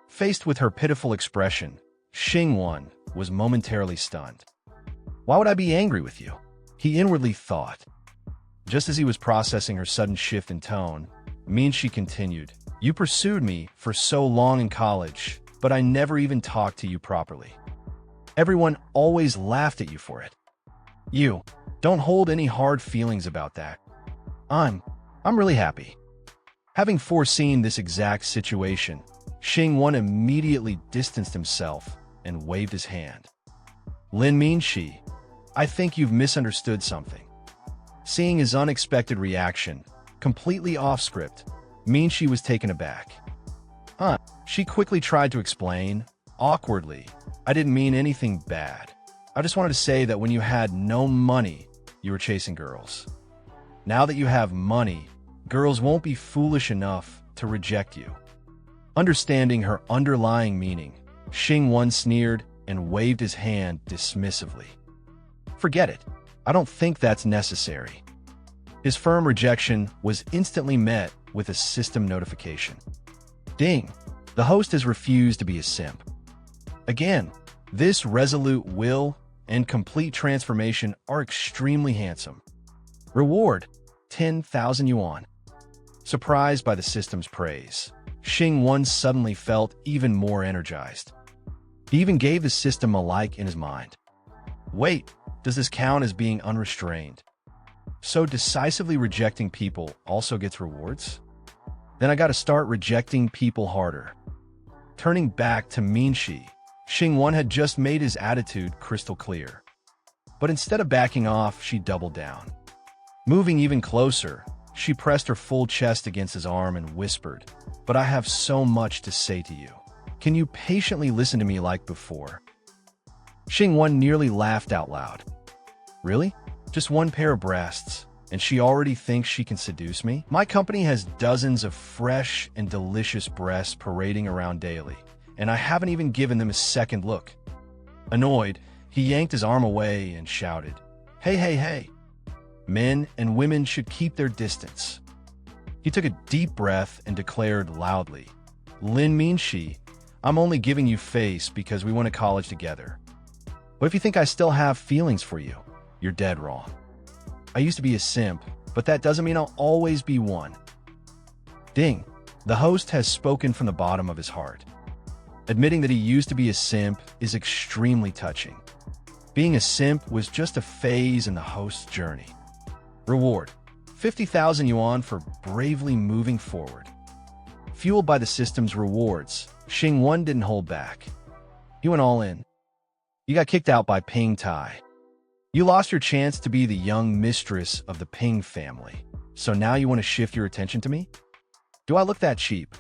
Faced with her pitiful expression, Xingwang was momentarily stunned. "Why would I be angry with you?" he inwardly thought. Just as he was processing her sudden shift in tone, Minxi continued, "You pursued me for so long in college, but I never even talked to you properly. Everyone always laughed at you for it. You don't hold any hard feelings about that. I'm really happy." Having foreseen this exact situation, Xingwang immediately distanced himself and waved his hand. "Lin Minxi, I think you've misunderstood something." Seeing his unexpected reaction, completely off script, Minxi was taken aback. She quickly tried to explain, awkwardly, "I didn't mean anything bad. I just wanted to say that when you had no money, you were chasing girls. Now that you have money, girls won't be foolish enough to reject you." Understanding her underlying meaning, Xingwang sneered and waved his hand dismissively. "Forget it. I don't think that's necessary." His firm rejection was instantly met with a system notification. Ding! The host has refused to be a simp. Again, this resolute will and complete transformation are extremely handsome. Reward, 10,000 yuan. Surprised by the system's praise, Xingwang suddenly felt even more energized. He even gave the system a like in his mind. Wait, does this count as being unrestrained? So decisively rejecting people also gets rewards? Then I gotta start rejecting people harder. Turning back to Minxi, Xingwang had just made his attitude crystal clear. But instead of backing off, she doubled down. Moving even closer, she pressed her full chest against his arm and whispered, "But I have so much to say to you. Can you patiently listen to me like before?" Xingwang nearly laughed out loud. "Really? Just one pair of breasts? and she already thinks she can seduce me? My company has dozens of fresh and delicious breasts parading around daily, and I haven't even given them a second look. Annoyed, he yanked his arm away and shouted, "Hey, hey, hey. Men and women should keep their distance." He took a deep breath and declared loudly, "Lin Minshi, I'm only giving you face because we went to college together. But if you think I still have feelings for you, you're dead wrong. I used to be a simp, but that doesn't mean I'll always be one." Ding. The host has spoken from the bottom of his heart. Admitting that he used to be a simp is extremely touching. Being a simp was just a phase in the host's journey. Reward: 50,000 yuan for bravely moving forward. Fueled by the system's rewards, Xingwang didn't hold back. He went all in. You got kicked out by Ping Tai. You lost your chance to be the young mistress of the Ping family, so now you want to shift your attention to me? Do I look that cheap?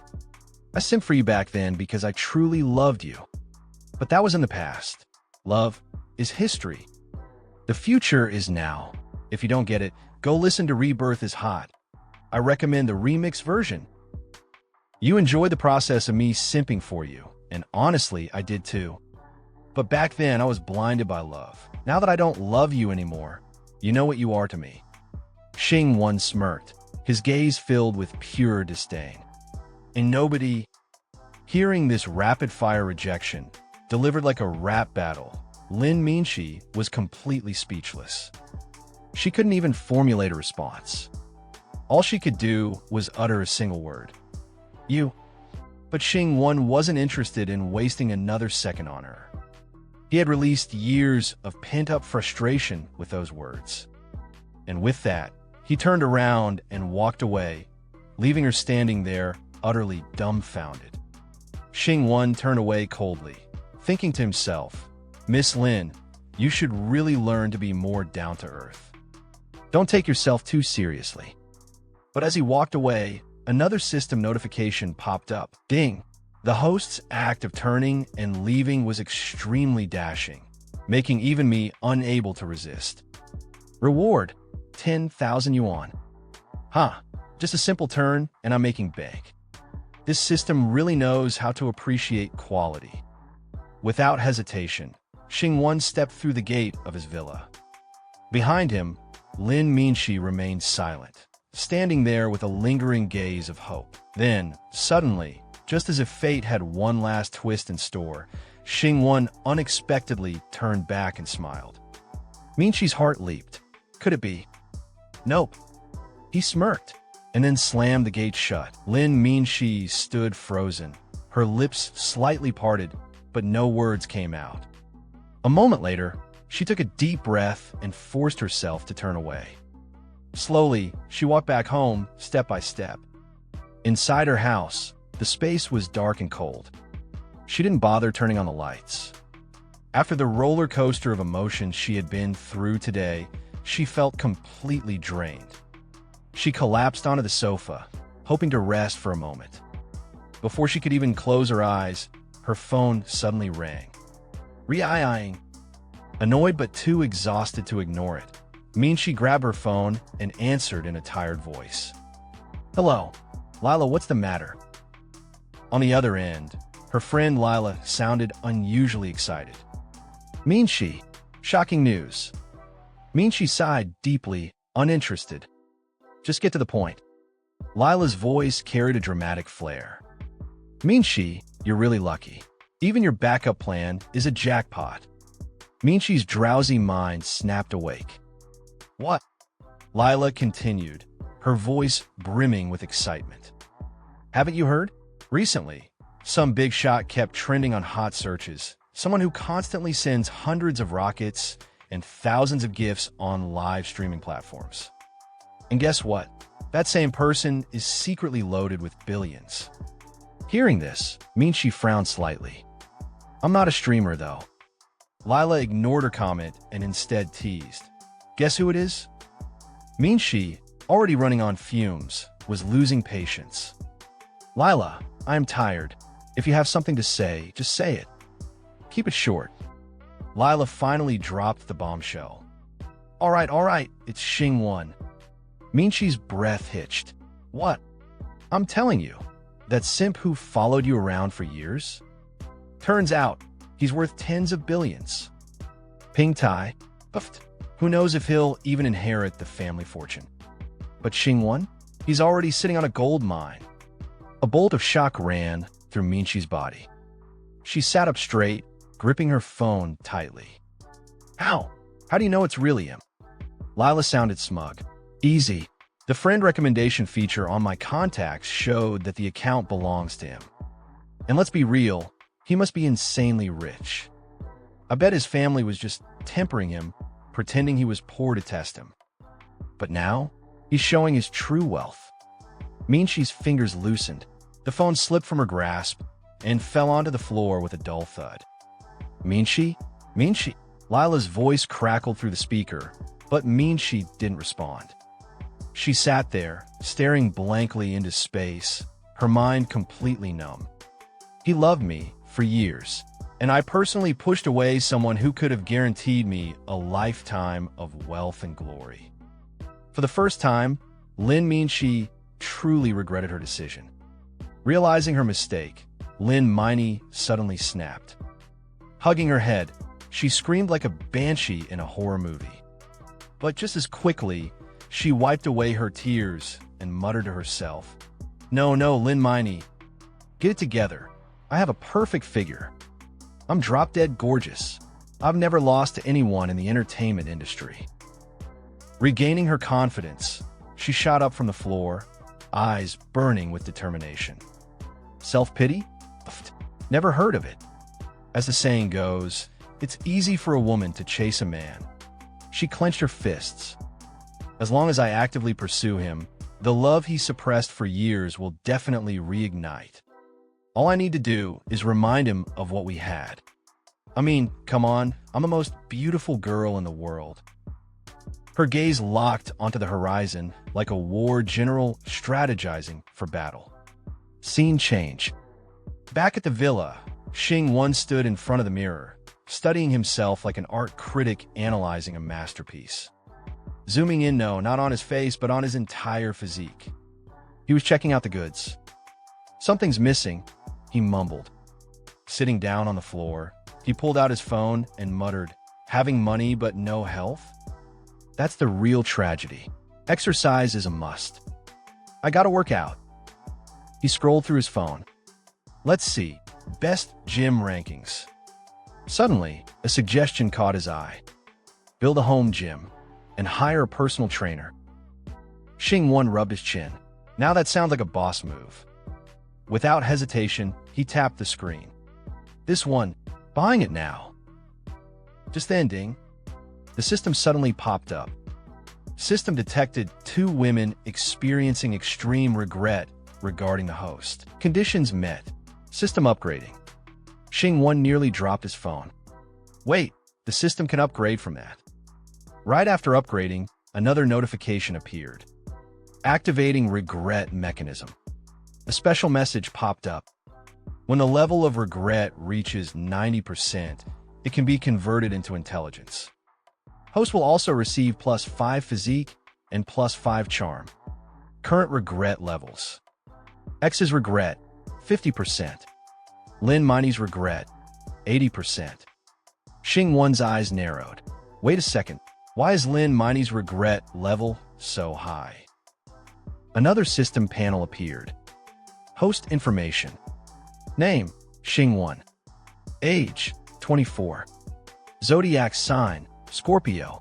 I simped for you back then because I truly loved you. But that was in the past. Love is history. The future is now. If you don't get it, go listen to Rebirth is Hot. I recommend the remix version. You enjoyed the process of me simping for you, and honestly, I did too. But back then, I was blinded by love. Now that I don't love you anymore, you know what you are to me. Xingwang smirked, his gaze filled with pure disdain. And nobody, hearing this rapid-fire rejection, delivered like a rap battle, Lin Minshi was completely speechless. She couldn't even formulate a response. All she could do was utter a single word. You. But Xingwang wasn't interested in wasting another second on her. He had released years of pent-up frustration with those words. And with that, he turned around and walked away, leaving her standing there, utterly dumbfounded. Xingwang turned away coldly, thinking to himself, "Miss Lin, you should really learn to be more down-to-earth. Don't take yourself too seriously." But as he walked away, another system notification popped up. Ding! The host's act of turning and leaving was extremely dashing, making even me unable to resist. Reward: 10,000 yuan. Huh, just a simple turn and I'm making bank. This system really knows how to appreciate quality. Without hesitation, Xingwang stepped through the gate of his villa. Behind him, Lin Minshi remained silent, standing there with a lingering gaze of hope. Then, suddenly, just as if fate had one last twist in store, Xingwang unexpectedly turned back and smiled. Minshi's heart leaped. Could it be? Nope. He smirked, and then slammed the gate shut. Lin Minshi stood frozen, her lips slightly parted, but no words came out. A moment later, she took a deep breath and forced herself to turn away. Slowly, she walked back home, step by step. Inside her house, the space was dark and cold. She didn't bother turning on the lights. After the roller coaster of emotions she had been through today, she felt completely drained. She collapsed onto the sofa, hoping to rest for a moment. Before she could even close her eyes, her phone suddenly rang. Re-eyeing. Annoyed but too exhausted to ignore it, Minshi grabbed her phone and answered in a tired voice. "Hello, Lila, what's the matter?" On the other end, her friend Lila sounded unusually excited. "Minshi, shocking news." Minshi sighed deeply, uninterested. "Just get to the point." Lila's voice carried a dramatic flair. "Minshi, you're really lucky. Even your backup plan is a jackpot." Minshi's drowsy mind snapped awake. "What?" Lila continued, her voice brimming with excitement. "Haven't you heard? Recently, some big shot kept trending on hot searches, someone who constantly sends hundreds of rockets and thousands of gifts on live streaming platforms. And guess what? That same person is secretly loaded with billions." Hearing this, Minshi frowned slightly. "I'm not a streamer, though." Lila ignored her comment and instead teased. "Guess who it is?" Minshi, already running on fumes, was losing patience. "Lila, I am tired. If you have something to say, just say it. Keep it short." Lila finally dropped the bombshell. All right, it's Xingwang." Minchi's breath hitched. What? I'm telling you, that simp who followed you around for years? Turns out, he's worth tens of billions. Ping Tai, who knows if he'll even inherit the family fortune. But Xingwang, he's already sitting on a gold mine. A bolt of shock ran through Minchi's body. She sat up straight, gripping her phone tightly. How? How do you know it's really him? Lila sounded smug. Easy. The friend recommendation feature on my contacts showed that the account belongs to him. And let's be real, he must be insanely rich. I bet his family was just tempering him, pretending he was poor to test him. But now, he's showing his true wealth. Minchi's fingers loosened. The phone slipped from her grasp and fell onto the floor with a dull thud. Minchi? Minchi? Lila's voice crackled through the speaker, but Minchi didn't respond. She sat there, staring blankly into space, her mind completely numb. He loved me for years, and I personally pushed away someone who could have guaranteed me a lifetime of wealth and glory. For the first time, Lin Minchi truly regretted her decision. Realizing her mistake, Lin Miney suddenly snapped. Hugging her head, she screamed like a banshee in a horror movie. But just as quickly, she wiped away her tears and muttered to herself, No, Lin Miney. Get it together. I have a perfect figure. I'm drop-dead gorgeous. I've never lost to anyone in the entertainment industry. Regaining her confidence, she shot up from the floor, eyes burning with determination. Self-pity? Never heard of it. As the saying goes, it's easy for a woman to chase a man. She clenched her fists. As long as I actively pursue him, the love he suppressed for years will definitely reignite. All I need to do is remind him of what we had. I mean, come on, I'm the most beautiful girl in the world. Her gaze locked onto the horizon like a war general strategizing for battle. Scene change. Back at the villa, Xingwang stood in front of the mirror, studying himself like an art critic analyzing a masterpiece. Zooming in, no, not on his face, but on his entire physique. He was checking out the goods. Something's missing, he mumbled. Sitting down on the floor, he pulled out his phone and muttered, Having money but no health? That's the real tragedy. Exercise is a must. I gotta work out. He scrolled through his phone. Let's see, best gym rankings. Suddenly, a suggestion caught his eye. Build a home gym and hire a personal trainer. Xingwang rubbed his chin. Now that sounds like a boss move. Without hesitation, he tapped the screen. This one, buying it now. Just then, ding. The system suddenly popped up. System detected 2 women experiencing extreme regret regarding the host. Conditions met. System upgrading. Xingwang nearly dropped his phone. Wait, the system can upgrade from that. Right after upgrading, another notification appeared. Activating regret mechanism. A special message popped up. When the level of regret reaches 90%, it can be converted into intelligence. Host will also receive +5 physique and +5 charm. Current regret levels. X's regret, 50%. Lin Miney's regret, 80%. Xingwang's eyes narrowed. Wait a second, why is Lin Miney's regret level so high? Another system panel appeared. Host information. Name, Xingwang. Age, 24. Zodiac sign, Scorpio.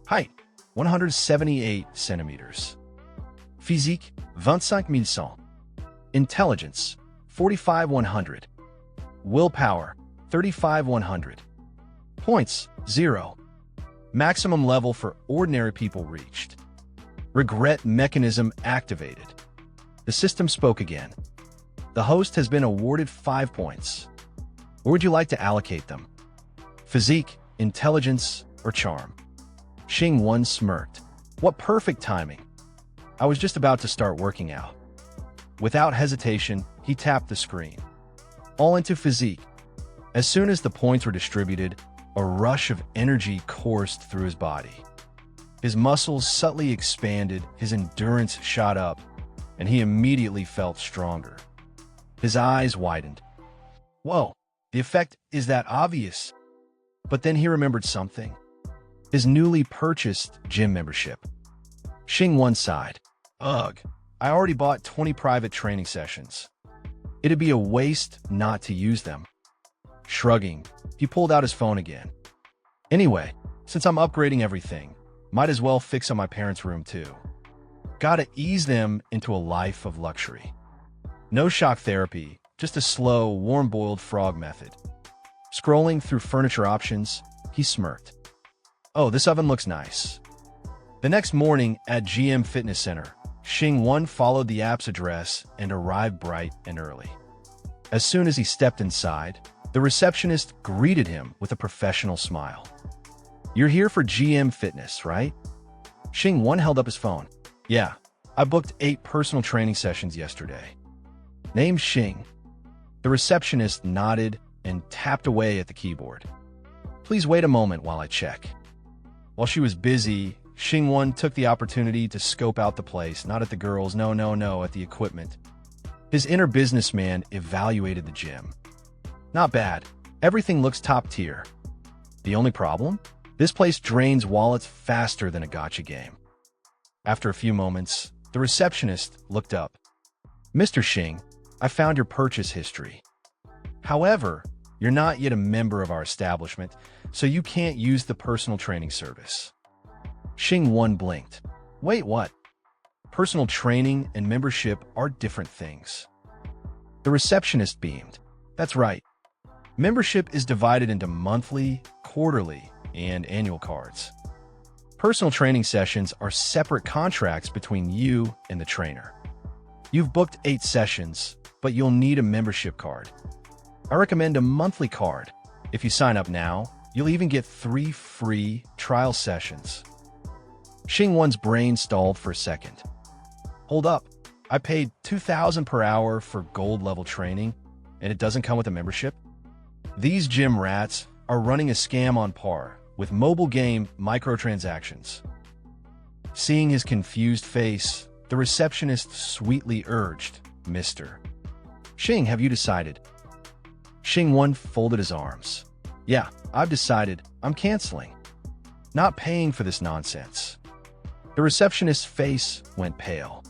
Height, 178 centimeters. Physique, 25,100. Intelligence, 45,100. Willpower, 35,100. Points, 0. Maximum level for ordinary people reached. Regret mechanism activated. The system spoke again. The host has been awarded 5 points. Where would you like to allocate them? Physique, intelligence, or charm? Xingwang smirked. What perfect timing. I was just about to start working out. Without hesitation, he tapped the screen. All into physique. As soon as the points were distributed, a rush of energy coursed through his body. His muscles subtly expanded, his endurance shot up, and he immediately felt stronger. His eyes widened. Whoa, the effect is that obvious. But then he remembered something. His newly purchased gym membership. Xingwang sighed. Ugh, I already bought 20 private training sessions. It'd be a waste not to use them. Shrugging, he pulled out his phone again. Anyway, since I'm upgrading everything, might as well fix up my parents' room too. Gotta ease them into a life of luxury. No shock therapy, just a slow, warm-boiled frog method. Scrolling through furniture options, he smirked. Oh, this oven looks nice. The next morning at GM Fitness Center, Xingwang followed the app's address and arrived bright and early. As soon as he stepped inside, the receptionist greeted him with a professional smile. You're here for GM Fitness, right? Xingwang held up his phone. Yeah, I booked 8 personal training sessions yesterday. Name's Xing. The receptionist nodded and tapped away at the keyboard. Please wait a moment while I check. While she was busy, Xingwang took the opportunity to scope out the place, not at the girls, no, at the equipment. His inner businessman evaluated the gym. Not bad. Everything looks top tier. The only problem? This place drains wallets faster than a gacha game. After a few moments, the receptionist looked up. Mr. Xing, I found your purchase history. However, you're not yet a member of our establishment, so you can't use the personal training service. Xingwang blinked. Wait, what? Personal training and membership are different things. The receptionist beamed. That's right. Membership is divided into monthly, quarterly, and annual cards. Personal training sessions are separate contracts between you and the trainer. You've booked 8 sessions, but you'll need a membership card. I recommend a monthly card. If you sign up now, you'll even get 3 free trial sessions. Xingwang's brain stalled for a second. Hold up, I paid $2,000 per hour for gold-level training, and it doesn't come with a membership? These gym rats are running a scam on par with mobile game microtransactions. Seeing his confused face, the receptionist sweetly urged, Mr. Xing, have you decided? Xingwang folded his arms. Yeah, I've decided. I'm canceling. Not paying for this nonsense. The receptionist's face went pale.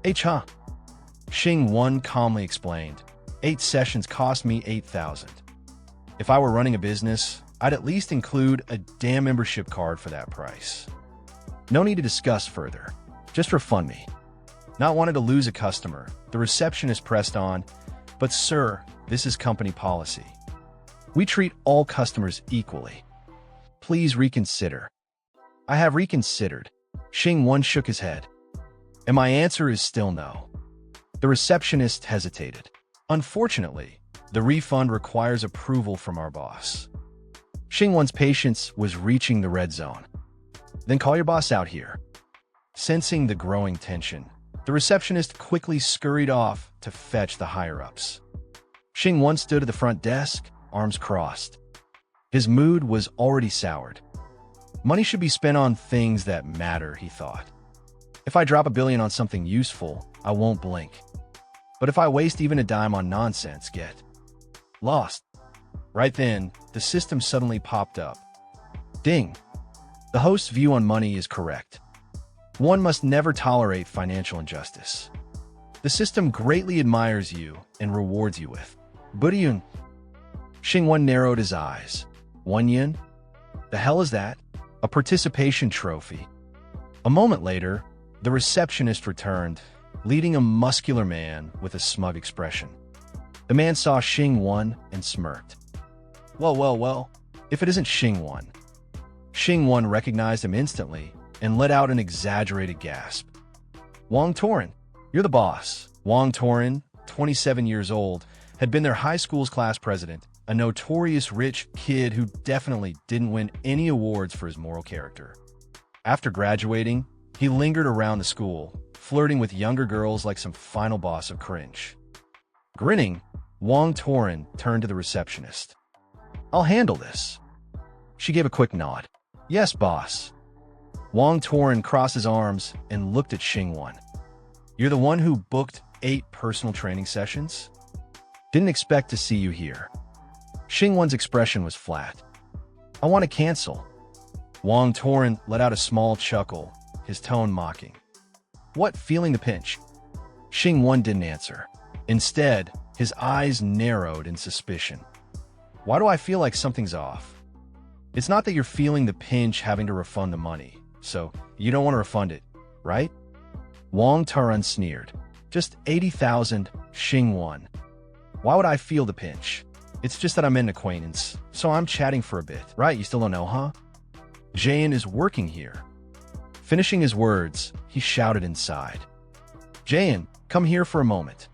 Huh? Xingwang calmly explained. 8 sessions cost me $8,000. If I were running a business, I'd at least include a damn membership card for that price. No need to discuss further. Just refund me. Not wanting to lose a customer, the receptionist pressed on, but sir, this is company policy. We treat all customers equally. Please reconsider. I have reconsidered. Xingwang shook his head. And my answer is still no. The receptionist hesitated. Unfortunately, the refund requires approval from our boss. Xingwang's patience was reaching the red zone. Then call your boss out here. Sensing the growing tension, the receptionist quickly scurried off to fetch the higher-ups. Xingwang stood at the front desk, arms crossed. His mood was already soured. Money should be spent on things that matter, he thought. If I drop $1 billion on something useful, I won't blink. But if I waste even a dime on nonsense, get lost. Right then, the system suddenly popped up. Ding! The host's view on money is correct. One must never tolerate financial injustice. The system greatly admires you and rewards you with Buddhyun. Xingwang narrowed his eyes. 1 yen? The hell is that? A participation trophy. A moment later, the receptionist returned, leading a muscular man with a smug expression. The man saw Xingwang and smirked. Well, if it isn't Xingwang. Xingwang recognized him instantly and let out an exaggerated gasp. Wang Torin, you're the boss. Wang Torin, 27 years old, had been their high school's class president, a notorious rich kid who definitely didn't win any awards for his moral character. After graduating, he lingered around the school, flirting with younger girls like some final boss of cringe. Grinning, Wang Torin turned to the receptionist. I'll handle this. She gave a quick nod. Yes, boss. Wang Torin crossed his arms and looked at Xingwang. You're the one who booked 8 personal training sessions? Didn't expect to see you here. Xingwang's expression was flat. I want to cancel. Wang Torin let out a small chuckle, his tone mocking. What, feeling the pinch? Xingwang didn't answer. Instead, his eyes narrowed in suspicion. Why do I feel like something's off? It's not that you're feeling the pinch having to refund the money, so you don't want to refund it, right? Wang Torin sneered. Just 80,000, Xingwang. Why would I feel the pinch? It's just that I'm an acquaintance, so I'm chatting for a bit. Right, you still don't know, huh? Jayan is working here. Finishing his words, he shouted inside. Jayan, come here for a moment.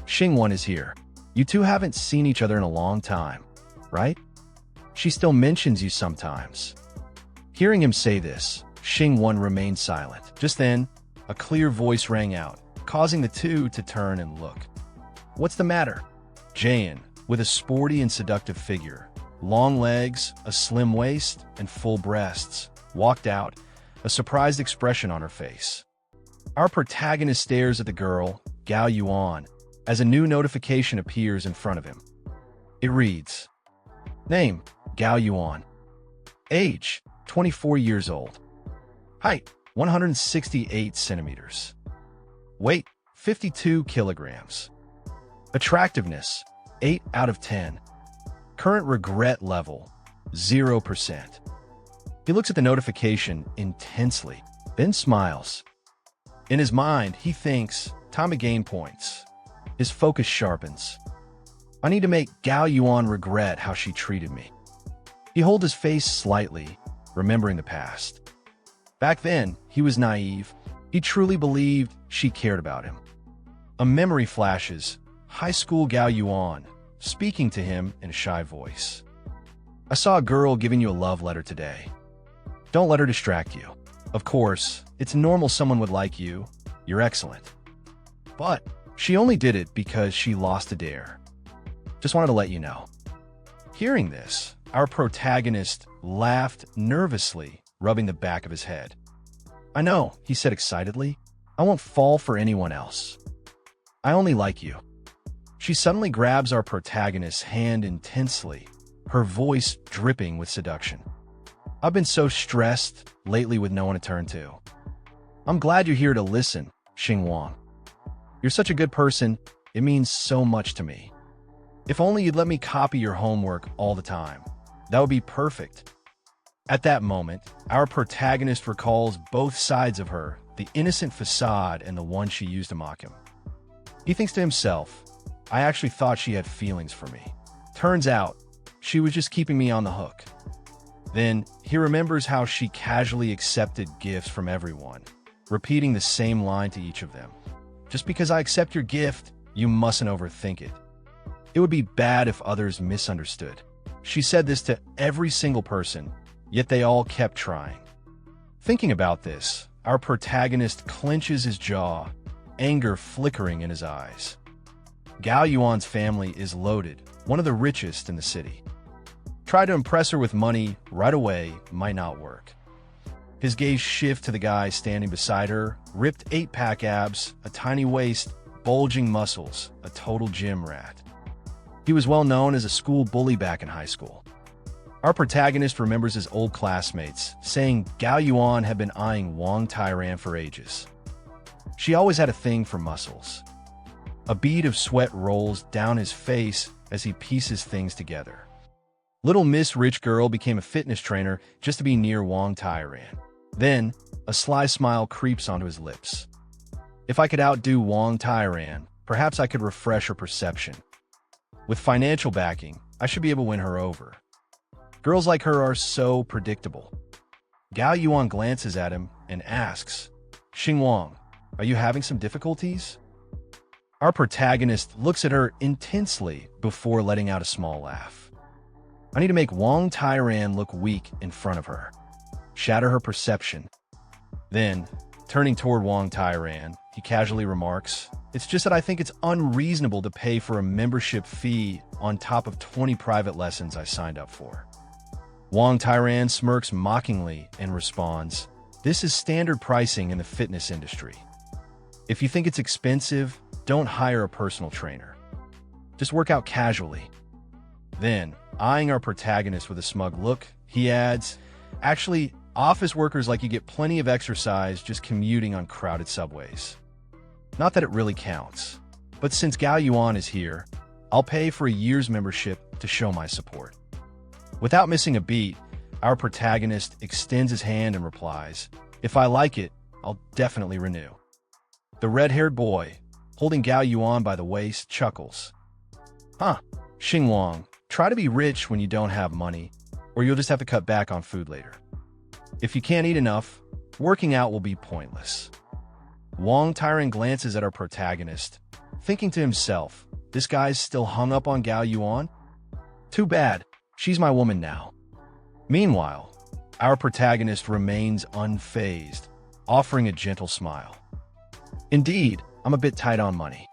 Xingwang is here. You two haven't seen each other in a long time, right? She still mentions you sometimes. Hearing him say this, Xingwang remained silent. Just then, a clear voice rang out, causing the two to turn and look. What's the matter? Jayan, with a sporty and seductive figure, long legs, a slim waist, and full breasts, walked out, a surprised expression on her face. Our protagonist stares at the girl, Gao Yuan, as a new notification appears in front of him. It reads, Name, Gao Yuan. Age, 24 years old. Height, 168 centimeters. Weight, 52 kilograms. Attractiveness, 8 out of 10. Current regret level, 0%. He looks at the notification intensely, then smiles. In his mind, he thinks, time to gain points. His focus sharpens. I need to make Gao Yuan regret how she treated me. He holds his face slightly, remembering the past. Back then, he was naive. He truly believed she cared about him. A memory flashes, high school Gao Yuan, speaking to him in a shy voice. I saw a girl giving you a love letter today. Don't let her distract you. Of course, it's normal someone would like you. You're excellent. But she only did it because she lost a dare. Just wanted to let you know. Hearing this, our protagonist laughed nervously, rubbing the back of his head. I know, he said excitedly. I won't fall for anyone else. I only like you. She suddenly grabs our protagonist's hand intensely, her voice dripping with seduction. I've been so stressed lately with no one to turn to. I'm glad you're here to listen, Xingwang. You're such a good person, it means so much to me. If only you'd let me copy your homework all the time. That would be perfect. At that moment, our protagonist recalls both sides of her, the innocent facade and the one she used to mock him. He thinks to himself, I actually thought she had feelings for me. Turns out, she was just keeping me on the hook. Then, he remembers how she casually accepted gifts from everyone, repeating the same line to each of them. Just because I accept your gift, you mustn't overthink it. It would be bad if others misunderstood. She said this to every single person, yet they all kept trying. Thinking about this, our protagonist clenches his jaw, anger flickering in his eyes. Gao Yuan's family is loaded, one of the richest in the city. Try to impress her with money right away might not work. His gaze shifts to the guy standing beside her, ripped 8-pack abs, a tiny waist, bulging muscles, a total gym rat. He was well known as a school bully back in high school. Our protagonist remembers his old classmates, saying Gao Yuan had been eyeing Wang Tairan for ages. She always had a thing for muscles. A bead of sweat rolls down his face as he pieces things together. Little Miss Rich Girl became a fitness trainer just to be near Wang Tairan. Then, a sly smile creeps onto his lips. If I could outdo Wang Tairan, perhaps I could refresh her perception. With financial backing, I should be able to win her over. Girls like her are so predictable. Gao Yuan glances at him and asks, Xingwang, are you having some difficulties? Our protagonist looks at her intensely before letting out a small laugh. I need to make Wang Tairan look weak in front of her, shatter her perception. Then, turning toward Wang Tairan, he casually remarks, it's just that I think it's unreasonable to pay for a membership fee on top of 20 private lessons I signed up for. Wang Tairan smirks mockingly and responds, This is standard pricing in the fitness industry. If you think it's expensive, don't hire a personal trainer. Just work out casually. Then, eyeing our protagonist with a smug look, he adds, actually, office workers like you get plenty of exercise just commuting on crowded subways. Not that it really counts, but since Gao Yuan is here, I'll pay for a year's membership to show my support. Without missing a beat, our protagonist extends his hand and replies, if I like it, I'll definitely renew. The red-haired boy, holding Gao Yuan by the waist, chuckles. Huh, Xingwang, try to be rich when you don't have money, or you'll just have to cut back on food later. If you can't eat enough, working out will be pointless. Wang Tyran glances at our protagonist, thinking to himself, this guy's still hung up on Gao Yuan? Too bad, she's my woman now. Meanwhile, our protagonist remains unfazed, offering a gentle smile. Indeed, I'm a bit tight on money.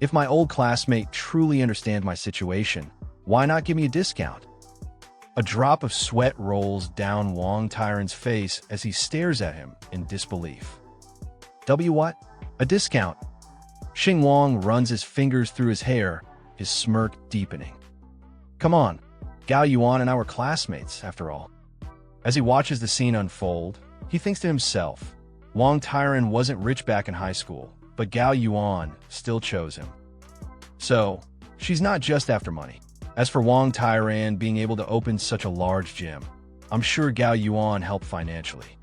If my old classmate truly understands my situation, why not give me a discount? A drop of sweat rolls down Wang Tyran's face as he stares at him in disbelief. What? A discount? Xingwang runs his fingers through his hair, his smirk deepening. Come on, Gao Yuan and I were classmates, after all. As he watches the scene unfold, he thinks to himself, Wang Tyran wasn't rich back in high school, but Gao Yuan still chose him. So, she's not just after money. As for Wang Tyran being able to open such a large gym, I'm sure Gao Yuan helped financially.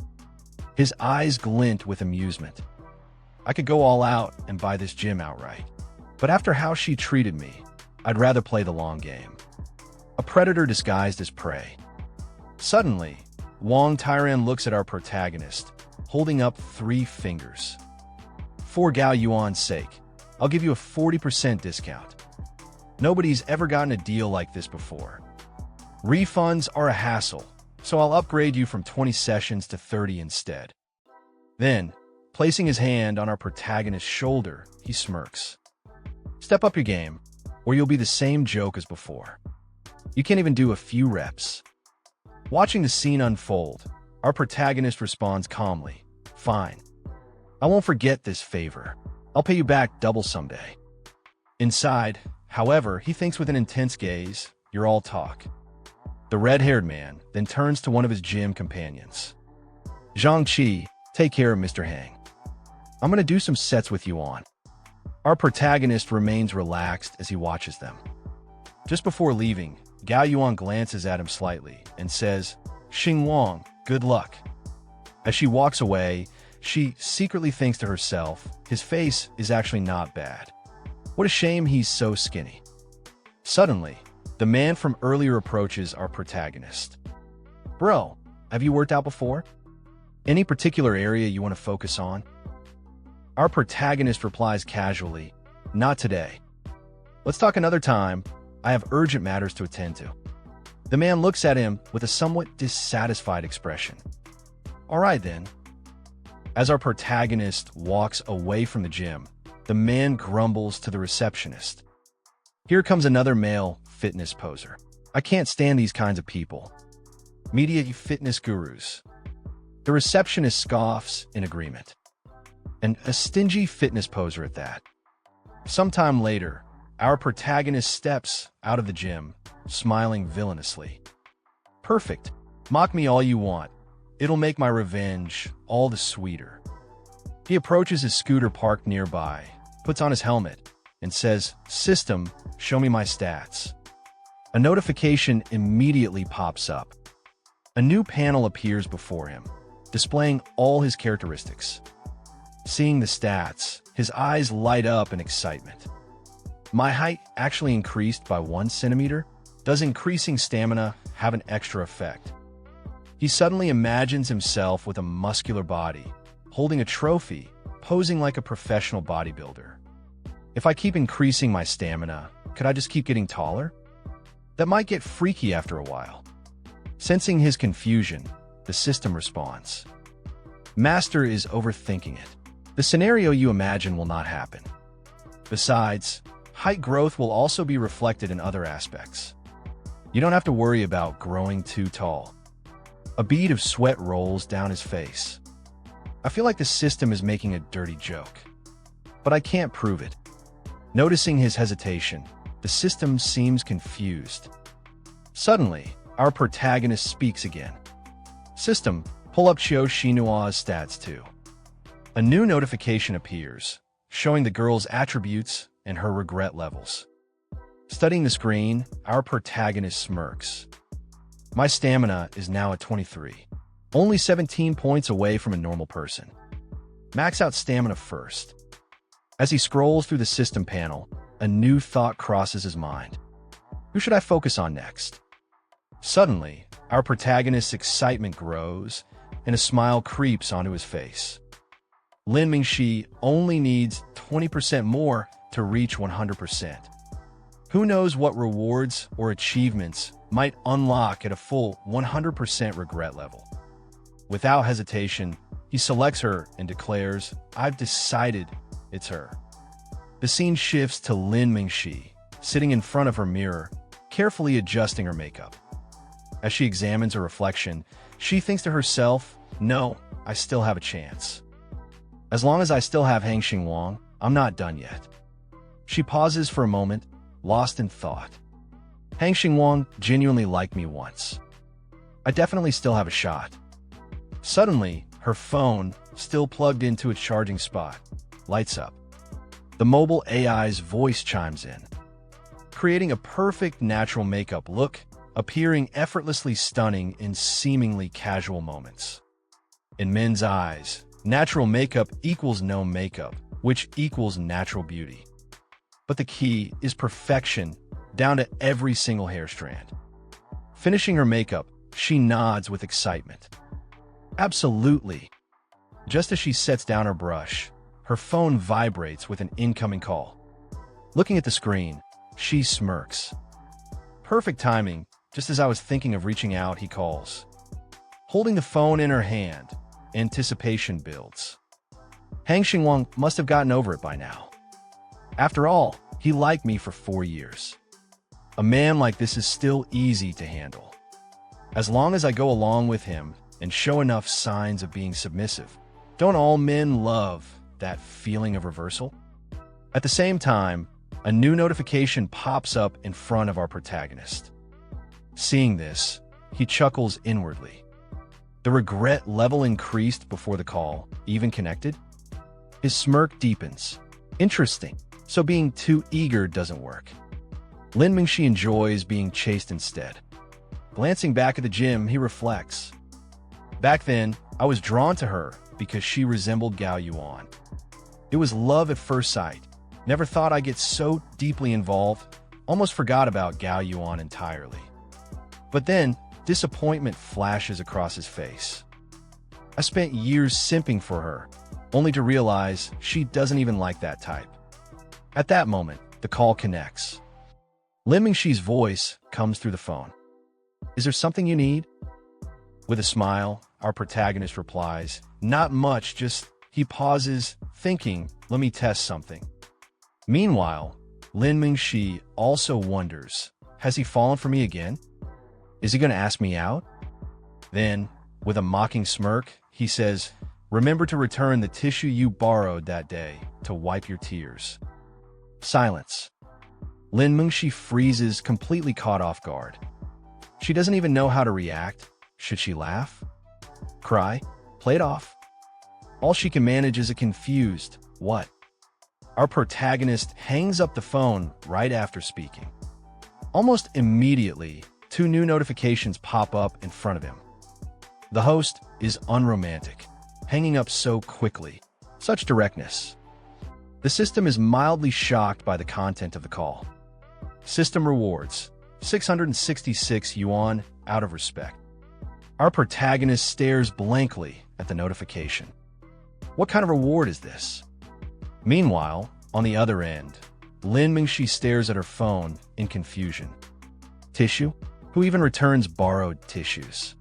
His eyes glint with amusement. I could go all out and buy this gym outright. But after how she treated me, I'd rather play the long game. A predator disguised as prey. Suddenly, Wang Tyran looks at our protagonist, holding up 3 fingers. For Gao Yuan's sake, I'll give you a 40% discount. Nobody's ever gotten a deal like this before. Refunds are a hassle, so I'll upgrade you from 20 sessions to 30 instead. Then, placing his hand on our protagonist's shoulder, he smirks. Step up your game, or you'll be the same joke as before. You can't even do a few reps. Watching the scene unfold, our protagonist responds calmly, fine. I won't forget this favor. I'll pay you back double someday. Inside, however, he thinks with an intense gaze, you're all talk. The red-haired man then turns to one of his gym companions. Zhang-Chi, take care of Mr. Hang. I'm gonna do some sets with you on. Our protagonist remains relaxed as he watches them. Just before leaving, Gao Yuan glances at him slightly and says, Xingwang, good luck. As she walks away, she secretly thinks to herself, his face is actually not bad. What a shame he's so skinny. Suddenly, the man from earlier approaches our protagonist. Bro, have you worked out before? Any particular area you want to focus on? Our protagonist replies casually, not today. Let's talk another time. I have urgent matters to attend to. The man looks at him with a somewhat dissatisfied expression. All right then. As our protagonist walks away from the gym, the man grumbles to the receptionist. Here comes another male fitness poser. I can't stand these kinds of people. Media fitness gurus. The receptionist scoffs in agreement. And a stingy fitness poser at that. Sometime later, our protagonist steps out of the gym, smiling villainously. Perfect. Mock me all you want. It'll make my revenge all the sweeter. He approaches his scooter parked nearby, puts on his helmet, and says, System, show me my stats. A notification immediately pops up. A new panel appears before him, displaying all his characteristics. Seeing the stats, his eyes light up in excitement. My height actually increased by 1 centimeter? Does increasing stamina have an extra effect? He suddenly imagines himself with a muscular body, holding a trophy, posing like a professional bodybuilder. If I keep increasing my stamina, could I just keep getting taller? That might get freaky after a while. Sensing his confusion, the system responds. Master is overthinking it. The scenario you imagine will not happen. Besides, height growth will also be reflected in other aspects. You don't have to worry about growing too tall. A bead of sweat rolls down his face. I feel like the system is making a dirty joke, but I can't prove it. Noticing his hesitation, the system seems confused. Suddenly, our protagonist speaks again. System, pull up Xiao Xinua's stats too. A new notification appears, showing the girl's attributes and her regret levels. Studying the screen, our protagonist smirks. My stamina is now at 23, only 17 points away from a normal person. Max out stamina first. As he scrolls through the system panel, a new thought crosses his mind. Who should I focus on next? Suddenly, our protagonist's excitement grows, and a smile creeps onto his face. Lin Mingxi only needs 20% more to reach 100%. Who knows what rewards or achievements might unlock at a full 100% regret level. Without hesitation, he selects her and declares, "I've decided it's her." The scene shifts to Lin Mingxi, sitting in front of her mirror, carefully adjusting her makeup. As she examines her reflection, she thinks to herself, "No, I still have a chance. As long as I still have Xingwang, I'm not done yet." She pauses for a moment, lost in thought. Xingwang genuinely liked me once. I definitely still have a shot. Suddenly, her phone, still plugged into its charging spot, lights up. The mobile AI's voice chimes in, creating a perfect natural makeup look, appearing effortlessly stunning in seemingly casual moments. In men's eyes, natural makeup equals no makeup, which equals natural beauty. But the key is perfection, down to every single hair strand. Finishing her makeup, she nods with excitement. Absolutely. Just as she sets down her brush, her phone vibrates with an incoming call. Looking at the screen, she smirks. Perfect timing, just as I was thinking of reaching out, he calls. Holding the phone in her hand, anticipation builds. Xingwang must have gotten over it by now. After all, he liked me for 4 years. A man like this is still easy to handle. As long as I go along with him and show enough signs of being submissive. Don't all men love that feeling of reversal? At the same time, a new notification pops up in front of our protagonist. Seeing this, he chuckles inwardly. The regret level increased before the call, even connected? His smirk deepens. Interesting. So being too eager doesn't work. Lin Mingxi enjoys being chased instead. Glancing back at the gym, he reflects. Back then, I was drawn to her because she resembled Gao Yuan. It was love at first sight. Never thought I'd get so deeply involved. Almost forgot about Gao Yuan entirely. But then, disappointment flashes across his face. I spent years simping for her, only to realize she doesn't even like that type. At that moment, the call connects. Lin Mingxi's voice comes through the phone. Is there something you need? With a smile, our protagonist replies, not much, just he pauses, thinking, let me test something. Meanwhile, Lin Mingxi also wonders, has he fallen for me again? Is he going to ask me out? Then, with a mocking smirk, he says, remember to return the tissue you borrowed that day to wipe your tears. Silence. Lin Mingxi freezes, completely caught off guard. She doesn't even know how to react. Should she laugh? Cry? Play it off? All she can manage is a confused, what? Our protagonist hangs up the phone right after speaking. Almost immediately, 2 new notifications pop up in front of him. The host is unromantic, hanging up so quickly. Such directness. The system is mildly shocked by the content of the call. System rewards, 666 yuan out of respect. Our protagonist stares blankly at the notification. What kind of reward is this? Meanwhile, on the other end, Lin Mingxi stares at her phone in confusion. Tissue? Who even returns borrowed tissues?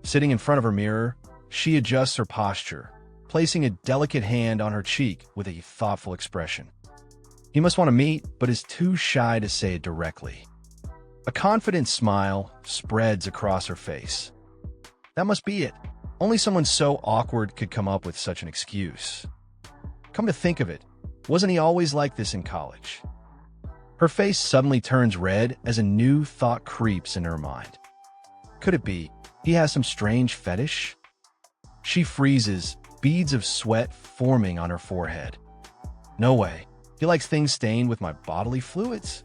Sitting in front of her mirror, she adjusts her posture, placing a delicate hand on her cheek with a thoughtful expression. He must want to meet, but is too shy to say it directly. A confident smile spreads across her face. That must be it. Only someone so awkward could come up with such an excuse. Come to think of it, wasn't he always like this in college? Her face suddenly turns red as a new thought creeps in her mind. Could it be he has some strange fetish? She freezes, beads of sweat forming on her forehead. No way. He likes things stained with my bodily fluids?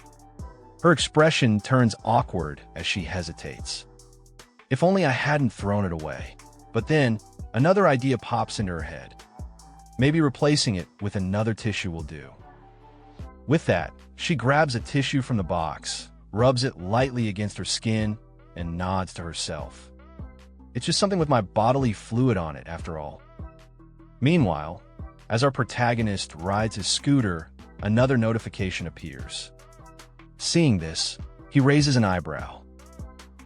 Her expression turns awkward as she hesitates. If only I hadn't thrown it away. But then, another idea pops into her head. Maybe replacing it with another tissue will do. With that, she grabs a tissue from the box, rubs it lightly against her skin, and nods to herself. It's just something with my bodily fluid on it, after all. Meanwhile, as our protagonist rides his scooter, another notification appears. Seeing this, he raises an eyebrow.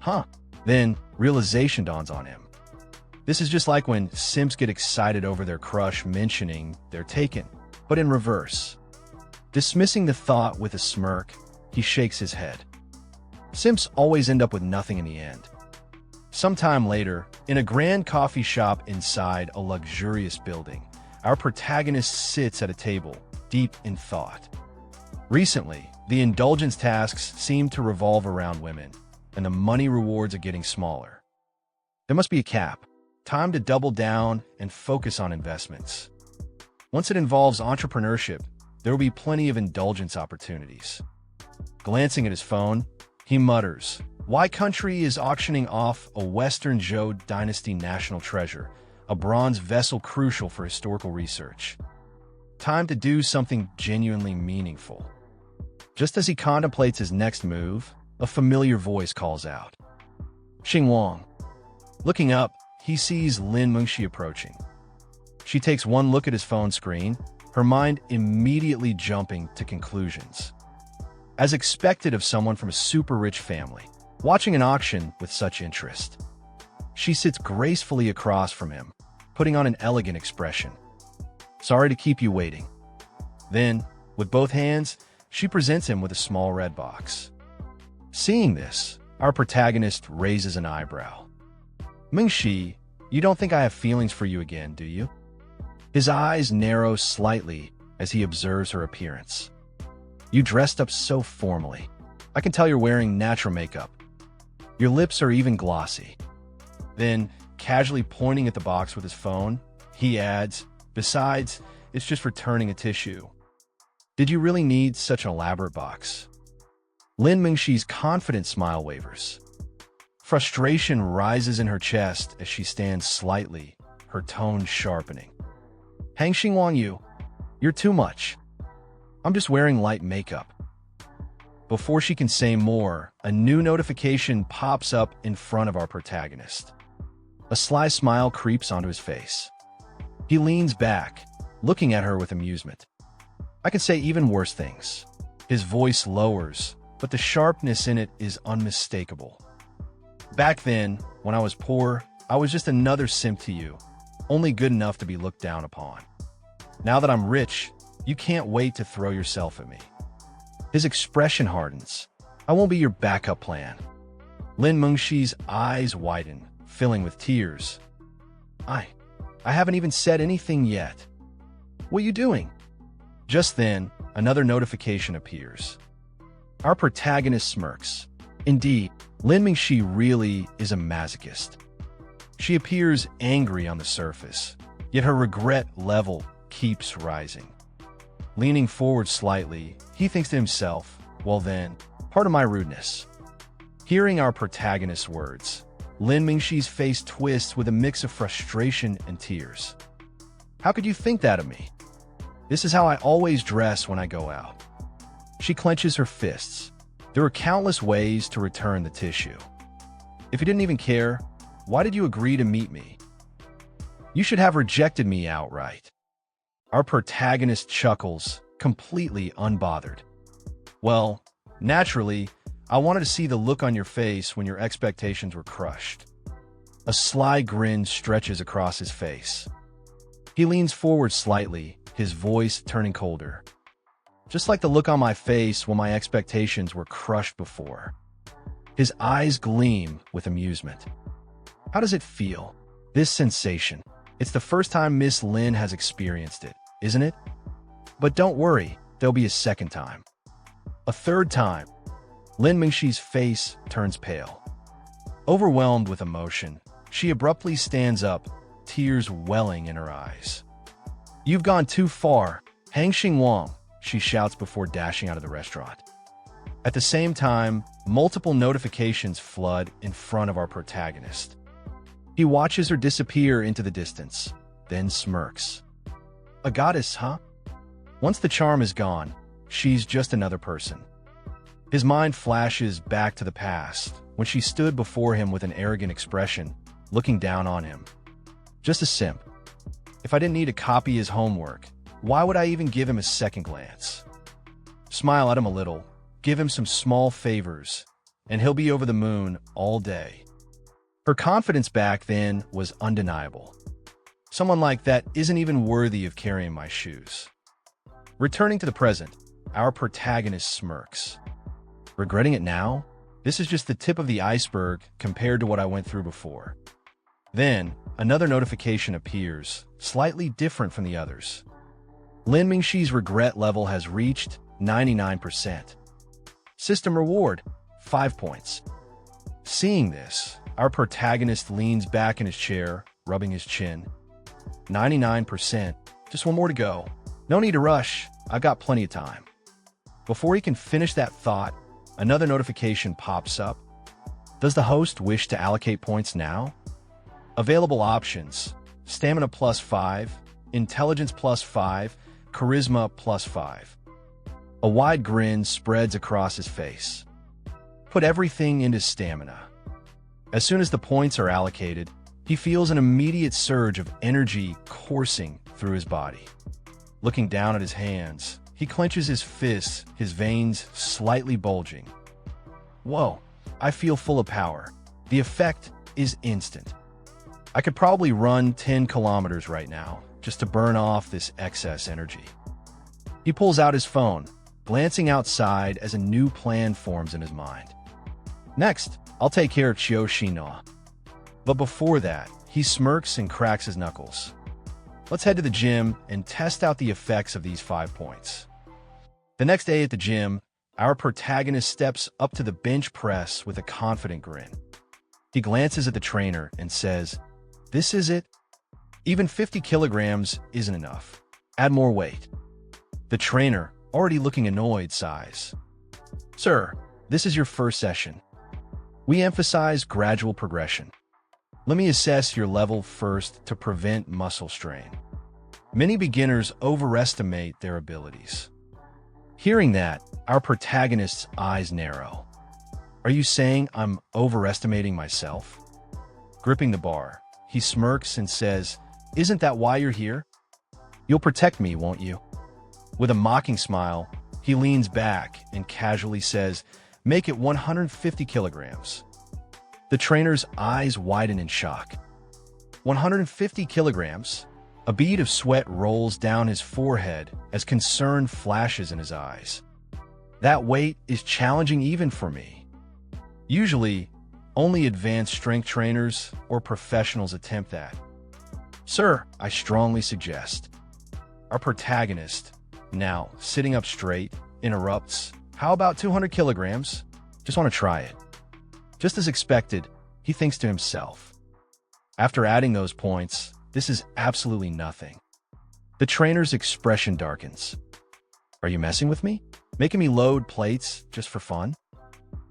Huh. Then, realization dawns on him. This is just like when simps get excited over their crush mentioning they're taken, but in reverse. Dismissing the thought with a smirk, he shakes his head. Simps always end up with nothing in the end. Sometime later, in a grand coffee shop inside a luxurious building, our protagonist sits at a table, deep in thought. Recently, the indulgence tasks seem to revolve around women, and the money rewards are getting smaller. There must be a cap. Time to double down and focus on investments. Once it involves entrepreneurship, there will be plenty of indulgence opportunities. Glancing at his phone, he mutters, "Why country is auctioning off a Western Zhou dynasty national treasure, a bronze vessel crucial for historical research. Time to do something genuinely meaningful." Just as he contemplates his next move, a familiar voice calls out, "Xingwang." Looking up, he sees Lin Mengxi approaching. She takes one look at his phone screen, her mind immediately jumping to conclusions. As expected of someone from a super-rich family, watching an auction with such interest. She sits gracefully across from him, putting on an elegant expression. "Sorry to keep you waiting." Then, with both hands, she presents him with a small red box. Seeing this, our protagonist raises an eyebrow. "Mengxi, you don't think I have feelings for you again, do you?" His eyes narrow slightly as he observes her appearance. "You dressed up so formally. I can tell you're wearing natural makeup. Your lips are even glossy." Then, casually pointing at the box with his phone, he adds, "Besides, it's just returning a tissue. Did you really need such an elaborate box?" Lin Mengxi's confident smile wavers. Frustration rises in her chest as she stands slightly, her tone sharpening. "Hang Xingwang you. You're too much. I'm just wearing light makeup." Before she can say more, a new notification pops up in front of our protagonist. A sly smile creeps onto his face. He leans back, looking at her with amusement. "I can say even worse things." His voice lowers, but the sharpness in it is unmistakable. "Back then, when I was poor, I was just another simp to you, only good enough to be looked down upon. Now that I'm rich, you can't wait to throw yourself at me." His expression hardens. "I won't be your backup plan." Lin Mengxi's eyes widen, filling with tears. I haven't even said anything yet." "What are you doing?" Just then, another notification appears. Our protagonist smirks. Indeed, Lin Mengxi really is a masochist. She appears angry on the surface, yet her regret level keeps rising. Leaning forward slightly, he thinks to himself, "Well then, pardon my rudeness." Hearing our protagonist's words, Lin Mengxi's face twists with a mix of frustration and tears. "How could you think that of me? This is how I always dress when I go out." She clenches her fists. There are countless ways to return the tissue. If you didn't even care, why did you agree to meet me? You should have rejected me outright. Our protagonist chuckles, completely unbothered. "Well, naturally, I wanted to see the look on your face when your expectations were crushed." A sly grin stretches across his face. He leans forward slightly, his voice turning colder. "Just like the look on my face when my expectations were crushed before." His eyes gleam with amusement. "How does it feel?" This sensation, it's the first time Miss Lin has experienced it, isn't it? But don't worry, there'll be a second time. A third time. Lin Mingxi's face turns pale. Overwhelmed with emotion, she abruptly stands up, tears welling in her eyes. "You've gone too far, Hang Xingwang," she shouts before dashing out of the restaurant. At the same time, multiple notifications flood in front of our protagonist. He watches her disappear into the distance, then smirks. A goddess, huh? Once the charm is gone, she's just another person. His mind flashes back to the past, when she stood before him with an arrogant expression, looking down on him. Just a simp. If I didn't need to copy his homework, why would I even give him a second glance? Smile at him a little, give him some small favors, and he'll be over the moon all day. Her confidence back then was undeniable. Someone like that isn't even worthy of carrying my shoes. Returning to the present, our protagonist smirks. Regretting it now? This is just the tip of the iceberg compared to what I went through before. Then, another notification appears, slightly different from the others. Lin Mingxi's regret level has reached 99%. System reward, 5 points. Seeing this, our protagonist leans back in his chair, rubbing his chin. 99%. Just one more to go. No need to rush. I've got plenty of time. Before he can finish that thought, another notification pops up. Does the host wish to allocate points now? Available options: stamina +5, intelligence +5, charisma +5. A wide grin spreads across his face. Put everything into stamina. As soon as the points are allocated, he feels an immediate surge of energy coursing through his body. Looking down at his hands, he clenches his fists, his veins slightly bulging. Whoa, I feel full of power. The effect is instant. I could probably run 10 kilometers right now, just to burn off this excess energy. He pulls out his phone, glancing outside as a new plan forms in his mind. Next, I'll take care of Qiu Xinhua. But before that, he smirks and cracks his knuckles. Let's head to the gym and test out the effects of these 5 points. The next day at the gym, our protagonist steps up to the bench press with a confident grin. He glances at the trainer and says, "This is it? Even 50 kilograms isn't enough. Add more weight." The trainer, already looking annoyed, sighs. "Sir, this is your first session. We emphasize gradual progression. Let me assess your level first to prevent muscle strain. Many beginners overestimate their abilities." Hearing that, our protagonist's eyes narrow. "Are you saying I'm overestimating myself?" Gripping the bar, he smirks and says, "Isn't that why you're here? You'll protect me, won't you?" With a mocking smile, he leans back and casually says, "Make it 150 kilograms." The trainer's eyes widen in shock. 150 kilograms? A bead of sweat rolls down his forehead as concern flashes in his eyes. That weight is challenging even for me. Usually, only advanced strength trainers or professionals attempt that. "Sir, I strongly suggest." Our protagonist, now sitting up straight, interrupts. "How about 200 kilograms? Just want to try it." Just as expected, he thinks to himself. After adding those points, this is absolutely nothing. The trainer's expression darkens. "Are you messing with me? Making me load plates just for fun?"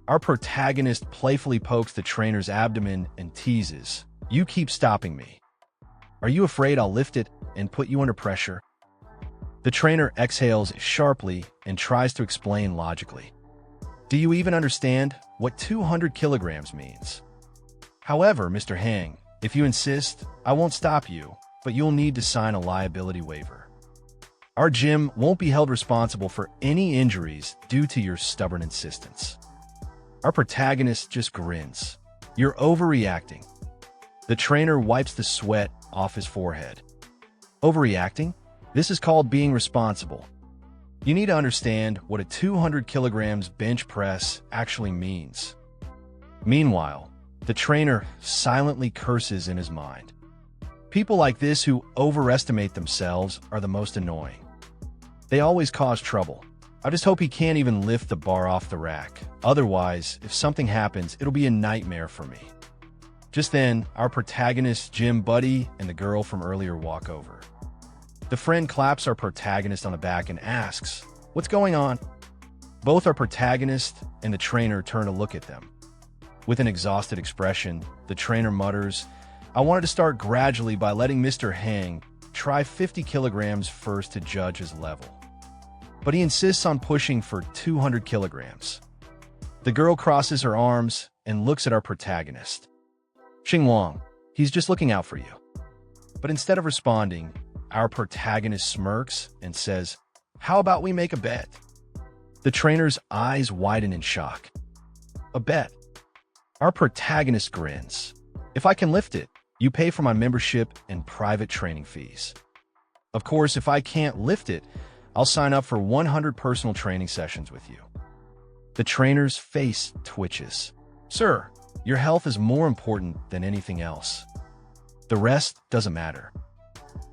Our protagonist playfully pokes the trainer's abdomen and teases, "You keep stopping me. Are you afraid I'll lift it and put you under pressure?" The trainer exhales sharply and tries to explain logically. "Do you even understand what 200 kilograms means? However, Mr. Hang, if you insist, I won't stop you, but you'll need to sign a liability waiver. Our gym won't be held responsible for any injuries due to your stubborn insistence." Our protagonist just grins. "You're overreacting." The trainer wipes the sweat off his forehead. "Overreacting? This is called being responsible. You need to understand what a 200 kilograms bench press actually means." Meanwhile, the trainer silently curses in his mind. People like this who overestimate themselves are the most annoying. They always cause trouble. I just hope he can't even lift the bar off the rack. Otherwise, if something happens, it'll be a nightmare for me. Just then, our protagonist, Jim Buddy, and the girl from earlier walk over. The friend claps our protagonist on the back and asks, "What's going on?" Both our protagonist and the trainer turn to look at them. With an exhausted expression, the trainer mutters, "I wanted to start gradually by letting Mr. Hang try 50 kilograms first to judge his level. But he insists on pushing for 200 kilograms. The girl crosses her arms and looks at our protagonist. "Xingwang, he's just looking out for you." But instead of responding, our protagonist smirks and says, "How about we make a bet?" The trainer's eyes widen in shock. "A bet?" Our protagonist grins. "If I can lift it, you pay for my membership and private training fees. Of course, if I can't lift it, I'll sign up for 100 personal training sessions with you." The trainer's face twitches. "Sir, your health is more important than anything else. The rest doesn't matter."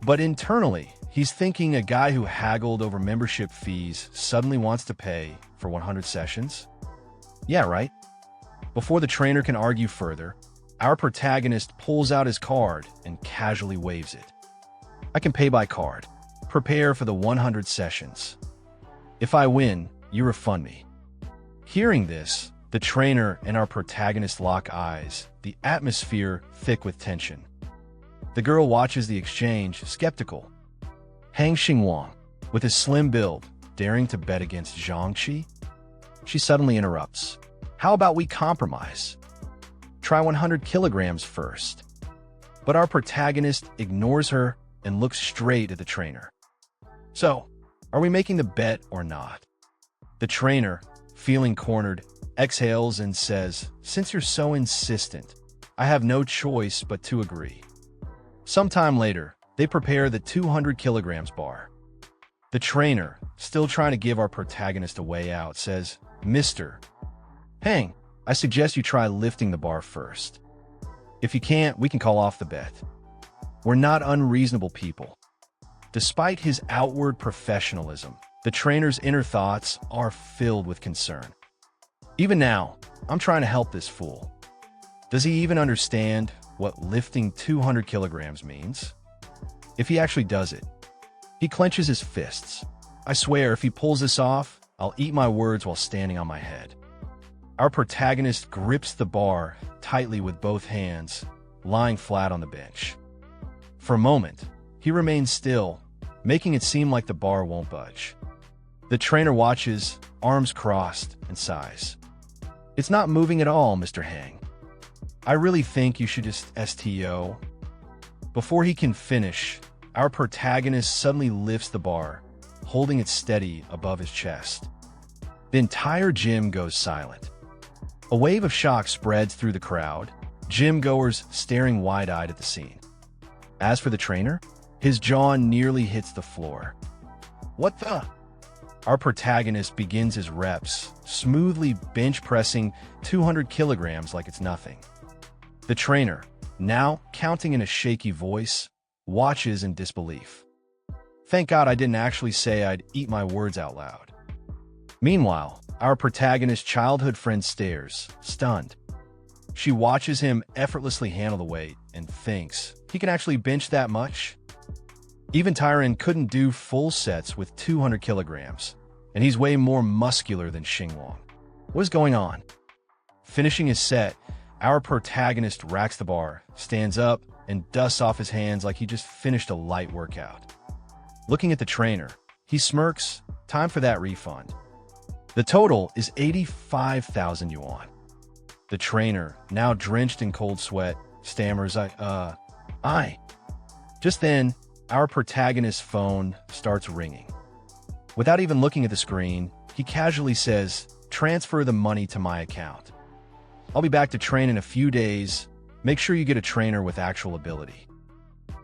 But internally, he's thinking a guy who haggled over membership fees suddenly wants to pay for 100 sessions? Yeah, right? Before the trainer can argue further, our protagonist pulls out his card and casually waves it. "I can pay by card. Prepare for the 100 sessions. If I win, you refund me." Hearing this, the trainer and our protagonist lock eyes, the atmosphere thick with tension. The girl watches the exchange, skeptical. Hang Xingwang, with his slim build, daring to bet against Zhangqi? She suddenly interrupts. "How about we compromise? Try 100 kilograms first." But our protagonist ignores her and looks straight at the trainer. "So, are we making the bet or not?" The trainer, feeling cornered, exhales and says, "Since you're so insistent, I have no choice but to agree." Sometime later, they prepare the 200 kilograms bar. The trainer, still trying to give our protagonist a way out, says, "Mr. Hang, I suggest you try lifting the bar first. If you can't, we can call off the bet. We're not unreasonable people." Despite his outward professionalism, the trainer's inner thoughts are filled with concern. Even now, I'm trying to help this fool. Does he even understand what lifting 200 kilograms means? If he actually does it, he clenches his fists. "I swear, if he pulls this off, I'll eat my words while standing on my head." Our protagonist grips the bar tightly with both hands, lying flat on the bench. For a moment, he remains still, making it seem like the bar won't budge. The trainer watches, arms crossed, and sighs. "It's not moving at all, Mr. Hang. I really think you should just STO." Before he can finish, our protagonist suddenly lifts the bar, holding it steady above his chest. The entire gym goes silent. A wave of shock spreads through the crowd, gym goers staring wide-eyed at the scene. As for the trainer, his jaw nearly hits the floor. "What the?" Our protagonist begins his reps, smoothly bench pressing 200 kilograms like it's nothing. The trainer, now counting in a shaky voice, watches in disbelief. Thank God I didn't actually say I'd eat my words out loud. Meanwhile, our protagonist's childhood friend stares, stunned. She watches him effortlessly handle the weight and thinks, he can actually bench that much? Even Tyron couldn't do full sets with 200 kilograms, and he's way more muscular than Xingwang. What is going on? Finishing his set, our protagonist racks the bar, stands up, and dusts off his hands like he just finished a light workout. Looking at the trainer, he smirks, time for that refund. The total is 85,000 yuan. The trainer, now drenched in cold sweat, stammers, I. Just then, our protagonist's phone starts ringing. Without even looking at the screen, he casually says, "Transfer the money to my account. I'll be back to train in a few days. Make sure you get a trainer with actual ability."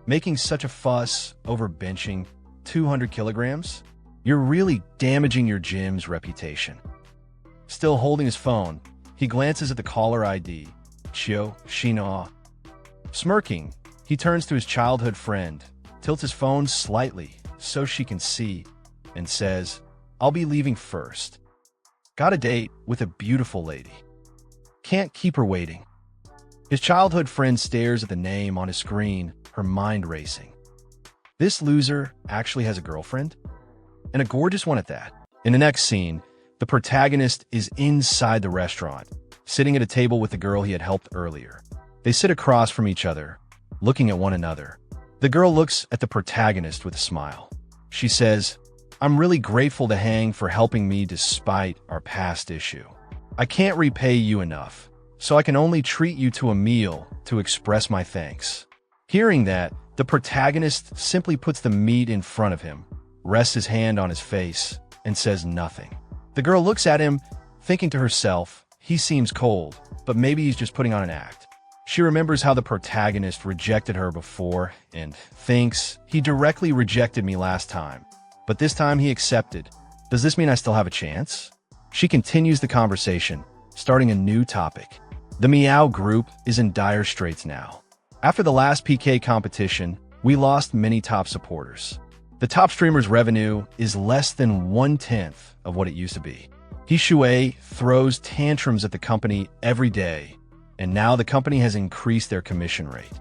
Making such a fuss over benching 200 kilograms? You're really damaging your gym's reputation. Still holding his phone, he glances at the caller ID, Chio Shina. Smirking, He turns to his childhood friend, tilts his phone slightly so she can see, and says, "I'll be leaving first. Got a date with a beautiful lady. Can't keep her waiting." His childhood friend stares at the name on his screen, her mind racing. This loser actually has a girlfriend? And a gorgeous one at that. In the next scene, the protagonist is inside the restaurant, sitting at a table with the girl he had helped earlier. They sit across from each other, looking at one another. The girl looks at the protagonist with a smile. She says, "I'm really grateful to Hang for helping me despite our past issue. I can't repay you enough, so I can only treat you to a meal to express my thanks." Hearing that, the protagonist simply puts the meat in front of him, rests his hand on his face, and says nothing. The girl looks at him, thinking to herself, he seems cold, but maybe he's just putting on an act. She remembers how the protagonist rejected her before and thinks, he directly rejected me last time, but this time he accepted. Does this mean I still have a chance? She continues the conversation, starting a new topic. The Meow group is in dire straits now. After the last PK competition, we lost many top supporters. The top streamer's revenue is less than 1/10 of what it used to be. He Shui throws tantrums at the company every day, and now the company has increased their commission rate.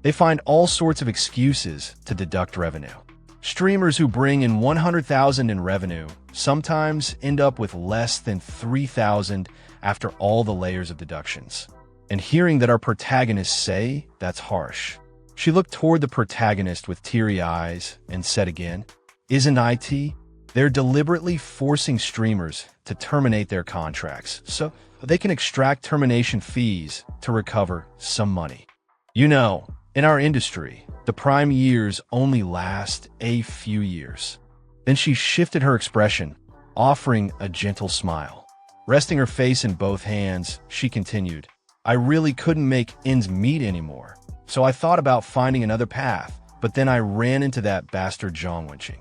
They find all sorts of excuses to deduct revenue. Streamers who bring in 100,000 in revenue sometimes end up with less than 3,000 after all the layers of deductions. And hearing that our protagonists say that's harsh. She looked toward the protagonist with teary eyes and said again, "Isn't IT? They're deliberately forcing streamers to terminate their contracts so they can extract termination fees to recover some money. You know, in our industry, the prime years only last a few years." Then she shifted her expression, offering a gentle smile. Resting her face in both hands, she continued, "I really couldn't make ends meet anymore, so I thought about finding another path, but then I ran into that bastard Zhongwenqing.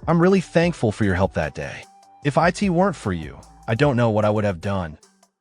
I'm really thankful for your help that day. If IT weren't for you, I don't know what I would have done."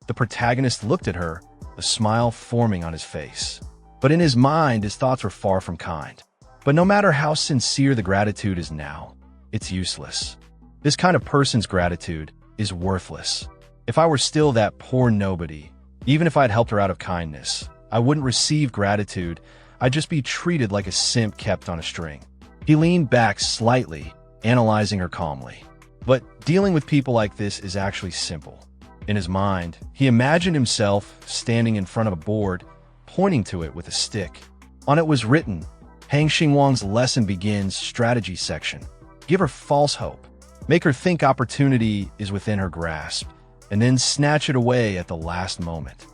The protagonist looked at her, a smile forming on his face. But in his mind, his thoughts were far from kind. But no matter how sincere the gratitude is now, it's useless. This kind of person's gratitude is worthless. If I were still that poor nobody, even if I had helped her out of kindness, I wouldn't receive gratitude. I'd just be treated like a simp kept on a string. He leaned back slightly, analyzing her calmly. But dealing with people like this is actually simple. In his mind, he imagined himself standing in front of a board, pointing to it with a stick. On it was written, Hang Xingwang's lesson begins strategy section. Give her false hope. Make her think opportunity is within her grasp, and then snatch it away at the last moment.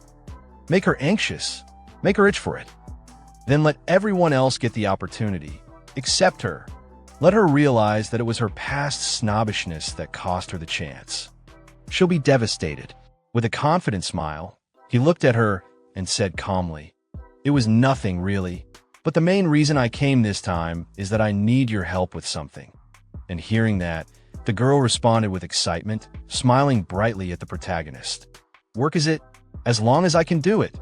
Make her anxious. Make her itch for it. Then let everyone else get the opportunity, except her. Let her realize that it was her past snobbishness that cost her the chance. She'll be devastated. With a confident smile, he looked at her and said calmly, "It was nothing, really. But the main reason I came this time is that I need your help with something." And hearing that, the girl responded with excitement, smiling brightly at the protagonist. "Work is it? As long as I can do it."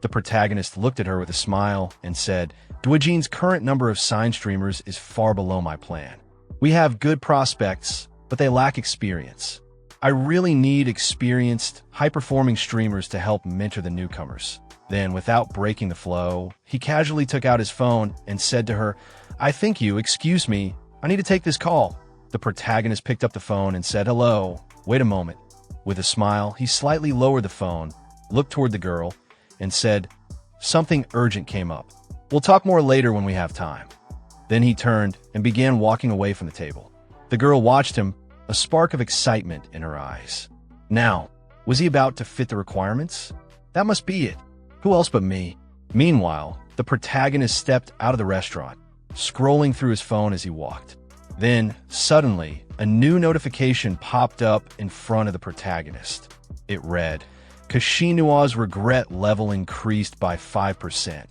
The protagonist looked at her with a smile and said, "Dwijin's current number of sign streamers is far below my plan. We have good prospects, but they lack experience. I really need experienced, high-performing streamers to help mentor the newcomers." Then, without breaking the flow, he casually took out his phone and said to her, excuse me, I need to take this call." The protagonist picked up the phone and said, "Hello, wait a moment." With a smile, he slightly lowered the phone, looked toward the girl, and said, "Something urgent came up. We'll talk more later when we have time." Then he turned and began walking away from the table. The girl watched him, a spark of excitement in her eyes. Now, was he about to fit the requirements? That must be it. Who else but me? Meanwhile, the protagonist stepped out of the restaurant, scrolling through his phone as he walked. Then, suddenly, a new notification popped up in front of the protagonist. It read, Kashinua's regret level increased by 5%.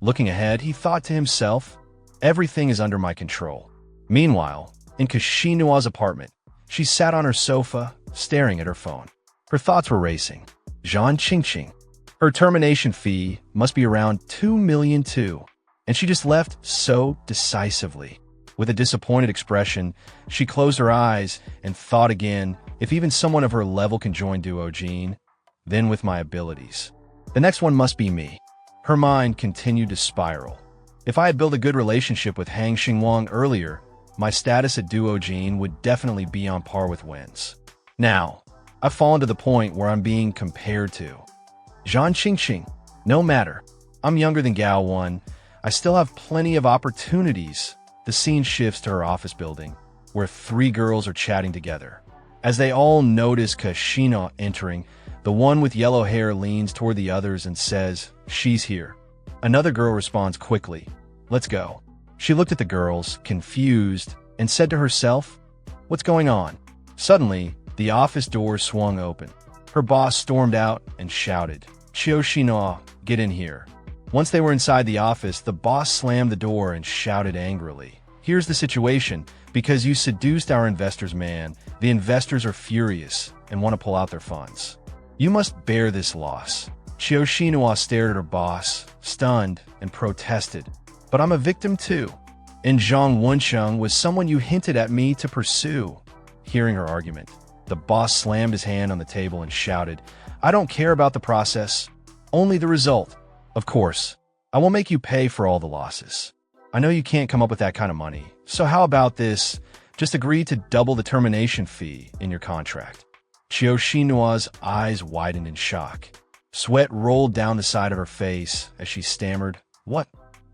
Looking ahead, he thought to himself, everything is under my control. Meanwhile, in Kashinua's apartment, she sat on her sofa, staring at her phone. Her thoughts were racing. Zhan Qingqing. Her termination fee must be around 2 million too. And she just left so decisively. With a disappointed expression, she closed her eyes and thought again, if even someone of her level can join Duojin, then with my abilities, the next one must be me. Her mind continued to spiral. If I had built a good relationship with Xingwang earlier, my status at Duojin would definitely be on par with Wen's. Now, I've fallen to the point where I'm being compared to Zhan Qingqing. No matter, I'm younger than Gao 1. I still have plenty of opportunities. The scene shifts to her office building, where 3 girls are chatting together. As they all notice Kashina entering, the one with yellow hair leans toward the others and says, "She's here." Another girl responds quickly, "Let's go." She looked at the girls, confused, and said to herself, "What's going on?" Suddenly, the office door swung open. Her boss stormed out and shouted, "Qiuxina, get in here." Once they were inside the office, the boss slammed the door and shouted angrily, "Here's the situation. Because you seduced our investors, man, the investors are furious and want to pull out their funds. You must bear this loss." Qiuxinhua stared at her boss, stunned, and protested. "But I'm a victim too. And Zhang Wencheng was someone you hinted at me to pursue." Hearing her argument, the boss slammed his hand on the table and shouted, "I don't care about the process, only the result. Of course, I will make you pay for all the losses. I know you can't come up with that kind of money, so how about this? Just agree to double the termination fee in your contract." Qiuxinua's eyes widened in shock. Sweat rolled down the side of her face as she stammered, "What?"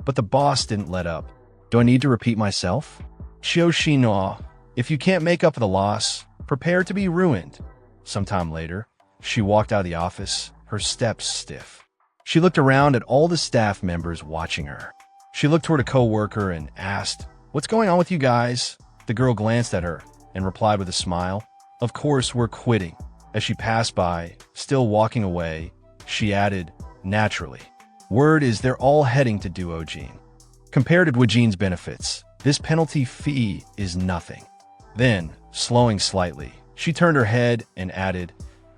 But the boss didn't let up. "Do I need to repeat myself?" "Qiuxinua, if you can't make up for the loss, prepare to be ruined." Sometime later, she walked out of the office, her steps stiff. She looked around at all the staff members watching her. She looked toward a coworker and asked, "What's going on with you guys?" The girl glanced at her and replied with a smile, "Of course, we're quitting." As she passed by, still walking away, she added, "Naturally. Word is they're all heading to Duojin. Compared to Duojin's benefits, this penalty fee is nothing." Then, slowing slightly, she turned her head and added,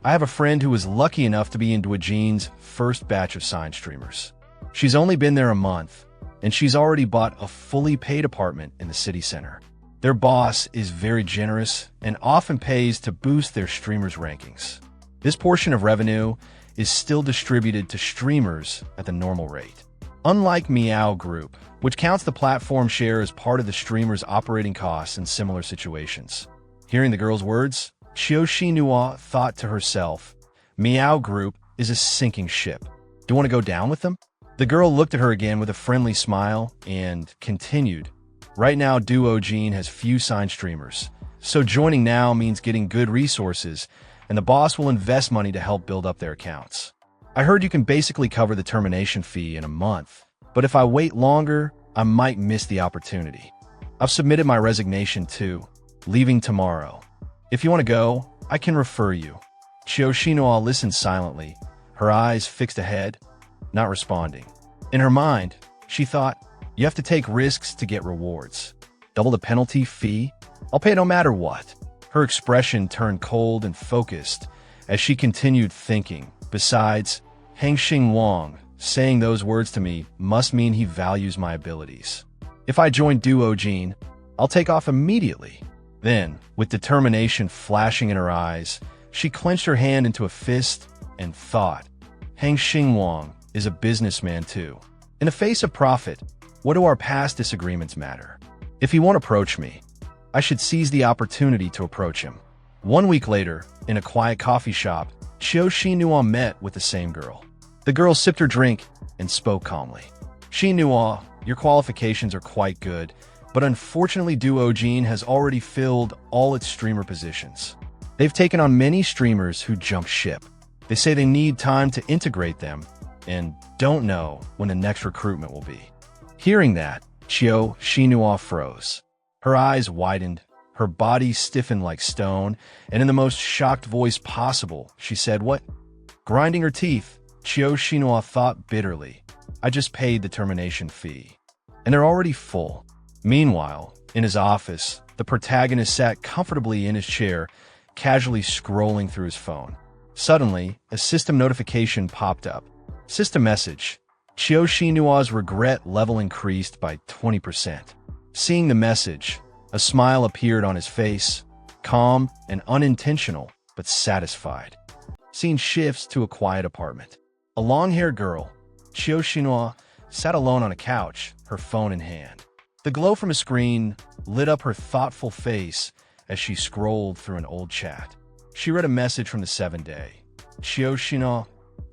"I have a friend who was lucky enough to be in Duojin's first batch of sign streamers. She's only been there a month, and she's already bought a fully paid apartment in the city center. Their boss is very generous and often pays to boost their streamers' rankings. This portion of revenue is still distributed to streamers at the normal rate. Unlike Meow Group, which counts the platform share as part of the streamer's operating costs in similar situations." Hearing the girl's words, Qiuxinhua thought to herself, "Meow Group is a sinking ship. Do you want to go down with them?" The girl looked at her again with a friendly smile and continued, "Right now, Duojin has few signed streamers, so joining now means getting good resources, and the boss will invest money to help build up their accounts. I heard you can basically cover the termination fee in a month, but if I wait longer, I might miss the opportunity. I've submitted my resignation too, leaving tomorrow. If you want to go, I can refer you." Qiuxinhua listened silently, her eyes fixed ahead, not responding. In her mind, she thought, "You have to take risks to get rewards. Double the penalty fee? I'll pay no matter what." Her expression turned cold and focused as she continued thinking. Besides, Xingwang saying those words to me must mean he values my abilities. If I join Duojin, I'll take off immediately. Then, with determination flashing in her eyes, she clenched her hand into a fist and thought, Xingwang is a businessman too. In the face of profit, what do our past disagreements matter? If he won't approach me, I should seize the opportunity to approach him. 1 week later, in a quiet coffee shop, Qiuxinhua met with the same girl. The girl sipped her drink and spoke calmly. "Xinhua, your qualifications are quite good, but unfortunately Duojin has already filled all its streamer positions. They've taken on many streamers who jump ship. They say they need time to integrate them and don't know when the next recruitment will be." Hearing that, Qiuxinhua froze. Her eyes widened, her body stiffened like stone, and in the most shocked voice possible, she said, "What?" Grinding her teeth, Qiuxinhua thought bitterly, "I just paid the termination fee, and they're already full." Meanwhile, in his office, the protagonist sat comfortably in his chair, casually scrolling through his phone. Suddenly, a system notification popped up. System message. Qiu Xinua's regret level increased by 20%. Seeing the message, a smile appeared on his face, calm and unintentional, but satisfied. Scene shifts to a quiet apartment. A long-haired girl, Qiu Xinhua, sat alone on a couch, her phone in hand. The glow from a screen lit up her thoughtful face as she scrolled through an old chat. She read a message from the 7-day. Qiu Xinhua,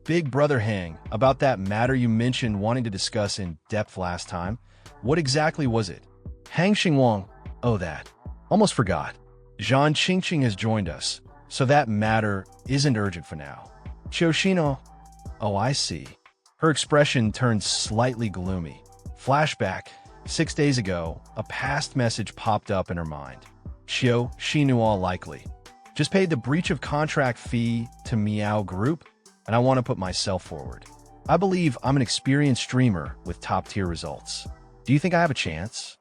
Big Brother Hang, about that matter you mentioned wanting to discuss in depth last time. What exactly was it? Hang Xingwang, oh that. Almost forgot. Zhan Qingqing has joined us, so that matter isn't urgent for now. Qiu Xinhua, oh I see. Her expression turned slightly gloomy. Flashback, 6 days ago, a past message popped up in her mind. Qiu Xinhua likely. Just paid the breach of contract fee to Meow Group, and I want to put myself forward. I believe I'm an experienced streamer with top-tier results. Do you think I have a chance?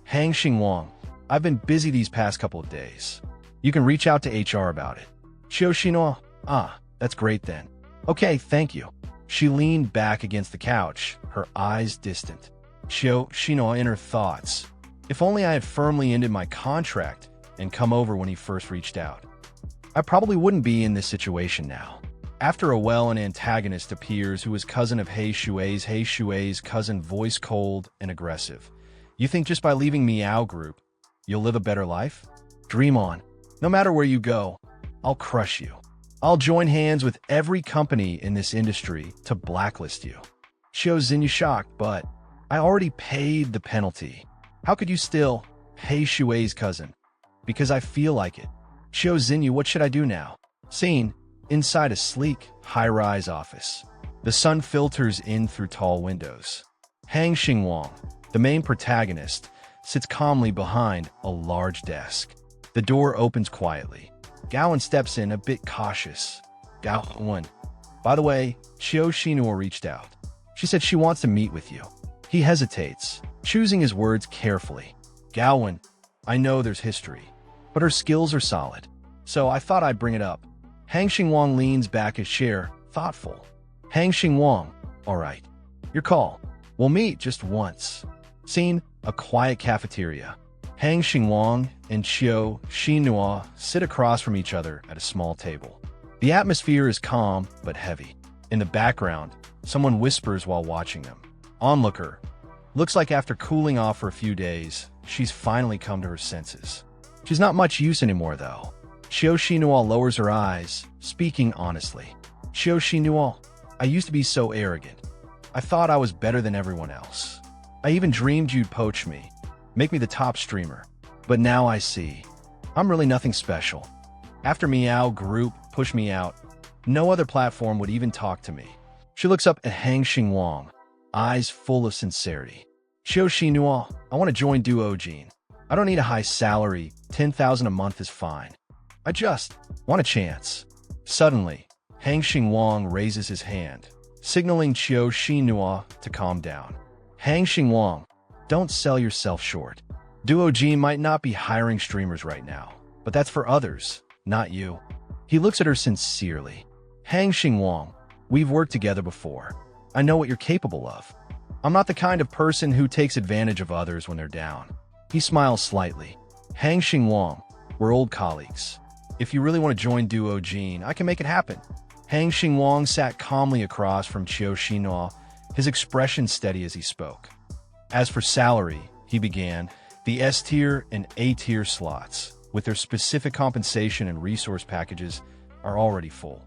Hang Xingwang, I've been busy these past couple of days. You can reach out to HR about it. Qiu Xinhua, that's great then. Okay, thank you. She leaned back against the couch, her eyes distant. Qiu Xinhua in her thoughts. If only I had firmly ended my contract and come over when he first reached out. I probably wouldn't be in this situation now. After a while, an antagonist appears who is cousin of He Shui's cousin, voice cold and aggressive. You think just by leaving Meow Group, you'll live a better life? Dream on. No matter where you go, I'll crush you. I'll join hands with every company in this industry to blacklist you. Qiu Xinyu shocked, but I already paid the penalty. How could you still He Shui's cousin? Because I feel like it. Qiu Xinyu, what should I do now? Scene. Inside a sleek, high-rise office. The sun filters in through tall windows. Hang Xingwang, the main protagonist, sits calmly behind a large desk. The door opens quietly. Gowan steps in a bit cautious. Gowan. By the way, Qiu Xinhua reached out. She said she wants to meet with you. He hesitates, choosing his words carefully. Gowan, I know there's history, but her skills are solid, so I thought I'd bring it up. Hang Xingwang leans back his chair, thoughtful. Hang Xingwang, all right. Your call. We'll meet just once. Scene, a quiet cafeteria. Hang Xingwang and Qiu Xinhua sit across from each other at a small table. The atmosphere is calm but heavy. In the background, someone whispers while watching them. Onlooker. Looks like after cooling off for a few days, she's finally come to her senses. She's not much use anymore, though. Qiu Xinhua lowers her eyes, speaking honestly. Qiu Xinhua, I used to be so arrogant. I thought I was better than everyone else. I even dreamed you'd poach me, make me the top streamer. But now I see, I'm really nothing special. After Meow Group pushed me out, no other platform would even talk to me. She looks up at Hang Xingwang, eyes full of sincerity. Qiu Xinhua, I want to join Duojin. I don't need a high salary, 10,000 a month is fine. I just want a chance. Suddenly, Hang Xingwang raises his hand, signaling Qiu Xinhua to calm down. Hang Xingwang, don't sell yourself short. Duojin might not be hiring streamers right now, but that's for others, not you. He looks at her sincerely. Hang Xingwang, we've worked together before. I know what you're capable of. I'm not the kind of person who takes advantage of others when they're down. He smiles slightly. Hang Xingwang, we're old colleagues. If you really want to join Duojin, I can make it happen. Hang Xingwang sat calmly across from Qiu Xinhua, his expression steady as he spoke. As for salary, he began, the S-tier and A-tier slots, with their specific compensation and resource packages, are already full.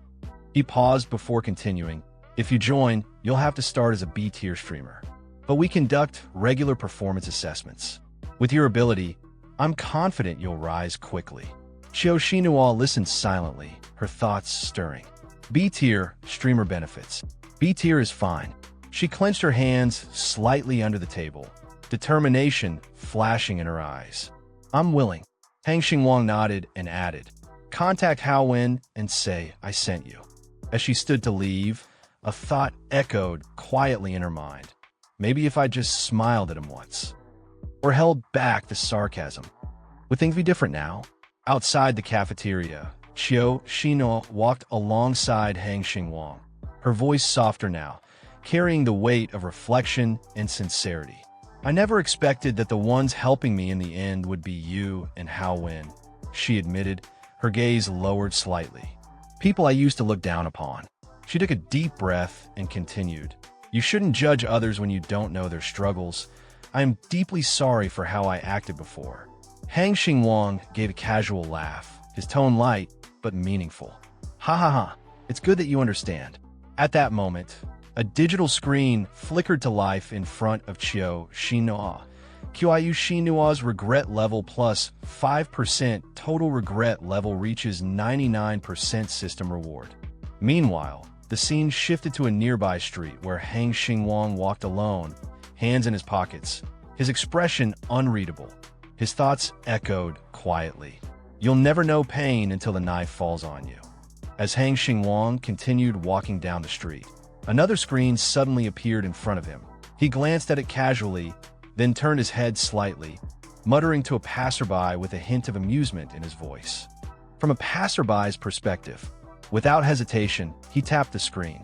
He paused before continuing. If you join, you'll have to start as a B-tier streamer. But we conduct regular performance assessments. With your ability, I'm confident you'll rise quickly. Qiu Xinhua listened silently, her thoughts stirring. B-tier, streamer benefits. B-tier is fine. She clenched her hands slightly under the table, determination flashing in her eyes. I'm willing. Hang Xingwang nodded and added, contact Hao Wen and say I sent you. As she stood to leave, a thought echoed quietly in her mind. Maybe if I just smiled at him once. Or held back the sarcasm. Would things be different now? Outside the cafeteria, Qiu Xinhua walked alongside Hang Xingwang, her voice softer now. carrying the weight of reflection and sincerity. I never expected that the ones helping me in the end would be you and Hao-Wen, she admitted, her gaze lowered slightly. People I used to look down upon. She took a deep breath and continued. You shouldn't judge others when you don't know their struggles. I am deeply sorry for how I acted before. Xingwang gave a casual laugh, his tone light but meaningful. Ha ha ha, it's good that you understand. At that moment, a digital screen flickered to life in front of Xinhua. Qiu regret level plus 5%, total regret level reaches 99% system reward. Meanwhile, the scene shifted to a nearby street where Xingwang walked alone, hands in his pockets, his expression unreadable. His thoughts echoed quietly. You'll never know pain until the knife falls on you. As Xingwang continued walking down the street, another screen suddenly appeared in front of him. He glanced at it casually, then turned his head slightly, muttering to a passerby with a hint of amusement in his voice. From a passerby's perspective, without hesitation, he tapped the screen.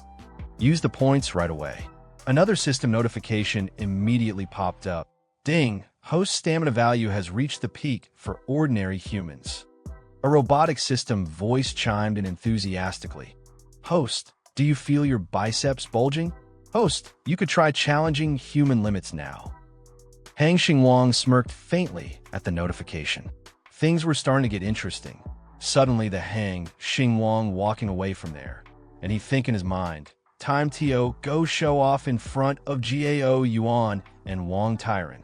Use the points right away. Another system notification immediately popped up. Ding! Host stamina value has reached the peak for ordinary humans. A robotic system voice chimed in enthusiastically. Host, do you feel your biceps bulging? Host, you could try challenging human limits now. Xingwang smirked faintly at the notification. Things were starting to get interesting. Suddenly the Xingwang walking away from there, and he think in his mind, time to go show off in front of Gao Yuan and Wang Tyran.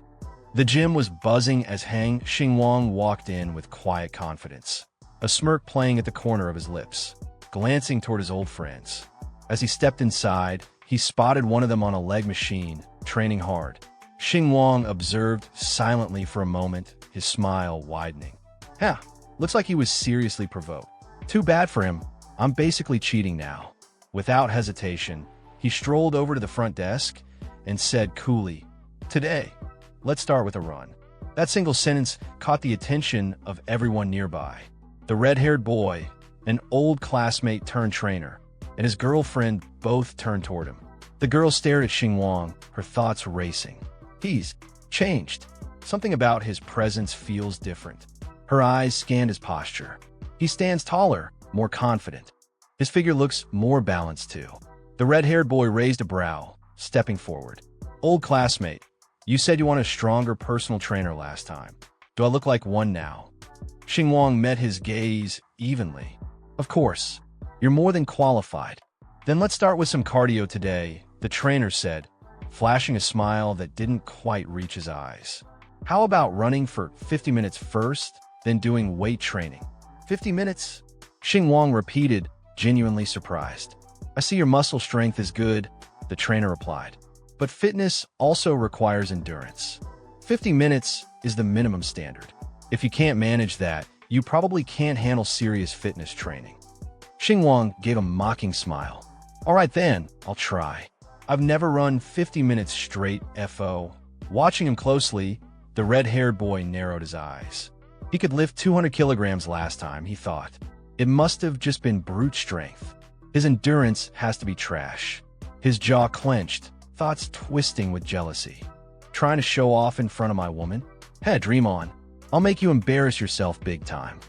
The gym was buzzing as Xingwang walked in with quiet confidence, a smirk playing at the corner of his lips, glancing toward his old friends. As he stepped inside, he spotted one of them on a leg machine, training hard. Xingwang observed silently for a moment, his smile widening. Looks like he was seriously provoked. Too bad for him. I'm basically cheating now. Without hesitation, he strolled over to the front desk and said coolly, Today, let's start with a run. That single sentence caught the attention of everyone nearby. The red-haired boy, an old classmate turned trainer, and his girlfriend both turned toward him. The girl stared at Xingwang, her thoughts racing. He's changed. Something about his presence feels different. Her eyes scanned his posture. He stands taller, more confident. His figure looks more balanced too. The red-haired boy raised a brow, stepping forward. Old classmate, you said you want a stronger personal trainer last time. Do I look like one now? Xingwang met his gaze evenly. Of course. You're more than qualified. Then let's start with some cardio today, the trainer said, flashing a smile that didn't quite reach his eyes. How about running for 50 minutes first, then doing weight training? 50 minutes? Xingwang repeated, genuinely surprised. I see your muscle strength is good, the trainer replied. But fitness also requires endurance. 50 minutes is the minimum standard. If you can't manage that, you probably can't handle serious fitness training. Xingwang gave a mocking smile. All right then, I'll try. I've never run 50 minutes straight, FO. Watching him closely, the red-haired boy narrowed his eyes. He could lift 200 kilograms last time, he thought. It must have just been brute strength. His endurance has to be trash. His jaw clenched, thoughts twisting with jealousy. Trying to show off in front of my woman? Hey, dream on. I'll make you embarrass yourself big time.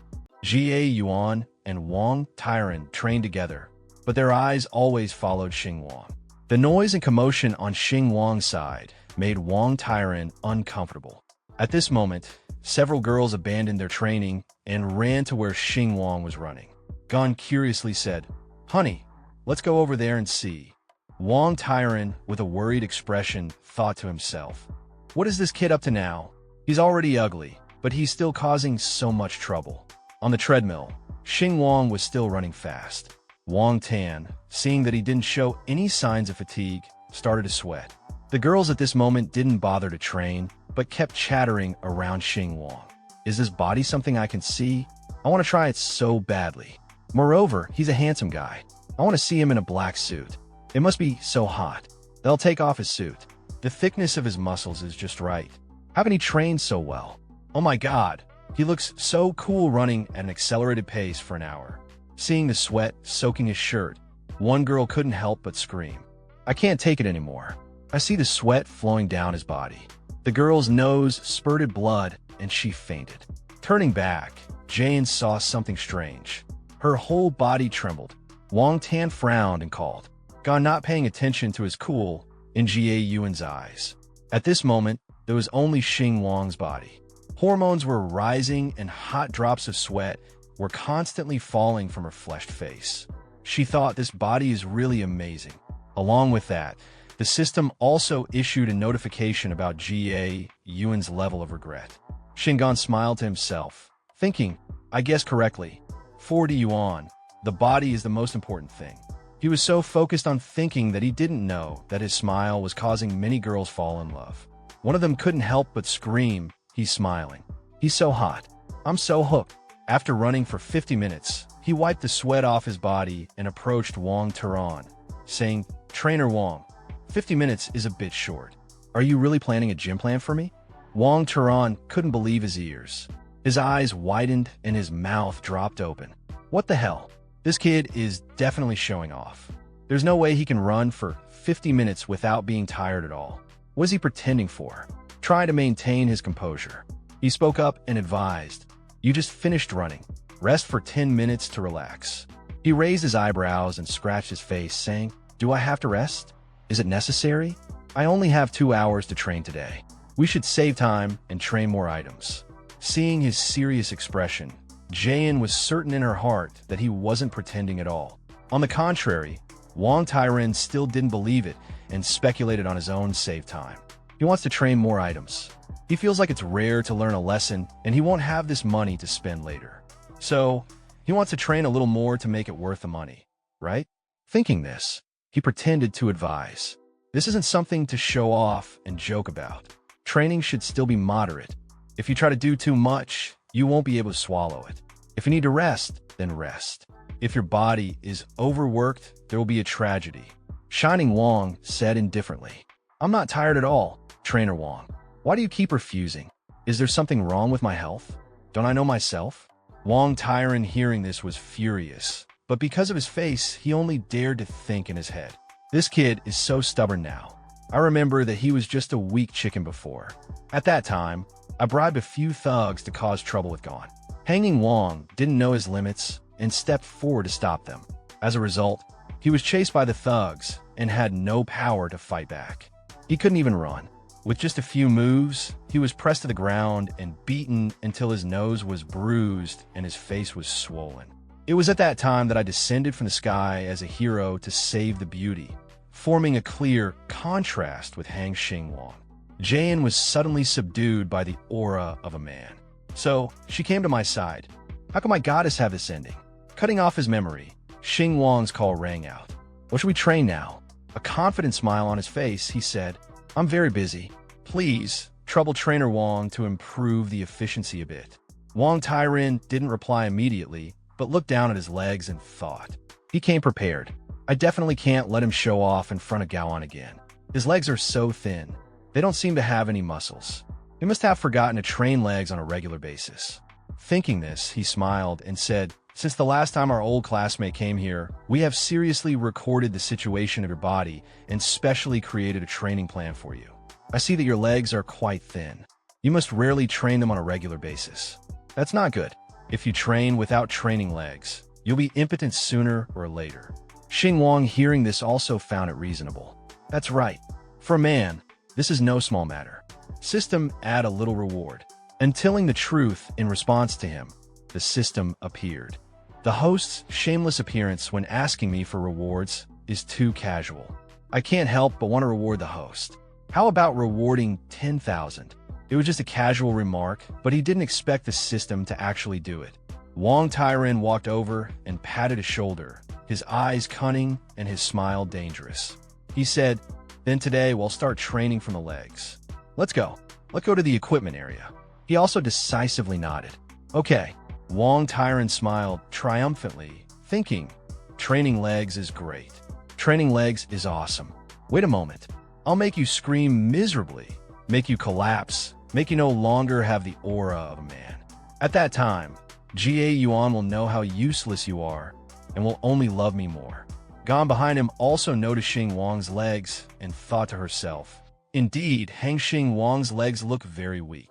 Gao Yuan and Wang Tyran trained together, but their eyes always followed Xingwang. The noise and commotion on Xingwang's side made Wang Tyran uncomfortable. At this moment, several girls abandoned their training and ran to where Xingwang was running. Gon curiously said, Honey, let's go over there and see. Wang Tyran, with a worried expression, thought to himself, what is this kid up to now? He's already ugly, but he's still causing so much trouble. On the treadmill, Xingwang was still running fast. Wang Tan, seeing that he didn't show any signs of fatigue, started to sweat. The girls at this moment didn't bother to train, but kept chattering around Xingwang. Is his body something I can see? I want to try it so badly. Moreover, he's a handsome guy. I want to see him in a black suit. It must be so hot. They'll take off his suit. The thickness of his muscles is just right. Haven't he trained so well? Oh my god, he looks so cool running at an accelerated pace for an hour. Seeing the sweat soaking his shirt, one girl couldn't help but scream. I can't take it anymore. I see the sweat flowing down his body. The girl's nose spurted blood, and she fainted. Turning back, Jane saw something strange. Her whole body trembled. Wang Tan frowned and called, gone not paying attention to his cool in Jie Yuan's eyes. At this moment, there was only Xingwang's body. Hormones were rising and hot drops of sweat were constantly falling from her fleshed face. She thought this body is really amazing. Along with that, the system also issued a notification about Jie Yuan's level of regret. Xingwang smiled to himself, thinking, I guessed correctly. 40 yuan, the body is the most important thing. He was so focused on thinking that he didn't know that his smile was causing many girls fall in love. One of them couldn't help but scream, he's smiling. He's so hot. I'm so hooked. After running for 50 minutes, he wiped the sweat off his body and approached Wang Turan, saying, Trainer Wang, 50 minutes is a bit short. Are you really planning a gym plan for me? Wang Turan couldn't believe his ears. His eyes widened and his mouth dropped open. What the hell? This kid is definitely showing off. There's no way he can run for 50 minutes without being tired at all. What is he pretending for? Trying to maintain his composure. He spoke up and advised, you just finished running. Rest for 10 minutes to relax. He raised his eyebrows and scratched his face, saying, do I have to rest? Is it necessary? I only have 2 hours to train today. We should save time and train more items. Seeing his serious expression, Jayan was certain in her heart that he wasn't pretending at all. On the contrary, Wang Tairen still didn't believe it and speculated on his own save time. He wants to train more items. He feels like it's rare to learn a lesson and he won't have this money to spend later. So, he wants to train a little more to make it worth the money, right? Thinking this, he pretended to advise. This isn't something to show off and joke about. Training should still be moderate. If you try to do too much, you won't be able to swallow it. If you need to rest, then rest. If your body is overworked, there will be a tragedy. Shining Wang said indifferently, I'm not tired at all, Trainer Wang. Why do you keep refusing? Is there something wrong with my health? Don't I know myself? Wang Tairen hearing this was furious, but because of his face, he only dared to think in his head. This kid is so stubborn now. I remember that he was just a weak chicken before. At that time, I bribed a few thugs to cause trouble with Gon. Hanging Wang didn't know his limits and stepped forward to stop them. As a result, he was chased by the thugs and had no power to fight back. He couldn't even run. With just a few moves, he was pressed to the ground and beaten until his nose was bruised and his face was swollen. It was at that time that I descended from the sky as a hero to save the beauty, forming a clear contrast with Hang Xingwang. Jayan was suddenly subdued by the aura of a man. So, she came to my side. How can my goddess have this ending? Cutting off his memory, Xingwang's call rang out. What should we train now? A confident smile on his face, he said, I'm very busy. Please, trouble Trainer Wang to improve the efficiency a bit. Wang Tairen didn't reply immediately, but looked down at his legs and thought. He came prepared. I definitely can't let him show off in front of Gaoan again. His legs are so thin. They don't seem to have any muscles. He must have forgotten to train legs on a regular basis. Thinking this, he smiled and said, since the last time our old classmate came here, we have seriously recorded the situation of your body and specially created a training plan for you. I see that your legs are quite thin. You must rarely train them on a regular basis. That's not good. If you train without training legs, you'll be impotent sooner or later. Xingwang hearing this also found it reasonable. That's right. For a man, this is no small matter. System add a little reward. And telling the truth in response to him, the system appeared. The host's shameless appearance when asking me for rewards is too casual. I can't help but want to reward the host. How about rewarding 10,000? It was just a casual remark, but he didn't expect the system to actually do it. Wang Tairen walked over and patted his shoulder, his eyes cunning and his smile dangerous. He said, then today we'll start training from the legs. Let's go. Let's go to the equipment area. He also decisively nodded. Okay. Wang Tairen smiled triumphantly, thinking, training legs is great. Training legs is awesome. Wait a moment. I'll make you scream miserably, make you collapse, make you no longer have the aura of a man. At that time, Jie Yuan will know how useless you are and will only love me more. Gone behind him also noticed Xingwang's legs and thought to herself, indeed, Xingwang's legs look very weak.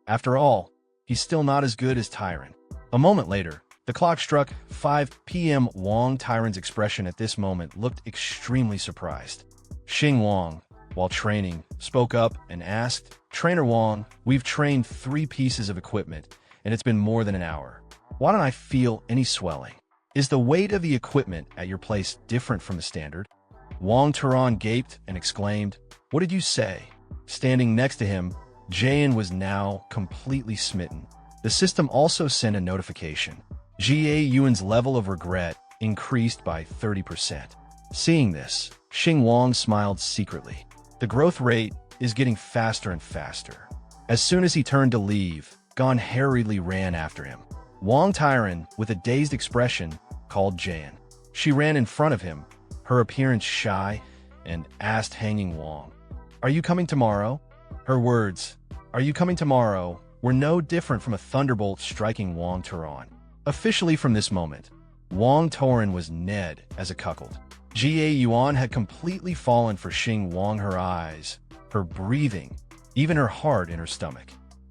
After all, he's still not as good as Tyron. A moment later, the clock struck 5 p.m. Wang Tyron's expression at this moment looked extremely surprised. Xingwang, while training, spoke up and asked, Trainer Wang, we've trained 3 pieces of equipment, and it's been more than an hour. Why don't I feel any swelling? Is the weight of the equipment at your place different from the standard? Wang Tyron gaped and exclaimed, What did you say? Standing next to him, Jayan was now completely smitten. The system also sent a notification. Jia Yuan's level of regret increased by 30%. Seeing this, Xingwang smiled secretly. The growth rate is getting faster and faster. As soon as he turned to leave, Gon hurriedly ran after him. Wang Tyron, with a dazed expression, called Jayan. She ran in front of him, her appearance shy, and asked Hanging Wang, Are you coming tomorrow? Her words, Are you coming tomorrow? Were no different from a thunderbolt striking Wang Tyron. Officially from this moment, Wang Tyron was Ned as a cuckold. Jia Yuan had completely fallen for Xingwang, her eyes, her breathing, even her heart in her stomach.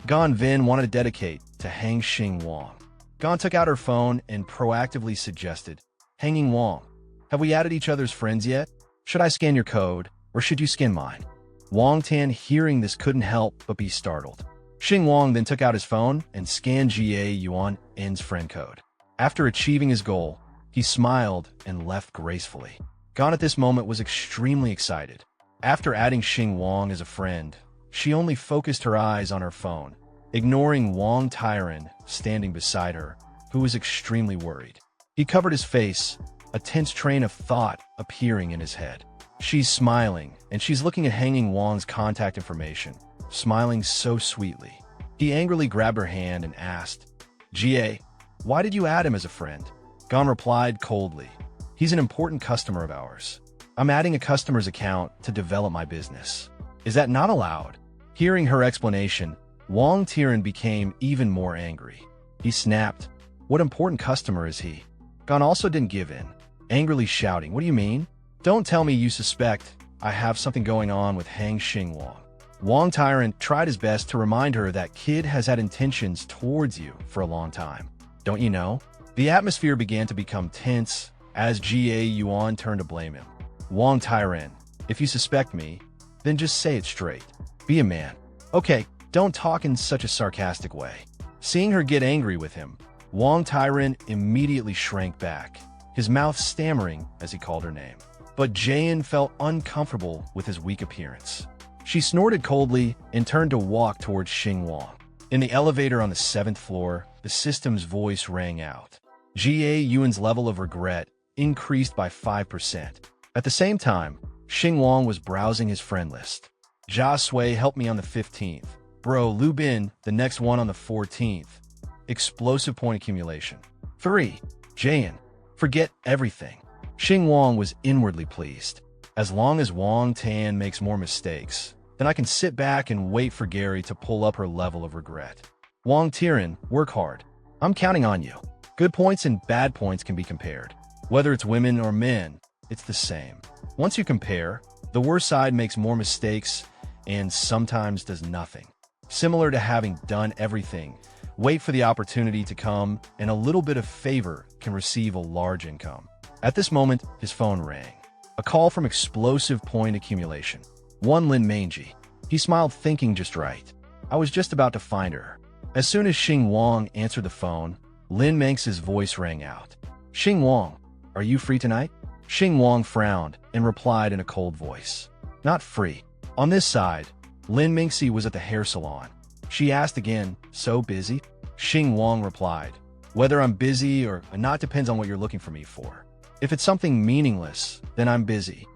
Gon Vin wanted to dedicate to Hang Xingwang. Gon took out her phone and proactively suggested, Hanging Wang, have we added each other's friends yet? Should I scan your code, or should you scan mine? Wang Tan, hearing this, couldn't help but be startled. Xingwang then took out his phone and scanned Jia Yuan N's friend code. After achieving his goal, he smiled and left gracefully. Gon at this moment was extremely excited. After adding Xingwang as a friend, she only focused her eyes on her phone, ignoring Wang Tyron standing beside her, who was extremely worried. He covered his face, a tense train of thought appearing in his head. She's smiling, and she's looking at Hanging Wang's contact information, smiling so sweetly. He angrily grabbed her hand and asked, Jia, why did you add him as a friend? Gon replied coldly, He's an important customer of ours. I'm adding a customer's account to develop my business. Is that not allowed? Hearing her explanation, Wang Tyron became even more angry. He snapped, What important customer is he? Gon also didn't give in, angrily shouting, What do you mean? Don't tell me you suspect I have something going on with Hang Xingwang. Wang Tyron tried his best to remind her that kid has had intentions towards you for a long time. Don't you know? The atmosphere began to become tense as Jia Yuan turned to blame him. Wang Tyron, if you suspect me, then just say it straight. Be a man. Okay, don't talk in such a sarcastic way. Seeing her get angry with him, Wang Tyron immediately shrank back, his mouth stammering as he called her name. But Jayan felt uncomfortable with his weak appearance. She snorted coldly and turned to walk towards Xingwang. In the elevator on the 7th floor, the system's voice rang out. Jia Yuan's level of regret increased by 5%. At the same time, Xingwang was browsing his friend list. Jia Sui helped me on the 15th. Bro, Lu Bin, the next one on the 14th. Explosive point accumulation. 3. Jayan, forget everything. Xingwang was inwardly pleased. As long as Wang Tan makes more mistakes, then I can sit back and wait for Gary to pull up her level of regret. Wang Tyron, work hard. I'm counting on you. Good points and bad points can be compared. Whether it's women or men, it's the same. Once you compare, the worst side makes more mistakes and sometimes does nothing. Similar to having done everything, wait for the opportunity to come, and a little bit of favor can receive a large income. At this moment, his phone rang. A call from explosive point accumulation. One Lin Manji. He smiled, thinking just right. I was just about to find her. As soon as Xingwang answered the phone, Lin Manx's voice rang out. Xingwang, are you free tonight? Xingwang frowned and replied in a cold voice. Not free. On this side, Lin Minxi was at the hair salon. She asked again, so busy? Xingwang replied, whether I'm busy or not depends on what you're looking for me for. If it's something meaningless, then I'm busy.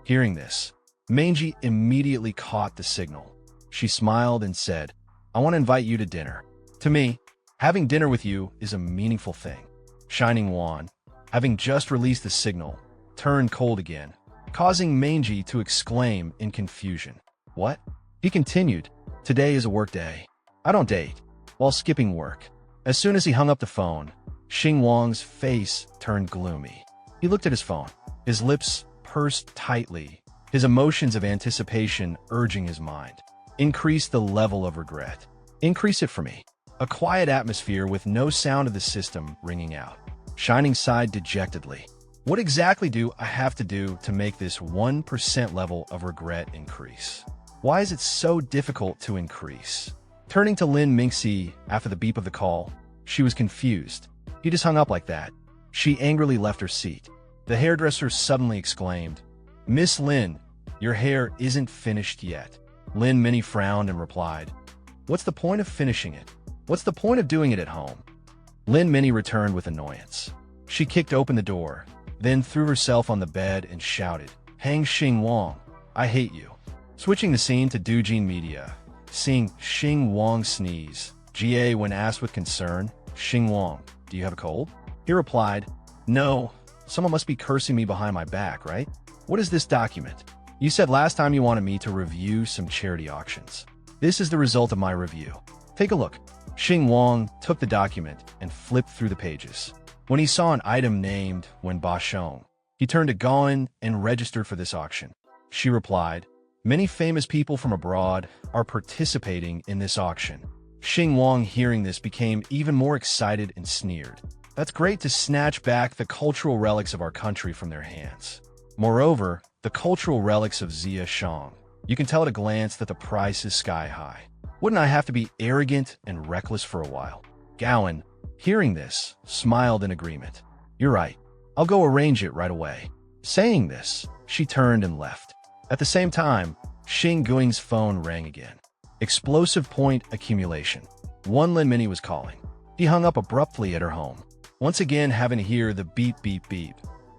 Hearing this, Manji immediately caught the signal. She smiled and said, I want to invite you to dinner. To me, having dinner with you is a meaningful thing. Shining Wan, having just released the signal, turned cold again, causing Manji to exclaim in confusion. What? He continued, today is a work day. I don't date, while skipping work. As soon as he hung up the phone, Xingwang's face turned gloomy. He looked at his phone. his lips pursed tightly, his emotions of anticipation urging his mind. Increase the level of regret. Increase it for me. A quiet atmosphere with no sound of the system ringing out. Shining sighed dejectedly. What exactly do I have to do to make this 1% level of regret increase? Why is it so difficult to increase? Turning to Lin Mingxi after the beep of the call, she was confused. He just hung up like that. She angrily left her seat. The hairdresser suddenly exclaimed, "Miss Lin, your hair isn't finished yet." Lin Minnie frowned and replied, "What's the point of finishing it? What's the point of doing it at home?" Lin Minnie returned with annoyance. She kicked open the door, then threw herself on the bed and shouted, "Hang Xingwang, I hate you." Switching the scene to Jun Media, seeing Xingwang sneeze, GA when asked with concern, "Xingwang, do you have a cold?" He replied, "No, someone must be cursing me behind my back, right? What is this document? You said last time you wanted me to review some charity auctions. This is the result of my review. Take a look." Xingwang took the document and flipped through the pages. When he saw an item named Wen Bashong, he turned to Gaoan and registered for this auction. She replied, "Many famous people from abroad are participating in this auction." Xingwang, hearing this, became even more excited and sneered. "That's great to snatch back the cultural relics of our country from their hands. Moreover, the cultural relics of Zia Shang. You can tell at a glance that the price is sky high. Wouldn't I have to be arrogant and reckless for a while?" Gaoan, hearing this, smiled in agreement. "You're right. I'll go arrange it right away." Saying this, she turned and left. At the same time, Xing Guing's phone rang again. Explosive point accumulation. Lin Minnie was calling. He hung up abruptly at her home. Once again, having to hear the beep, beep, beep.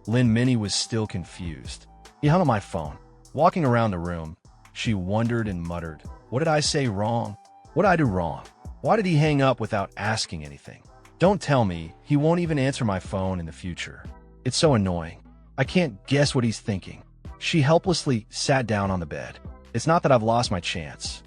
Lin Minnie was still confused. He hung up my phone. Walking around the room, she wondered and muttered, "What did I say wrong? What did I do wrong? Why did he hang up without asking anything? Don't tell me he won't even answer my phone in the future. It's so annoying. I can't guess what he's thinking." She helplessly sat down on the bed. It's not that I've lost my chance.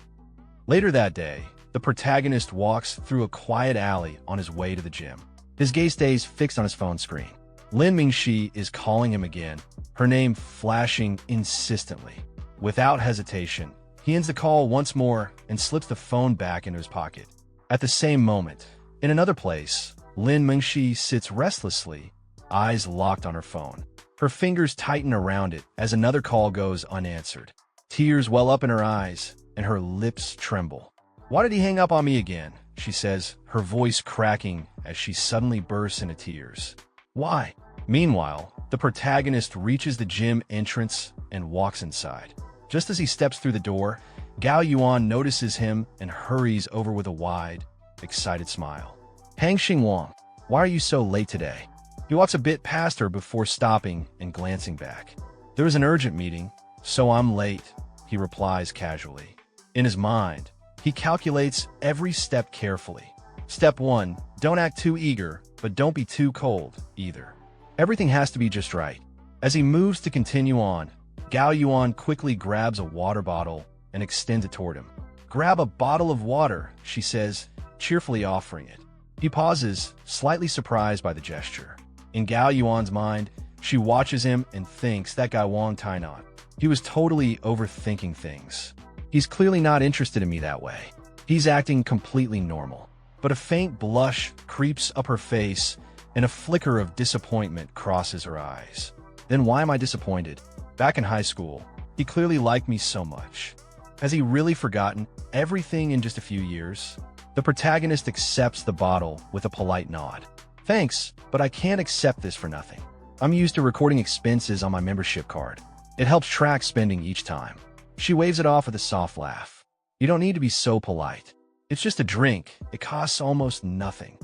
Later that day, the protagonist walks through a quiet alley on his way to the gym. His gaze stays fixed on his phone screen. Lin Mingxi is calling him again, her name flashing insistently. Without hesitation, he ends the call once more and slips the phone back into his pocket. At the same moment, in another place, Lin Mingxi sits restlessly, eyes locked on her phone. Her fingers tighten around it as another call goes unanswered. Tears well up in her eyes, and her lips tremble. "Why did he hang up on me again?" she says, her voice cracking as she suddenly bursts into tears. "Why?" Meanwhile, the protagonist reaches the gym entrance and walks inside. Just as he steps through the door, Gao Yuan notices him and hurries over with a wide, excited smile. "Hang Xingwang, why are you so late today?" He walks a bit past her before stopping and glancing back. "There was an urgent meeting, so I'm late," he replies casually. In his mind, he calculates every step carefully. Step 1, don't act too eager, but don't be too cold either. Everything has to be just right. As he moves to continue on, Gao Yuan quickly grabs a water bottle and extends it toward him. "Grab a bottle of water," she says, cheerfully offering it. He pauses, slightly surprised by the gesture. In Gao Yuan's mind, she watches him and thinks that guy Wang Tainan. He was totally overthinking things. He's clearly not interested in me that way. He's acting completely normal. But a faint blush creeps up her face and a flicker of disappointment crosses her eyes. Then why am I disappointed? Back in high school, he clearly liked me so much. Has he really forgotten everything in just a few years? The protagonist accepts the bottle with a polite nod. "Thanks, but I can't accept this for nothing. I'm used to recording expenses on my membership card. It helps track spending each time." She waves it off with a soft laugh. "You don't need to be so polite. It's just a drink. It costs almost nothing."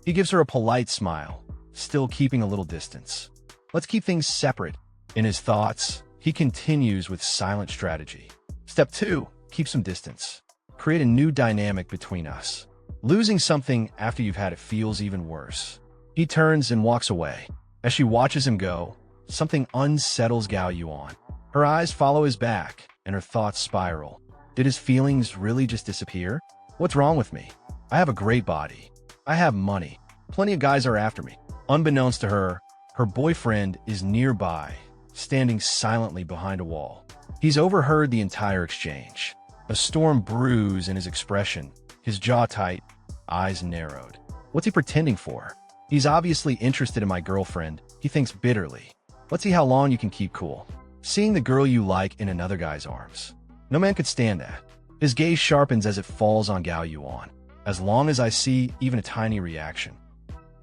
He gives her a polite smile, still keeping a little distance. "Let's keep things separate." In his thoughts, he continues with silent strategy. Step 2, keep some distance. Create a new dynamic between us. Losing something after you've had it feels even worse. He turns and walks away. As she watches him go, something unsettles Gao Yuan. Her eyes follow his back, and her thoughts spiral. Did his feelings really just disappear? What's wrong with me? I have a great body. I have money. Plenty of guys are after me. Unbeknownst to her, her boyfriend is nearby, standing silently behind a wall. He's overheard the entire exchange. A storm brews in his expression, his jaw tight, eyes narrowed. What's he pretending for? He's obviously interested in my girlfriend, he thinks bitterly. Let's see how long you can keep cool. Seeing the girl you like in another guy's arms. No man could stand that. His gaze sharpens as it falls on Gao Yuan. As long as I see even a tiny reaction,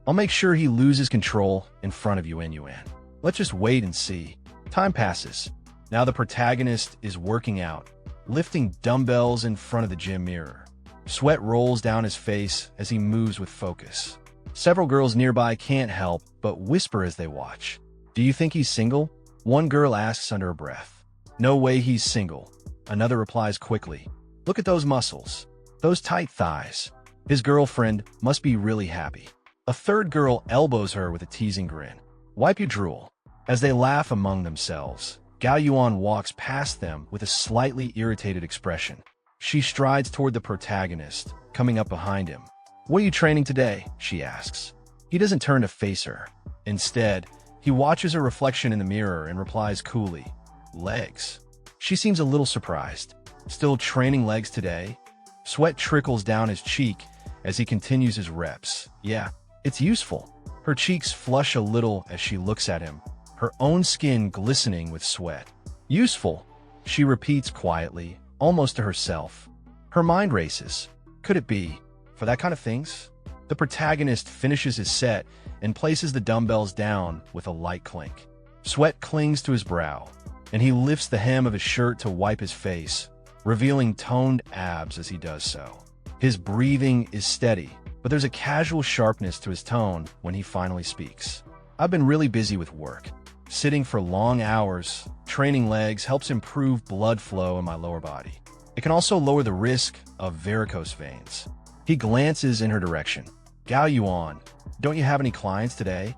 I'll make sure he loses control in front of Yuan Yuan. Let's just wait and see. Time passes. Now the protagonist is working out, lifting dumbbells in front of the gym mirror. Sweat rolls down his face as he moves with focus. Several girls nearby can't help but whisper as they watch. Do you think he's single? One girl asks under her breath. No way he's single. Another replies quickly. Look at those muscles. Those tight thighs. His girlfriend must be really happy. A third girl elbows her with a teasing grin. Wipe your drool. As they laugh among themselves, Gao Yuan walks past them with a slightly irritated expression. She strides toward the protagonist, coming up behind him. What are you training today? She asks. He doesn't turn to face her. Instead, he watches her reflection in the mirror and replies coolly, legs. She seems a little surprised. Still training legs today? Sweat trickles down his cheek as he continues his reps. Yeah, it's useful. Her cheeks flush a little as she looks at him, her own skin glistening with sweat. Useful, she repeats quietly, almost to herself. Her mind races. Could it be for that kind of things? The protagonist finishes his set and places the dumbbells down with a light clink. Sweat clings to his brow, and he lifts the hem of his shirt to wipe his face, revealing toned abs as he does so. His breathing is steady, but there's a casual sharpness to his tone when he finally speaks. I've been really busy with work. Sitting for long hours, training legs helps improve blood flow in my lower body. It can also lower the risk of varicose veins. He glances in her direction. Gao Yuan, don't you have any clients today?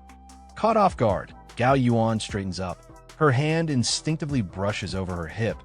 Caught off guard, Gao Yuan straightens up. Her hand instinctively brushes over her hip,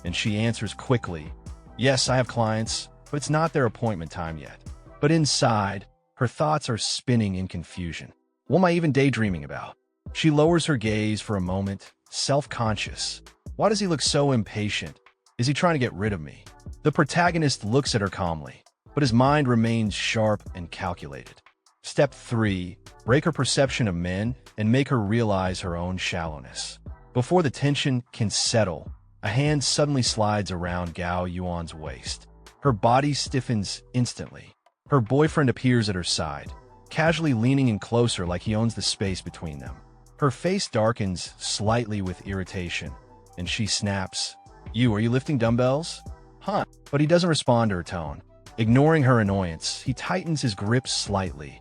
and she answers quickly, yes, I have clients, but it's not their appointment time yet. But inside, her thoughts are spinning in confusion. What am I even daydreaming about? She lowers her gaze for a moment, self-conscious. Why does he look so impatient? Is he trying to get rid of me? The protagonist looks at her calmly, but his mind remains sharp and calculated. Step 3. Break her perception of men and make her realize her own shallowness. Before the tension can settle, a hand suddenly slides around Gao Yuan's waist. Her body stiffens instantly. Her boyfriend appears at her side, casually leaning in closer like he owns the space between them. Her face darkens slightly with irritation, and she snaps, are you lifting dumbbells? Huh. But he doesn't respond to her tone. Ignoring her annoyance, he tightens his grip slightly,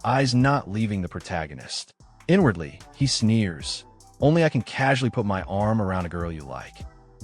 eyes not leaving the protagonist. Inwardly, he sneers. Only I can casually put my arm around a girl you like.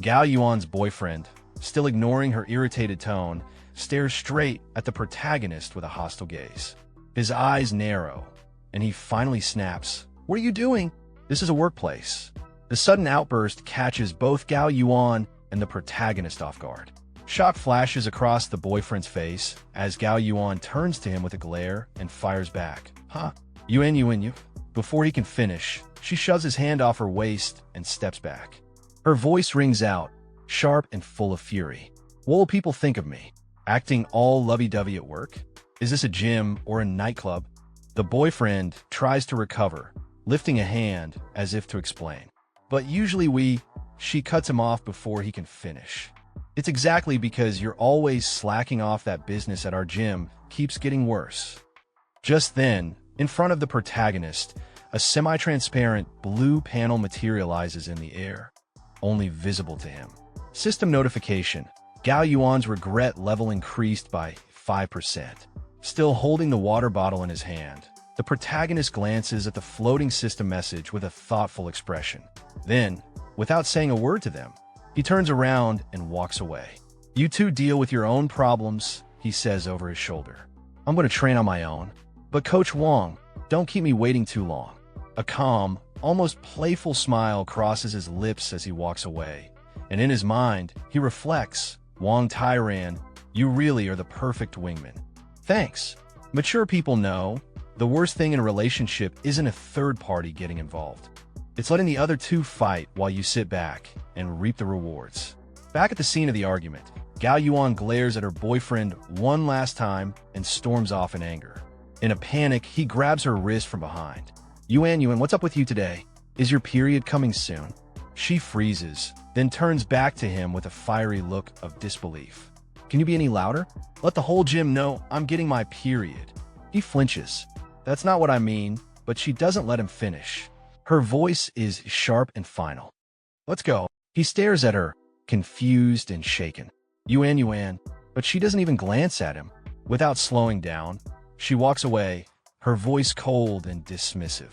Gao Yuan's boyfriend, still ignoring her irritated tone, stares straight at the protagonist with a hostile gaze. His eyes narrow, and he finally snaps, what are you doing? This is a workplace. The sudden outburst catches both Gao Yuan and the protagonist off guard. Shock flashes across the boyfriend's face as Gao Yuan turns to him with a glare and fires back. Huh? You. Before he can finish, she shoves his hand off her waist and steps back. Her voice rings out, sharp and full of fury. What will people think of me? Acting all lovey-dovey at work? Is this a gym or a nightclub? The boyfriend tries to recover, lifting a hand as if to explain. But usually she cuts him off before he can finish. It's exactly because you're always slacking off that business at our gym keeps getting worse. Just then, in front of the protagonist, a semi-transparent blue panel materializes in the air, only visible to him. System notification. Gao Yuan's regret level increased by 5%. Still holding the water bottle in his hand, the protagonist glances at the floating system message with a thoughtful expression. Then, without saying a word to them, he turns around and walks away. You two deal with your own problems, he says over his shoulder. I'm going to train on my own. But Coach Wang, don't keep me waiting too long. A calm, almost playful smile crosses his lips as he walks away. And in his mind, he reflects, Wang Tairan, you really are the perfect wingman. Thanks. Mature people know the worst thing in a relationship isn't a third party getting involved. It's letting the other two fight while you sit back and reap the rewards. Back at the scene of the argument, Gao Yuan glares at her boyfriend one last time and storms off in anger. In a panic, he grabs her wrist from behind. Yuan, what's up with you today? Is your period coming soon? She freezes, then turns back to him with a fiery look of disbelief. Can you be any louder? Let the whole gym know I'm getting my period. He flinches. That's not what I mean, but she doesn't let him finish. Her voice is sharp and final. Let's go. He stares at her, confused and shaken. Yuan, but she doesn't even glance at him. Without slowing down, she walks away, her voice cold and dismissive.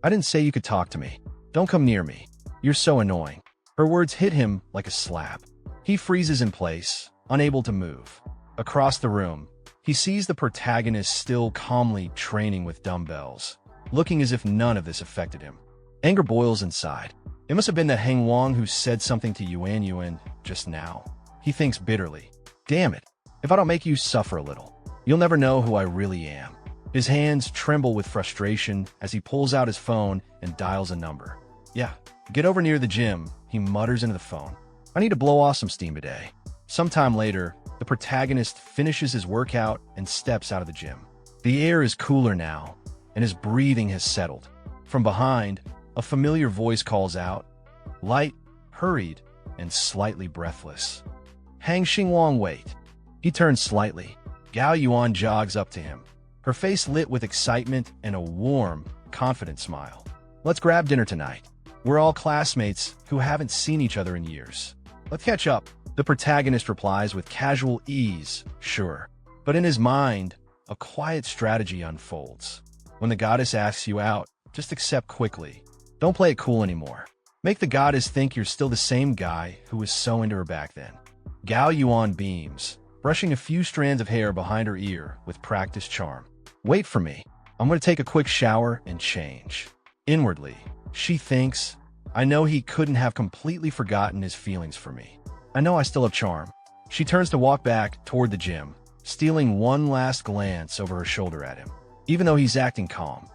I didn't say you could talk to me. Don't come near me. You're so annoying. Her words hit him like a slap. He freezes in place, unable to move. Across the room, he sees the protagonist still calmly training with dumbbells, looking as if none of this affected him. Anger boils inside. It must have been that Xingwang who said something to Yuan just now. He thinks bitterly. Damn it. If I don't make you suffer a little, you'll never know who I really am. His hands tremble with frustration as he pulls out his phone and dials a number. Yeah, get over near the gym, he mutters into the phone. I need to blow off some steam today. Sometime later, the protagonist finishes his workout and steps out of the gym. The air is cooler now, and his breathing has settled. From behind, a familiar voice calls out, light, hurried, and slightly breathless. Hang Xingwang, wait. He turns slightly. Gao Yuan jogs up to him, her face lit with excitement and a warm, confident smile. Let's grab dinner tonight. We're all classmates who haven't seen each other in years. Let's catch up. The protagonist replies with casual ease, sure. But in his mind, a quiet strategy unfolds. When the goddess asks you out, just accept quickly. Don't play it cool anymore. Make the goddess think you're still the same guy who was so into her back then. Gao Yuan beams, brushing a few strands of hair behind her ear with practiced charm. Wait for me. I'm going to take a quick shower and change. Inwardly, she thinks, I know he couldn't have completely forgotten his feelings for me. I know I still have charm. She turns to walk back toward the gym, stealing one last glance over her shoulder at him, even though he's acting calm.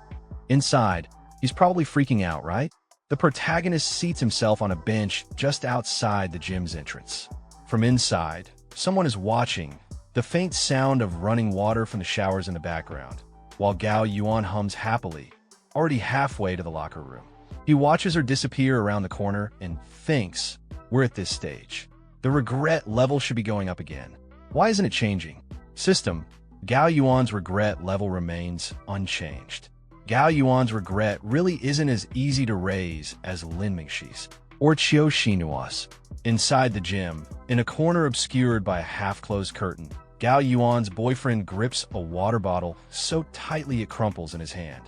Inside, he's probably freaking out, right? The protagonist seats himself on a bench just outside the gym's entrance. From inside, someone is watching, the faint sound of running water from the showers in the background, while Gao Yuan hums happily, already halfway to the locker room. He watches her disappear around the corner and thinks, we're at this stage. The regret level should be going up again. Why isn't it changing? System, Gao Yuan's regret level remains unchanged. Gao Yuan's regret really isn't as easy to raise as Lin Mingxi's or Qiu Xinua's. Inside the gym, in a corner obscured by a half-closed curtain, Gao Yuan's boyfriend grips a water bottle so tightly it crumples in his hand.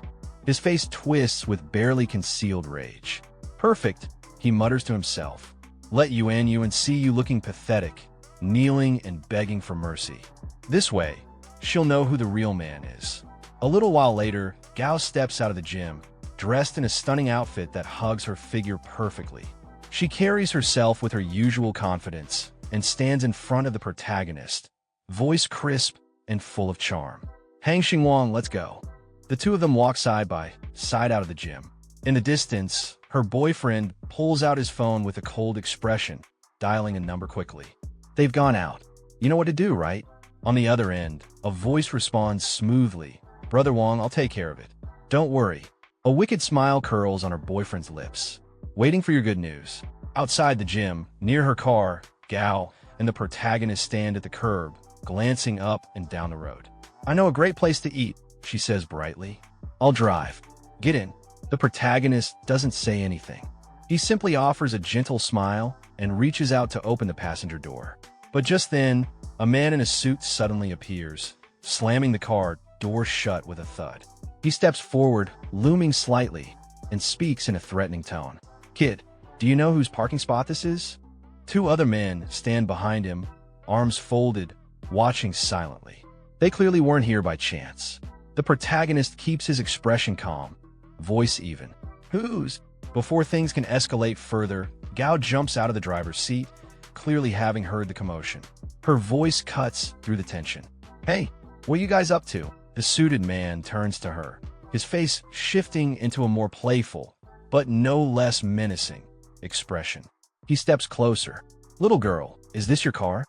His face twists with barely concealed rage. Perfect, he mutters to himself. Let Yuan see you looking pathetic, kneeling and begging for mercy. This way, she'll know who the real man is. A little while later, Gao steps out of the gym, dressed in a stunning outfit that hugs her figure perfectly. She carries herself with her usual confidence and stands in front of the protagonist, voice crisp and full of charm. Hang Xingwang, let's go. The two of them walk side by side out of the gym. In the distance, her boyfriend pulls out his phone with a cold expression, dialing a number quickly. They've gone out. You know what to do, right? On the other end, a voice responds smoothly. Brother Wang, I'll take care of it. Don't worry. A wicked smile curls on her boyfriend's lips. Waiting for your good news. Outside the gym, near her car, Gao and the protagonist stand at the curb, glancing up and down the road. I know a great place to eat, she says brightly. I'll drive. Get in. The protagonist doesn't say anything. He simply offers a gentle smile and reaches out to open the passenger door. But just then, a man in a suit suddenly appears, slamming the car door shut with a thud. He steps forward, looming slightly, and speaks in a threatening tone. Kid, do you know whose parking spot this is? Two other men stand behind him, arms folded, watching silently. They clearly weren't here by chance. The protagonist keeps his expression calm, voice even. Whose? Before things can escalate further, Gao jumps out of the driver's seat, clearly having heard the commotion. Her voice cuts through the tension. Hey, what are you guys up to? The suited man turns to her, his face shifting into a more playful, but no less menacing, expression. He steps closer. "Little girl, is this your car?"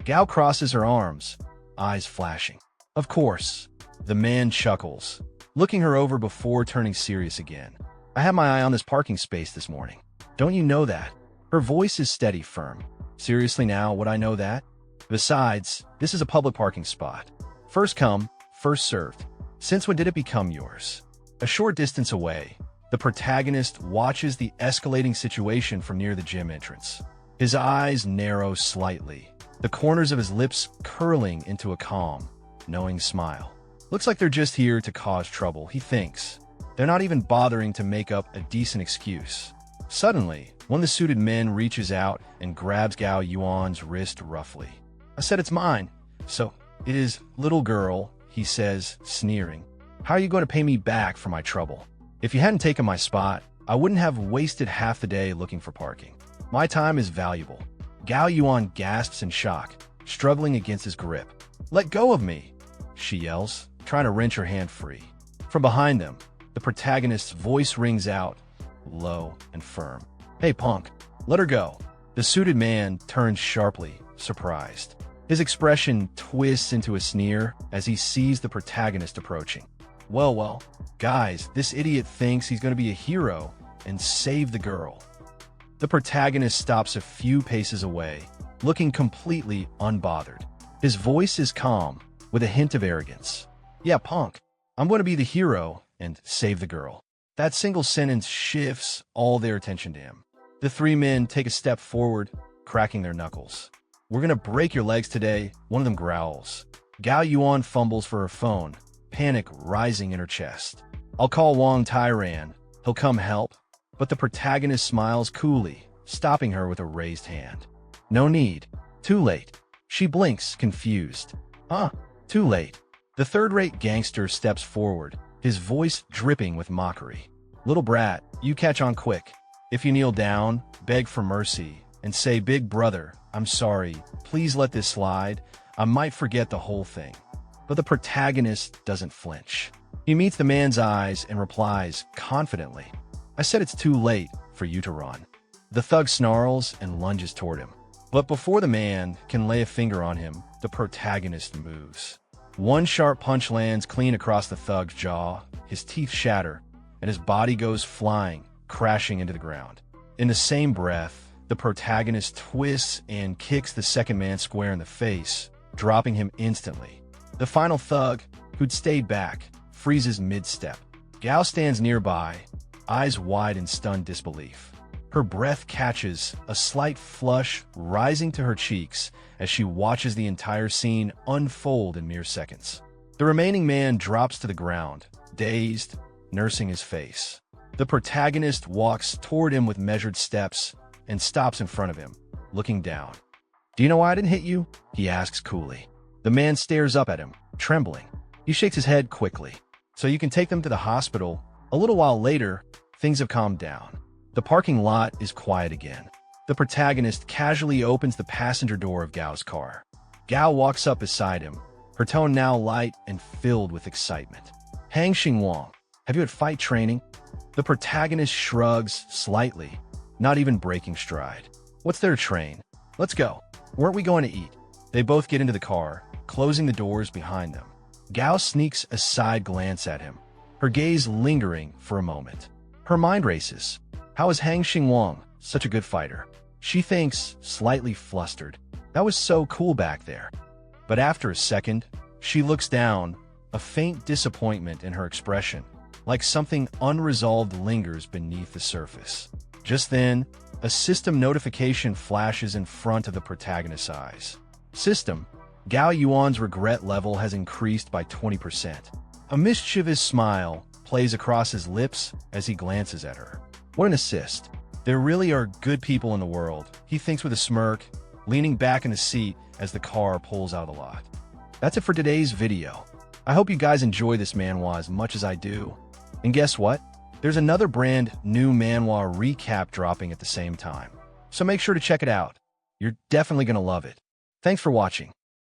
Gao crosses her arms, eyes flashing. "Of course." The man chuckles, looking her over before turning serious again. "I had my eye on this parking space this morning. Don't you know that?" Her voice is steady, firm. "Seriously now, would I know that? Besides, this is a public parking spot. First come, first served. Since when did it become yours?" A short distance away, the protagonist watches the escalating situation from near the gym entrance. His eyes narrow slightly, the corners of his lips curling into a calm, knowing smile. Looks like they're just here to cause trouble, he thinks. They're not even bothering to make up a decent excuse. Suddenly, one of the suited men reaches out and grabs Gao Yuan's wrist roughly. "I said it's mine." "So, it is, little girl," he says, sneering. "How are you going to pay me back for my trouble? If you hadn't taken my spot, I wouldn't have wasted half the day looking for parking. My time is valuable." Gao Yuan gasps in shock, struggling against his grip. "Let go of me," she yells, trying to wrench her hand free. From behind them, the protagonist's voice rings out, low and firm. "Hey, punk, let her go." The suited man turns sharply, surprised. His expression twists into a sneer as he sees the protagonist approaching. Well, guys, this idiot thinks he's going to be a hero and save the girl." The protagonist stops a few paces away, looking completely unbothered. His voice is calm, with a hint of arrogance. "Yeah, punk, I'm going to be the hero and save the girl." That single sentence shifts all their attention to him. The three men take a step forward, cracking their knuckles. "We're going to break your legs today," one of them growls. Gao Yuan fumbles for her phone, panic rising in her chest. "I'll call Wang Tairan. He'll come help." But the protagonist smiles coolly, stopping her with a raised hand. "No need. Too late." She blinks, confused. Too late." The third-rate gangster steps forward, his voice dripping with mockery. "Little brat, you catch on quick. If you kneel down, beg for mercy, and say, 'Big brother, I'm sorry, please let this slide,' I might forget the whole thing." But the protagonist doesn't flinch. He meets the man's eyes and replies confidently, "I said it's too late for you to run." The thug snarls and lunges toward him. But before the man can lay a finger on him, the protagonist moves. One sharp punch lands clean across the thug's jaw, his teeth shatter, and his body goes flying, crashing into the ground. In the same breath, the protagonist twists and kicks the second man square in the face, dropping him instantly. The final thug, who'd stayed back, freezes mid-step. Gao stands nearby, eyes wide in stunned disbelief. Her breath catches, a slight flush rising to her cheeks as she watches the entire scene unfold in mere seconds. The remaining man drops to the ground, dazed, nursing his face. The protagonist walks toward him with measured steps and stops in front of him, looking down. "Do you know why I didn't hit you?" he asks coolly. The man stares up at him, trembling. He shakes his head quickly. "So you can take them to the hospital." A little while later, things have calmed down. The parking lot is quiet again. The protagonist casually opens the passenger door of Gao's car. Gao walks up beside him, her tone now light and filled with excitement. "Hang Xingwang, have you had fight training?" The protagonist shrugs slightly, not even breaking stride. "What's there to train? Let's go. Weren't we going to eat?" They both get into the car, closing the doors behind them. Gao sneaks a side glance at him, her gaze lingering for a moment. Her mind races. How is Hang Xingwang such a good fighter? She thinks, slightly flustered. That was so cool back there. But after a second, she looks down, a faint disappointment in her expression, like something unresolved lingers beneath the surface. Just then, a system notification flashes in front of the protagonist's eyes. System, Gao Yuan's regret level has increased by 20%. A mischievous smile plays across his lips as he glances at her. What an assist. There really are good people in the world, he thinks with a smirk, leaning back in his seat as the car pulls out of the lot. That's it for today's video. I hope you guys enjoy this manhwa as much as I do. And guess what? There's another brand new manhwa recap dropping at the same time. So make sure to check it out. You're definitely going to love it. Thanks for watching.